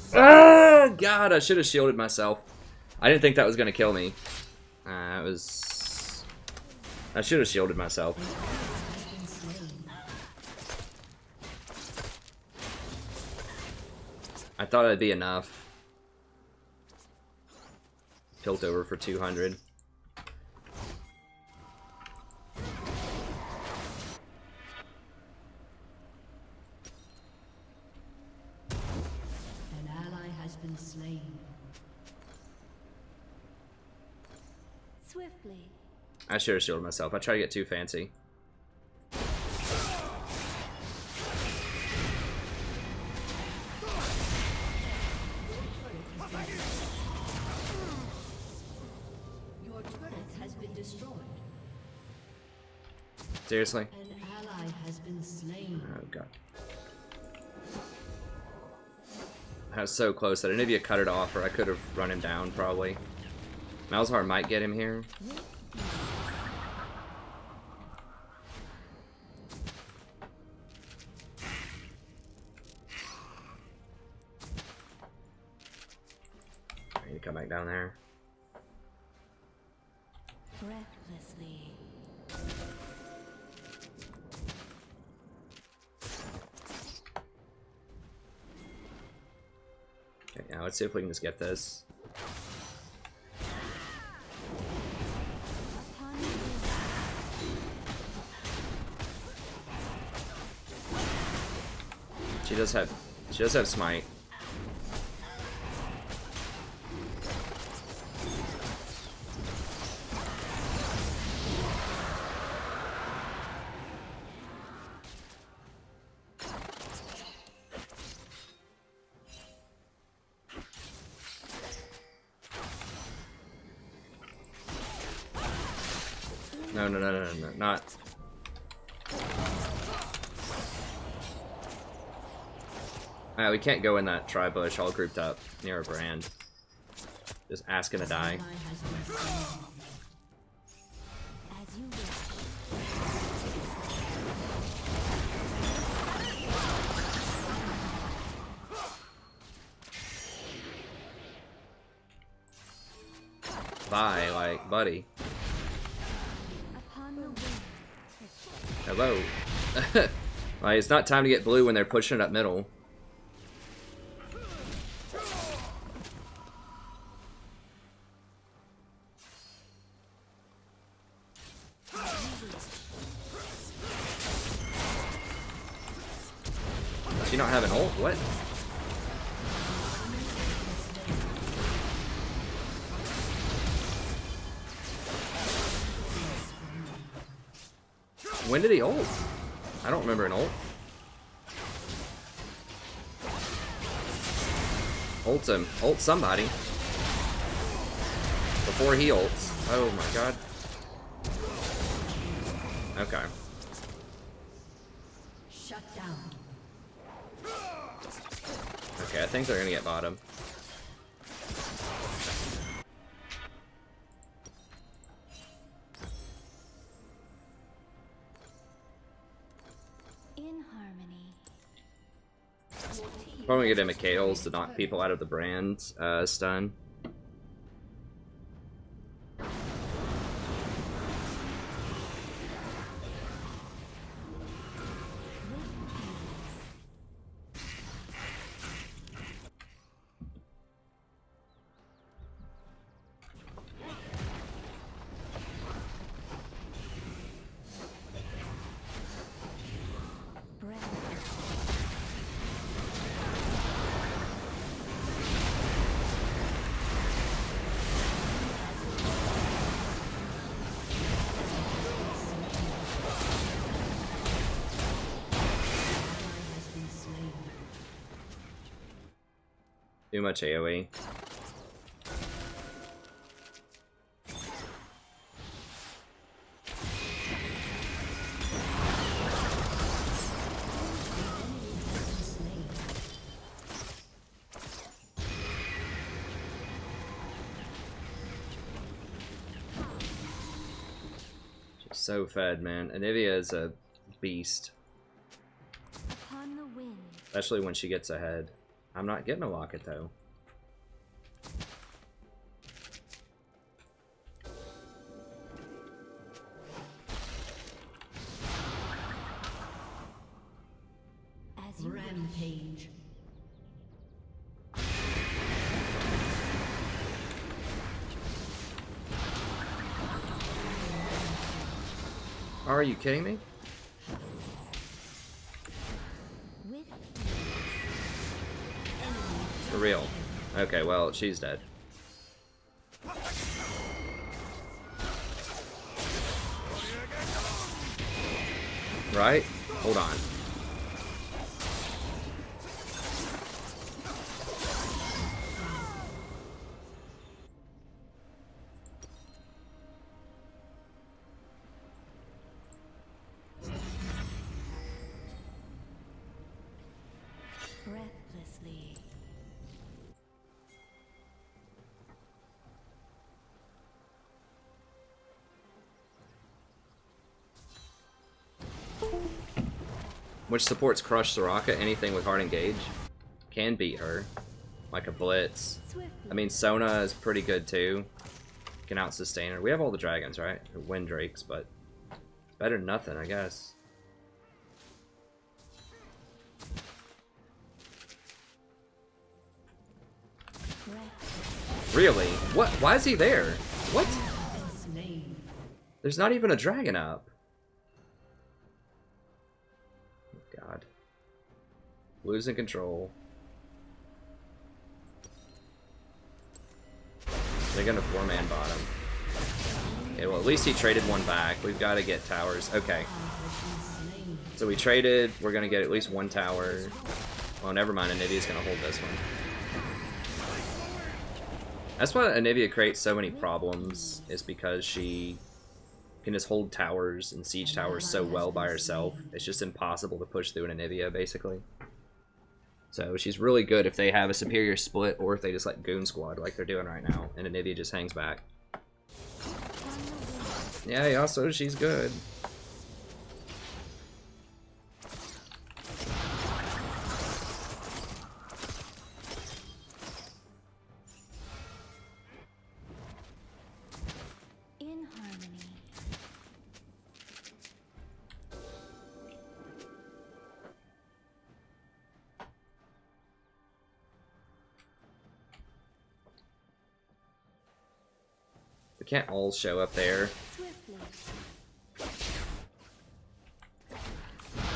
ease. Ah, God, I should have shielded myself. I didn't think that was gonna kill me. I should have shielded myself. Has been slain. I thought it'd be enough. Tilt over for 200. An ally has been slain. Swiftly. I should have shielded myself. I try to get too fancy. Your turret has been destroyed. Seriously? An ally has been slain. Oh god. I was so close that I maybe cut it off, or I could have run him down probably. Malzahar might get him here. I need to come back down there. Breathlessly. Okay, now let's see if we can just get this. Upon the wind. She does have smite. No, no, no, no, no, no, not. We can't go in that tri-bush all grouped up near a brand. Just asking to die. Ally has been slain. As you wish. Bye, like, buddy. Upon the wind. Hello. Like, it's not time to get blue when they're pushing it up middle. Does she not have an ult? What? When did he ult? I don't remember an ult. Ult him. Ult somebody. Before he ults. Oh my god. Okay. Shut down. Okay, I think they're gonna get bottom. In harmony. Probably get him a Kales to knock people out of the brand stun. Too much AoE. She's so fed, man. Anivia is a beast. Upon the wind. Especially when she gets ahead. I'm not getting a locket though. As you Rampage. Are you kidding me? with For real. Okay, well, she's dead. Right? Hold on. breathlessly. Which supports Crush Soraka, anything with hard engage can beat her. Like a Blitz. Swiftly. I mean, Sona is pretty good too. Can out-sustain her. We have all the dragons, right? Or Wind Drakes, but better than nothing, I guess. Really? What? Why is he there? What? There's not even a dragon up. God. Losing control. They're gonna 4-man bottom. Okay, well at least he traded one back. We've got to get towers. Okay. So we traded. We're gonna get at least one tower. Well, never mind. Anivia's gonna hold this one. That's why Anivia creates so many problems. Is because she can just hold towers and siege towers so well by herself. It's just impossible to push through an Anivia, basically. So she's really good if they have a superior split, or if they just like goon squad like they're doing right now, and Anivia just hangs back. Yeah, also she's good. In harmony. We can't all show up there. Swiftly.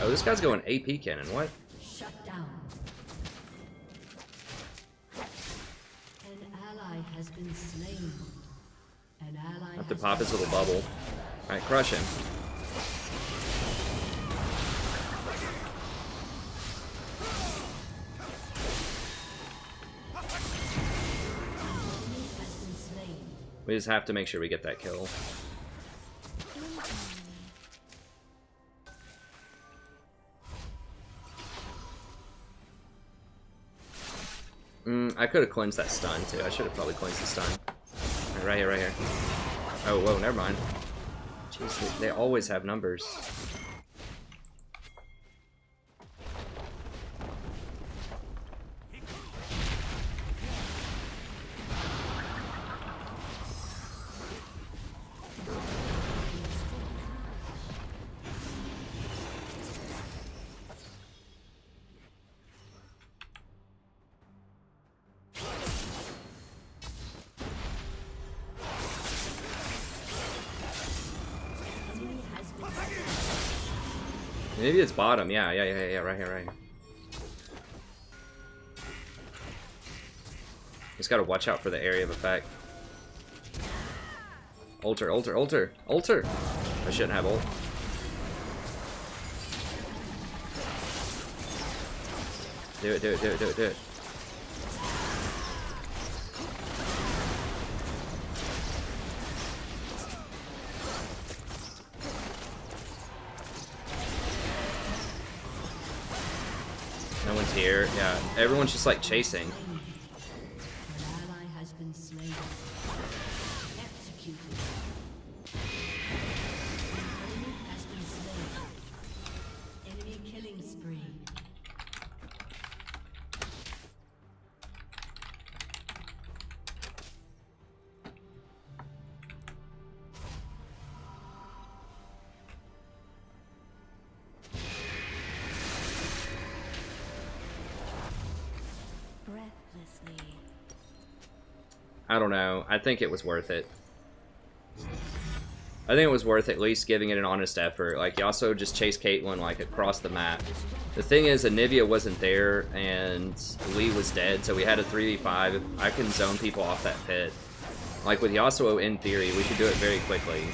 Oh, this guy's going AP cannon. What? Shut down. An ally has been slain. An ally Have to has pop his little bubble. Alright, crush him. been slain. We just have to make sure we get that kill. In harmony. I could have cleansed that stun too. I should have probably cleansed the stun. Right here, right here. Oh, whoa, never mind. Jeez, they always have numbers. Maybe it's bottom. Yeah, right here, right here. Just gotta watch out for the area of effect. Alter, alter, alter, alter! I shouldn't have ult. Do it, do it, do it, do it, do it. No one's here. Yeah, everyone's just like chasing. An ally has been slain. Executed. An enemy has been slain. Enemy killing spree. Breathlessly. I don't know. I think it was worth it. I think it was worth at least giving it an honest effort. Like, you also just chase Caitlyn, like, across the map. The thing is, Anivia wasn't there, and Lee was dead, so we had a 3v5. I can zone people off that pit. Like, with Yasuo, in theory, we could do it very quickly.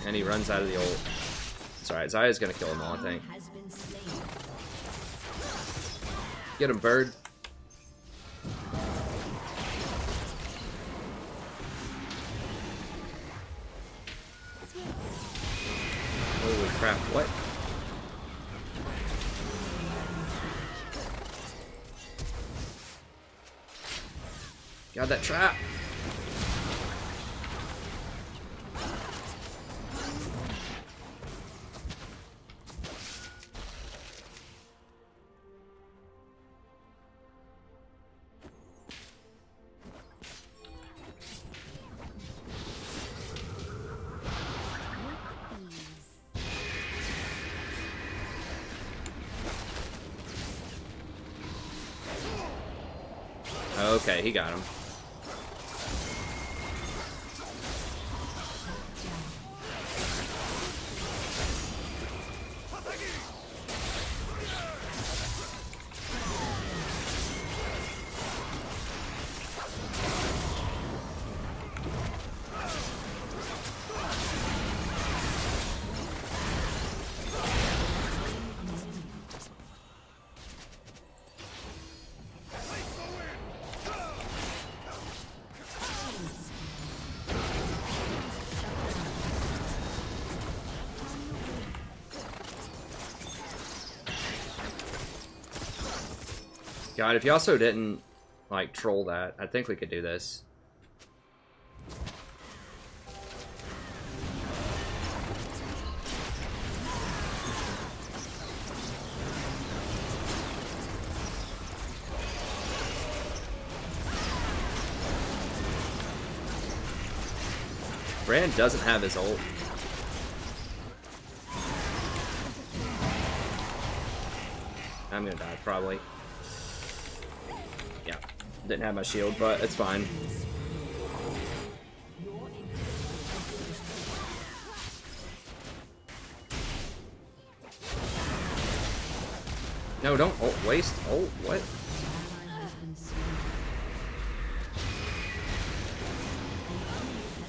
And he runs out of the ult. It's alright, Zaya's gonna kill him all, I think. Has been slain. Get him, bird. Holy crap, what? Got that trap. Okay, he got him. God, if Yasuo didn't, like, troll that, I think we could do this. Brand doesn't have his ult. I'm gonna die, probably. Yeah, didn't have my shield, but it's fine. No, don't ult waste ult. What?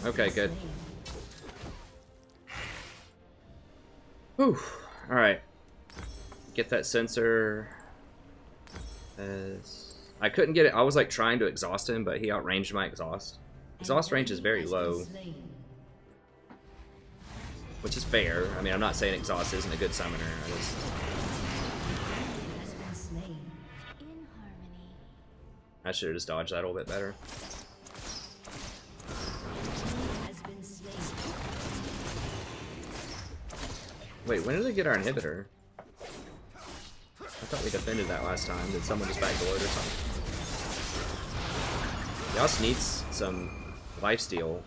Okay, good. Whew. Alright. Get that sensor. I couldn't get it. I was like trying to exhaust him, but he outranged my exhaust. Exhaust range is very low, which is fair. I mean, I'm not saying exhaust isn't a good summoner. I should have just dodged that a little bit better. Wait, when did they get our inhibitor? I thought we defended that last time. Did someone just backdoor it or something? Yasuo needs some lifesteal.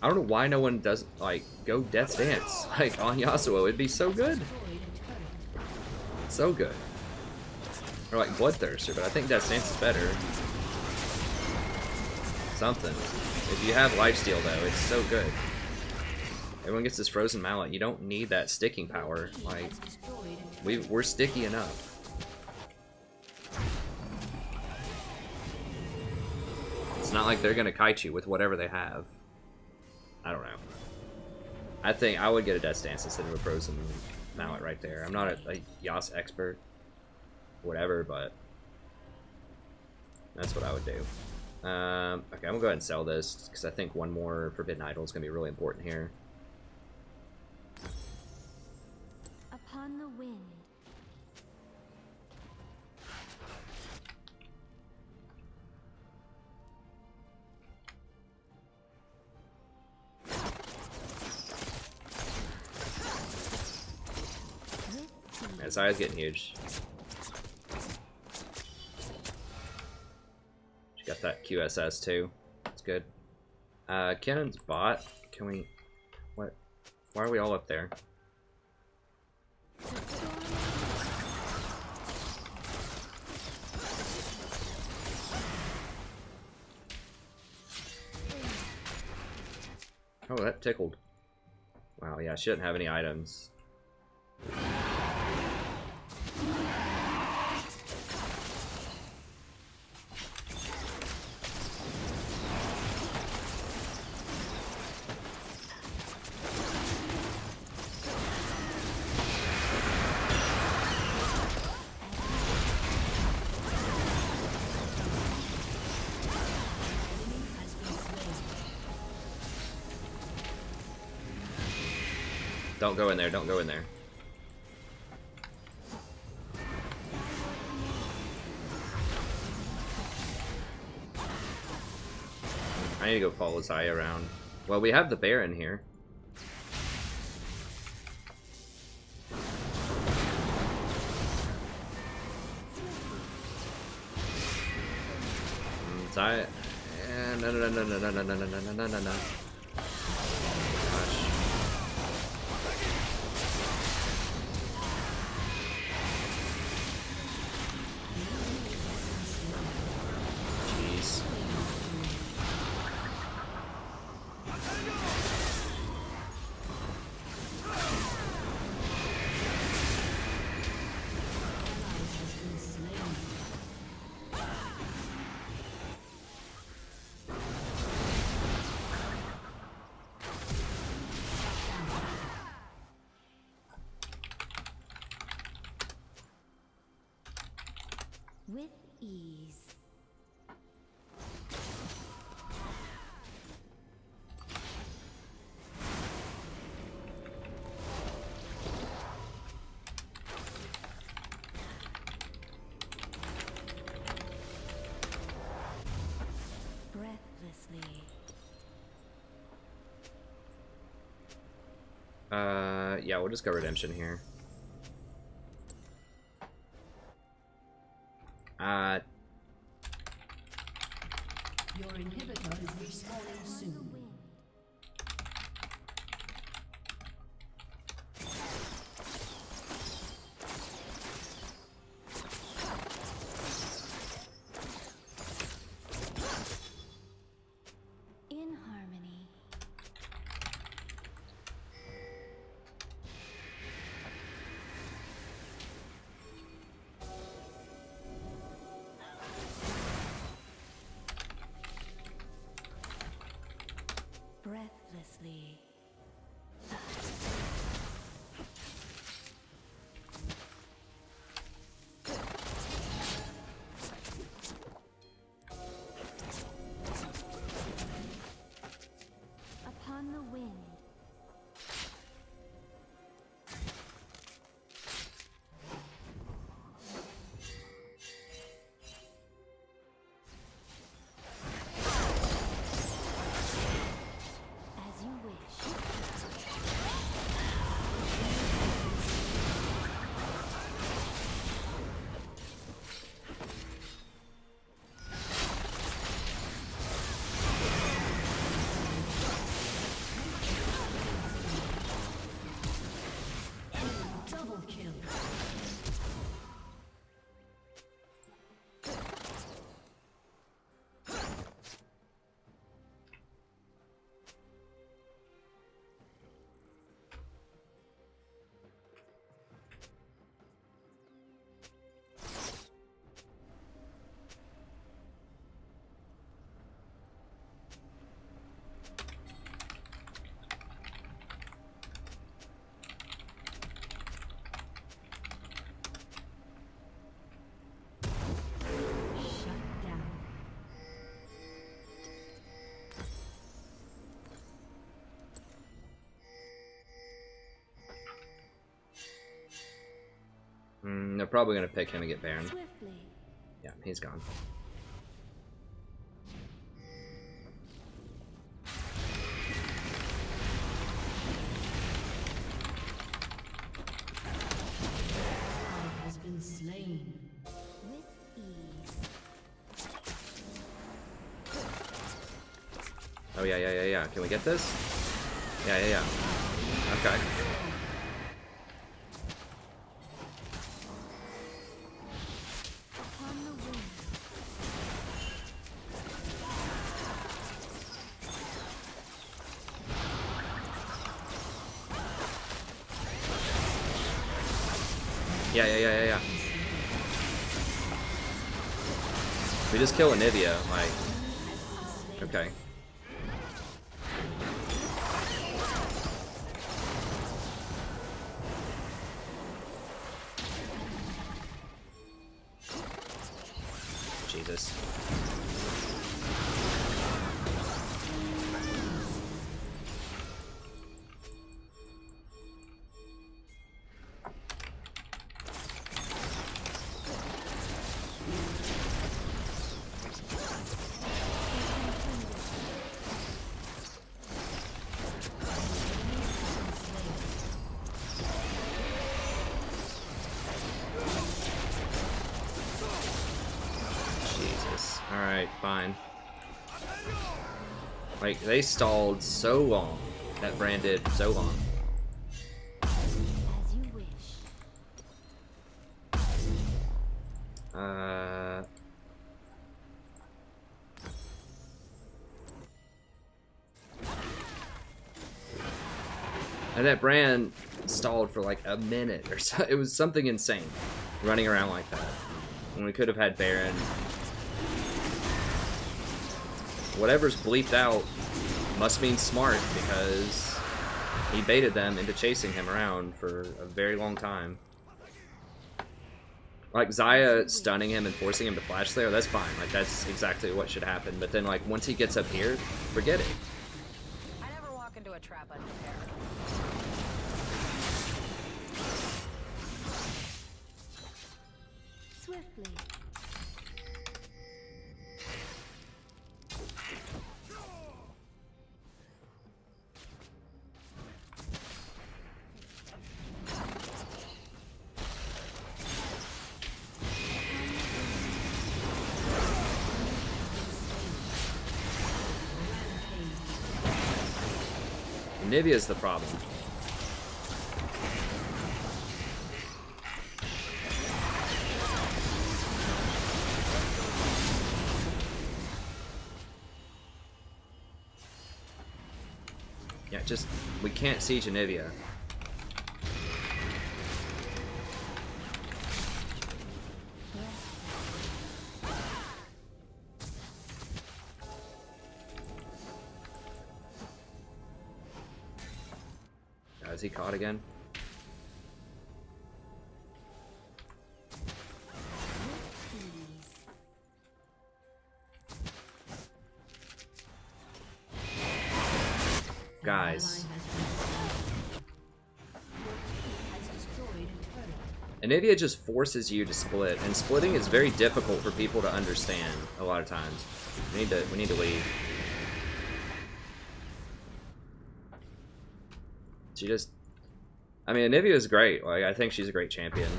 I don't know why no one does like go Death's Dance like on Yasuo. It'd be so good, so good. Or like Bloodthirster, but I think Death's Dance is better. Something. If you have lifesteal though, it's so good. Everyone gets this frozen mallet. You don't need that sticking power. Like we're sticky enough. It's not like they're gonna kite you with whatever they have. I don't know. I think I would get a Death Stance instead of a frozen mallet right there. I'm not a Yas expert, whatever, but that's what I would do. Okay, I'm gonna go ahead and sell this because I think one more Forbidden Idol is gonna be really important here. Upon the wind. Man, this eye's getting huge. She got that QSS too. That's good. Cannon's bot. Can we... What? Why are we all up there? Oh, that tickled. Wow, yeah, she doesn't have any items. Don't go in there, don't go in there. I need to go follow Zaya around. Well, we have the Baron here. Zaya... No. With ease. Yeah, we'll just go redemption here. Your inhibitor is respawning soon. In harmony. Breathlessly. Upon the wind. As you wish. Double kill. Shut down. They're probably gonna pick him and get Baron. Swiftly. Yeah, he's gone. Ally has been slain. With ease. Oh yeah. Can we get this? Yeah. Okay. Upon the wind. Yeah. We just kill Anivia, like. Okay. Jesus. Jesus. Alright, fine. Like, they stalled so long. That Brand did so long. As you wish. And that Brand stalled for like a minute or so. It was something insane. Running around like that. When we could have had Baron. Whatever's bleeped out must mean smart, because he baited them into chasing him around for a very long time. Like, Xayah stunning him and forcing him to flash there, that's fine. Like, that's exactly what should happen. But then, like, once he gets up here, forget it. I never walk into a trap unprepared. Swiftly. Nivea's the problem. Yeah, just, we can't siege Nivea. Is he caught again? Guys. Anivia just forces you to split, and splitting is very difficult for people to understand a lot of times. We need to leave. She just, I mean, Anivia is great. Like, I think she's a great champion.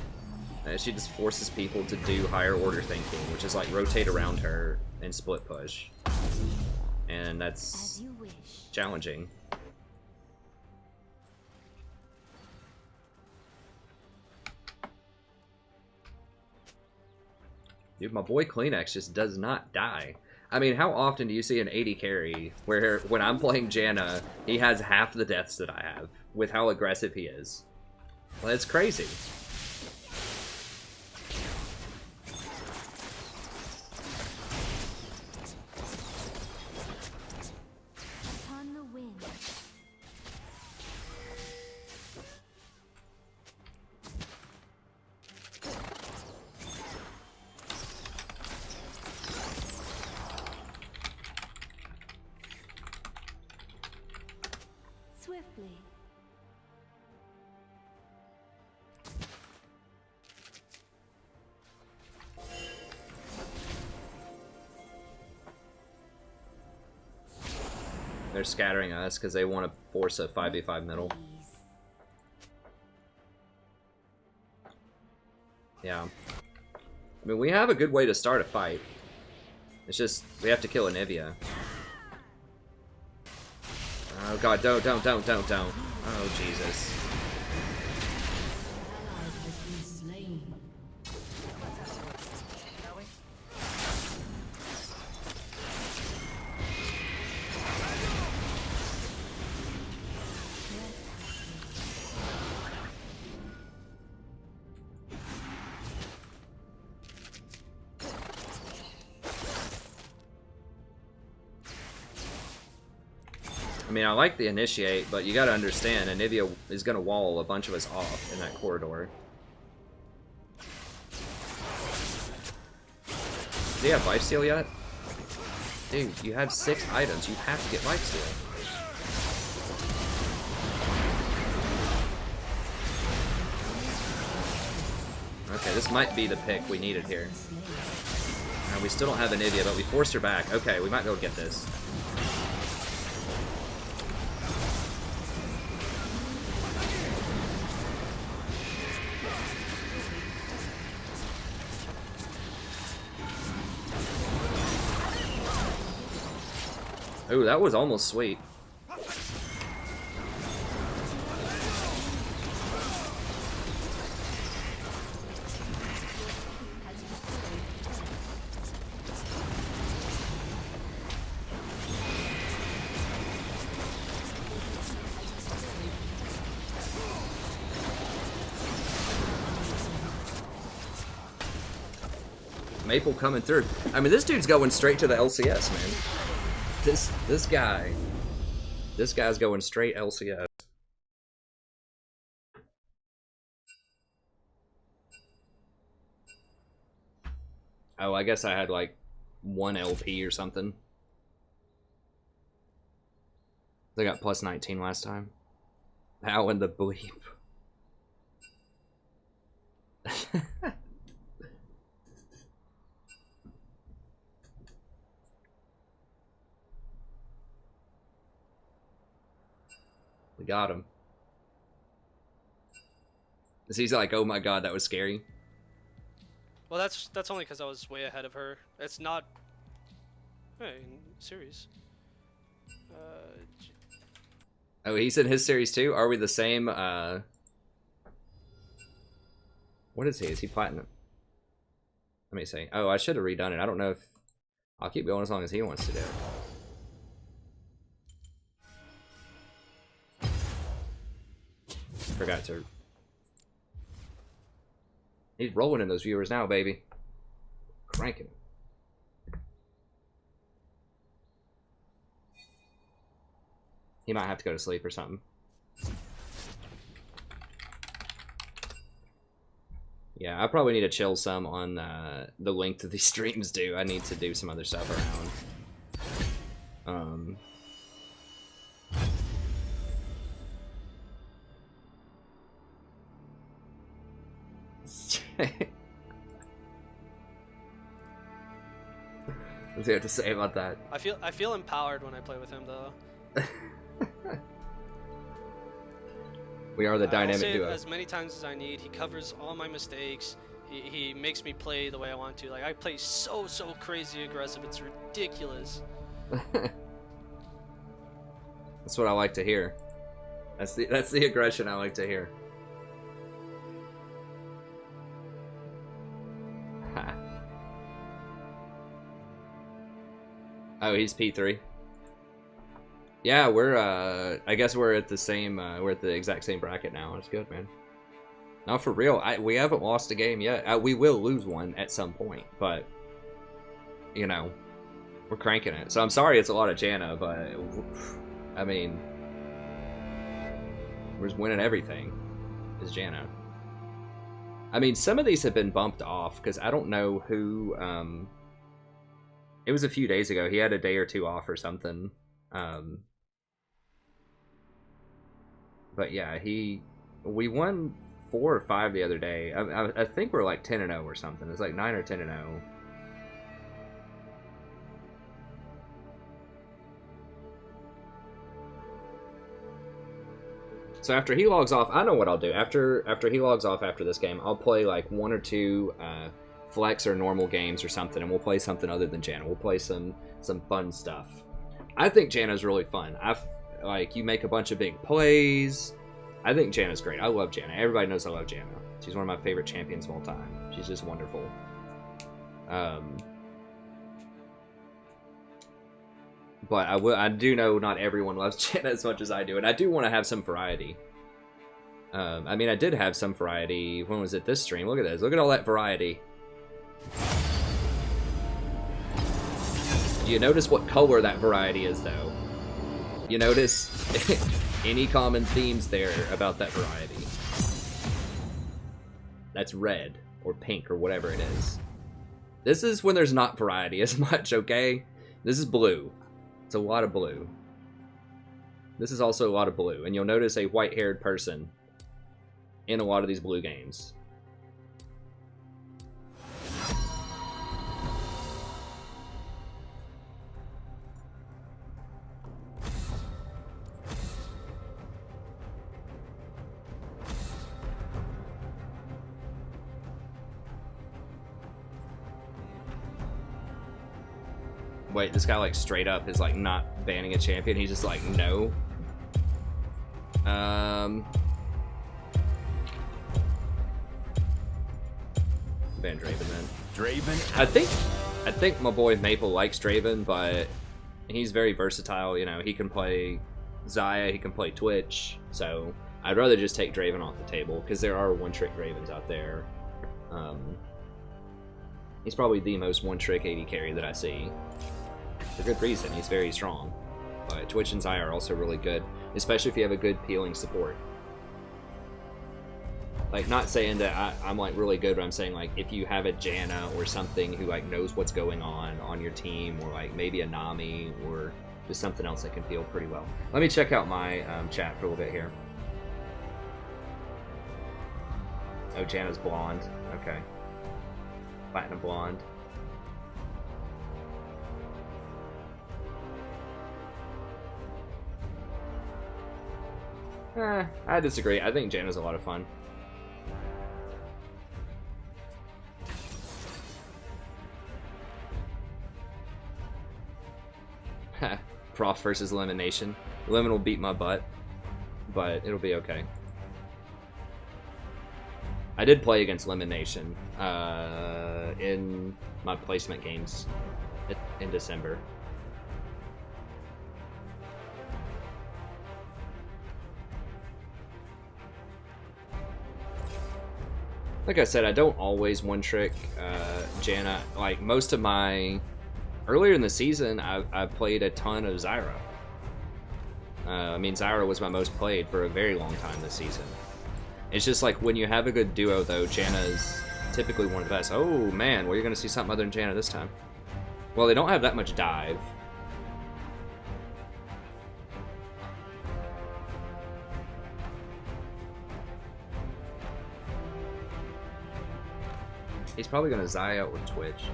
She just forces people to do higher order thinking, which is like rotate around her and split push. And that's challenging. Dude, my boy Kleenex just does not die. I mean, how often do you see an 80 carry where when I'm playing Janna, he has half the deaths that I have with how aggressive he is? Well, it's crazy. Upon the wind. Swiftly. They're scattering us because they want to force a 5v5 middle. Yeah. I mean, we have a good way to start a fight. It's just, we have to kill Anivia. Oh god, don't. Oh, Jesus. I mean, I like the initiate, but you gotta understand, Anivia is gonna wall a bunch of us off in that corridor. Do you have lifesteal yet? Dude, you have 6 items. You have to get lifesteal. Okay, this might be the pick we needed here. We still don't have Anivia, but we forced her back. Okay, we might be able to get this. Ooh, that was almost sweet. Maple coming through. I mean, this dude's going straight to the LCS, man. This guy's going straight LCS. Oh, I guess I had like 1 LP or something. They got plus 19 last time. How in the bleep? We got him. He's like, oh my god, that was scary. Well, that's only because I was way ahead of her. It's not. Hey, series. Oh, he's in his series too? Are we the same, What is he? Is he platinum? Let me see. Oh, I should have redone it. I don't know if... I'll keep going as long as he wants to do it. Forgot to... He's rolling in those viewers now, baby. Cranking. He might have to go to sleep or something. Yeah, I probably need to chill some on the length of these streams, do. I need to do some other stuff around. What do you have to say about that? I feel empowered when I play with him though. We are the I'll dynamic say it duo. as many times as I need. He covers all my mistakes. He makes me play the way I want to. Like I play so crazy aggressive. It's ridiculous. That's what I like to hear. That's the aggression I like to hear. Oh, he's P3. Yeah, we're I guess we're at the same we're at the exact same bracket now. It's good, man. No, for real. We haven't lost a game yet. We will lose one at some point, but you know, we're cranking it. So I'm sorry it's a lot of Janna, but I mean, we're just winning everything. Is Janna. I mean, some of these have been bumped off because I don't know who. It was a few days ago. He had a day or two off or something. But yeah, we won 4 or 5 the other day. I think we're like 10-0 or something. It's like 9 or 10-0. So after he logs off, I know what I'll do. After he logs off after this game, I'll play like 1 or 2 flex or normal games or something, and we'll play something other than Janna. We'll play some fun stuff. I think Janna's really fun. Like, you make a bunch of big plays. I think Janna's great. I love Janna. Everybody knows I love Janna. She's one of my favorite champions of all time. She's just wonderful. But I do know not everyone loves Janna as much as I do, and I do want to have some variety. I mean, I did have some variety. When was it? This stream. Look at this. Look at all that variety. Do you notice what color that variety is, though? You notice any common themes there about that variety? That's red, or pink, or whatever it is. This is when there's not variety as much, okay? This is blue. It's a lot of blue. This is also a lot of blue, and you'll notice a white-haired person in a lot of these blue games. Wait, this guy like straight up is like not banning a champion. He's just like, no. Ban Draven then. Draven. I think my boy Maple likes Draven, but he's very versatile. You know, he can play Xayah, he can play Twitch. So I'd rather just take Draven off the table because there are one-trick Ravens out there. He's probably the most one-trick AD carry that I see. For good reason. He's very strong. But Twitch and Xayah are also really good, especially if you have a good peeling support. Like, not saying that I'm like really good, but I'm saying like if you have a Janna or something who like knows what's going on your team, or like maybe a Nami or just something else that can peel pretty well. Let me check out my chat for a little bit here. Oh, Janna's blonde. Okay. Platinum blonde. I disagree. I think Janna's a lot of fun. Prof versus Elimination. Lemon will beat my butt. but it'll be okay. I did play against Lemon Nation in my placement games in December. Like I said, I don't always one-trick Janna. Like, most of my... Earlier in the season, I played a ton of Zyra. I mean, Zyra was my most played for a very long time this season. It's just like, when you have a good duo, though, Janna's typically one of the best. Oh, man, well, you're going to see something other than Janna this time. Well, they don't have that much dive. He's probably going to Zaya or Twitch.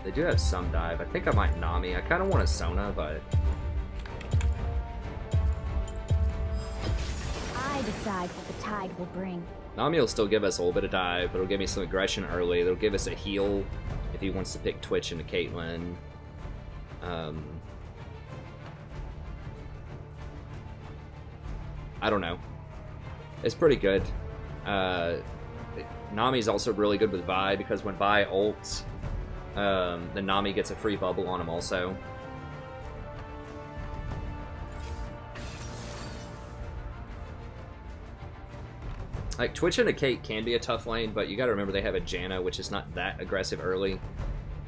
They do have some dive. I think I might Nami. I kind of want a Sona, but... I decide what the tide will bring. Nami will still give us a little bit of dive. It'll give me some aggression early. It'll give us a heal if he wants to pick Twitch into Caitlyn. I don't know. It's pretty good. Nami's also really good with Vi, because when Vi ults, then Nami gets a free bubble on him also. Like, Twitch and a Kate can be a tough lane, but you gotta remember they have a Janna, which is not that aggressive early.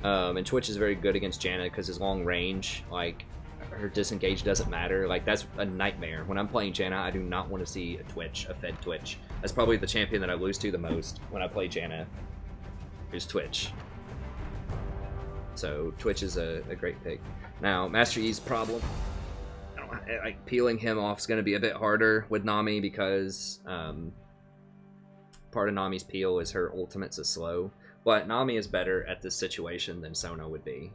And Twitch is very good against Janna because his long range, like, her disengage doesn't matter. Like, that's a nightmare. When I'm playing Janna, I do not want to see a Twitch, a fed Twitch. That's probably the champion that I lose to the most when I play Janna, is Twitch. So, Twitch is a great pick. Now, Master Yi's problem, like, peeling him off is going to be a bit harder with Nami because part of Nami's peel is her ultimates is slow. But Nami is better at this situation than Sona would be.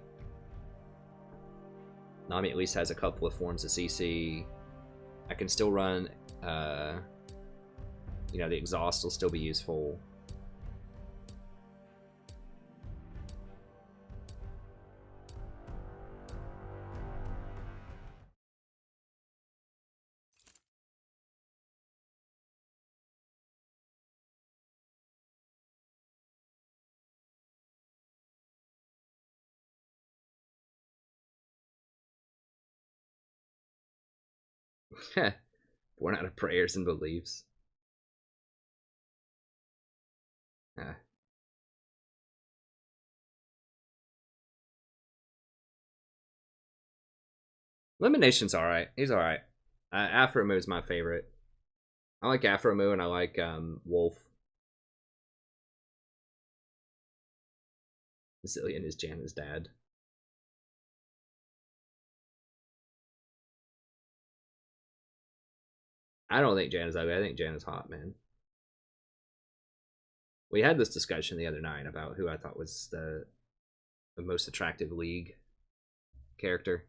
Nami at least has a couple of forms of CC. I can still run, you know, the exhaust will still be useful. Born out of prayers and beliefs. Elimination's alright. He's alright. Afromoo is my favorite. I like Afromoo and I like Wolf. Zillion is Janna's dad. I don't think Janna's ugly. I think Janna's hot, man. We had this discussion the other night about who I thought was the most attractive League character.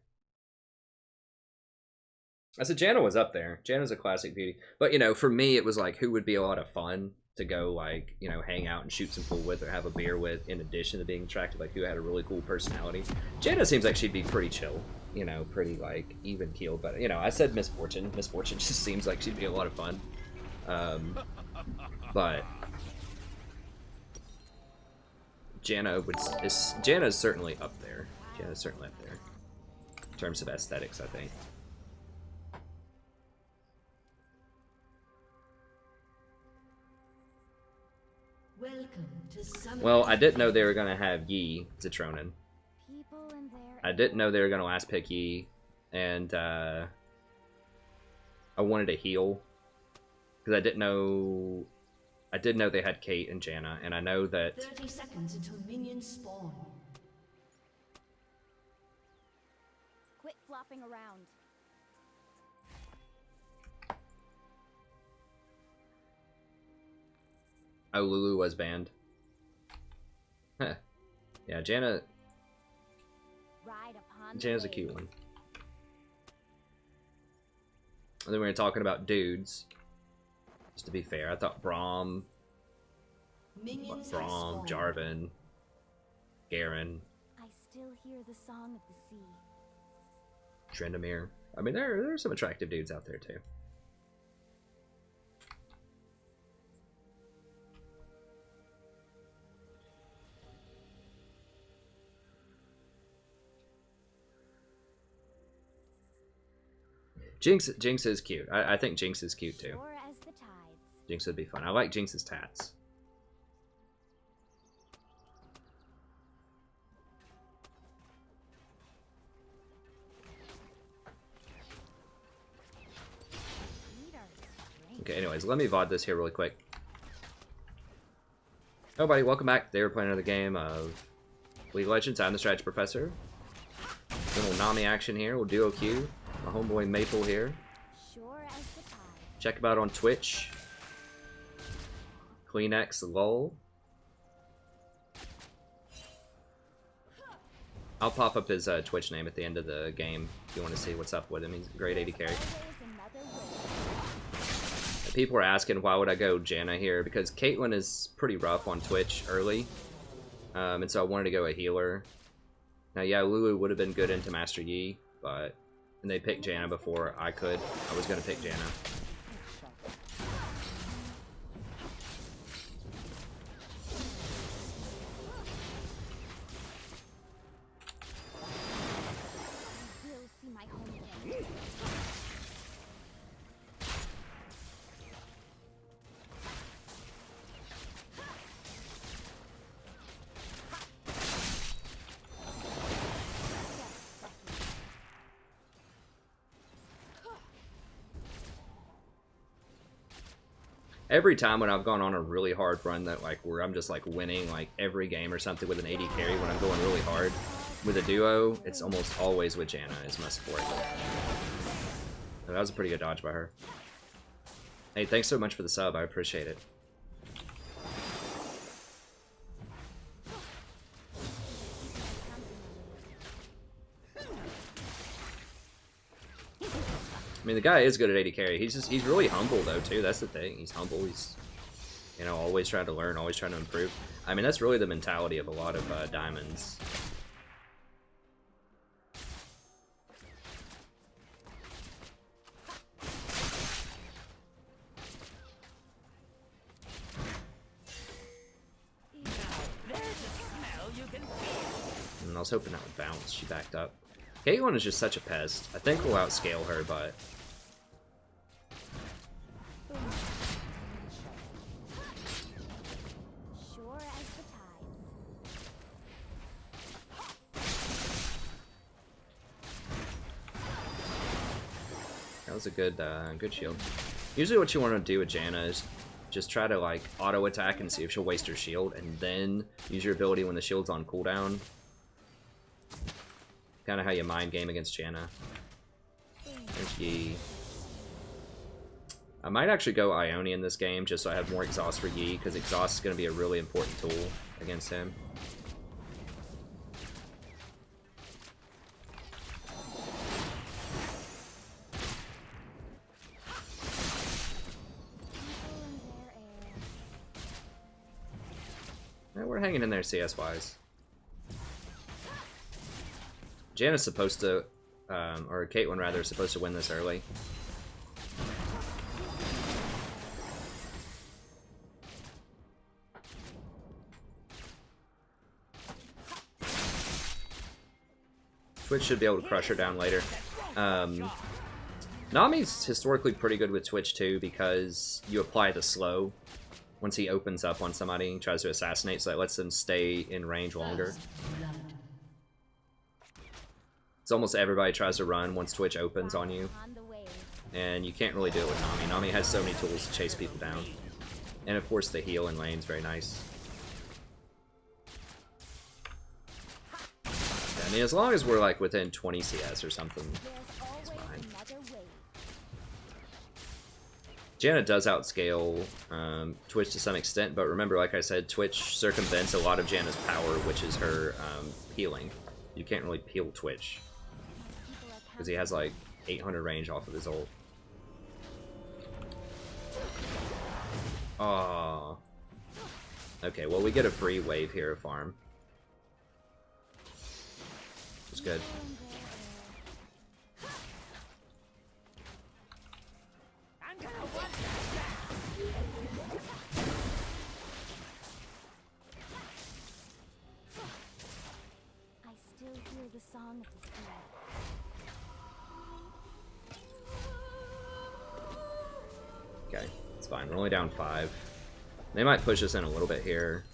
I said Janna was up there. Janna's a classic beauty. But, you know, for me, it was like, who would be a lot of fun to go, like, you know, hang out and shoot some pool with or have a beer with, in addition to being attractive, like, who had a really cool personality. Janna seems like she'd be pretty chill. You know, pretty, like, even keeled. But, you know, I said Miss Fortune. Miss Fortune just seems like she'd be a lot of fun. But Janna's certainly up there. Janna's certainly up there. In terms of aesthetics, I think. Welcome to Summer. Well, I didn't know they were going to have Yi Zitronin. I didn't know they were going to last pick Yi, and I wanted to heal, because I didn't know they had Kate and Janna, and I know that 30 seconds until minions spawn. Quit flopping around. oh, Lulu was banned. Huh. Yeah, Janna's a cute one. And then we were talking about dudes. Just to be fair, I thought Braum, Jarvan, Garen. I still hear the song of the sea. Drendamir. I mean, there are some attractive dudes out there too. Jinx is cute. I think Jinx is cute too. Sure as the tides. Jinx would be fun. I like Jinx's tats. Okay, anyways, let me VOD this here really quick. Oh, buddy, welcome back. They were playing another game of League of Legends. I'm the Strategy Professor. Little Nami action here. We'll duo Q. My homeboy Maple here. Sure as the tides. Check him out on Twitch. Kleenex lol. I'll pop up his Twitch name at the end of the game if you want to see what's up with him. He's a great AD carry. People are asking why would I go Janna here, because Caitlyn is pretty rough on Twitch early, and so I wanted to go a healer. Now, yeah, Lulu would have been good into Master Yi, but and they picked Janna before I could. I was going to pick Janna. Will see my home again. Every time when I've gone on a really hard run that like where I'm just like winning like every game or something with an AD carry when I'm going really hard with a duo, it's almost always with Janna as my support. Oh, that was a pretty good dodge by her. Hey, thanks so much for the sub. I appreciate it. I mean, the guy is good at AD carry. He's really humble though too. That's the thing. He's humble. He's, you know, always trying to learn, always trying to improve. I mean, that's really the mentality of a lot of diamonds. And I was hoping that would bounce. She backed up. Caitlyn is just such a pest. I think we'll outscale her, but Sure as the tides. that was a good good shield. Usually what you want to do with Janna is just try to like auto attack and see if she'll waste her shield, and then use your ability when the shield's on cooldown. Kind of how you mind game against Janna. There's Yi. I might actually go Ione in this game just so I have more exhaust for Yi, because exhaust is going to be a really important tool against him. Yeah, we're hanging in there CS-wise. Janna's supposed to, or Caitlyn rather, is supposed to win this early. Twitch should be able to crush her down later. Nami's historically pretty good with Twitch too, because you apply the slow once he opens up on somebody and tries to assassinate, so that lets them stay in range longer. It's almost everybody tries to run once Twitch opens on you, and you can't really do it with Nami. Nami has so many tools to chase people down. And of course the heal in lane's very nice. Yeah, I mean, as long as we're like within 20 CS or something, it's fine. Janna does outscale Twitch to some extent, but remember, like I said, Twitch circumvents a lot of Janna's power, which is her healing. You can't really peel Twitch, because he has like 800 range off of his ult. Aww. Okay, well we get a free wave here of farm. It's good. to see. Okay, it's fine. We're only down 5. They might push us in a little bit here.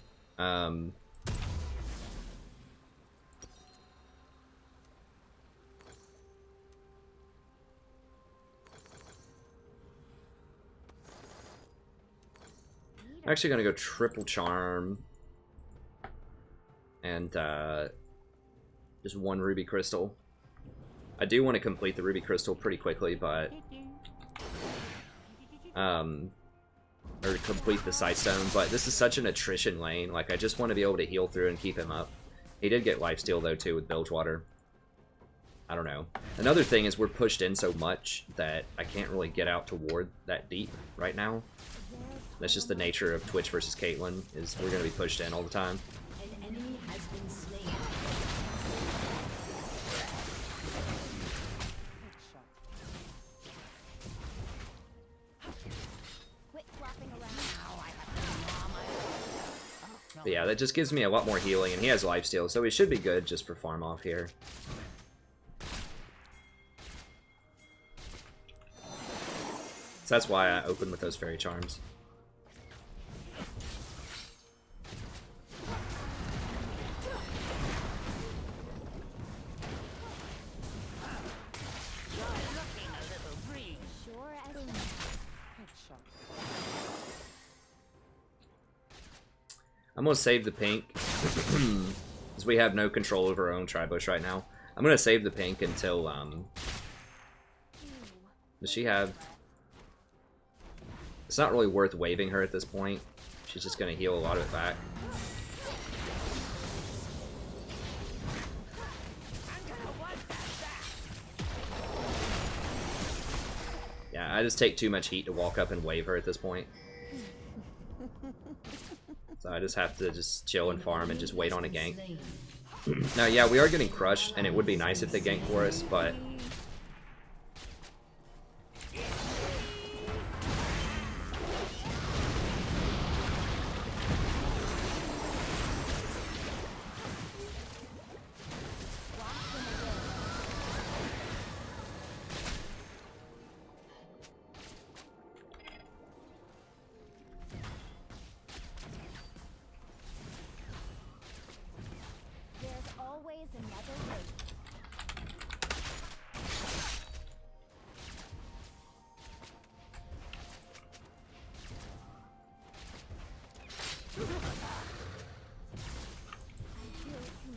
I'm actually gonna go triple charm and just 1 ruby crystal. I do want to complete the ruby crystal pretty quickly, but or complete the sightstone. But this is such an attrition lane. Like, I just want to be able to heal through and keep him up. He did get lifesteal though too with Bilgewater. I don't know. Another thing is we're pushed in so much that I can't really get out to ward that deep right now. That's just the nature of Twitch versus Caitlyn, is we're going to be pushed in all the time. An enemy has been slain. Quit flopping around. But yeah, that just gives me a lot more healing, and he has lifesteal, so he should be good just for farm off here. So that's why I opened with those fairy charms. Sure as I'm gonna save the pink, because we have no control over our own Tribush right now. I'm gonna save the pink until, does she have... It's not really worth waving her at this point. She's just gonna heal a lot of it back. Yeah, I just take too much heat to walk up and wave her at this point. So I just have to just chill and farm and just wait on a gank. Now, yeah, we are getting crushed, and it would be nice if they gank for us, but... there's always another way.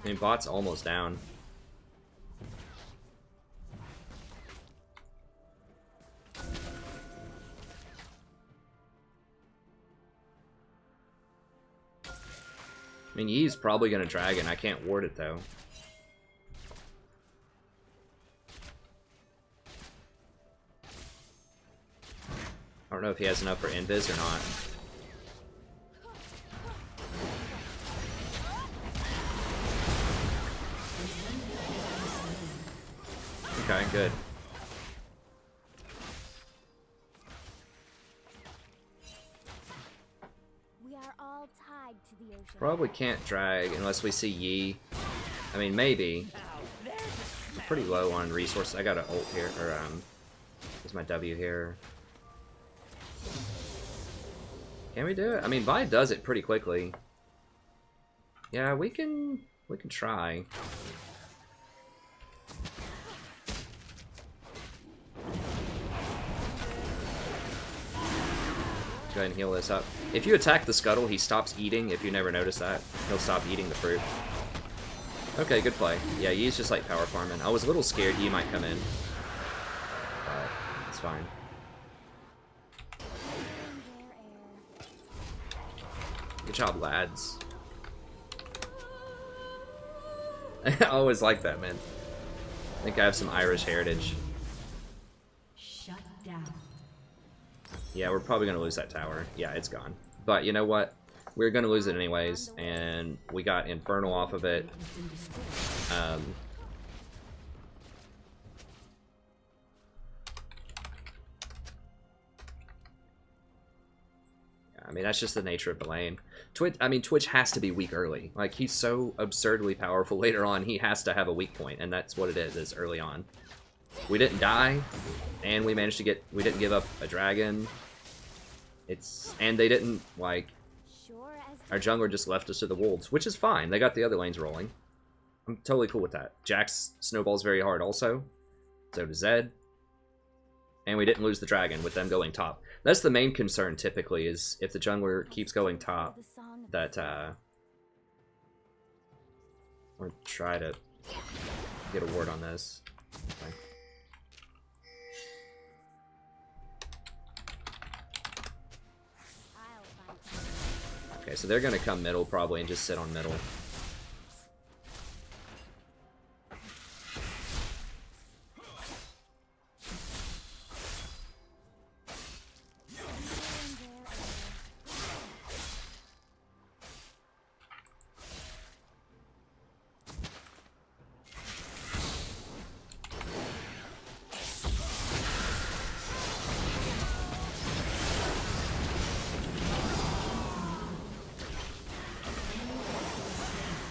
I mean, bot's almost down. I mean, Yi's probably gonna dragon. I can't ward it though. I don't know if he has enough for invis or not. Okay, good. We are all tied to the ocean. Probably can't drag unless we see Yi. I mean, maybe. I'm pretty low on resources. I got an ult here, or there's my W here. Can we do it? I mean, Vi does it pretty quickly. Yeah, we can try. Go ahead and heal this up. If you attack the scuttle, he stops eating. If you never notice that, he'll stop eating the fruit. Okay, good play. Yeah, Yi's just like power farming. I was a little scared Yi might come in, but it's fine. Good job, lads. I always like that, man. I think I have some Irish heritage. Shut down. Yeah, we're probably going to lose that tower. Yeah, it's gone. But you know what? We're going to lose it anyways, and we got Infernal off of it. Yeah, I mean, that's just the nature of the lane. Twitch has to be weak early. Like, he's so absurdly powerful later on, he has to have a weak point, and that's what it is early on. We didn't die, and we managed to get, we didn't give up a dragon. And they didn't, like, our jungler just left us to the wolves, which is fine. They got the other lanes rolling. I'm totally cool with that. Jax snowballs very hard also. So does Zed. And we didn't lose the dragon with them going top. That's the main concern typically, is if the jungler keeps going top, that I'm gonna try to get a word on this. Okay. Okay, so they're gonna come middle probably and just sit on middle.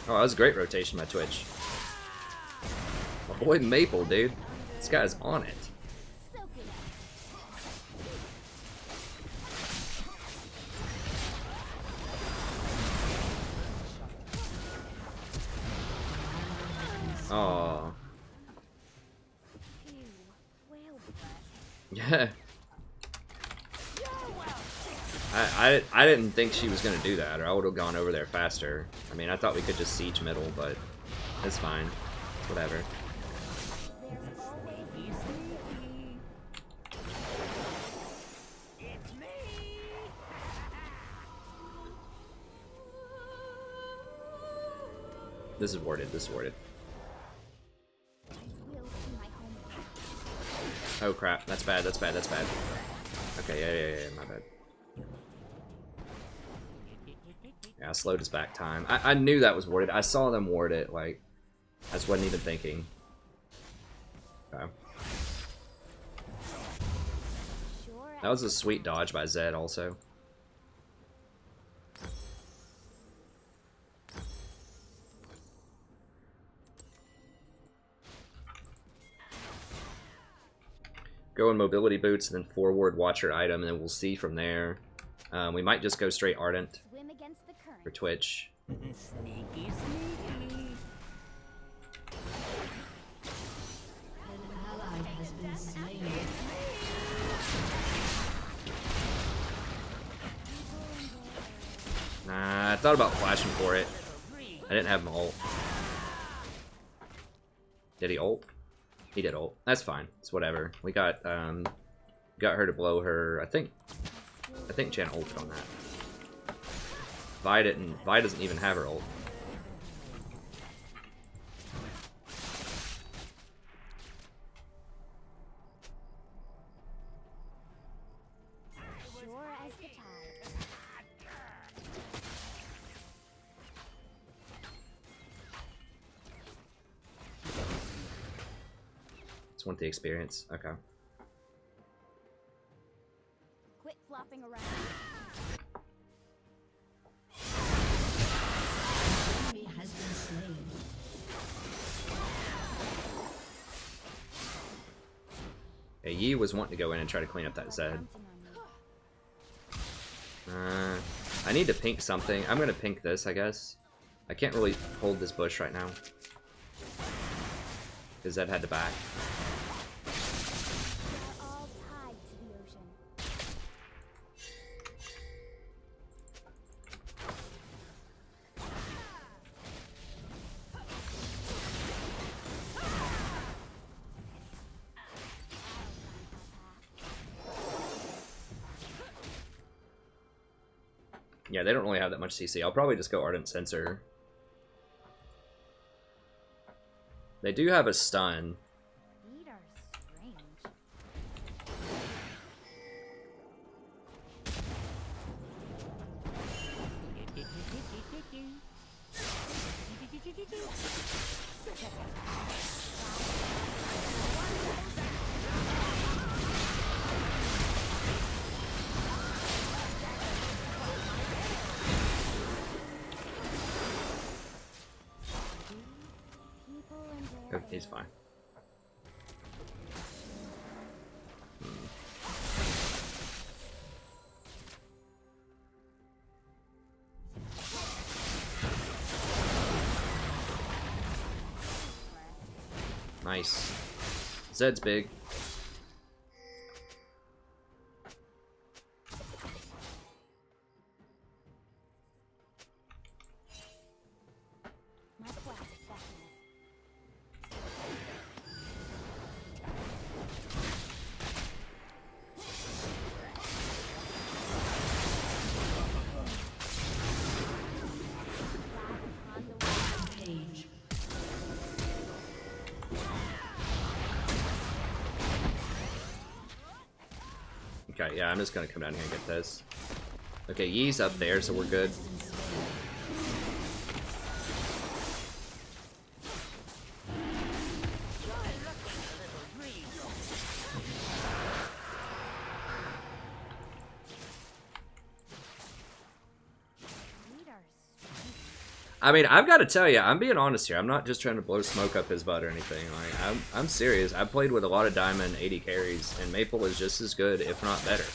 Oh, that was a great rotation by Twitch. My boy Maple, dude. This guy's on it. Oh. Yeah. I didn't think she was going to do that, or I would have gone over there faster. I mean, I thought we could just siege middle, but it's fine. Whatever. This is warded, this is warded. Oh crap, that's bad, that's bad, that's bad. Okay, yeah, my bad. Yeah, I slowed his back time. I knew that was warded. I saw them ward it, like, I just wasn't even thinking. Okay. That was a sweet dodge by Zed also. Go in mobility boots and then forward watch your item, and then we'll see from there. We might just go straight Ardent for Twitch. Sneaky, sneaky. An ally has been slain. Nah, I thought about flashing for it. I didn't have him ult. Did he ult? He did ult. That's fine. It's whatever. We got her to blow her. I think Jan ulted on that. Vi doesn't even have her ult. Just want the experience. Okay. Quit flopping around. Enemy has been slain. Yeah, Yi was wanting to go in and try to clean up that Zed. I need to pink something. I'm gonna pink this, I guess. I can't really hold this bush right now, because Zed had to back. All tied to the ocean. Yeah, they don't really have that much CC. I'll probably just go Ardent Sensor. They do have a stun. Feet are strange. He's fine. Nice. Zed's big. My classic fastness. On the way. Page. Okay, yeah, I'm just gonna come down here and get this. Okay, Yee's up there, so we're good. Leaders. I mean, I've got to tell you, I'm being honest here. I'm not just trying to blow smoke up his butt or anything. Like, I'm serious. I've played with a lot of Diamond 80 carries, and Maple is just as good, if not better,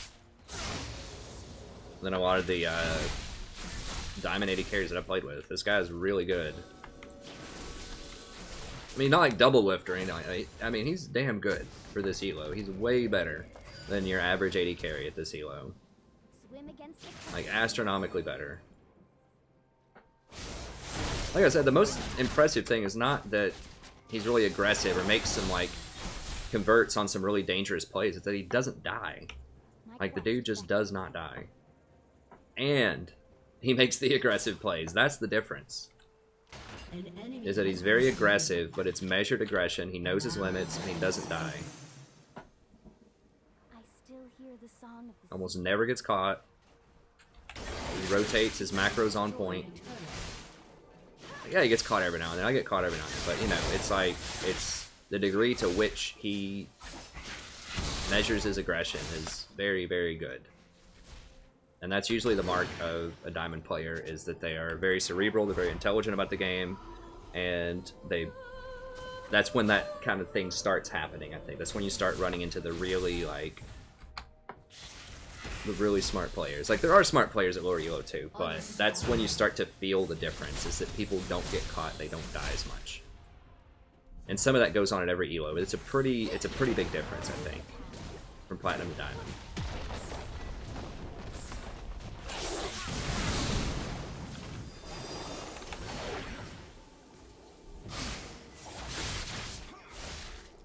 than a lot of the Diamond 80 carries that I've played with. This guy is really good. I mean, not like double lift or anything. I mean, he's damn good for this elo. He's way better than your average 80 carry at this elo. Swim against the Like, current. astronomically better. Like I said, the most impressive thing is not that he's really aggressive or makes some, like, converts on some really dangerous plays. It's that he doesn't die. My Like, the quest dude just fastness. does not die. And he makes the aggressive plays. That's the difference. An enemy Is that he's very aggressive, but it's measured aggression. He knows his limits, and he doesn't die. I still hear the song of the Almost never gets caught. He rotates, his macro's on point. Yeah, he gets caught every now and then. I get caught every now and then. But, you know, it's like, it's the degree to which he measures his aggression is very, very good. And that's usually the mark of a Diamond player, is that they are very cerebral, they're very intelligent about the game, and that's when that kind of thing starts happening, I think. That's when you start running into the really, like, the really smart players. Like, there are smart players at lower elo too, but that's when you start to feel the difference, is that people don't get caught, they don't die as much. And some of that goes on at every elo, but it's a pretty big difference, I think, from Platinum to Diamond.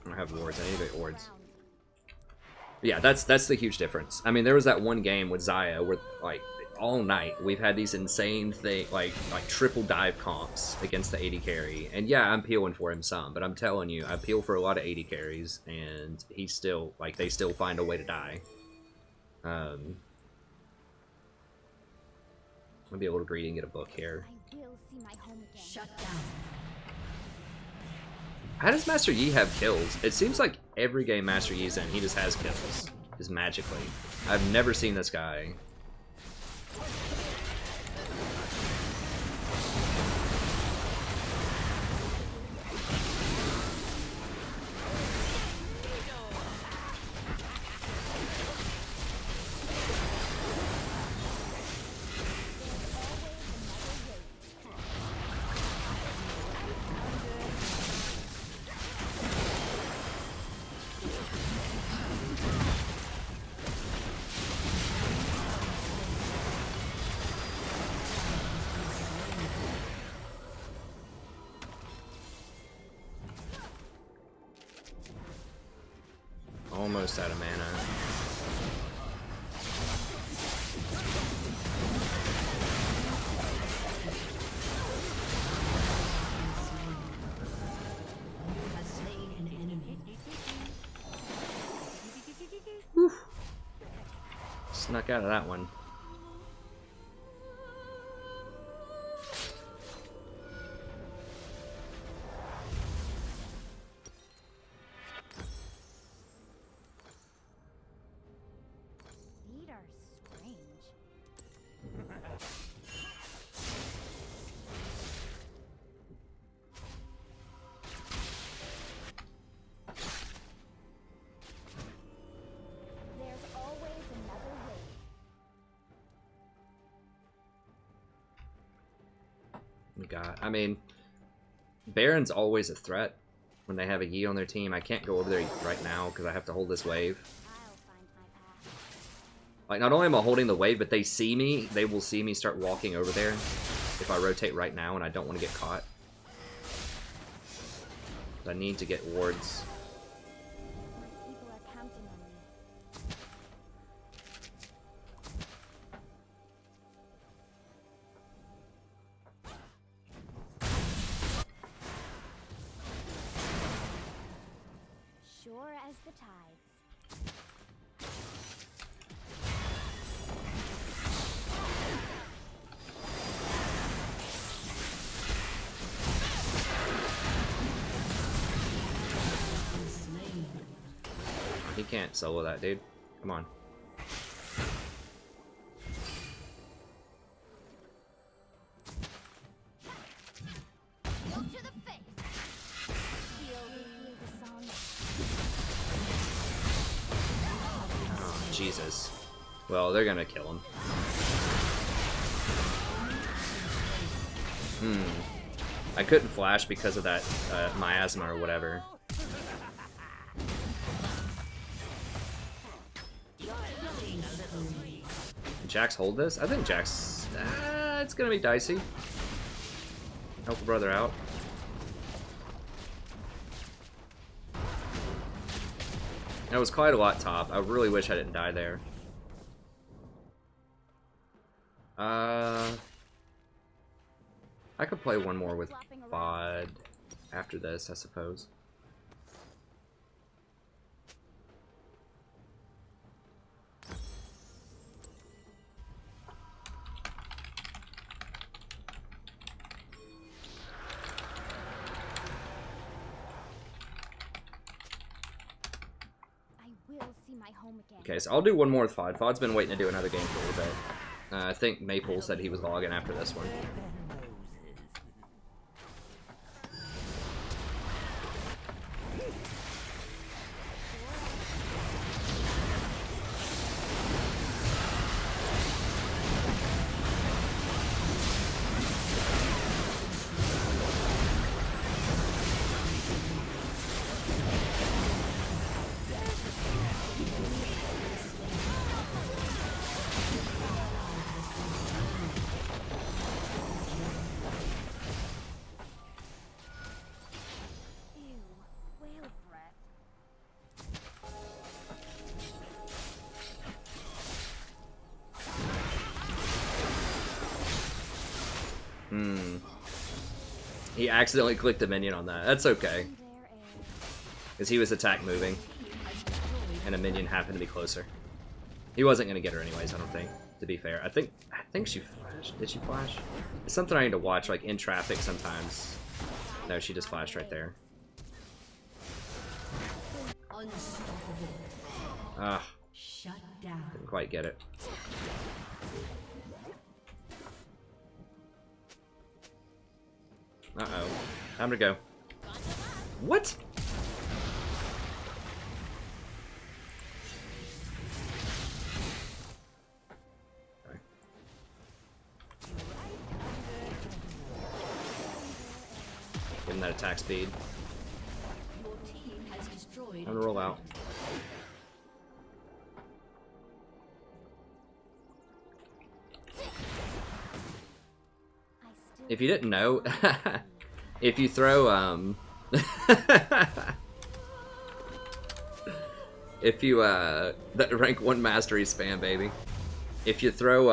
I don't have wards, I need to get wards. Yeah, that's the huge difference. I mean, there was that one game with Zaya where, like, all night we've had these insane like triple dive comps against the 80 carry. And yeah, I'm peeling for him some, but I'm telling you, I peel for a lot of 80 carries, and he's still, like, they still find a way to die. I'm gonna be able to greedy and get a book here. I will see my home again. Shut down. How does Master Yi have kills? It seems like every game Master Yi's in, he just has kills. Just magically. I've never seen this guy. Almost out of mana. Has slain an enemy. Snuck out of that one. Feet are strange. God, I mean, Baron's always a threat when they have a Yi on their team. I can't go over there right now because I have to hold this wave. I'll find my path. Like, not only am I holding the wave, but they see me. They will see me start walking over there if I rotate right now, and I don't want to get caught. I need to get wards. My people are counting on me. Sure as the tides. He can't solo that, dude. Come on. Go to the face. Feel the song. Oh, Jesus. Well, they're gonna kill him. I couldn't flash because of that miasma or whatever. Jax hold this? I think Jax... it's gonna be dicey. Help a brother out. That was quite a lot top. I really wish I didn't die there. I could play one more with Vod after this, I suppose. Okay, so I'll do one more with Fod. Fod's been waiting to do another game for a little bit. I think Maple said he was logging after this one. He accidentally clicked a minion on that. That's okay. Because he was attack moving. And a minion happened to be closer. He wasn't going to get her anyways, I don't think. To be fair. I think she flashed. Did she flash? It's something I need to watch, like in traffic sometimes. No, she just flashed right there. Ah. Didn't quite get it. Uh-oh. Time to go. What? Okay. Give him that attack speed. Time to roll out. If you didn't know, if you throw, if you, that rank 1 mastery spam, baby. If you throw,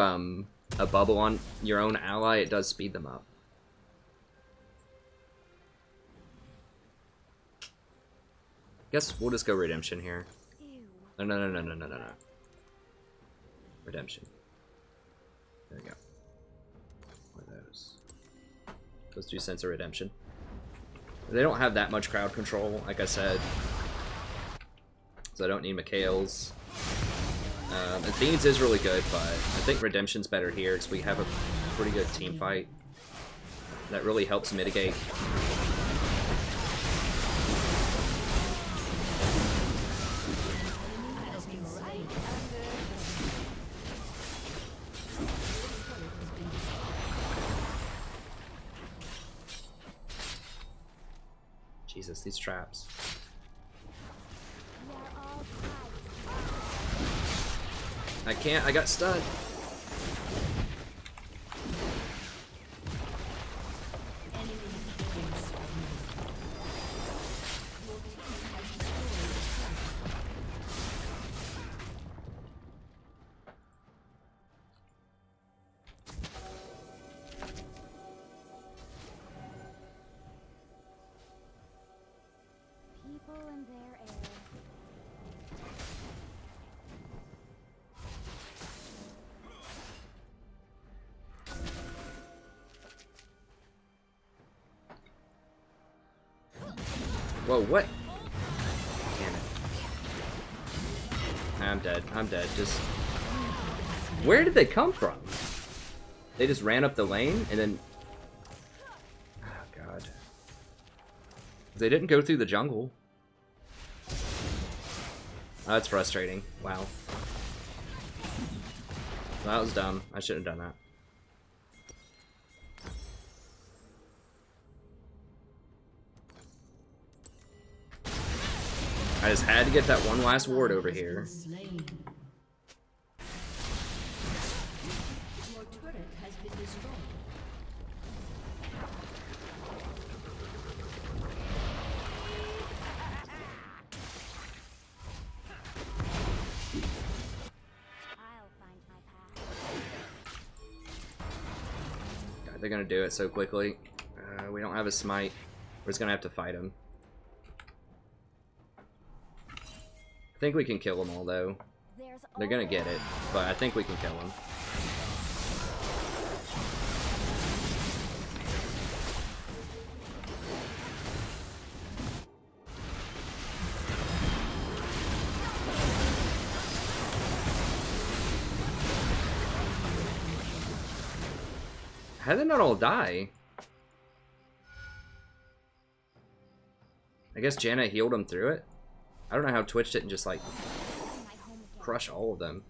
a bubble on your own ally, it does speed them up. Guess we'll just go redemption here. No. Redemption. There we go. What are those? Those 2 cents of redemption. They don't have that much crowd control, like I said. So I don't need Mikhail's. Athene's is really good, but I think redemption's better here because we have a pretty good team fight. That really helps mitigate. Jesus, these traps. We are all tied. I can't, I got stunned. Enemy killing spree. Your team has destroyed a People and their air. Whoa, what? Damn it. I'm dead. I'm dead. Just... Where did they come from? They just ran up the lane and then... Oh, God. They didn't go through the jungle. Oh, that's frustrating. Wow. That was dumb. I shouldn't have done that. I just had to get that one last ward over here. slain. Your turret has been destroyed. I'll find my path. God, they're gonna do it so quickly. We don't have a smite. We're just gonna have to fight him. I think we can kill them all, though. There's They're gonna get it, but I think we can kill them. How did they not all die? I guess Janna healed them through it. I don't know how Twitch didn't just, like, my home again. crush all of them.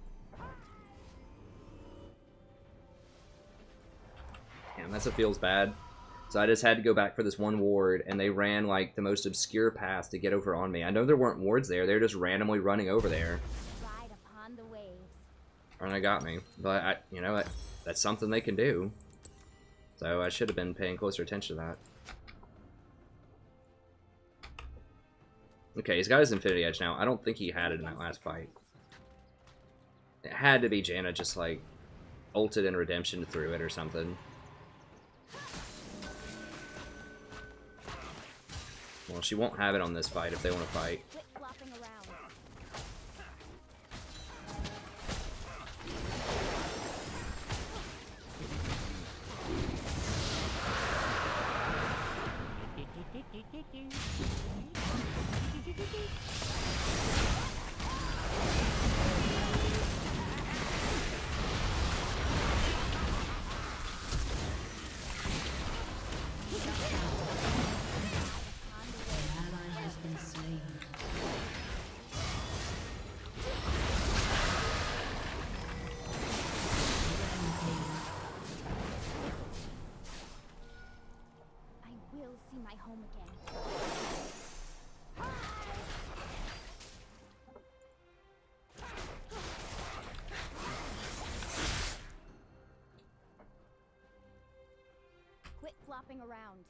Damn, that's what feels bad. So I just had to go back for this one ward, and they ran, like, the most obscure path to get over on me. I know there weren't wards there. They were just randomly running over there. Ride upon the waves. And they got me. But, you know, that's something they can do. So I should have been paying closer attention to that. Okay, he's got his Infinity Edge now. I don't think he had it in that last fight. It had to be Janna just, like, ulted in Redemption through it or something. Well, she won't have it on this fight if they want to fight. Quit flopping around. My home again. Quit flopping around.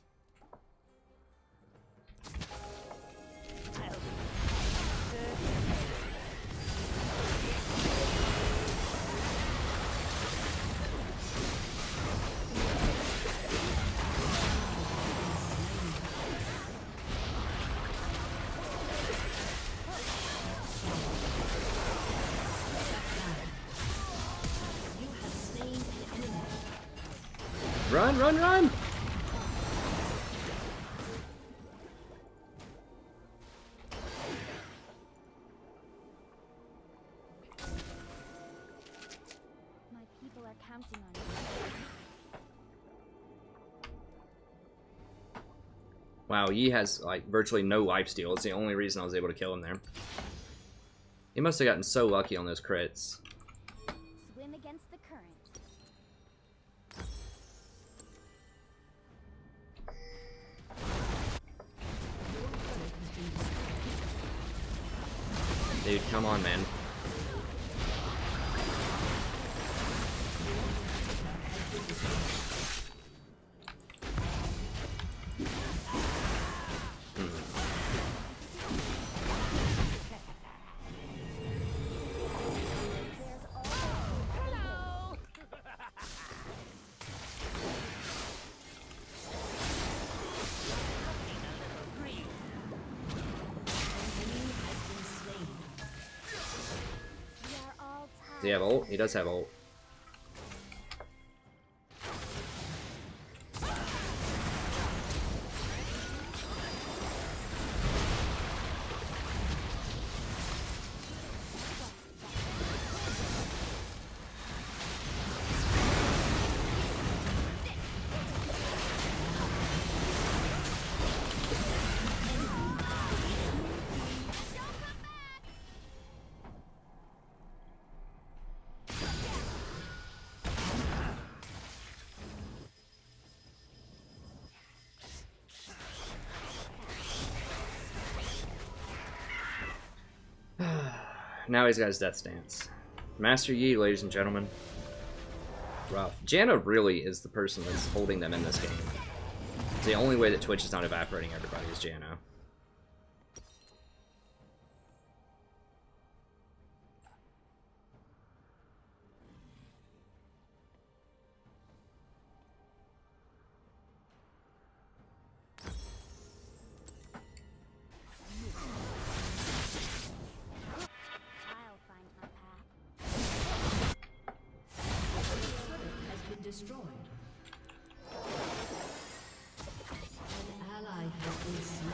Run, run, run! My people are counting on you. Wow, Yi has, like, virtually no lifesteal. It's the only reason I was able to kill him there. He must have gotten so lucky on those crits. Swim against the current. Your come on, man. Does he have ult? He does have ult. Now he's got his death stance. Master Yi, ladies and gentlemen. Rough. Janna really is the person that's holding them in this game. It's the only way that Twitch is not evaporating everybody is Janna. I'll find my path. Has been destroyed. An ally has been slain.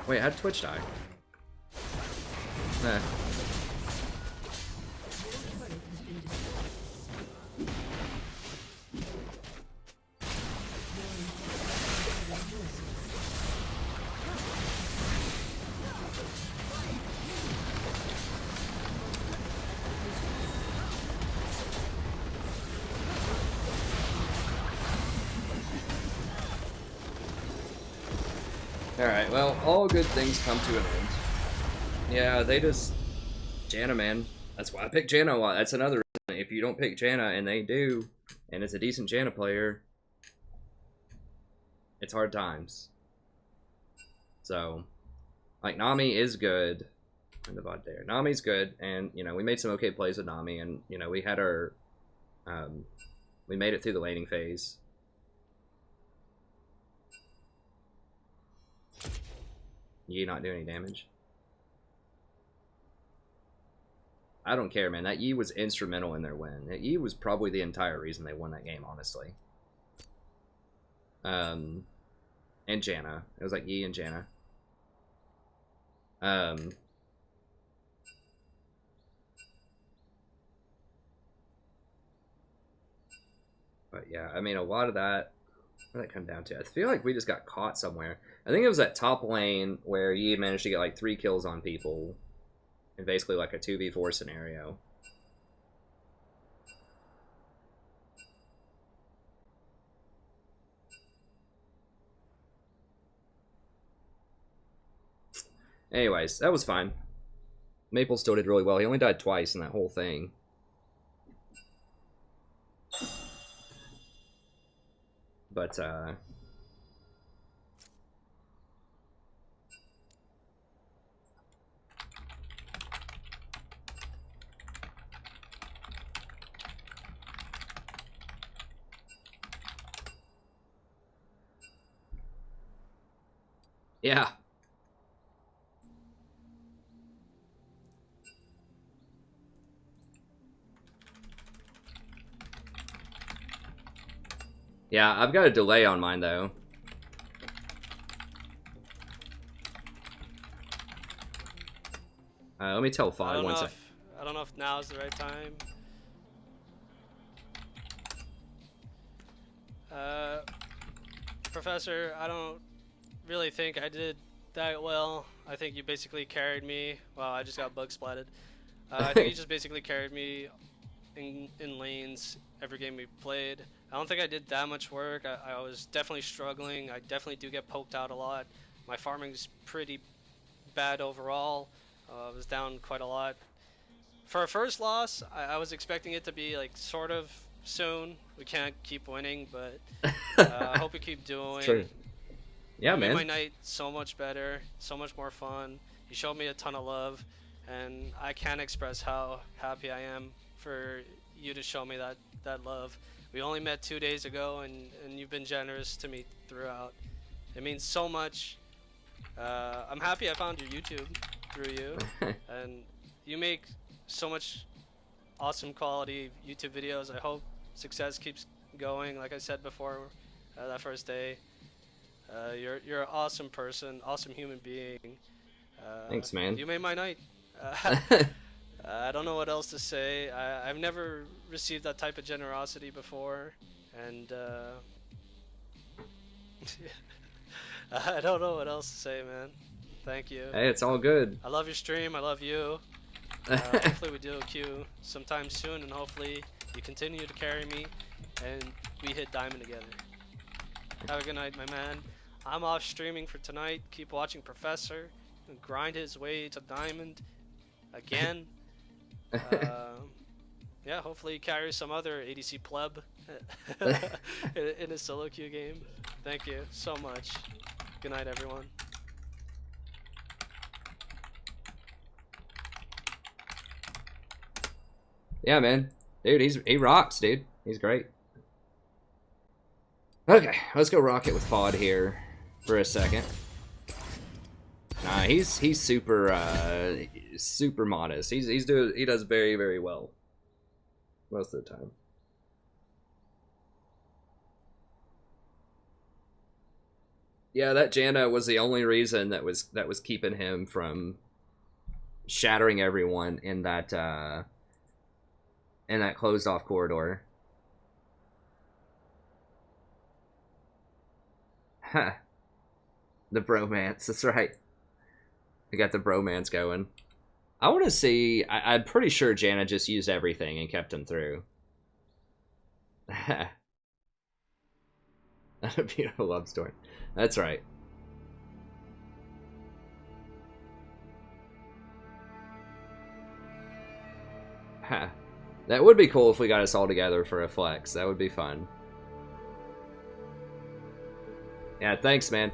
Wait, how'd Twitch die? Eh. Alright, well, all good things come to an end. Yeah, they just... Janna, man. That's why I picked Janna a lot. That's another reason. If you don't pick Janna, and they do, and it's a decent Janna player, it's hard times. So, like, Nami is good. And the VOD there. Nami's good, and, you know, we made some okay plays with Nami, and, you know, we had our... we made it through the laning phase. Yi not doing any damage. I don't care, man. That Yi was instrumental in their win. That Yi was probably the entire reason they won that game, honestly. And Janna. It was like Yi and Janna. But yeah, I mean, a lot of that... What did that come down to? I feel like we just got caught somewhere. I think it was that top lane where Yi managed to get like 3 kills on people in basically like a 2v4 scenario. Anyways, that was fine. Maple still did really well. He only died twice in that whole thing. But, yeah. Yeah, I've got a delay on mine, though. Let me tell Fod one sec. I don't know if now is the right time. Professor, I don't really think I did that well. I think you basically carried me. Wow, I just got bug splatted. I think you just basically carried me in lanes every game we played. I don't think I did that much work. I was definitely struggling. I definitely do get poked out a lot. My farming's pretty bad overall. I was down quite a lot. For our first loss, I was expecting it to be like sort of soon. We can't keep winning, but I hope we keep doing. True. Yeah, You made man. my night so much better, so much more fun. You showed me a ton of love, and I can't express how happy I am for you to show me that love. We only met 2 days ago, and you've been generous to me throughout. It means so much. I'm happy I found your YouTube through you, and you make so much awesome quality YouTube videos. I hope success keeps going. Like I said before, that first day, you're an awesome person, awesome human being. Thanks, man. You made my night. I don't know what else to say. I've never received that type of generosity before, and I don't know what else to say, man. Thank you. Hey, it's all good. I love your stream. I love you. Hopefully we do a queue sometime soon, and hopefully you continue to carry me, and we hit diamond together. Have a good night, my man. I'm off streaming for tonight. Keep watching Professor and grind his way to diamond again. Yeah, hopefully he carries some other ADC pleb in his solo queue game. Thank you so much. Good night, everyone. Yeah, man. Dude, he rocks, dude. He's great. Okay, let's go rock it with Fod here for a second. Nah, he's super super modest. He does very, very well most of the time. Yeah, that Janna was the only reason that was keeping him from shattering everyone in that closed off corridor. Huh. The bromance, that's right. We got the bromance going. I want to see. I'm pretty sure Janna just used everything and kept him through. A beautiful love story. That's right. Huh. That would be cool if we got us all together for a flex. That would be fun. Yeah, thanks, man.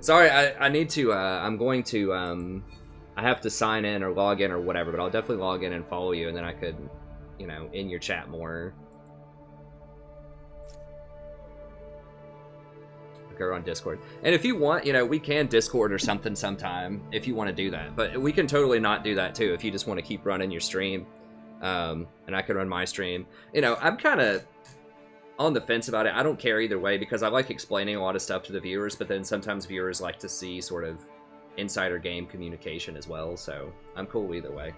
Sorry, I need to, I'm going to, I have to sign in or log in or whatever, but I'll definitely log in and follow you, and then I could, you know, in your chat more. Okay, we're on Discord. And if you want, you know, we can Discord or something sometime if you want to do that. But we can totally not do that, too, if you just want to keep running your stream. And I can run my stream. You know, I'm kind of on the fence about it. I don't care either way because I like explaining a lot of stuff to the viewers, but then sometimes viewers like to see sort of insider game communication as well, so I'm cool either way.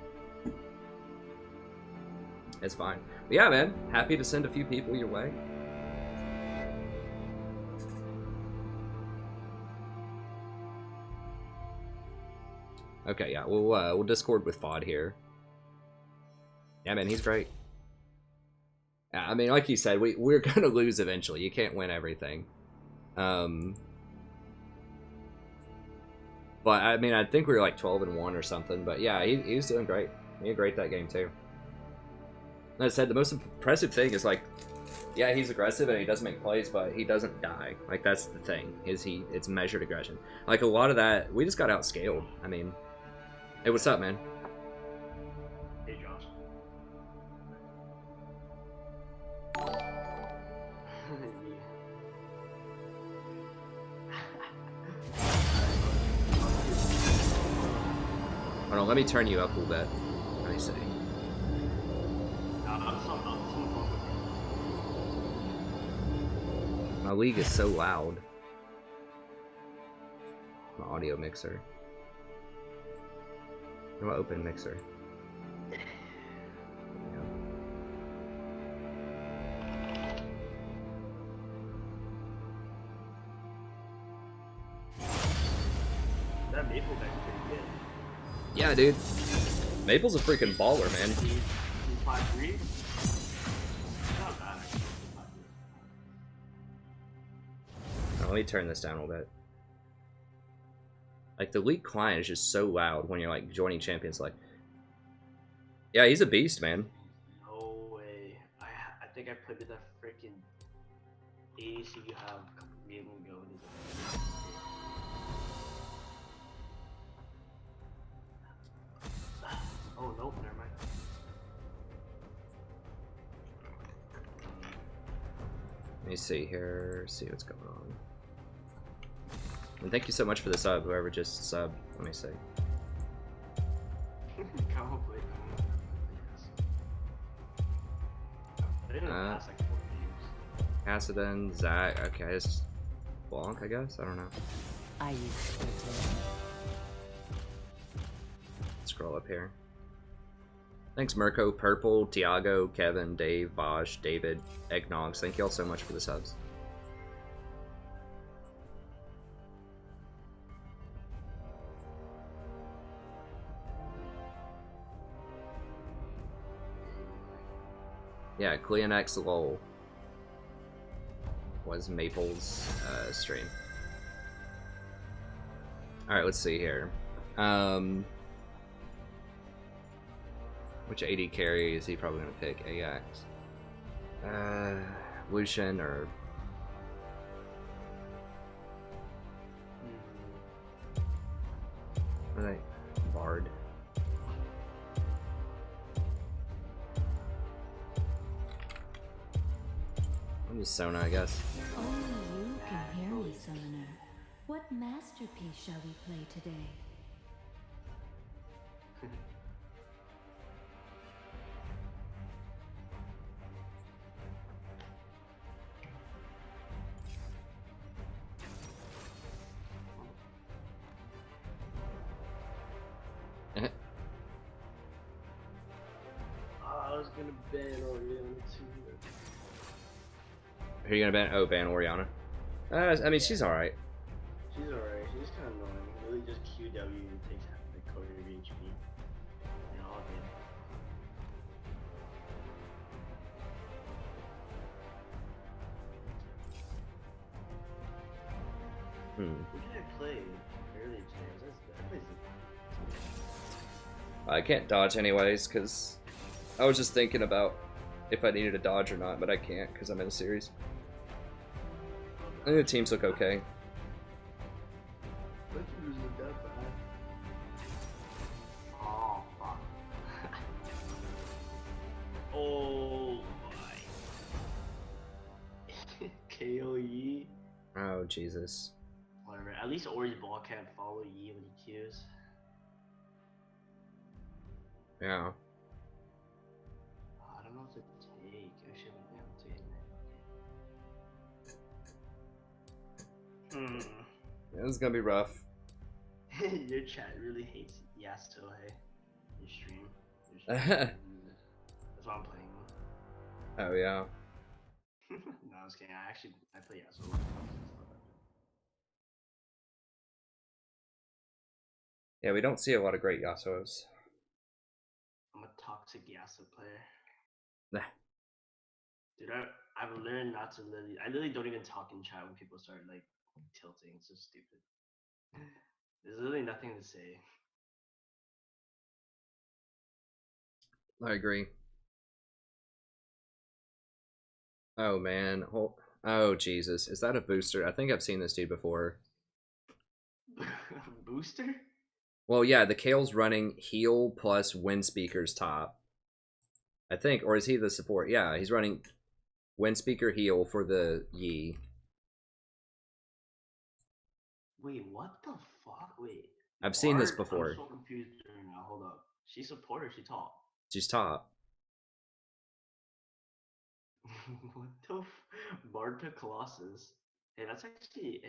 It's fine. But yeah, man, happy to send a few people your way. Okay, yeah, we'll Discord with Fod here. Yeah, man, he's great. I mean, like you said, we're gonna lose eventually. You can't win everything. But I mean, I think we were like 12-1 or something. But yeah, he was doing great. He did great that game too. Like I said, the most impressive thing is like, yeah, he's aggressive and he doesn't make plays, but he doesn't die. Like that's the thing. It's measured aggression. Like a lot of that, we just got outscaled. I mean, hey, what's up, man? Hey, Josh. Hold on, let me turn you up a little bit. Let me see. My league is so loud. My audio mixer. I'm gonna open mixer. Maple guy's pretty good. Yeah, dude. Maple's a freaking baller, man. He's 5'3". Not bad, actually. 5'3". Now, let me turn this down a little bit. Like, the Elite client is just so loud when you're, like, joining champions. Like, yeah, he's a beast, man. No way. I think I played with that freaking AC you have a couple of games ago. Oh, nope, never mind. Let me see here, see what's going on. And thank you so much for the sub, whoever just subbed. Let me see. Probably. I didn't know past like 4 games. Cassidon, Zach, okay, it's Blanc, I guess? I don't know. I used to. Scroll up here. Thanks, Mirko, Purple, Tiago, Kevin, Dave, Bosch, David, Eggnogs. Thank you all so much for the subs. Yeah, Cleonex LOL was Maple's stream. Alright, let's see here. Which AD carry is he probably going to pick? AX. Lucian or... What are they? Bard. I'm just Sona, I guess. Only you can hear me, Summoner. What masterpiece shall we play today? I was gonna ban Oriana too. Who are you gonna ban? Oh, ban Oriana. I mean, she's alright. She's alright. She's kind of annoying. Really, just QW and takes half the code of HP. And all good. Who did I play earlier today? I played I can't dodge anyways, because I was just thinking about if I needed a dodge or not, but I can't because I'm in a series. I think the teams look okay. Let's use the death eye. Oh, fuck. Oh, my. KO Oh, Jesus. Whatever. At least Ori's ball can't follow Yi when he Qs. Yeah. I don't know what to take. Actually, I'm taking Yeah, this is gonna be rough. Your chat really hates Yasuo, hey? Your stream. That's what I'm playing. Oh, yeah. No, I was kidding. I play Yasuo. Yeah, we don't see a lot of great Yasuos. I'm a toxic Yasuo player. Nah. Dude, I've learned not to I literally don't even talk in chat when people start like tilting. It's just stupid. There's literally nothing to say. I agree. Oh, man. Oh, Jesus. Is that a booster? I think I've seen this dude before. Booster? Well, yeah, the Kale's running heal plus wind speakers top. I think, or is he the support? Yeah, he's running wind speaker heal for the Yi. Wait, what the fuck? Wait. I've seen this before. I'm so confused right now. Hold up. She support or she top? She's top. What the Marta Colossus? Hey, that's actually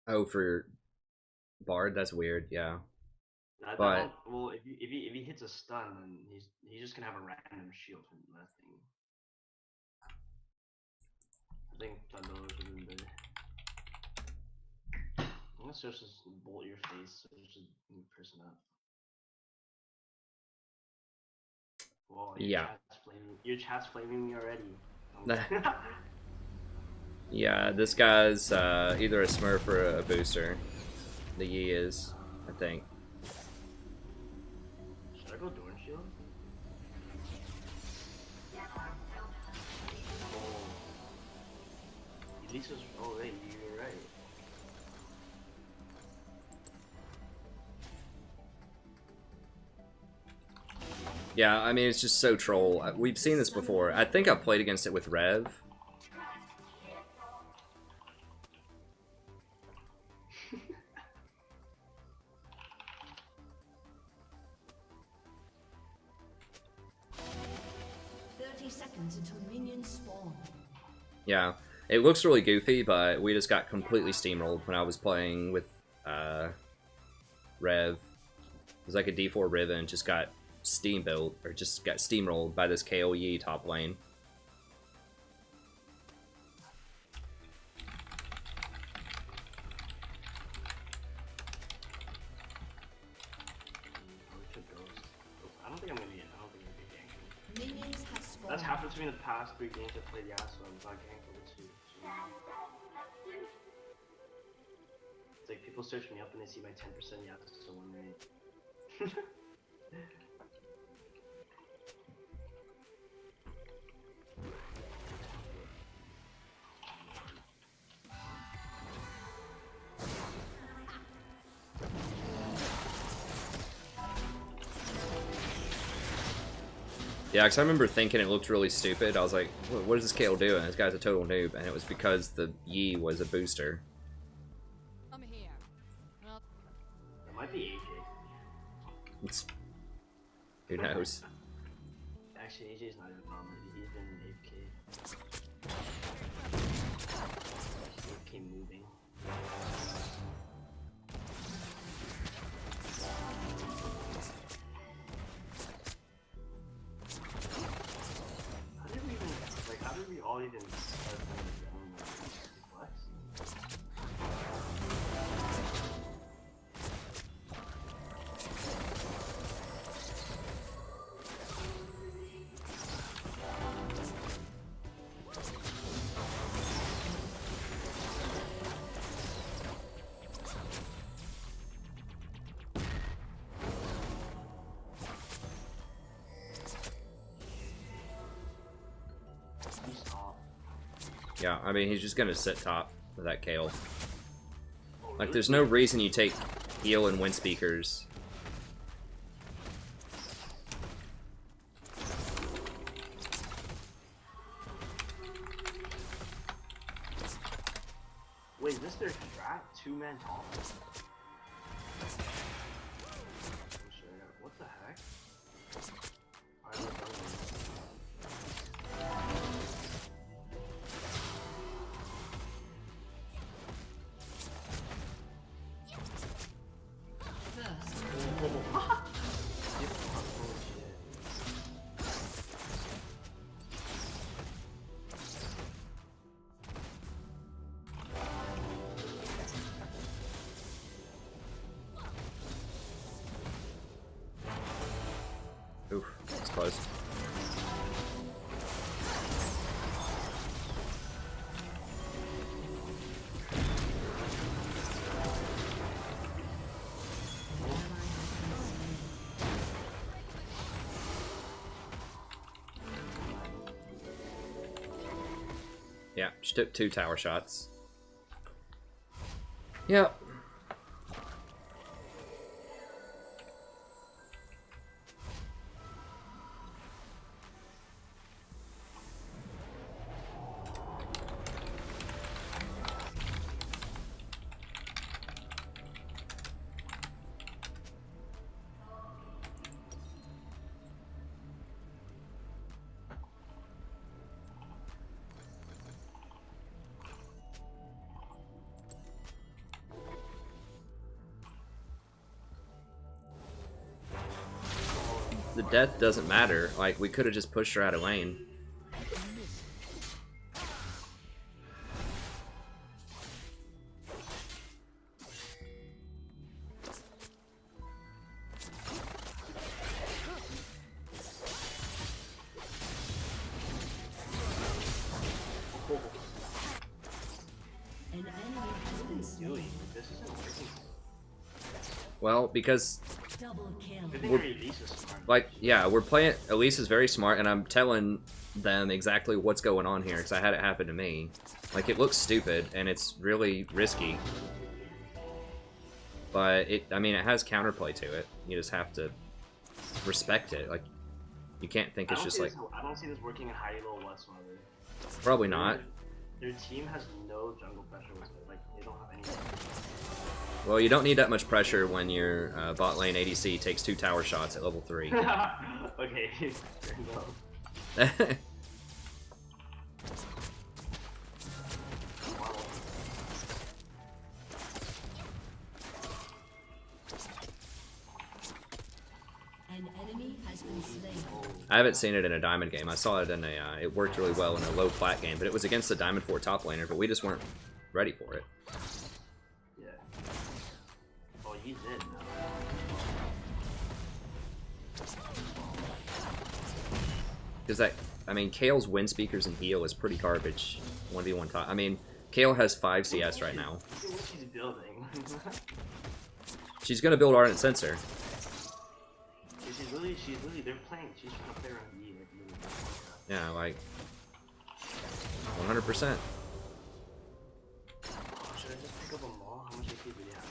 Oh, for Bard? That's weird, yeah. But well, if he hits a stun, then he's just gonna have a random shield from nothing. I think Thunder would have been better. I'm gonna search this bolt your face, so just new person up. Whoa, Yeah. Your chat's flaming me already. Yeah, this guy's either a smurf or a booster. The Yi is, I think. Should I go Dorn Shield? Oh. Elisa's. Oh, wait, you're right. Yeah, I mean, it's just so troll. We've seen this before. I think I've played against it with Rev. Seconds until minions spawn. Yeah, it looks really goofy, but we just got completely steamrolled when I was playing with Rev. It was like a D4 Riven, just got steamrolled by this KO Yi top lane. I don't think I'm gonna be ganking. That's happened to me in the past 3 games I played Yasuo. I'm not ganking with 2. It's like people search me up and they see my 10% Yasuo win rate. Yeah, because I remember thinking it looked really stupid. I was like, what is this KO doing? This guy's a total noob. And it was because the Yi was a booster. I'm here. Well, It might be AJ. Who knows? Actually, AJ's not even on it. He's been AFK. AFK moving. How did we all even start what? Yeah, I mean, he's just gonna sit top with that Kale. Like, there's no reason you take heal and wind speakers. Wait, is this their strat? 2-man top? What the heck? Alright, we're done. Oof, that's close. Yeah, she took 2 tower shots. Yep. The death doesn't matter. Like, we could have just pushed her out of lane. Well, because Double kill. Good thing our Elise is smart. like, yeah, we're playing. Elise is very smart, and I'm telling them exactly what's going on here because I had it happen to me. Like, it looks stupid and it's really risky, but I mean, it has counterplay to it. You just have to respect it. Like, you can't think it's just like. I don't see this working in high elo whatsoever. Probably not. Their team has no jungle pressure whatsoever. Like, they don't have any. Well, you don't need that much pressure when your bot lane ADC takes 2 tower shots at level 3. Okay, fair enough. An enemy has been slain. I haven't seen it in a diamond game. I saw it in a. It worked really well in a low plat game, but it was against the diamond 4 top laner. But we just weren't ready for it. Yeah. Oh, he's in now. Because that, I mean, Kale's wind speakers and heal is pretty garbage. 1v1 top. I mean, Kale has 5 CS right now. Look at what she's building. She's gonna build Ardent Sensor. She's literally, they're playing, she's trying to play around E, like, really. Yeah, like 100%. Oh, should I just pick up a maul? How much AP do they have?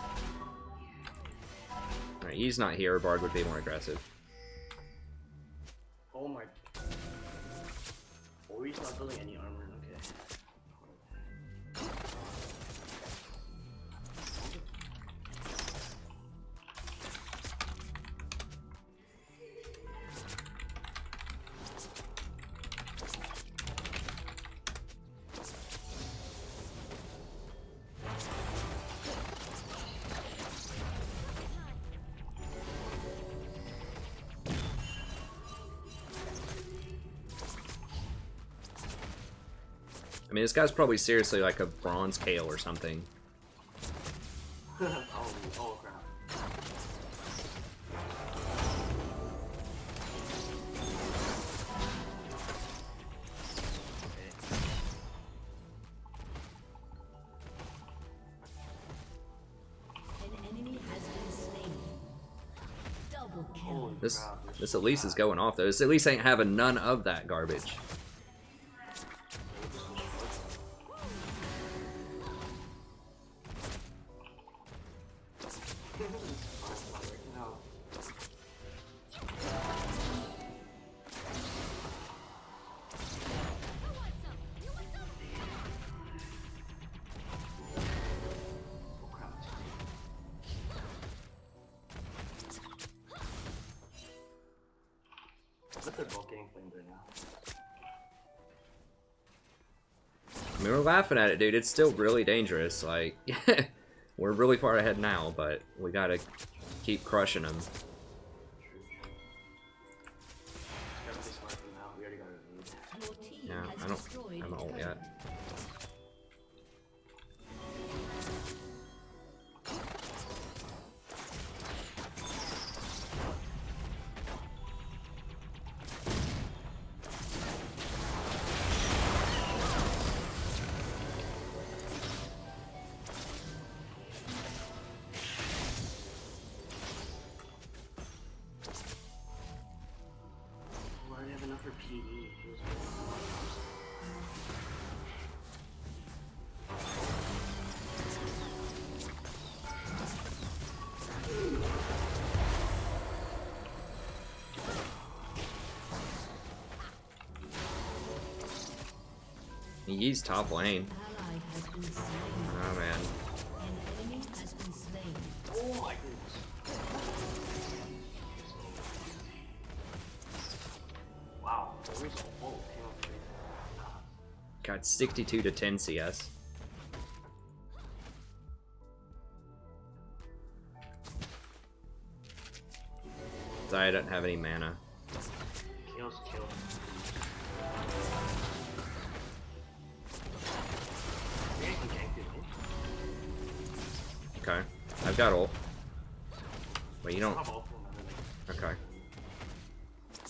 Nah. Alright, E's not here. Bard would be more aggressive. Oh my. Or he's not building any armor, okay. I mean, this guy's probably seriously like a bronze Kale or something. Oh crap. An enemy has been slain. Double kill. Holy This crap, this Elise is going off though. This Elise ain't having none of that garbage. But they're both getting flamed right now. I mean, we're laughing at it, dude. It's still really dangerous. Like, we're really far ahead now, but we gotta keep crushing them. Gotta be smart for now. We already got a lead. Your team Yeah, has I don't. destroyed I'm a ult turret. yet. We already have enough for PE. He's top lane. Ally has been slain. Oh man. An enemy has been slain. Oh my goodness. Wow. Where's the whoa, Got 62 to 10 CS. Sorry, I don't have any mana. kills. Maybe I can gank it, right? Okay. I've got ult. Wait, you I don't. have ult for another, like, Okay.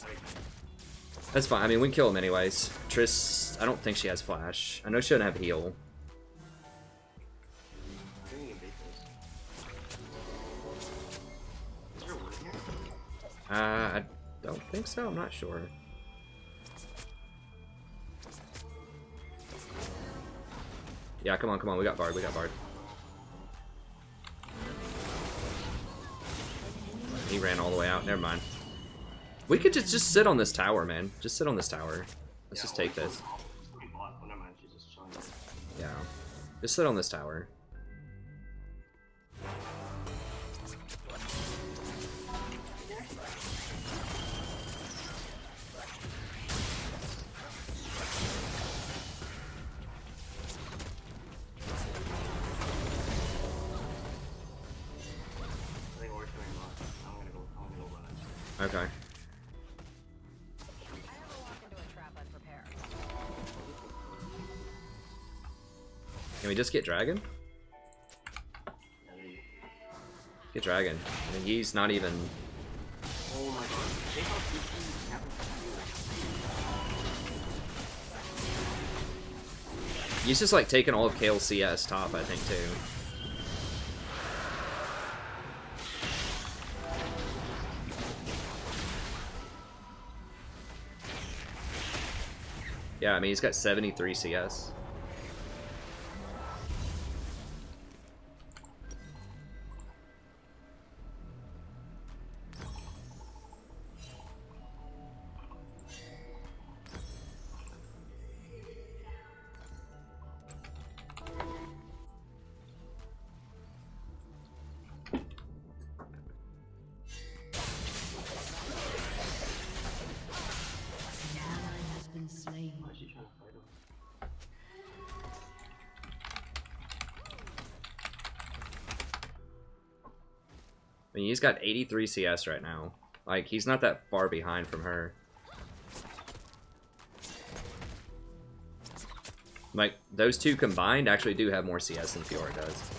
Alright. That's fine. I mean, we can kill him anyways. Triss, I don't think she has flash. I know she doesn't have heal. I don't think so. I'm not sure. Yeah, come on, come on. We got Bard. We got Bard. He ran all the way out. Never mind. We could just sit on this tower, man. Just sit on this tower. Let's just take this. Yeah. Just sit on this tower. Okay. Can we just get Dragon? Get Dragon. I mean, he's not even... Oh my god. Take out CC happens to He's just like taking all of Kale's CS top, I think, too. Yeah, I mean, he's got 73 CS. I mean, he's got 83 CS right now. Like, he's not that far behind from her. Like, those two combined actually do have more CS than Fiora does.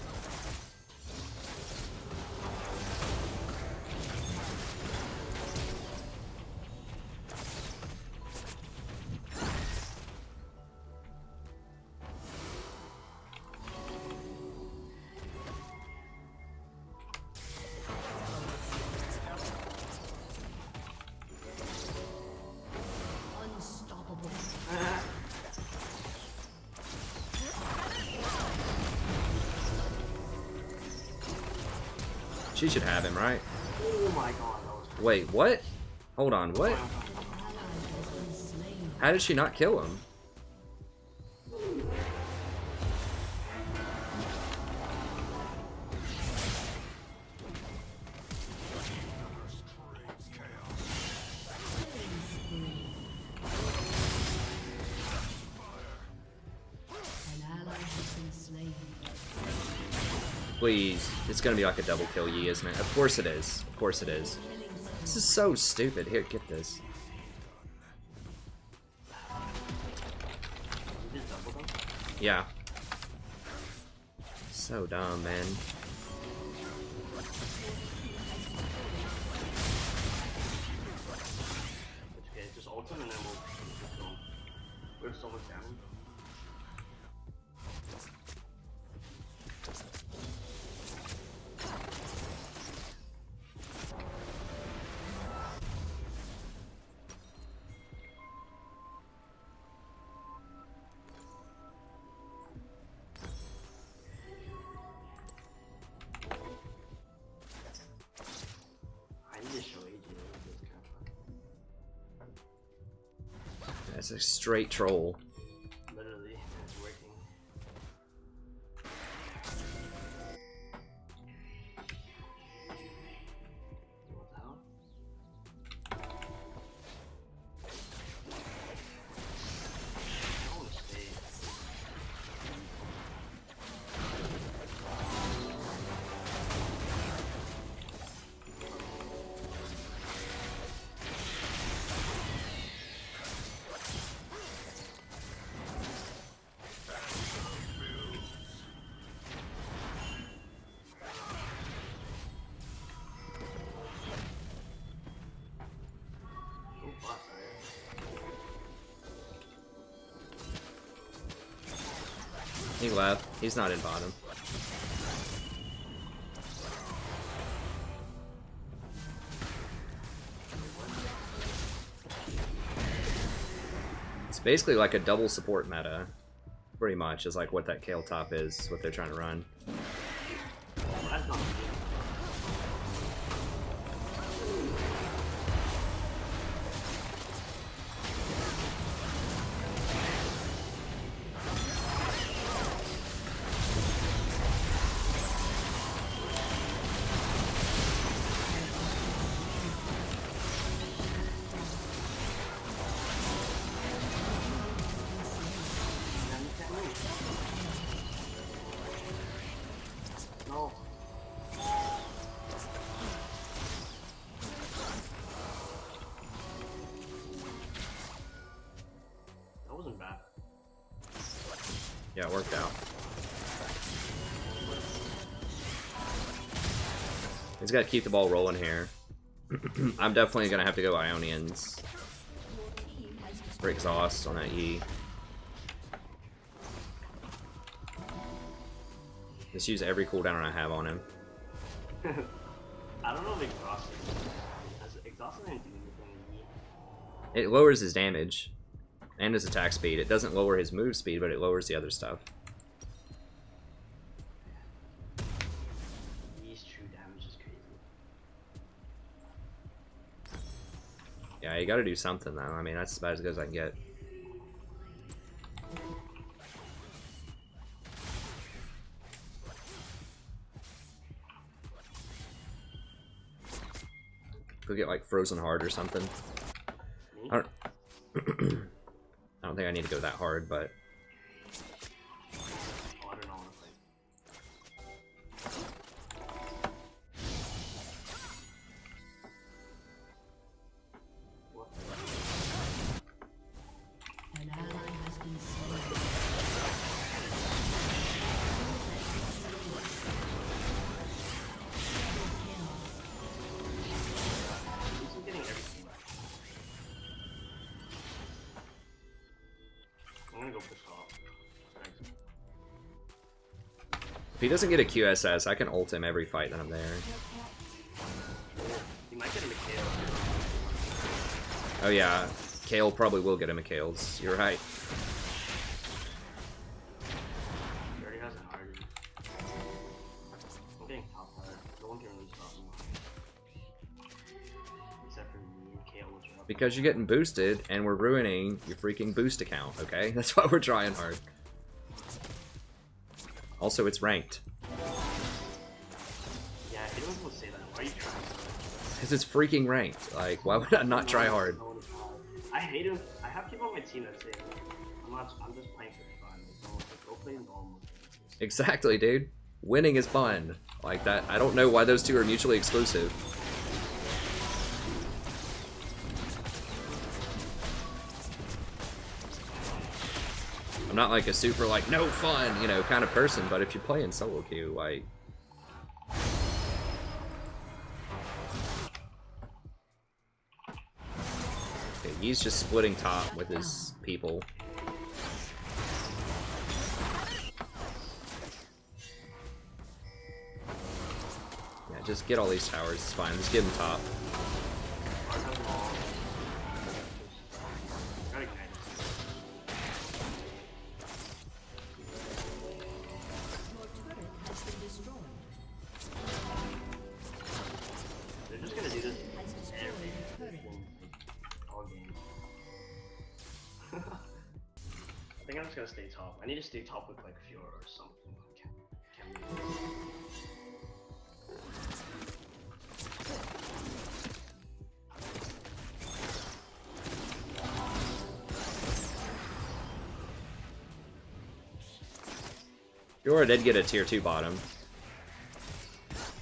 She should have him, right? Oh my god, that was... Wait, what? Hold on, what? How did she not kill him? Please. It's gonna be like a double kill Yi, isn't it? Of course it is. Of course it is. This is so stupid. Here, get this. Yeah. So dumb, man. Okay, just ult him and then we'll go. We have so much damage. That's a straight troll. Literally, it's working. What the hell? I wanna stay. He left. He's not in bottom. It's basically like a double support meta. Pretty much is like what that Kale top is, what they're trying to run. That's not no. That wasn't bad. Yeah, it worked out. He's got to keep the ball rolling here. I'm definitely going to have to go Ionians for exhaust on that E. Just use every cooldown I have on him. I don't know if exhaust. Exhaust didn't do anything in me. It lowers his damage and his attack speed. It doesn't lower his move speed, but it lowers the other stuff. E's true damage is crazy. Yeah, you gotta do something though. I mean, that's about as good as I can get. Go get like Frozen Heart or something. I don't, I don't think I need to go that hard, but Oh, I don't know what to play. What? An ally has been slain. He's getting everything. I'm gonna go push off. if he doesn't get a QSS, I can ult him every fight that I'm there. He might get a Mikhail. Oh yeah, Kale probably will get him a Kales. You're right. He already has an Arden. I'm getting top hard. No one can really stop him. Except for me and Kale, which are up. Because you're getting boosted, and we're ruining your freaking boost account, okay? That's why we're trying hard. Also, it's ranked. Yeah, he doesn't want to say that. Why are you trying so much? Because it's freaking ranked. Like, why would I not try hard? No one is hard. I hate him. I have people on my team that say, I'm just playing for fun. Like, no one's like, go play normal. Exactly, dude. Winning is fun. Like that. I don't know why those two are mutually exclusive. I'm not like a super like no fun, you know, kind of person, but if you're playing solo queue, like okay, he's just splitting top with his people. Yeah, just get all these towers, it's fine. Just get him top. They're just gonna do this every all game. I think I'm just gonna stay top. I need to stay top with like Fiora or something. Can't really. Fiora did get a tier 2 bottom.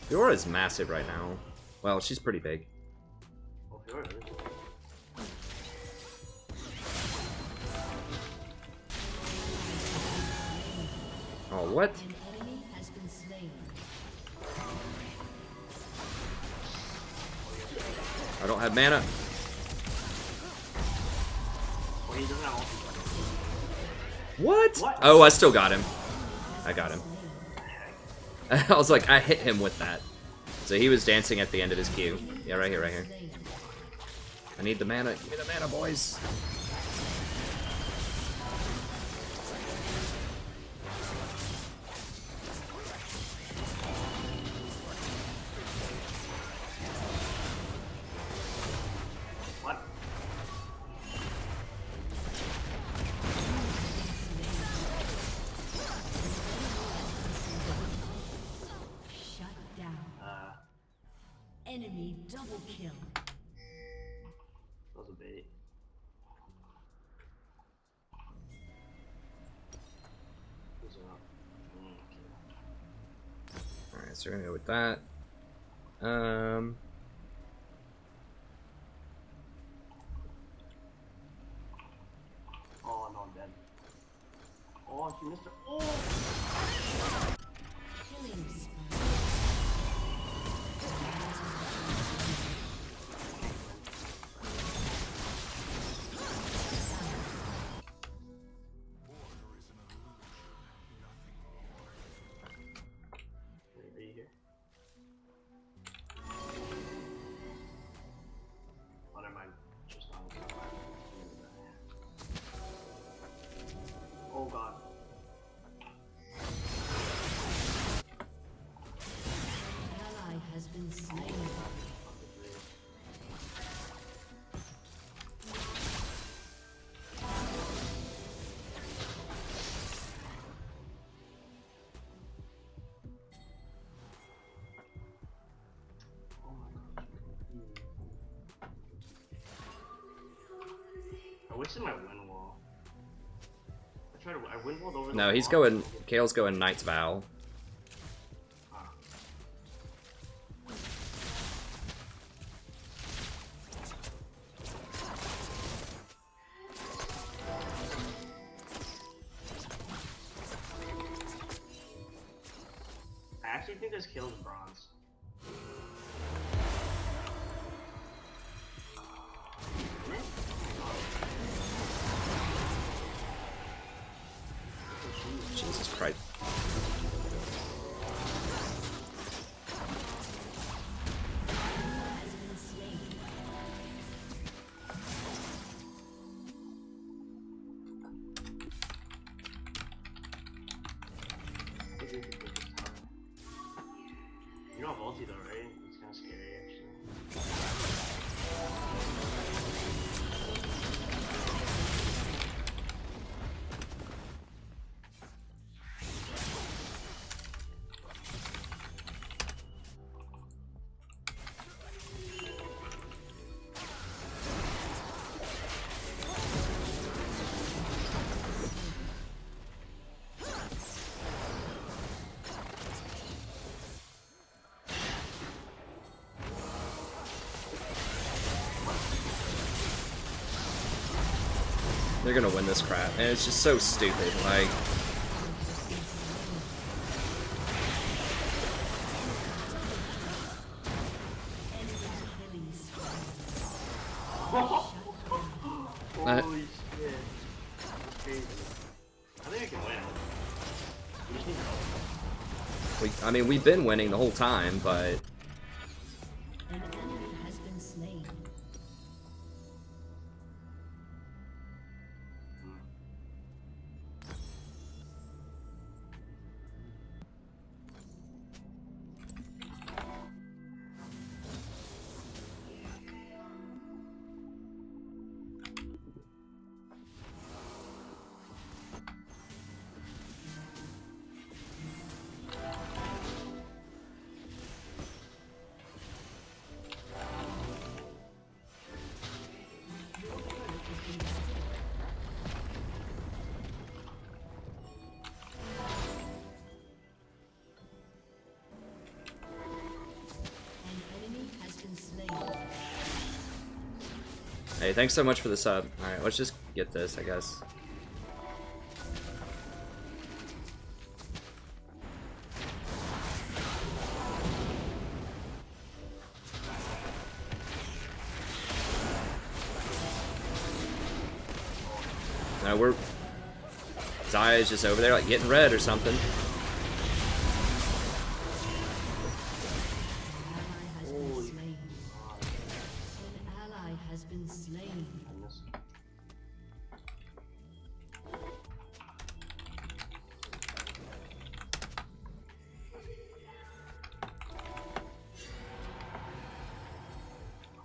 Fiora is massive right now. Well, she's pretty big. Oh, Fiora is. Oh, what? An enemy has been slain. I don't have mana. Oh, he doesn't have ulti. What? What? Oh, I still got him. I got him. I was like, I hit him with that. So he was dancing at the end of his queue. Yeah, right here, right here. I need the mana. Give me the mana, boys. Enemy double kill. That was a bait. Who's up? Okay. Alright, so we're gonna go with that. Oh no, I'm dead. Oh, she missed her. Oh! Killing spree. Are you here? Oh, never mind. Just not. Oh god. Ally has been slain. Oh my gosh. I wasted my wind wall. I wind walled over the No, he's wall. going. Kale's going Knight's Vow. Ah. I actually think this kills bronze. Jesus Christ. Has been slain. You don't have ulti though, right? It's kind of scary actually. They're gonna win this crap, and it's just so stupid. Like, Killing spree. Holy shit. That's crazy. I think I can win. We just need help. I mean, we've been winning the whole time, but An enemy has been slain. An enemy has been slain. hey, thanks so much for the sub. Alright, let's just get this, I guess. No, we're... Zaya's just over there, like, getting red or something. An ally has been slain. I miss.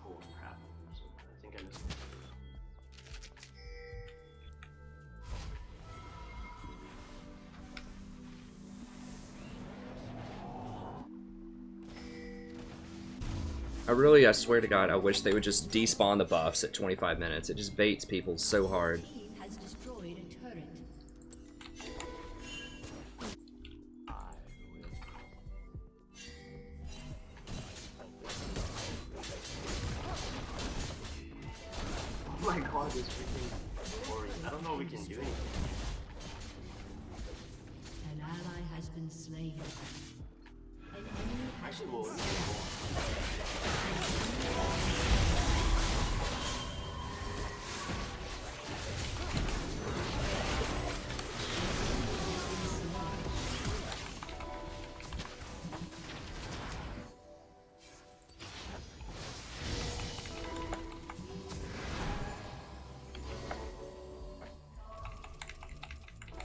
Holy crap. I think I missed. I swear to God, I wish they would just despawn the buffs at 25 minutes. It just baits people so hard. Team has destroyed a turret. Oh my god, this freaking boring. I don't know if we can do anything. An ally has been slain. An enemy has Actually, been well, slain.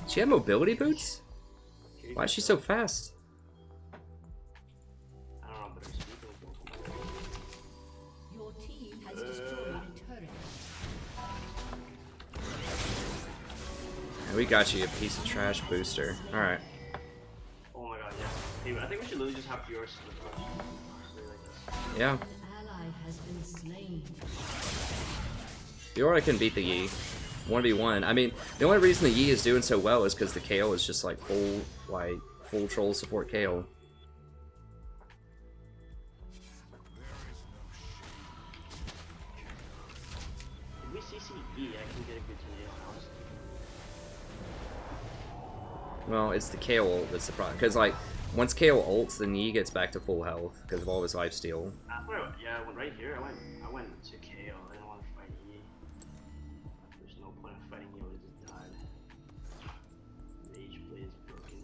She had mobility boots? Why is she so fast? I don't know, but her speed was Your team has destroyed a turret. We got you, a piece of trash booster. Alright. Oh my god, yeah. Hey, I think we should literally just have yours split first. Really like this. Yeah. An ally has been slain. Fiora can beat the Yi. 1v1. I mean, the only reason the Yi is doing so well is because the Kayle is just like full troll support Kayle. If we CC E, I can get a good tornado, honestly. Well, it's the Kayle ult that's the problem. Because, like, once Kayle ults, then Yi gets back to full health because of all his lifesteal. Yeah, I went right here. I went to KO. I didn't want to fight E. There's no point in fighting E. I just died. Rage blade is broken.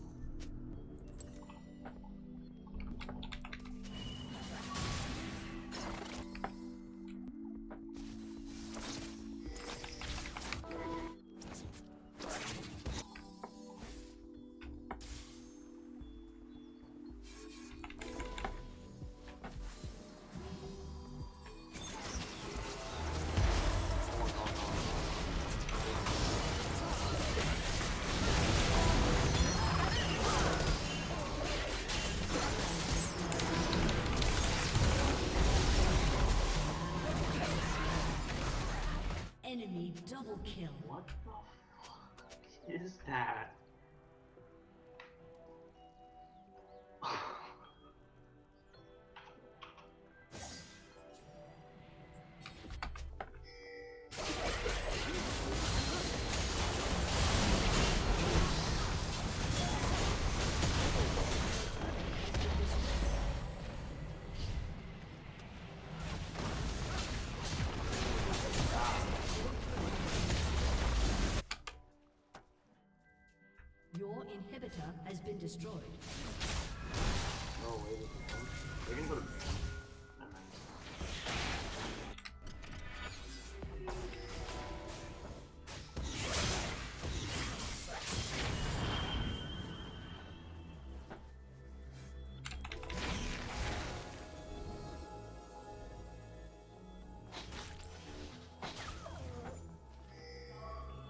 Enemy double kill. What the fuck is that? Your inhibitor has been destroyed. No way, we can go to bed. Never mind.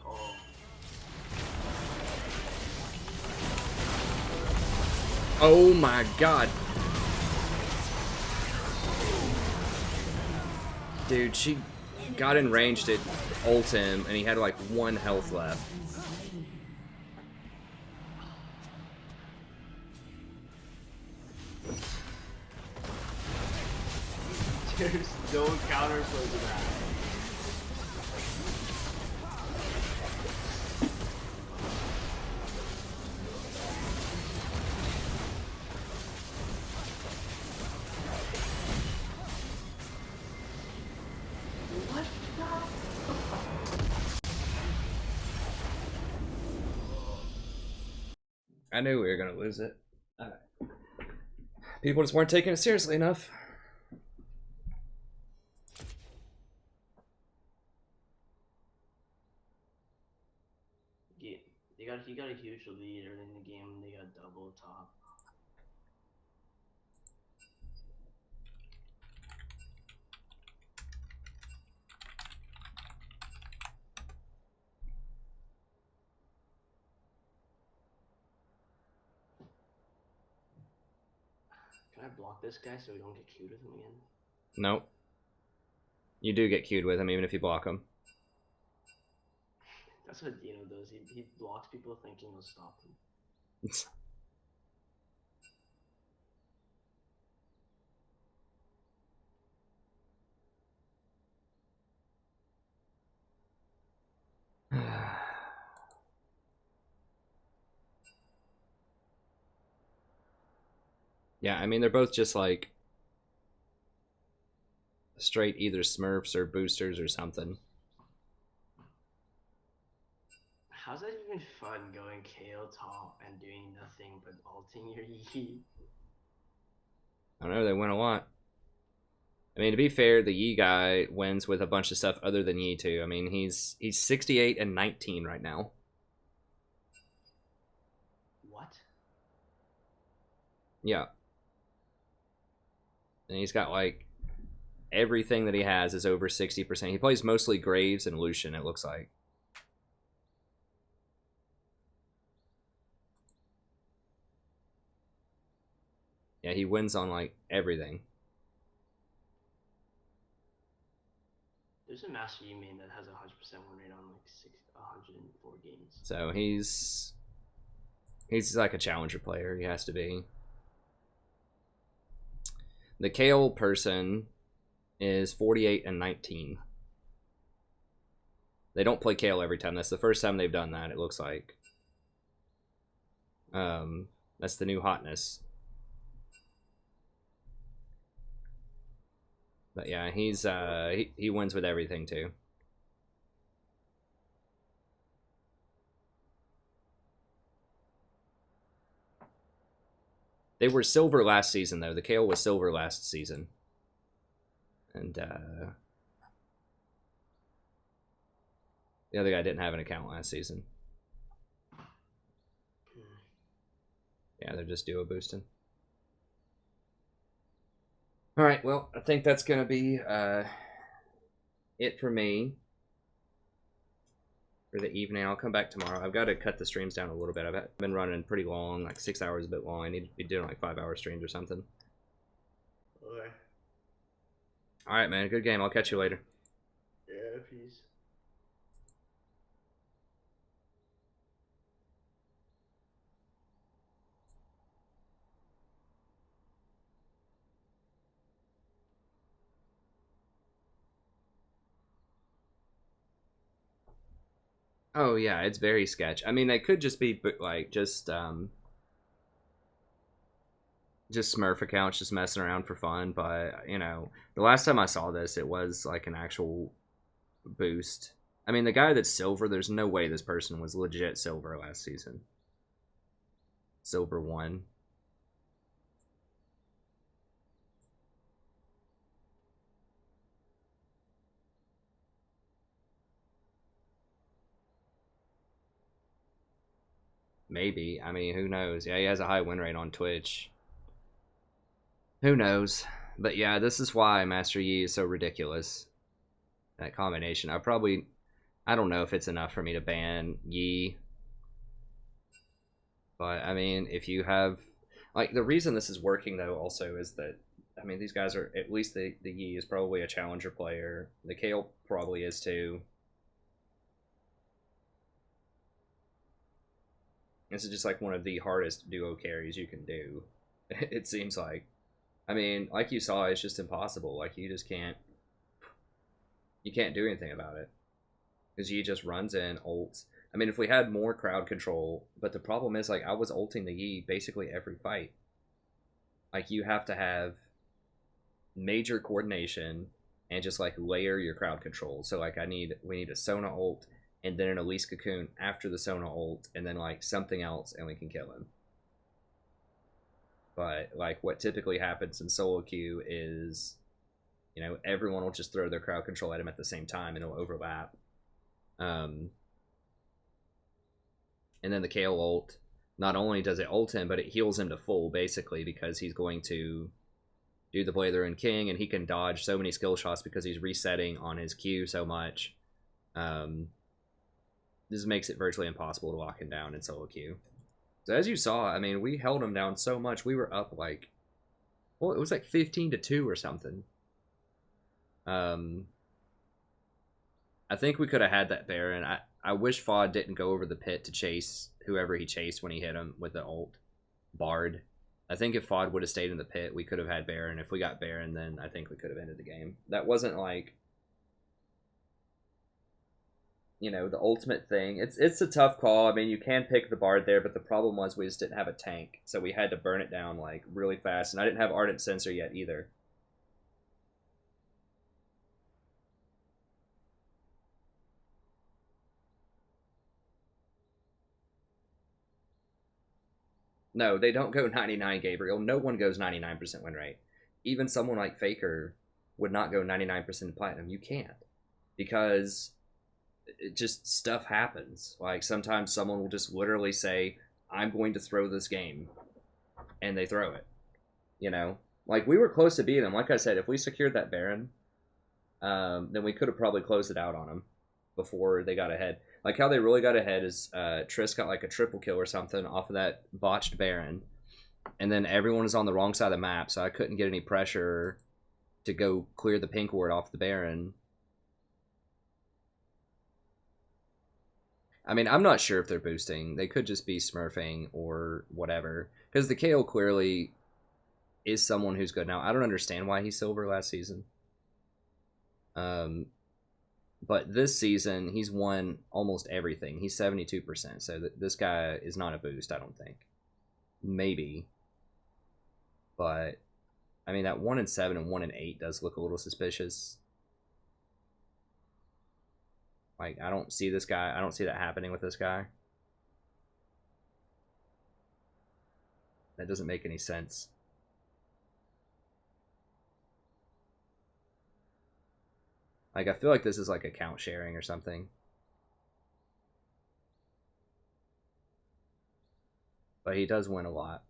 Oh. Oh my god. Dude, she got in range to ult him, and he had like 1 health left. There's no counterplay to that. I knew we were gonna lose it. People just weren't taking it seriously enough. Yeah, he got a huge lead early in the game. They got double top. Can I block this guy so we don't get queued with him again? Nope. You do get queued with him even if you block him. That's what Dino does. He blocks people thinking he'll stop them. Yeah, I mean, they're both just like straight either Smurfs or boosters or something. How's that even fun going KO top and doing nothing but ulting your Yi? I don't know, they win a lot. I mean, to be fair, the Yi guy wins with a bunch of stuff other than Yi too. I mean, he's 68 and 19 right now. What? Yeah. And he's got like everything that he has is over 60%. He plays mostly Graves and Lucian, it looks like. Yeah, he wins on like everything. There's a Master Yi main that has a 100% win rate on like 104 games. So he's like a challenger player. He has to be. The Kale person is 48 and 19. They don't play Kale every time. That's the first time they've done that, it looks like. That's the new hotness. But yeah, he wins with everything too. They were silver last season though. The Kale was silver last season. And the other guy didn't have an account last season. Yeah, they're just duo boosting. Alright, well, I think that's going to be it for me for the evening. I'll come back tomorrow. I've got to cut the streams down a little bit. I've been running pretty long, like 6 hours a bit long. I need to be doing like 5-hour streams or something. Okay. Alright, man. Good game. I'll catch you later. Yeah, peace. Oh yeah, it's very sketch. I mean, they could just be like just Smurf accounts just messing around for fun, but you know, the last time I saw this, it was like an actual boost. I mean, the guy that's silver, there's no way this person was legit silver last season. Silver 1. Maybe. I mean, who knows? Yeah, he has a high win rate on Twitch. Who knows? But yeah, this is why Master Yi is so ridiculous. That combination. I don't know if it's enough for me to ban Yi. But, I mean, if you have... Like, the reason this is working, though, also is that... I mean, these guys are... At least the Yi is probably a challenger player. The Kale probably is, too. This is just like one of the hardest duo carries you can do. It seems like. I mean, like you saw, it's just impossible. Like, you just can't... You can't do anything about it. Because Yi just runs in, ults. I mean, if we had more crowd control... But the problem is, like, I was ulting the Yi basically every fight. Like, you have to have major coordination and just, like, layer your crowd control. So, like, we need a Sona ult, and then an Elise Cocoon after the Sona ult, and then, like, something else, and we can kill him. But, like, what typically happens in solo queue is, you know, everyone will just throw their crowd control at him at the same time, and it'll overlap. And then the Kale ult, not only does it ult him, but it heals him to full, basically, because he's going to do the Blade and King, and he can dodge so many skill shots because he's resetting on his Q so much. This makes it virtually impossible to lock him down in solo queue. So as you saw, I mean, we held him down so much. We were up like, well, it was like 15-2 or something. I think we could have had that Baron. I wish Fod didn't go over the pit to chase whoever he chased when he hit him with the ult. Bard. I think if Fod would have stayed in the pit, we could have had Baron. If we got Baron, then I think we could have ended the game. That wasn't like, you know, the ultimate thing. It's a tough call. I mean, you can pick the Bard there, but the problem was we just didn't have a tank, so we had to burn it down like really fast, and I didn't have Ardent Sensor yet either. No, they don't go 99, Gabriel. No one goes 99% win rate. Even someone like Faker would not go 99% platinum. You can't. Because it just stuff happens. Like sometimes someone will just literally say, I'm going to throw this game. And they throw it. You know? Like we were close to beating them. Like I said, if we secured that Baron, then we could have probably closed it out on them before they got ahead. Like how they really got ahead is Triss got like a triple kill or something off of that botched Baron. And then everyone was on the wrong side of the map, so I couldn't get any pressure to go clear the pink ward off the Baron. I mean, I'm not sure if they're boosting. They could just be smurfing or whatever. Because the KO clearly is someone who's good. Now, I don't understand why he's silver last season. But this season, he's won almost everything. He's 72%, so this guy is not a boost, I don't think. Maybe. But, I mean, that 1-7 and 1-8 does look a little suspicious. Like, I don't see this guy. I don't see that happening with this guy. That doesn't make any sense. Like, I feel like this is like account sharing or something. But he does win a lot.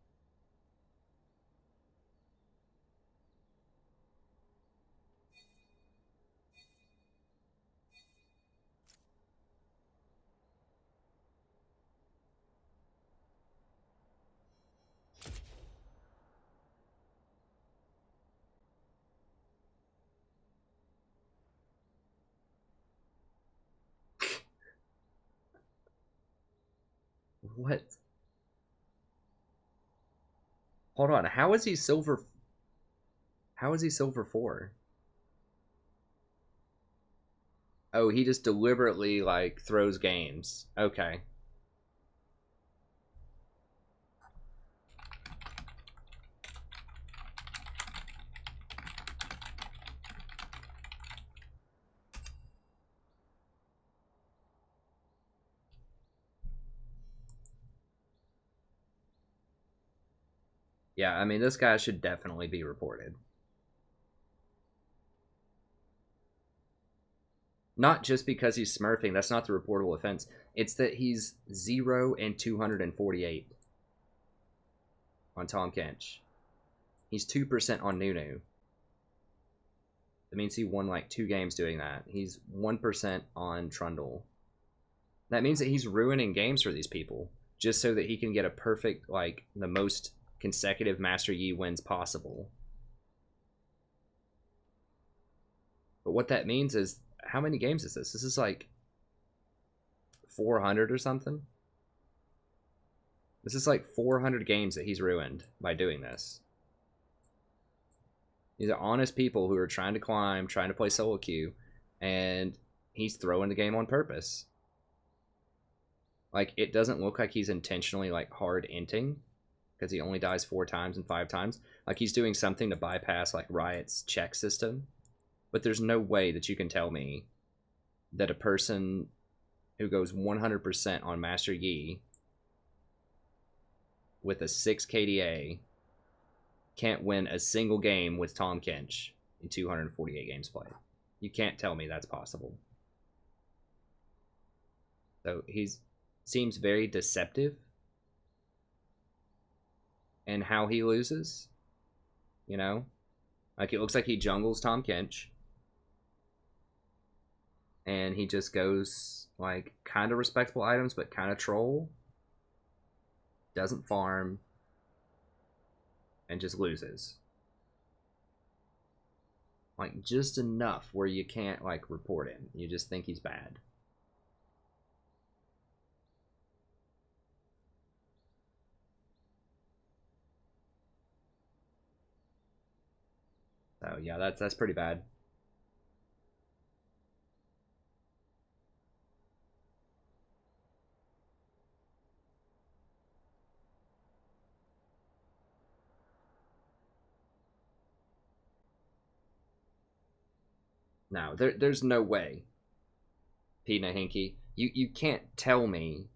What? Hold on, how is he silver? How is he silver 4? Oh, he just deliberately, like, throws games. Okay. Yeah, I mean, this guy should definitely be reported. Not just because he's smurfing, that's not the reportable offense. It's that he's 0 and 248 on Tom Kench. He's 2% on Nunu. That means he won like 2 games doing that. He's 1% on Trundle. That means that he's ruining games for these people just so that he can get a perfect, like, the most consecutive Master Yi wins possible. But what that means is, how many games is this? This is like 400 or something. This is like 400 games that he's ruined by doing this. These are honest people who are trying to climb, trying to play solo queue, and he's throwing the game on purpose. Like, it doesn't look like he's intentionally, like, hard inting, because he only dies 4 times and 5 times. Like, he's doing something to bypass, like, Riot's check system. But there's no way that you can tell me that a person who goes 100% on Master Yi with a 6 KDA can't win a single game with Tom Kench in 248 games played. You can't tell me that's possible. So seems very deceptive in how he loses. You know? Like, it looks like he jungles Tom Kench. And he just goes, like, kind of respectable items, but kind of troll. Doesn't farm. And just loses. Like, just enough where you can't, like, report him. You just think he's bad. So, yeah, that's pretty bad. No, there's no way. Pina Hinky, you can't tell me.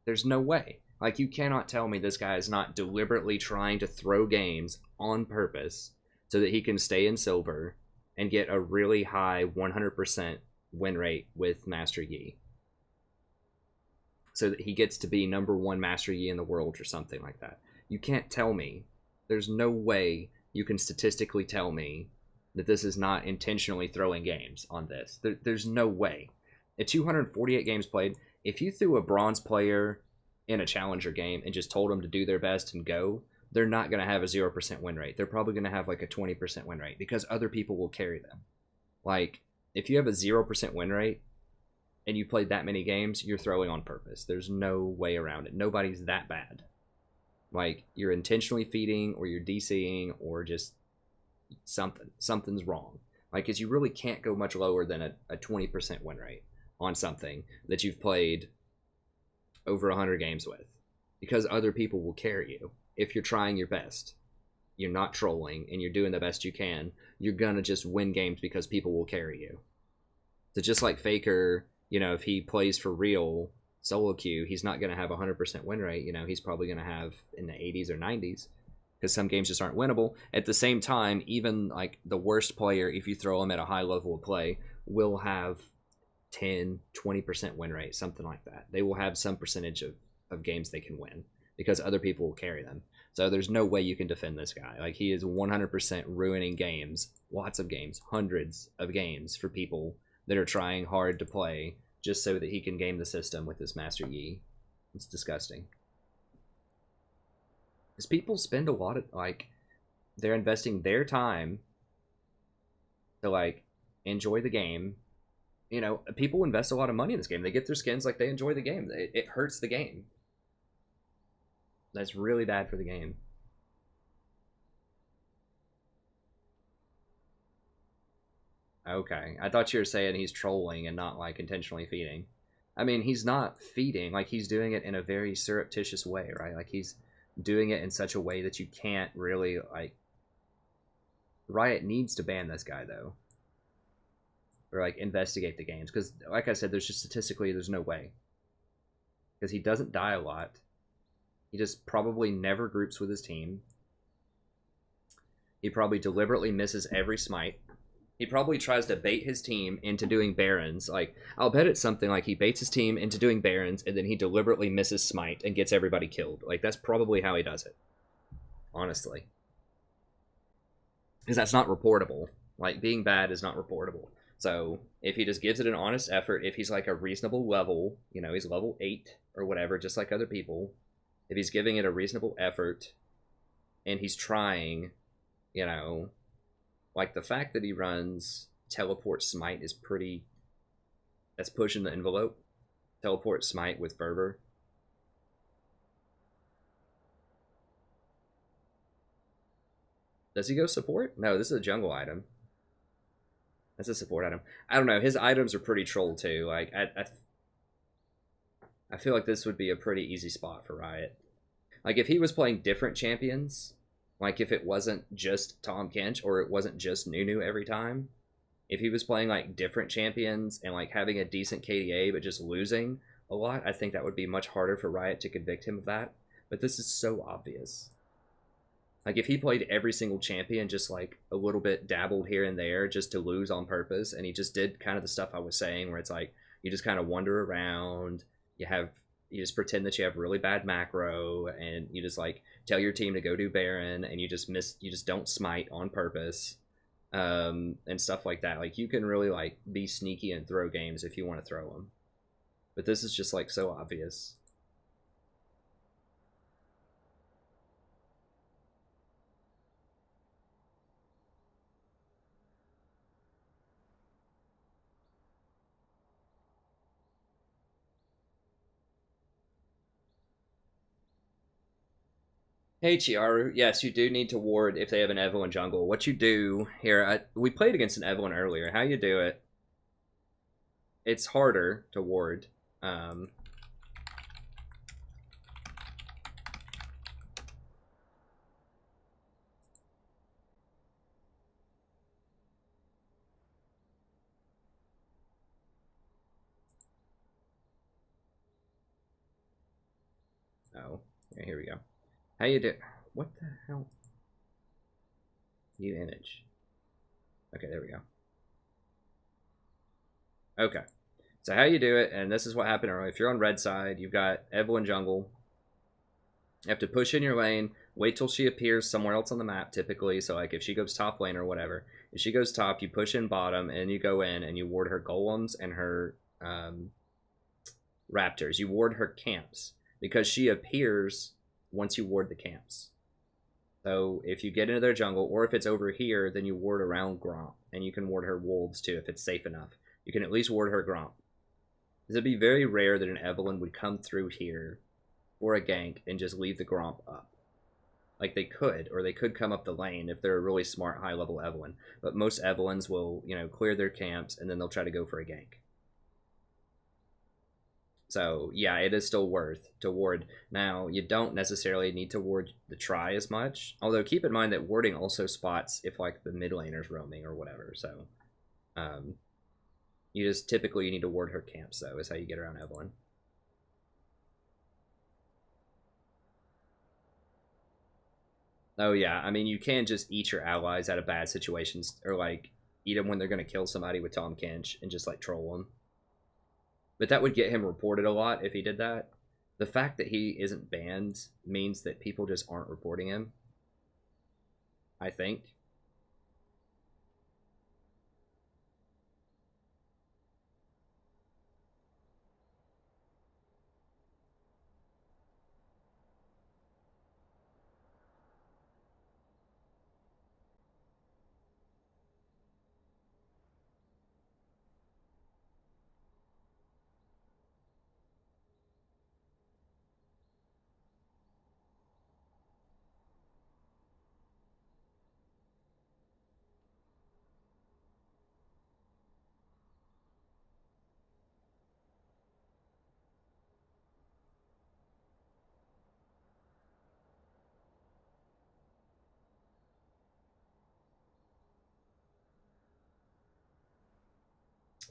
There's no way. Like, you cannot tell me this guy is not deliberately trying to throw games on purpose so that he can stay in silver and get a really high 100% win rate with Master Yi. So that he gets to be #1 Master Yi in the world or something like that. You can't tell me. There's no way you can statistically tell me that this is not intentionally throwing games on this. There's no way. At 248 games played, if you threw a bronze player in a challenger game and just told them to do their best and go, they're not going to have a 0% win rate. They're probably going to have like a 20% win rate because other people will carry them. Like, if you have a 0% win rate and you played that many games, you're throwing on purpose. There's no way around it. Nobody's that bad. Like, you're intentionally feeding or you're DCing or just something's wrong. Like, because you really can't go much lower than a 20% win rate on something that you've played over 100 games with, because other people will carry you. If you're trying your best, you're not trolling, and you're doing the best you can, you're gonna just win games because people will carry you. So just like Faker, you know, if he plays for real solo queue, he's not gonna have a 100% win rate. You know, he's probably gonna have in the 80s or 90s, because some games just aren't winnable. At the same time, even like the worst player, if you throw him at a high level of play, will have 10-20% win rate, something like that. They will have some percentage of games they can win because other people will carry them. So there's no way you can defend this guy. Like, he is 100% ruining games, lots of games, hundreds of games for people that are trying hard to play just so that he can game the system with his Master Yi. It's disgusting. Because people spend a lot of, like, they're investing their time to, like, enjoy the game. You know, people invest a lot of money in this game. They get their skins, like, they enjoy the game. It hurts the game. That's really bad for the game. Okay, I thought you were saying he's trolling and not, like, intentionally feeding. I mean, he's not feeding. Like, he's doing it in a very surreptitious way, right? Like, he's doing it in such a way that you can't really, like... Riot needs to ban this guy, though. Or, like, investigate the games. Because, like I said, there's just statistically, there's no way. Because he doesn't die a lot. He just probably never groups with his team. He probably deliberately misses every smite. He probably tries to bait his team into doing Barons. Like, I'll bet it's something like he baits his team into doing Barons, and then he deliberately misses smite and gets everybody killed. Like, that's probably how he does it. Honestly. Because that's not reportable. Like, being bad is not reportable. So, if he just gives it an honest effort, if he's like a reasonable level, you know, he's level 8 or whatever, just like other people, if he's giving it a reasonable effort, and he's trying, you know, like the fact that he runs Teleport Smite is pretty, that's pushing the envelope. Teleport Smite with Fervor. Does he go support? No, this is a jungle item. That's a support item. I don't know. His items are pretty troll too. Like, I feel like this would be a pretty easy spot for Riot. Like, if he was playing different champions, like if it wasn't just Tahm Kench or it wasn't just Nunu every time, if he was playing like different champions and like having a decent KDA but just losing a lot, I think that would be much harder for Riot to convict him of that. But this is so obvious. Like, if he played every single champion, just like a little bit dabbled here and there just to lose on purpose, and he just did kind of the stuff I was saying where it's like you just kind of wander around, you just pretend that you have really bad macro, and you just like tell your team to go do Baron, and you just don't smite on purpose, and stuff like that. Like, you can really like be sneaky and throw games if you want to throw them. But this is just like so obvious. Hey Chiaru, yes, you do need to ward if they have an Evelynn jungle. What you do here, we played against an Evelynn earlier. How you do it? It's harder to ward. Um, oh, yeah, here we go. How you do? What the hell? View image. Okay, there we go. Okay. So how you do it, and this is what happened earlier. If you're on red side, you've got Evelynn jungle. You have to push in your lane, wait till she appears somewhere else on the map, typically. So like if she goes top lane or whatever, if she goes top, you push in bottom, and you go in and you ward her golems and her raptors. You ward her camps because she appears once you ward the camps. So if you get into their jungle, or if it's over here, then you ward around Gromp, and you can ward her wolves too if it's safe enough. You can at least ward her Gromp. It'd be very rare that an Evelynn would come through here for a gank and just leave the Gromp up. Like they could, or they could come up the lane if they're a really smart high-level Evelynn. But most Evelynns will, you know, clear their camps and then they'll try to go for a gank. So yeah, it is still worth to ward. Now, you don't necessarily need to ward the try as much. Although keep in mind that warding also spots if like the mid laner's roaming or whatever. So you just typically need to ward her camps though, is how you get around Evelynn. Oh yeah, I mean you can just eat your allies out of bad situations, or like eat them when they're gonna kill somebody with Tom Kench and just like troll them. But that would get him reported a lot if he did that. The fact that he isn't banned means that people just aren't reporting him, I think.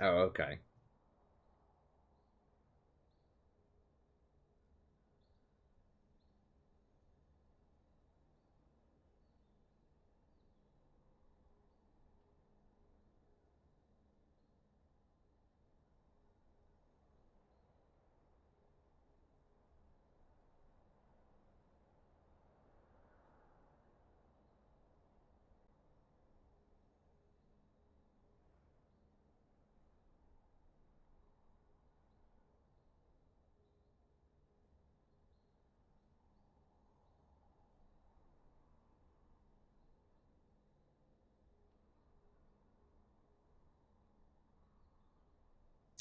Oh, okay.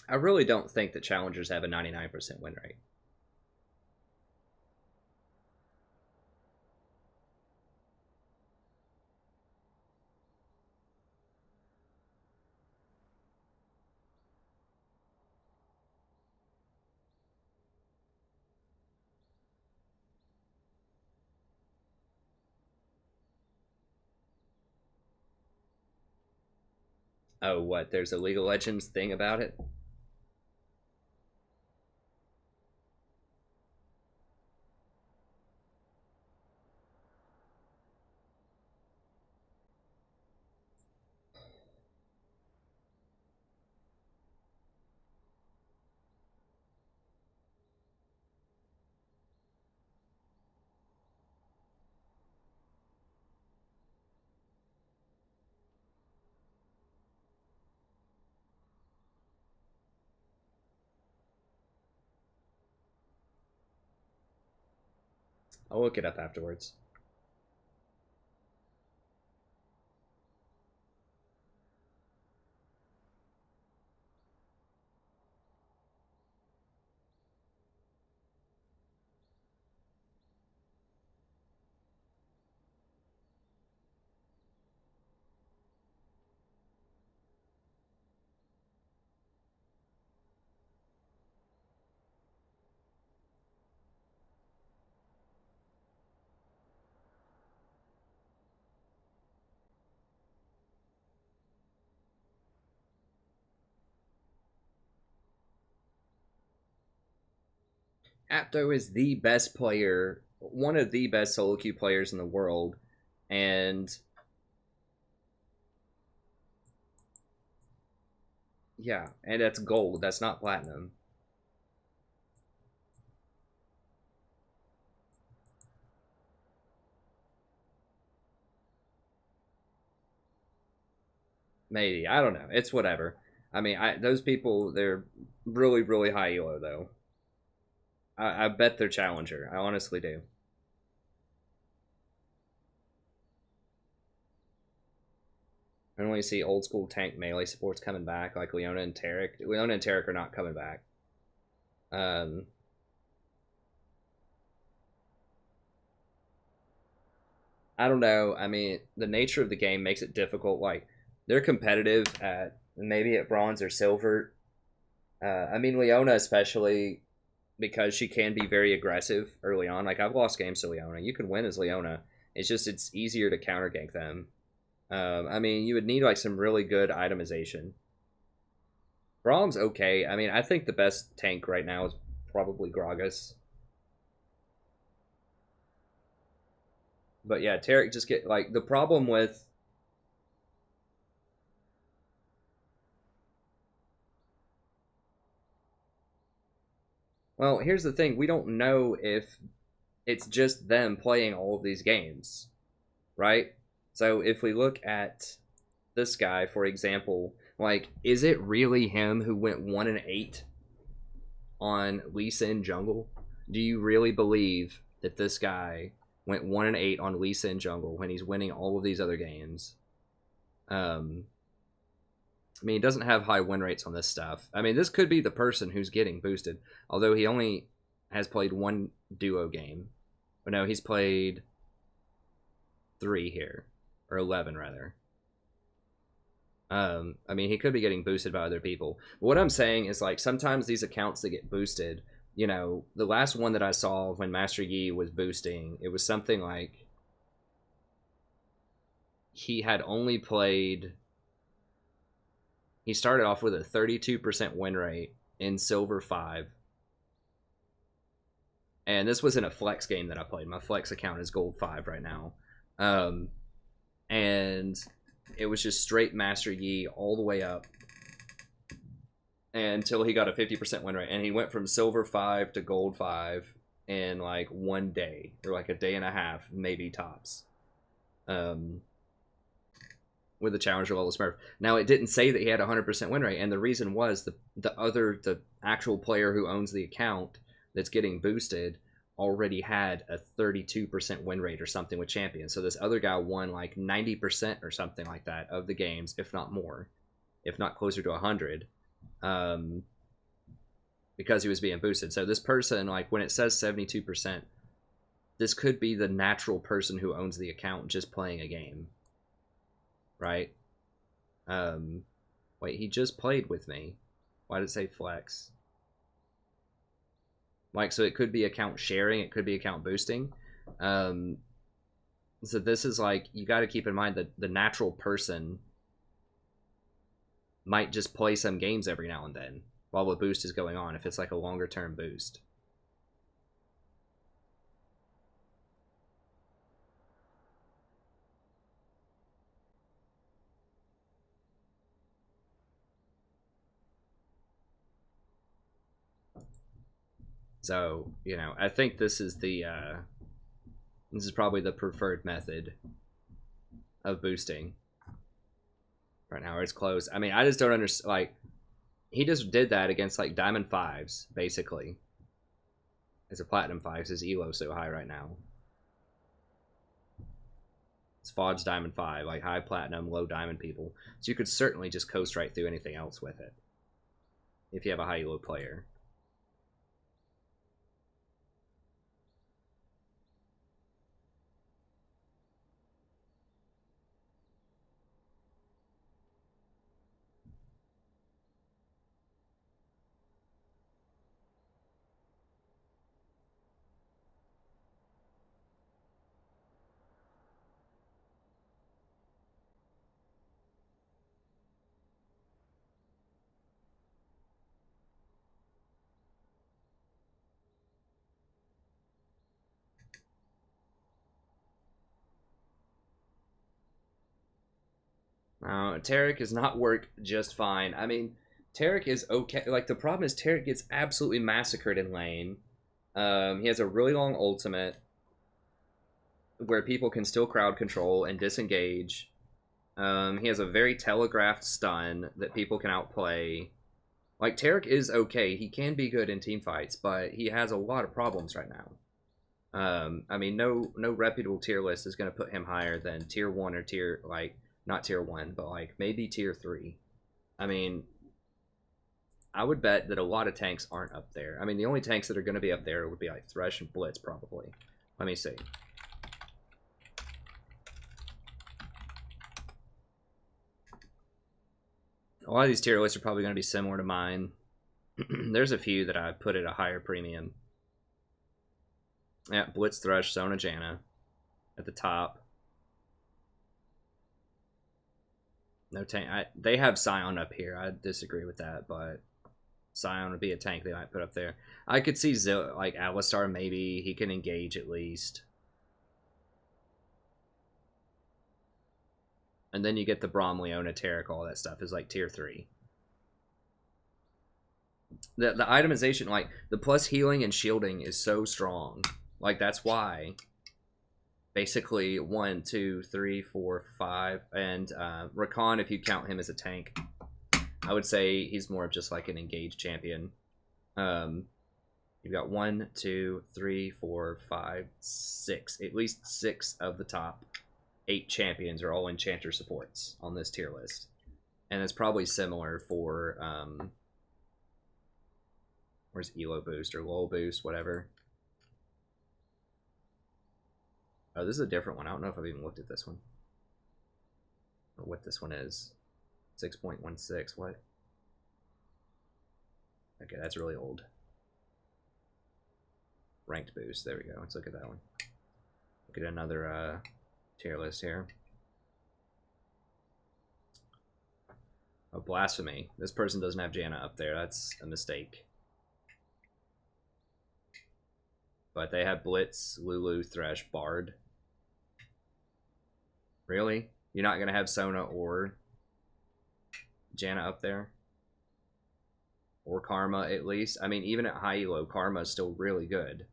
I really don't think that challengers have a 99% win rate. Oh, what? There's a League of Legends thing about it? I'll look it up afterwards. Apto is the best player, one of the best solo queue players in the world, and yeah, and that's gold. That's not platinum. Maybe, I don't know. It's whatever. I mean, those people, they're really, really high elo though. I bet they're challenger. I honestly do. I only see old school tank melee supports coming back, like Leona and Taric. Leona and Taric are not coming back. I don't know. I mean, the nature of the game makes it difficult. Like, they're competitive at maybe at bronze or silver. I mean, Leona especially, because she can be very aggressive early on. Like, I've lost games to Leona. You can win as Leona. It's just it's easier to counter gank them. I mean, you would need like some really good itemization. Braum's okay. I mean, I think the best tank right now is probably Gragas. But yeah, Taric just get like the problem with well, here's the thing, we don't know if it's just them playing all of these games, right? So if we look at this guy, for example, like, is it really him who went 1-8 on Lee Sin jungle? Do you really believe that this guy went 1-8 on Lee Sin jungle when he's winning all of these other games? I mean, he doesn't have high win rates on this stuff. I mean, this could be the person who's getting boosted, although he only has played one duo game. But no, he's played 3 here, or 11 rather. I mean, he could be getting boosted by other people. But what I'm saying is, like, sometimes these accounts that get boosted, you know, the last one that I saw when Master Yi was boosting, it was something like he had only played. He started off with a 32% win rate in Silver 5. And this was in a flex game that I played. My flex account is Gold 5 right now. And it was just straight Master Yi all the way up until he got a 50% win rate. And he went from Silver 5 to Gold 5 in like one day, or like a day and a half, maybe tops. With the challenger level Smurf. Now, it didn't say that he had a 100% win rate, and the reason was the actual player who owns the account that's getting boosted already had a 32% win rate or something with champions. So this other guy won like 90% or something like that of the games, if not more, if not closer to 100, because he was being boosted. So this person, like, when it says 72%, this could be the natural person who owns the account just playing a game. Right? Wait, he just played with me. Why did it say flex? Like, so it could be account sharing, it could be account boosting. So this is like, you got to keep in mind that the natural person might just play some games every now and then while the boost is going on, if it's like a longer term boost. So, you know, I think this is the this is probably the preferred method of boosting right now. It's close. I mean, I just don't understand. Like, he just did that against like Diamond 5s, basically. As a Platinum 5, his elo so high right now. It's Fod's Diamond 5, like high Platinum, low Diamond people. So you could certainly just coast right through anything else with it if you have a high elo player. Tarek does not work just fine. I mean, Tarek is okay. Like, the problem is Tarek gets absolutely massacred in lane. He has a really long ultimate where people can still crowd control and disengage. He has a very telegraphed stun that people can outplay. Like, Tarek is okay. He can be good in team fights, but he has a lot of problems right now. I mean, no reputable tier list is going to put him higher than tier 1 or tier, like, not tier 1, but, like, maybe tier 3. I mean, I would bet that a lot of tanks aren't up there. I mean, the only tanks that are going to be up there would be, like, Thresh and Blitz, probably. Let me see. A lot of these tier lists are probably going to be similar to mine. There's a few that I put at a higher premium. Yeah, Blitz, Thresh, Sona, Janna at the top. No tank. They have Sion up here. I disagree with that, but Sion would be a tank they might put up there. I could see like Alistar, maybe. He can engage at least. And then you get the Braum, Leona, Tarek, all that stuff is like tier 3. The itemization, like, the plus healing and shielding is so strong. Like, that's why basically 1, 2, 3, 4, 5, and Rakan, if you count him as a tank, I would say he's more of just like an engaged champion. You've got 1, 2, 3, 4, 5, 6. At least 6 of the top 8 champions are all enchanter supports on this tier list. And it's probably similar for where's Elo boost or Lol boost, whatever. Oh, this is a different one. I don't know if I've even looked at this one. Or what this one is. 6.16, what? Okay, that's really old. Ranked boost, there we go. Let's look at that one. Look at another tier list here. Oh, blasphemy. This person doesn't have Janna up there. That's a mistake. But they have Blitz, Lulu, Thresh, Bard. Really? You're not going to have Sona or Janna up there? Or Karma, at least? I mean, even at high elo, Karma is still really good.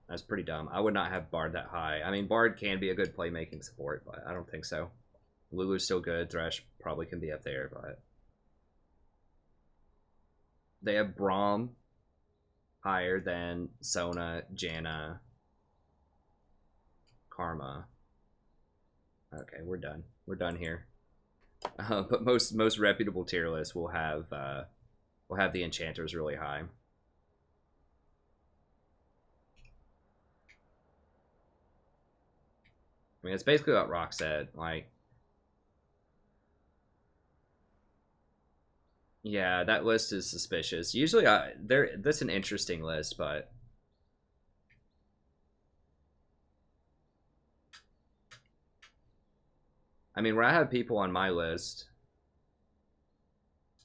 That's pretty dumb. I would not have Bard that high. I mean, Bard can be a good playmaking support, but I don't think so. Lulu's still good. Thresh probably can be up there, but... They have Braum higher than Sona, Janna, Karma. Okay, we're done. We're done here. But most reputable tier lists will have the enchanters really high. I mean, it's basically what Rock said. Like, yeah, that list is suspicious. Usually, that's an interesting list, but I mean, where I have people on my list,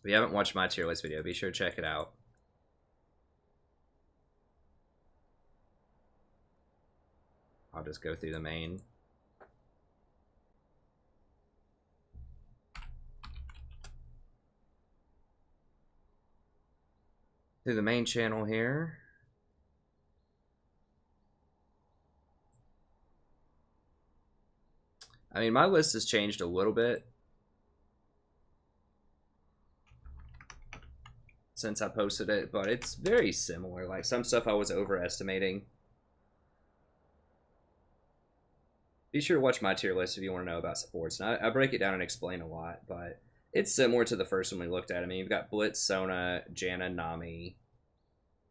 if you haven't watched my tier list video, be sure to check it out. I'll just go through the main. Through the main channel here. I mean, my list has changed a little bit since I posted it, but it's very similar. Like, some stuff I was overestimating. Be sure to watch my tier list if you want to know about supports. And I break it down and explain a lot, but it's similar to the first one we looked at. I mean, you've got Blitz, Sona, Janna, Nami.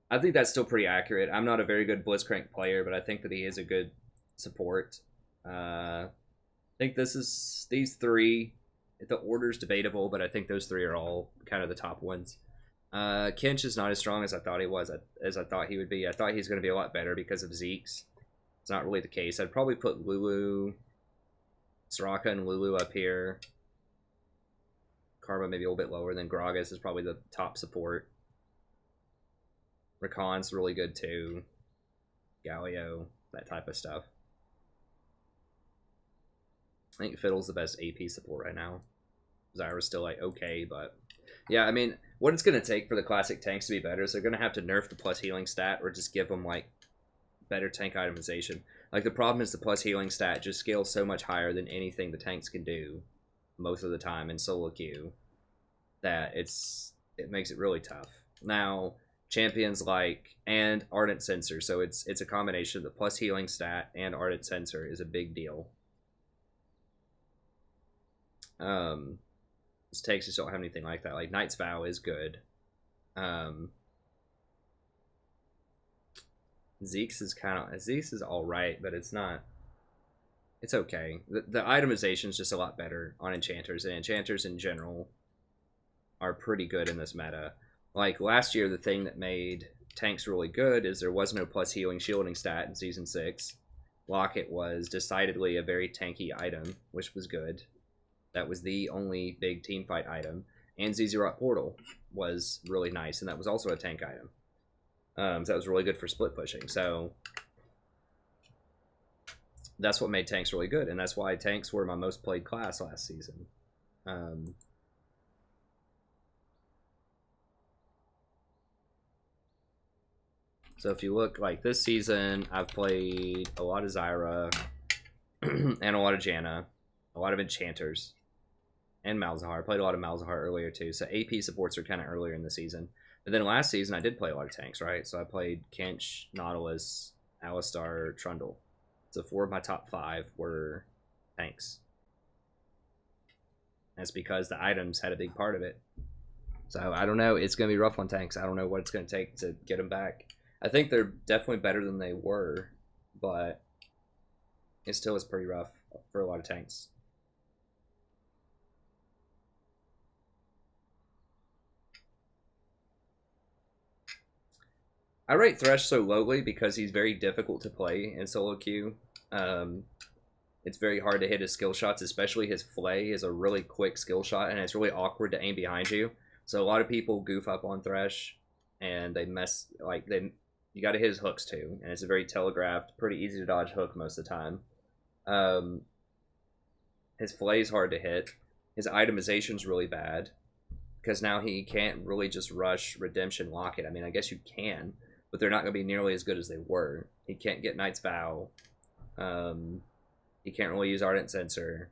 I think that's still pretty accurate. I'm not a very good Blitzcrank player, but I think that he is a good support. I think these three, the order's debatable, but I think those three are all kind of the top ones. Kench is not as strong as I thought he was, as I thought he would be. I thought he's going to be a lot better because of Zeke's. It's not really the case. I'd probably put Lulu, Soraka and Lulu up here. Karma maybe a little bit lower, than Gragas is probably the top support. Rakan's really good too. Galio, that type of stuff. I think Fiddle's the best AP support right now. Zyra's still like okay, but yeah, I mean, what it's gonna take for the classic tanks to be better is they're gonna have to nerf the plus healing stat or just give them like better tank itemization. Like the problem is the plus healing stat just scales so much higher than anything the tanks can do most of the time in solo queue that it makes it really tough. Now champions like and Ardent Sensor, so it's a combination of the plus healing stat and Ardent Sensor is a big deal. This takes just don't have anything like that. Like Knight's Vow is good. Zeke's is alright, but it's not. It's okay. The itemization is just a lot better on enchanters, and enchanters in general are pretty good in this meta. Like last year, the thing that made tanks really good is there was no plus healing shielding stat in season 6. Locket was decidedly a very tanky item, which was good. That was the only big team fight item. And Zizurot Portal was really nice, and that was also a tank item. So that was really good for split pushing. So that's what made tanks really good, and that's why tanks were my most played class last season. So if you look, like this season, I've played a lot of Zyra and a lot of Janna, a lot of enchanters. And Malzahar. I played a lot of Malzahar earlier too. So AP supports are kind of earlier in the season. But then last season I did play a lot of tanks, right? So I played Kench, Nautilus, Alistar, Trundle. So 4 of my top 5 were tanks. That's because the items had a big part of it. So I don't know. It's going to be rough on tanks. I don't know what it's going to take to get them back. I think they're definitely better than they were. But it still is pretty rough for a lot of tanks. I rate Thresh so lowly because he's very difficult to play in solo queue. It's very hard to hit his skill shots, especially his Flay is a really quick skill shot, and it's really awkward to aim behind you. So a lot of people goof up on Thresh, and they mess, like, you gotta hit his hooks too, and it's a very telegraphed, pretty easy to dodge hook most of the time. His Flay's hard to hit. His itemization's really bad, because now he can't really just rush Redemption Locket. I mean, I guess you can, but they're not going to be nearly as good as they were. He can't get Knight's Vow. He can't really use Ardent Sensor.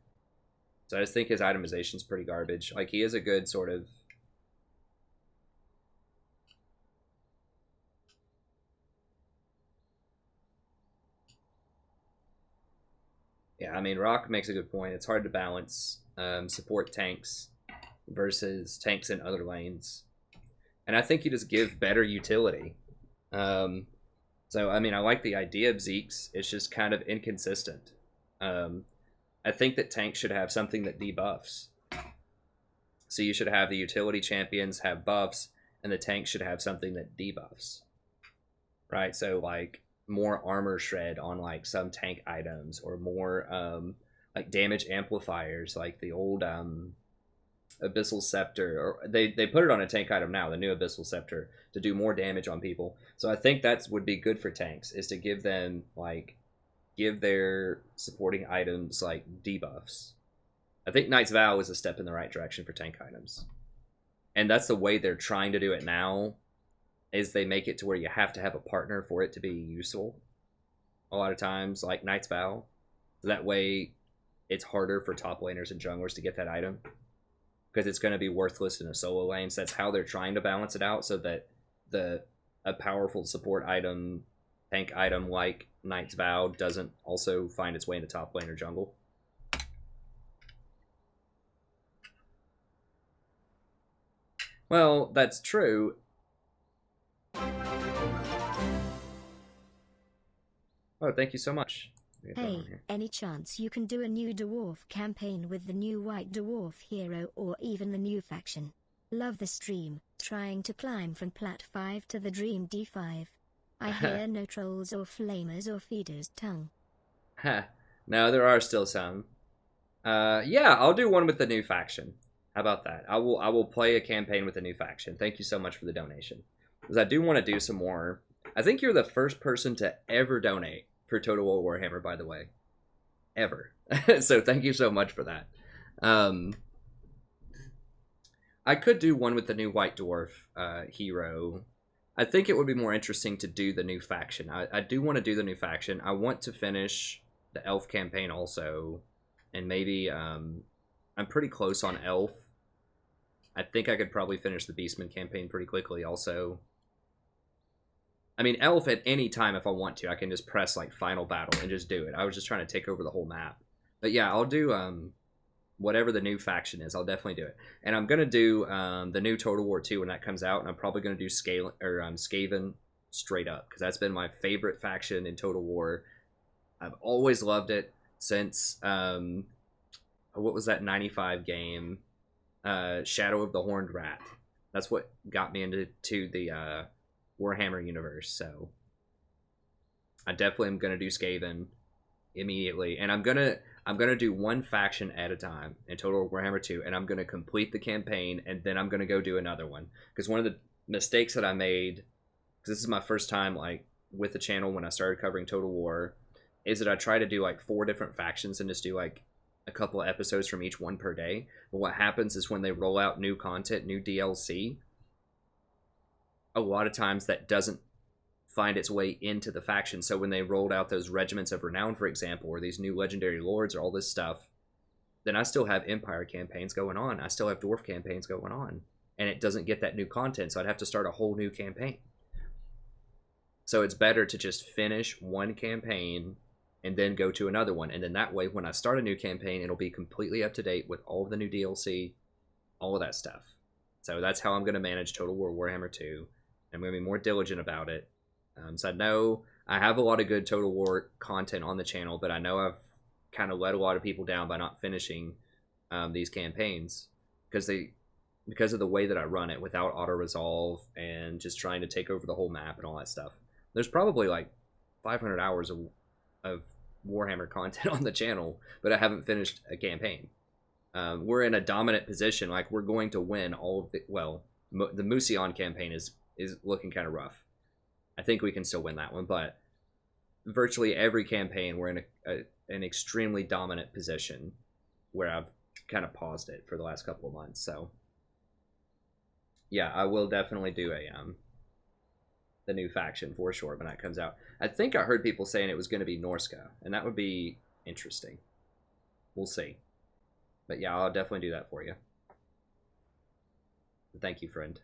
So I just think his itemization's pretty garbage. Like, he is a good sort of... Yeah, I mean, Rock makes a good point. It's hard to balance support tanks versus tanks in other lanes. And I think you just give better utility. So, I mean, I like the idea of Zeke's. It's just kind of inconsistent. I think that tanks should have something that debuffs. So you should have the utility champions have buffs, and the tanks should have something that debuffs. Right? So, like, more armor shred on, like, some tank items, or more, like, damage amplifiers, like the old, Abyssal Scepter, or they put it on a tank item now, the new Abyssal Scepter, to do more damage on people. So I think that would be good for tanks, is to give them, like, give their supporting items, like, debuffs. I think Knight's Vow is a step in the right direction for tank items. And that's the way they're trying to do it now, is they make it to where you have to have a partner for it to be useful. A lot of times, like Knight's Vow. That way, it's harder for top laners and junglers to get that item, because it's going to be worthless in a solo lane. So that's how they're trying to balance it out, so that a powerful support item, tank item like Knight's Vow doesn't also find its way into top lane or jungle. Well, that's true. Oh, thank you so much. Hey, any chance you can do a new dwarf campaign with the new white dwarf hero, or even the new faction? Love the stream, trying to climb from Plat 5 to the Dream D5. I hear no trolls or flamers or feeders tongue. No, there are still some. Yeah, I'll do one with the new faction. How about that? I will play a campaign with a new faction. Thank you so much for the donation. Because I do want to do some more. I think you're the first person to ever donate for Total War Warhammer, by the way. ever. So thank you so much for that. I could do one with the new White Dwarf hero. I think it would be more interesting to do the new faction. I do want to do the new faction. I want to finish the Elf campaign also. And maybe I'm pretty close on Elf. I think I could probably finish the Beastman campaign pretty quickly also. I mean, Elf at any time if I want to. I can just press like Final Battle and just do it. I was just trying to take over the whole map. But yeah, I'll do whatever the new faction is. I'll definitely do it. And I'm going to do the new Total War 2 when that comes out. And I'm probably going to do Skaven straight up. Because that's been my favorite faction in Total War. I've always loved it since, what was that 95 game? Shadow of the Horned Rat. That's what got me into the Warhammer universe. So I definitely am going to do Skaven immediately. And I'm gonna do one faction at a time in Total Warhammer 2, and I'm gonna complete the campaign, and then I'm gonna go do another one. Because one of the mistakes that I made, because this is my first time like with the channel when I started covering Total War, is that I try to do like 4 different factions and just do like a couple of episodes from each one per day. But what happens is when they roll out new content, new DLC, a lot of times that doesn't find its way into the faction. So when they rolled out those Regiments of Renown, for example, or these new Legendary Lords or all this stuff, then I still have Empire campaigns going on. I still have Dwarf campaigns going on. And it doesn't get that new content, so I'd have to start a whole new campaign. So it's better to just finish one campaign and then go to another one. And then that way, when I start a new campaign, it'll be completely up to date with all of the new DLC, all of that stuff. So that's how I'm going to manage Total War Warhammer 2. I'm going to be more diligent about it. So I know I have a lot of good Total War content on the channel, but I know I've kind of let a lot of people down by not finishing these campaigns because of the way that I run it without auto-resolve and just trying to take over the whole map and all that stuff. There's probably like 500 hours of Warhammer content on the channel, but I haven't finished a campaign. We're in a dominant position. Like, we're going to win all of the... Well, the Musion campaign is looking kind of rough. I think we can still win that one, but virtually every campaign we're in an extremely dominant position where I've kind of paused it for the last couple of months. So yeah, I will definitely do the new faction for sure when that comes out. I think I heard people saying it was going to be Norska, and that would be interesting. We'll see. But yeah, I'll definitely do that for you. Thank you, friend.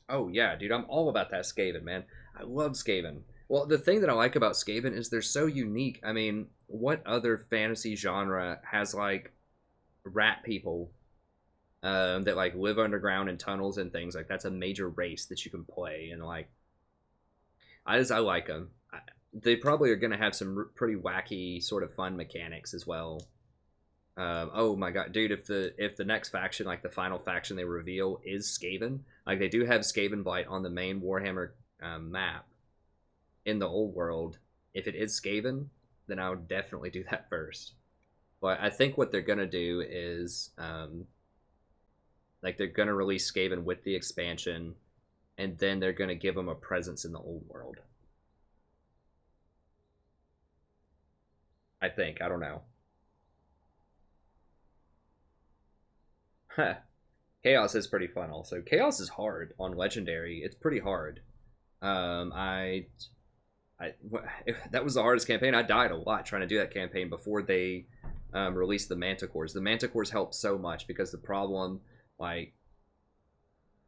Oh yeah, dude, I'm all about that Skaven, man. I love Skaven. Well, the thing that I like about Skaven is they're so unique. I mean, what other fantasy genre has like rat people that like live underground in tunnels and things? Like, that's a major race that you can play, and like I like them. They probably are going to have some pretty wacky sort of fun mechanics as well. Oh my god, dude, if the next faction, like the final faction they reveal, is Skaven, like they do have Skaven Blight on the main Warhammer map in the old world. If it is Skaven, then I would definitely do that first. But I think what they're going to do is like they're going to release Skaven with the expansion, and then they're going to give them a presence in the old world. I think. I don't know. Huh. Chaos is pretty fun also. Chaos is hard on Legendary. It's pretty hard. That was the hardest campaign. I died a lot trying to do that campaign before they released the Manticores. The Manticores helped so much because the problem, like,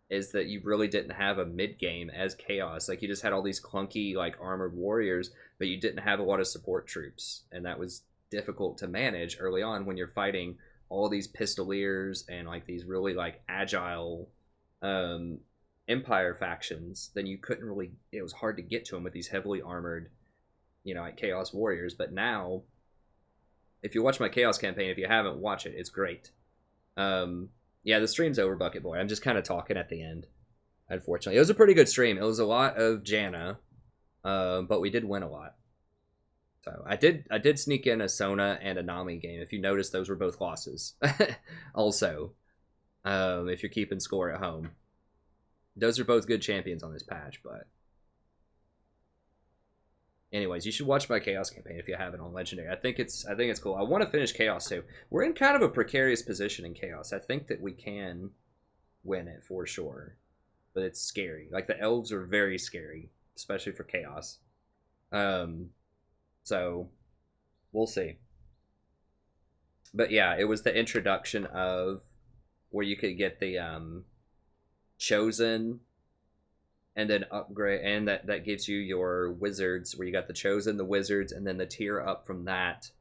is that you really didn't have a mid-game as Chaos. Like, you just had all these clunky, like, armored warriors, but you didn't have a lot of support troops. And that was difficult to manage early on when you're fighting all these pistoliers and, like, these really, like, agile Empire factions. Then you couldn't really... It was hard to get to them with these heavily armored, you know, like, Chaos warriors. But now, if you watch my Chaos campaign, if you haven't, watch it. It's great. Yeah, the stream's over, Bucket Boy. I'm just kind of talking at the end, unfortunately. It was a pretty good stream. It was a lot of Janna, but we did win a lot. So I did sneak in a Sona and a Nami game. If you notice, those were both losses. Also, if you're keeping score at home, those are both good champions on this patch. But anyways, you should watch my Chaos campaign if you haven't on Legendary. I think it's cool. I want to finish Chaos too. We're in kind of a precarious position in Chaos. I think that we can win it for sure, but it's scary. Like the elves are very scary, especially for Chaos. So we'll see. But yeah, it was the introduction of where you could get the Chosen and then upgrade, and that gives you your wizards, where you got the Chosen, the wizards, and then the tier up from that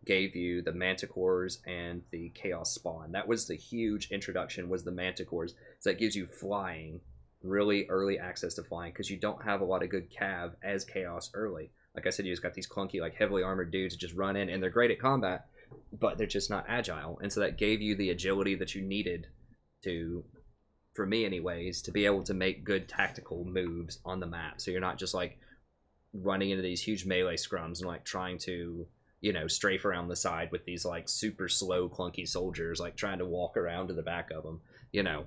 gave you the Manticores and the Chaos Spawn. That was the huge introduction, was the Manticores. So that gives you flying, really early access to flying, because you don't have a lot of good cav as Chaos early. Like I said, you just got these clunky, like heavily armored dudes that just run in, and they're great at combat, but they're just not agile. And so that gave you the agility that you needed to, for me anyways, to be able to make good tactical moves on the map. So you're not just like running into these huge melee scrums and like trying to, you know, strafe around the side with these like super slow clunky soldiers, like trying to walk around to the back of them, you know.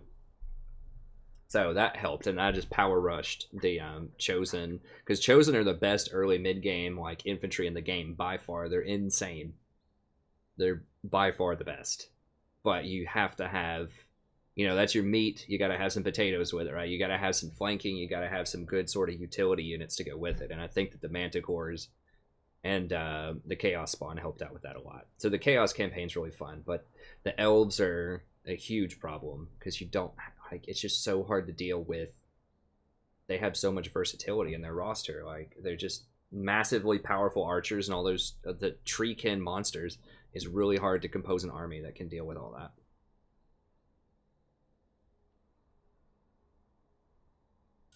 So that helped, and I just power rushed the Chosen, because Chosen are the best early mid-game like infantry in the game by far. They're insane. They're by far the best. But you have to have, you know, that's your meat. You got to have some potatoes with it, right? You got to have some flanking. You got to have some good sort of utility units to go with it. And I think that the Manticores and the Chaos Spawn helped out with that a lot. So the Chaos campaign's really fun, but the elves are a huge problem because you don't, like, it's just so hard to deal with. They have so much versatility in their roster. Like, they're just massively powerful archers, and all those the treekin monsters is really hard to compose an army that can deal with all that.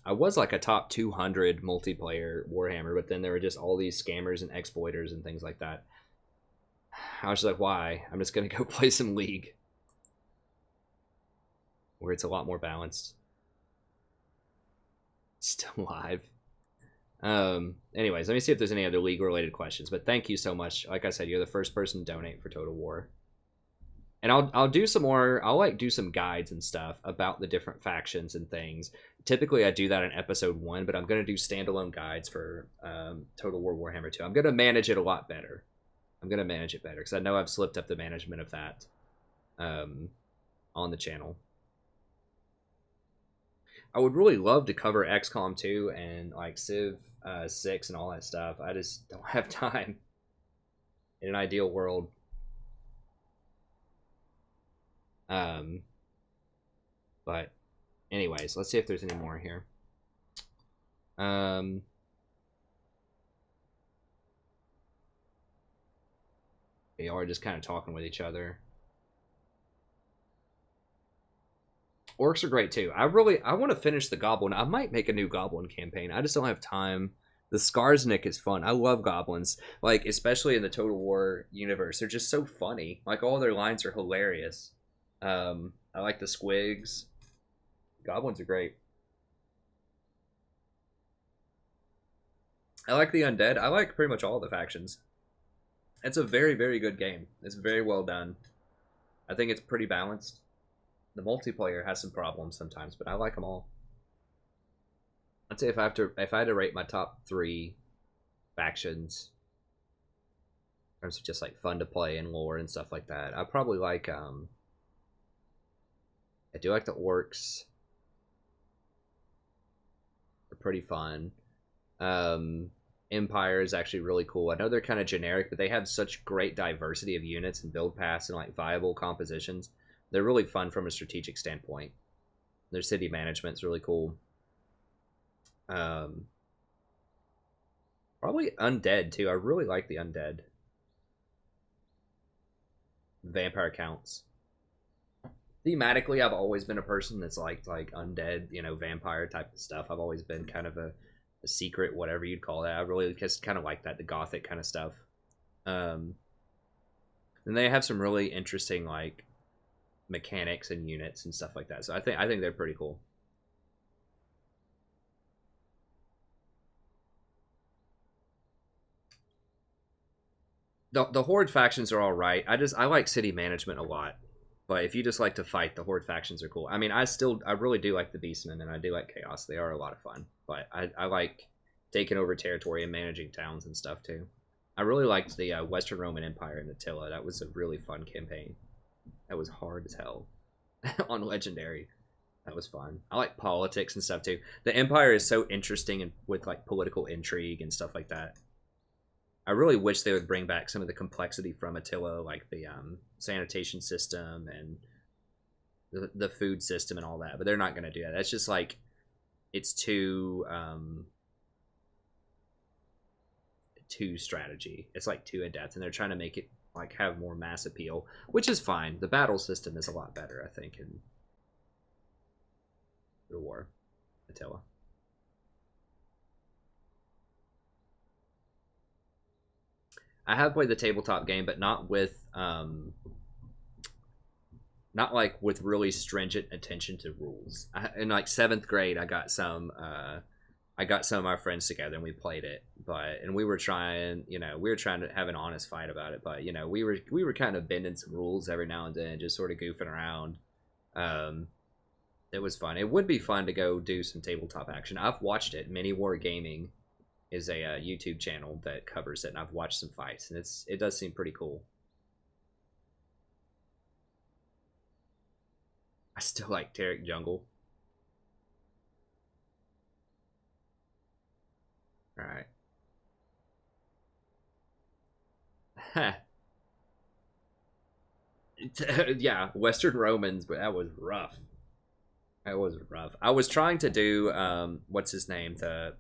I was like a top 200 multiplayer Warhammer, but then there were just all these scammers and exploiters and things like that. I was just like, why? I'm just going to go play some League, where it's a lot more balanced. Still live. Anyways, let me see if there's any other League related questions, but thank you so much. Like I said, you're the first person to donate for Total War. And I'll do some more, I'll like do some guides and stuff about the different factions and things. Typically I do that in episode 1, but I'm going to do standalone guides for Total War Warhammer 2. I'm going to manage it a lot better. I'm going to manage it better because I know I've slipped up the management of that on the channel. I would really love to cover XCOM 2 and like Civ 6 and all that stuff. I just don't have time in an ideal world. But anyways, let's see if there's any more here. They are just kind of talking with each other. Orcs are great too. I want to finish the Goblin. I might make a new Goblin campaign. I just don't have time. The Skarsnik is fun. I love goblins, like especially in the Total War universe. They're just so funny. Like all their lines are hilarious. I like the squigs. Goblins are great. I like the undead. I like pretty much all the factions. It's a very, very good game. It's very well done. I think it's pretty balanced. The multiplayer has some problems sometimes, but I like them all. I'd say if I had to rate my top 3 factions in terms of just like fun to play and lore and stuff like that, I probably like I do like the orcs. They're pretty fun. Empire is actually really cool. I know they're kind of generic, but they have such great diversity of units and build paths and like viable compositions. They're really fun from a strategic standpoint. Their city management's really cool. Probably undead too. I really like the undead. Vampire counts. Thematically, I've always been a person that's liked like undead, you know, vampire type of stuff. I've always been kind of a secret, whatever you'd call that. I really just kind of like that, the gothic kind of stuff. And they have some really interesting like mechanics and units and stuff like that. So I think they're pretty cool. The Horde factions are all right. I like city management a lot. But if you just like to fight, the Horde factions are cool. I mean, I really do like the Beastmen, and I do like Chaos. They are a lot of fun. But I like taking over territory and managing towns and stuff, too. I really liked the Western Roman Empire and Attila. That was a really fun campaign. That was hard as hell. On Legendary. That was fun. I like politics and stuff, too. The Empire is so interesting and with, like, political intrigue and stuff like that. I really wish they would bring back some of the complexity from Attila, like the sanitation system and the food system and all that. But they're not going to do that. That's just like, it's too strategy. It's like too in depth, and they're trying to make it like have more mass appeal, which is fine. The battle system is a lot better, I think, in the War, Attila. I have played the tabletop game, but not with, not like with really stringent attention to rules. In like 7th grade, I got some of my friends together and we played it, and we were trying to have an honest fight about it, but we were kind of bending some rules every now and then, just sort of goofing around. It was fun. It would be fun to go do some tabletop action. I've watched it. Mini War Gaming is a YouTube channel that covers it, and I've watched some fights, and it does seem pretty cool. I still like Tarek Jungle. Alright. Yeah, Western Romans, but that was rough. That was rough. I was trying to do, what's his name? The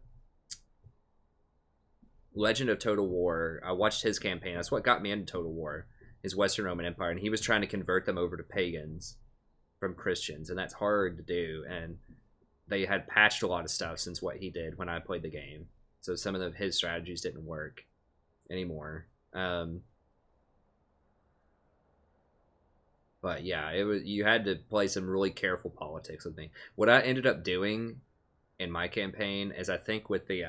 Legend of Total War. I watched his campaign. That's what got me into Total War, his Western Roman Empire, and he was trying to convert them over to pagans from Christians, and that's hard to do, and they had patched a lot of stuff since what he did when I played the game, so some of his strategies didn't work anymore. But yeah, you had to play some really careful politics with me. What I ended up doing in my campaign is, I think with the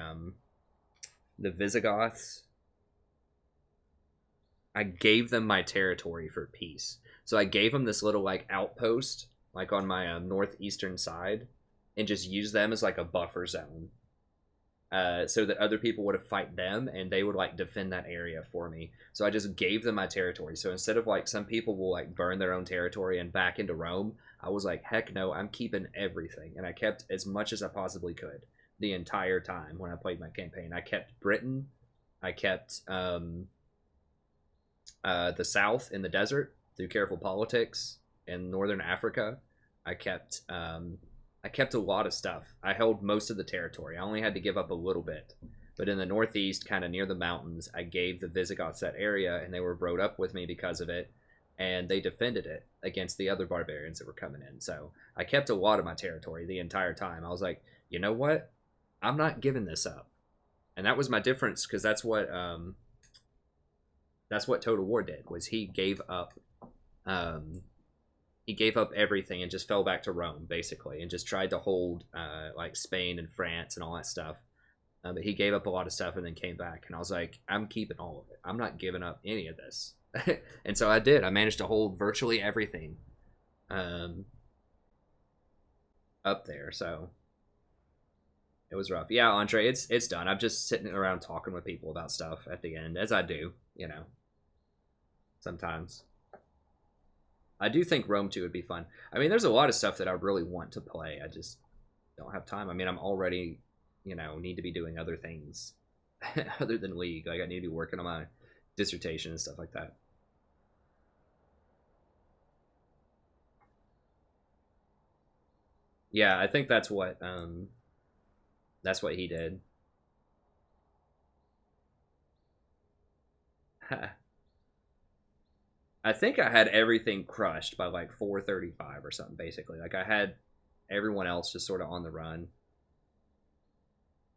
Visigoths, I gave them my territory for peace. So I gave them this little like outpost, like on my northeastern side, and just used them as like a buffer zone, so that other people would fight them and they would like defend that area for me. So I just gave them my territory. So instead of like some people will like burn their own territory and back into Rome, I was like, heck no, I'm keeping everything, and I kept as much as I possibly could. The entire time when I played my campaign, I kept Britain, I kept the South in the desert through careful politics, in Northern Africa. I kept a lot of stuff. I held most of the territory. I only had to give up a little bit, but in the Northeast, kind of near the mountains, I gave the Visigoths that area, and they were brought up with me because of it, and they defended it against the other barbarians that were coming in. So I kept a lot of my territory the entire time. I was like, you know what? I'm not giving this up. And that was my difference, because that's what Total War did, was he gave up everything and just fell back to Rome, basically, and just tried to hold like Spain and France and all that stuff. But he gave up a lot of stuff and then came back, and I was like, I'm keeping all of it. I'm not giving up any of this. And so I did. I managed to hold virtually everything up there, so it was rough. Yeah, Andre, it's done. I'm just sitting around talking with people about stuff at the end, as I do, sometimes. I do think Rome 2 would be fun. I mean, there's a lot of stuff that I really want to play. I just don't have time. I mean, I'm already, need to be doing other things other than League. Like, I need to be working on my dissertation and stuff like that. Yeah, I think that's what he did. I think I had everything crushed by like 4:35 or something, basically. Like, I had everyone else just sort of on the run.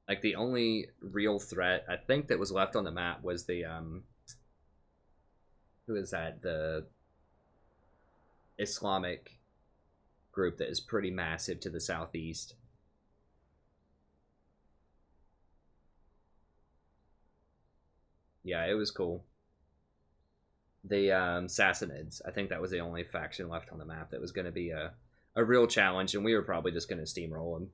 Like, the only real threat I think that was left on the map was the who is that? The Islamic group that is pretty massive to the southeast. Yeah, it was cool. the Sassanids. I think that was the only faction left on the map that was going to be a real challenge, and we were probably just going to steamroll them.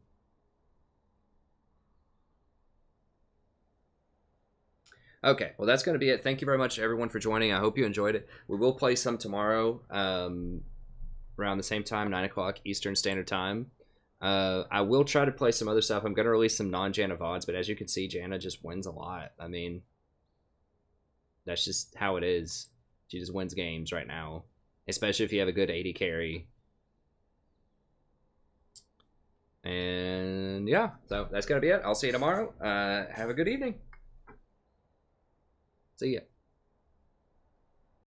Okay, well, that's going to be it. Thank you very much, everyone, for joining. I hope you enjoyed it. We will play some tomorrow around the same time, 9 o'clock Eastern Standard Time. I will try to play some other stuff. I'm going to release some non-Janna VODs, but as you can see, Janna just wins a lot. I mean, that's just how it is. She just wins games right now, especially if you have a good AD carry. And yeah, so that's going to be it. I'll see you tomorrow. Have a good evening. See ya.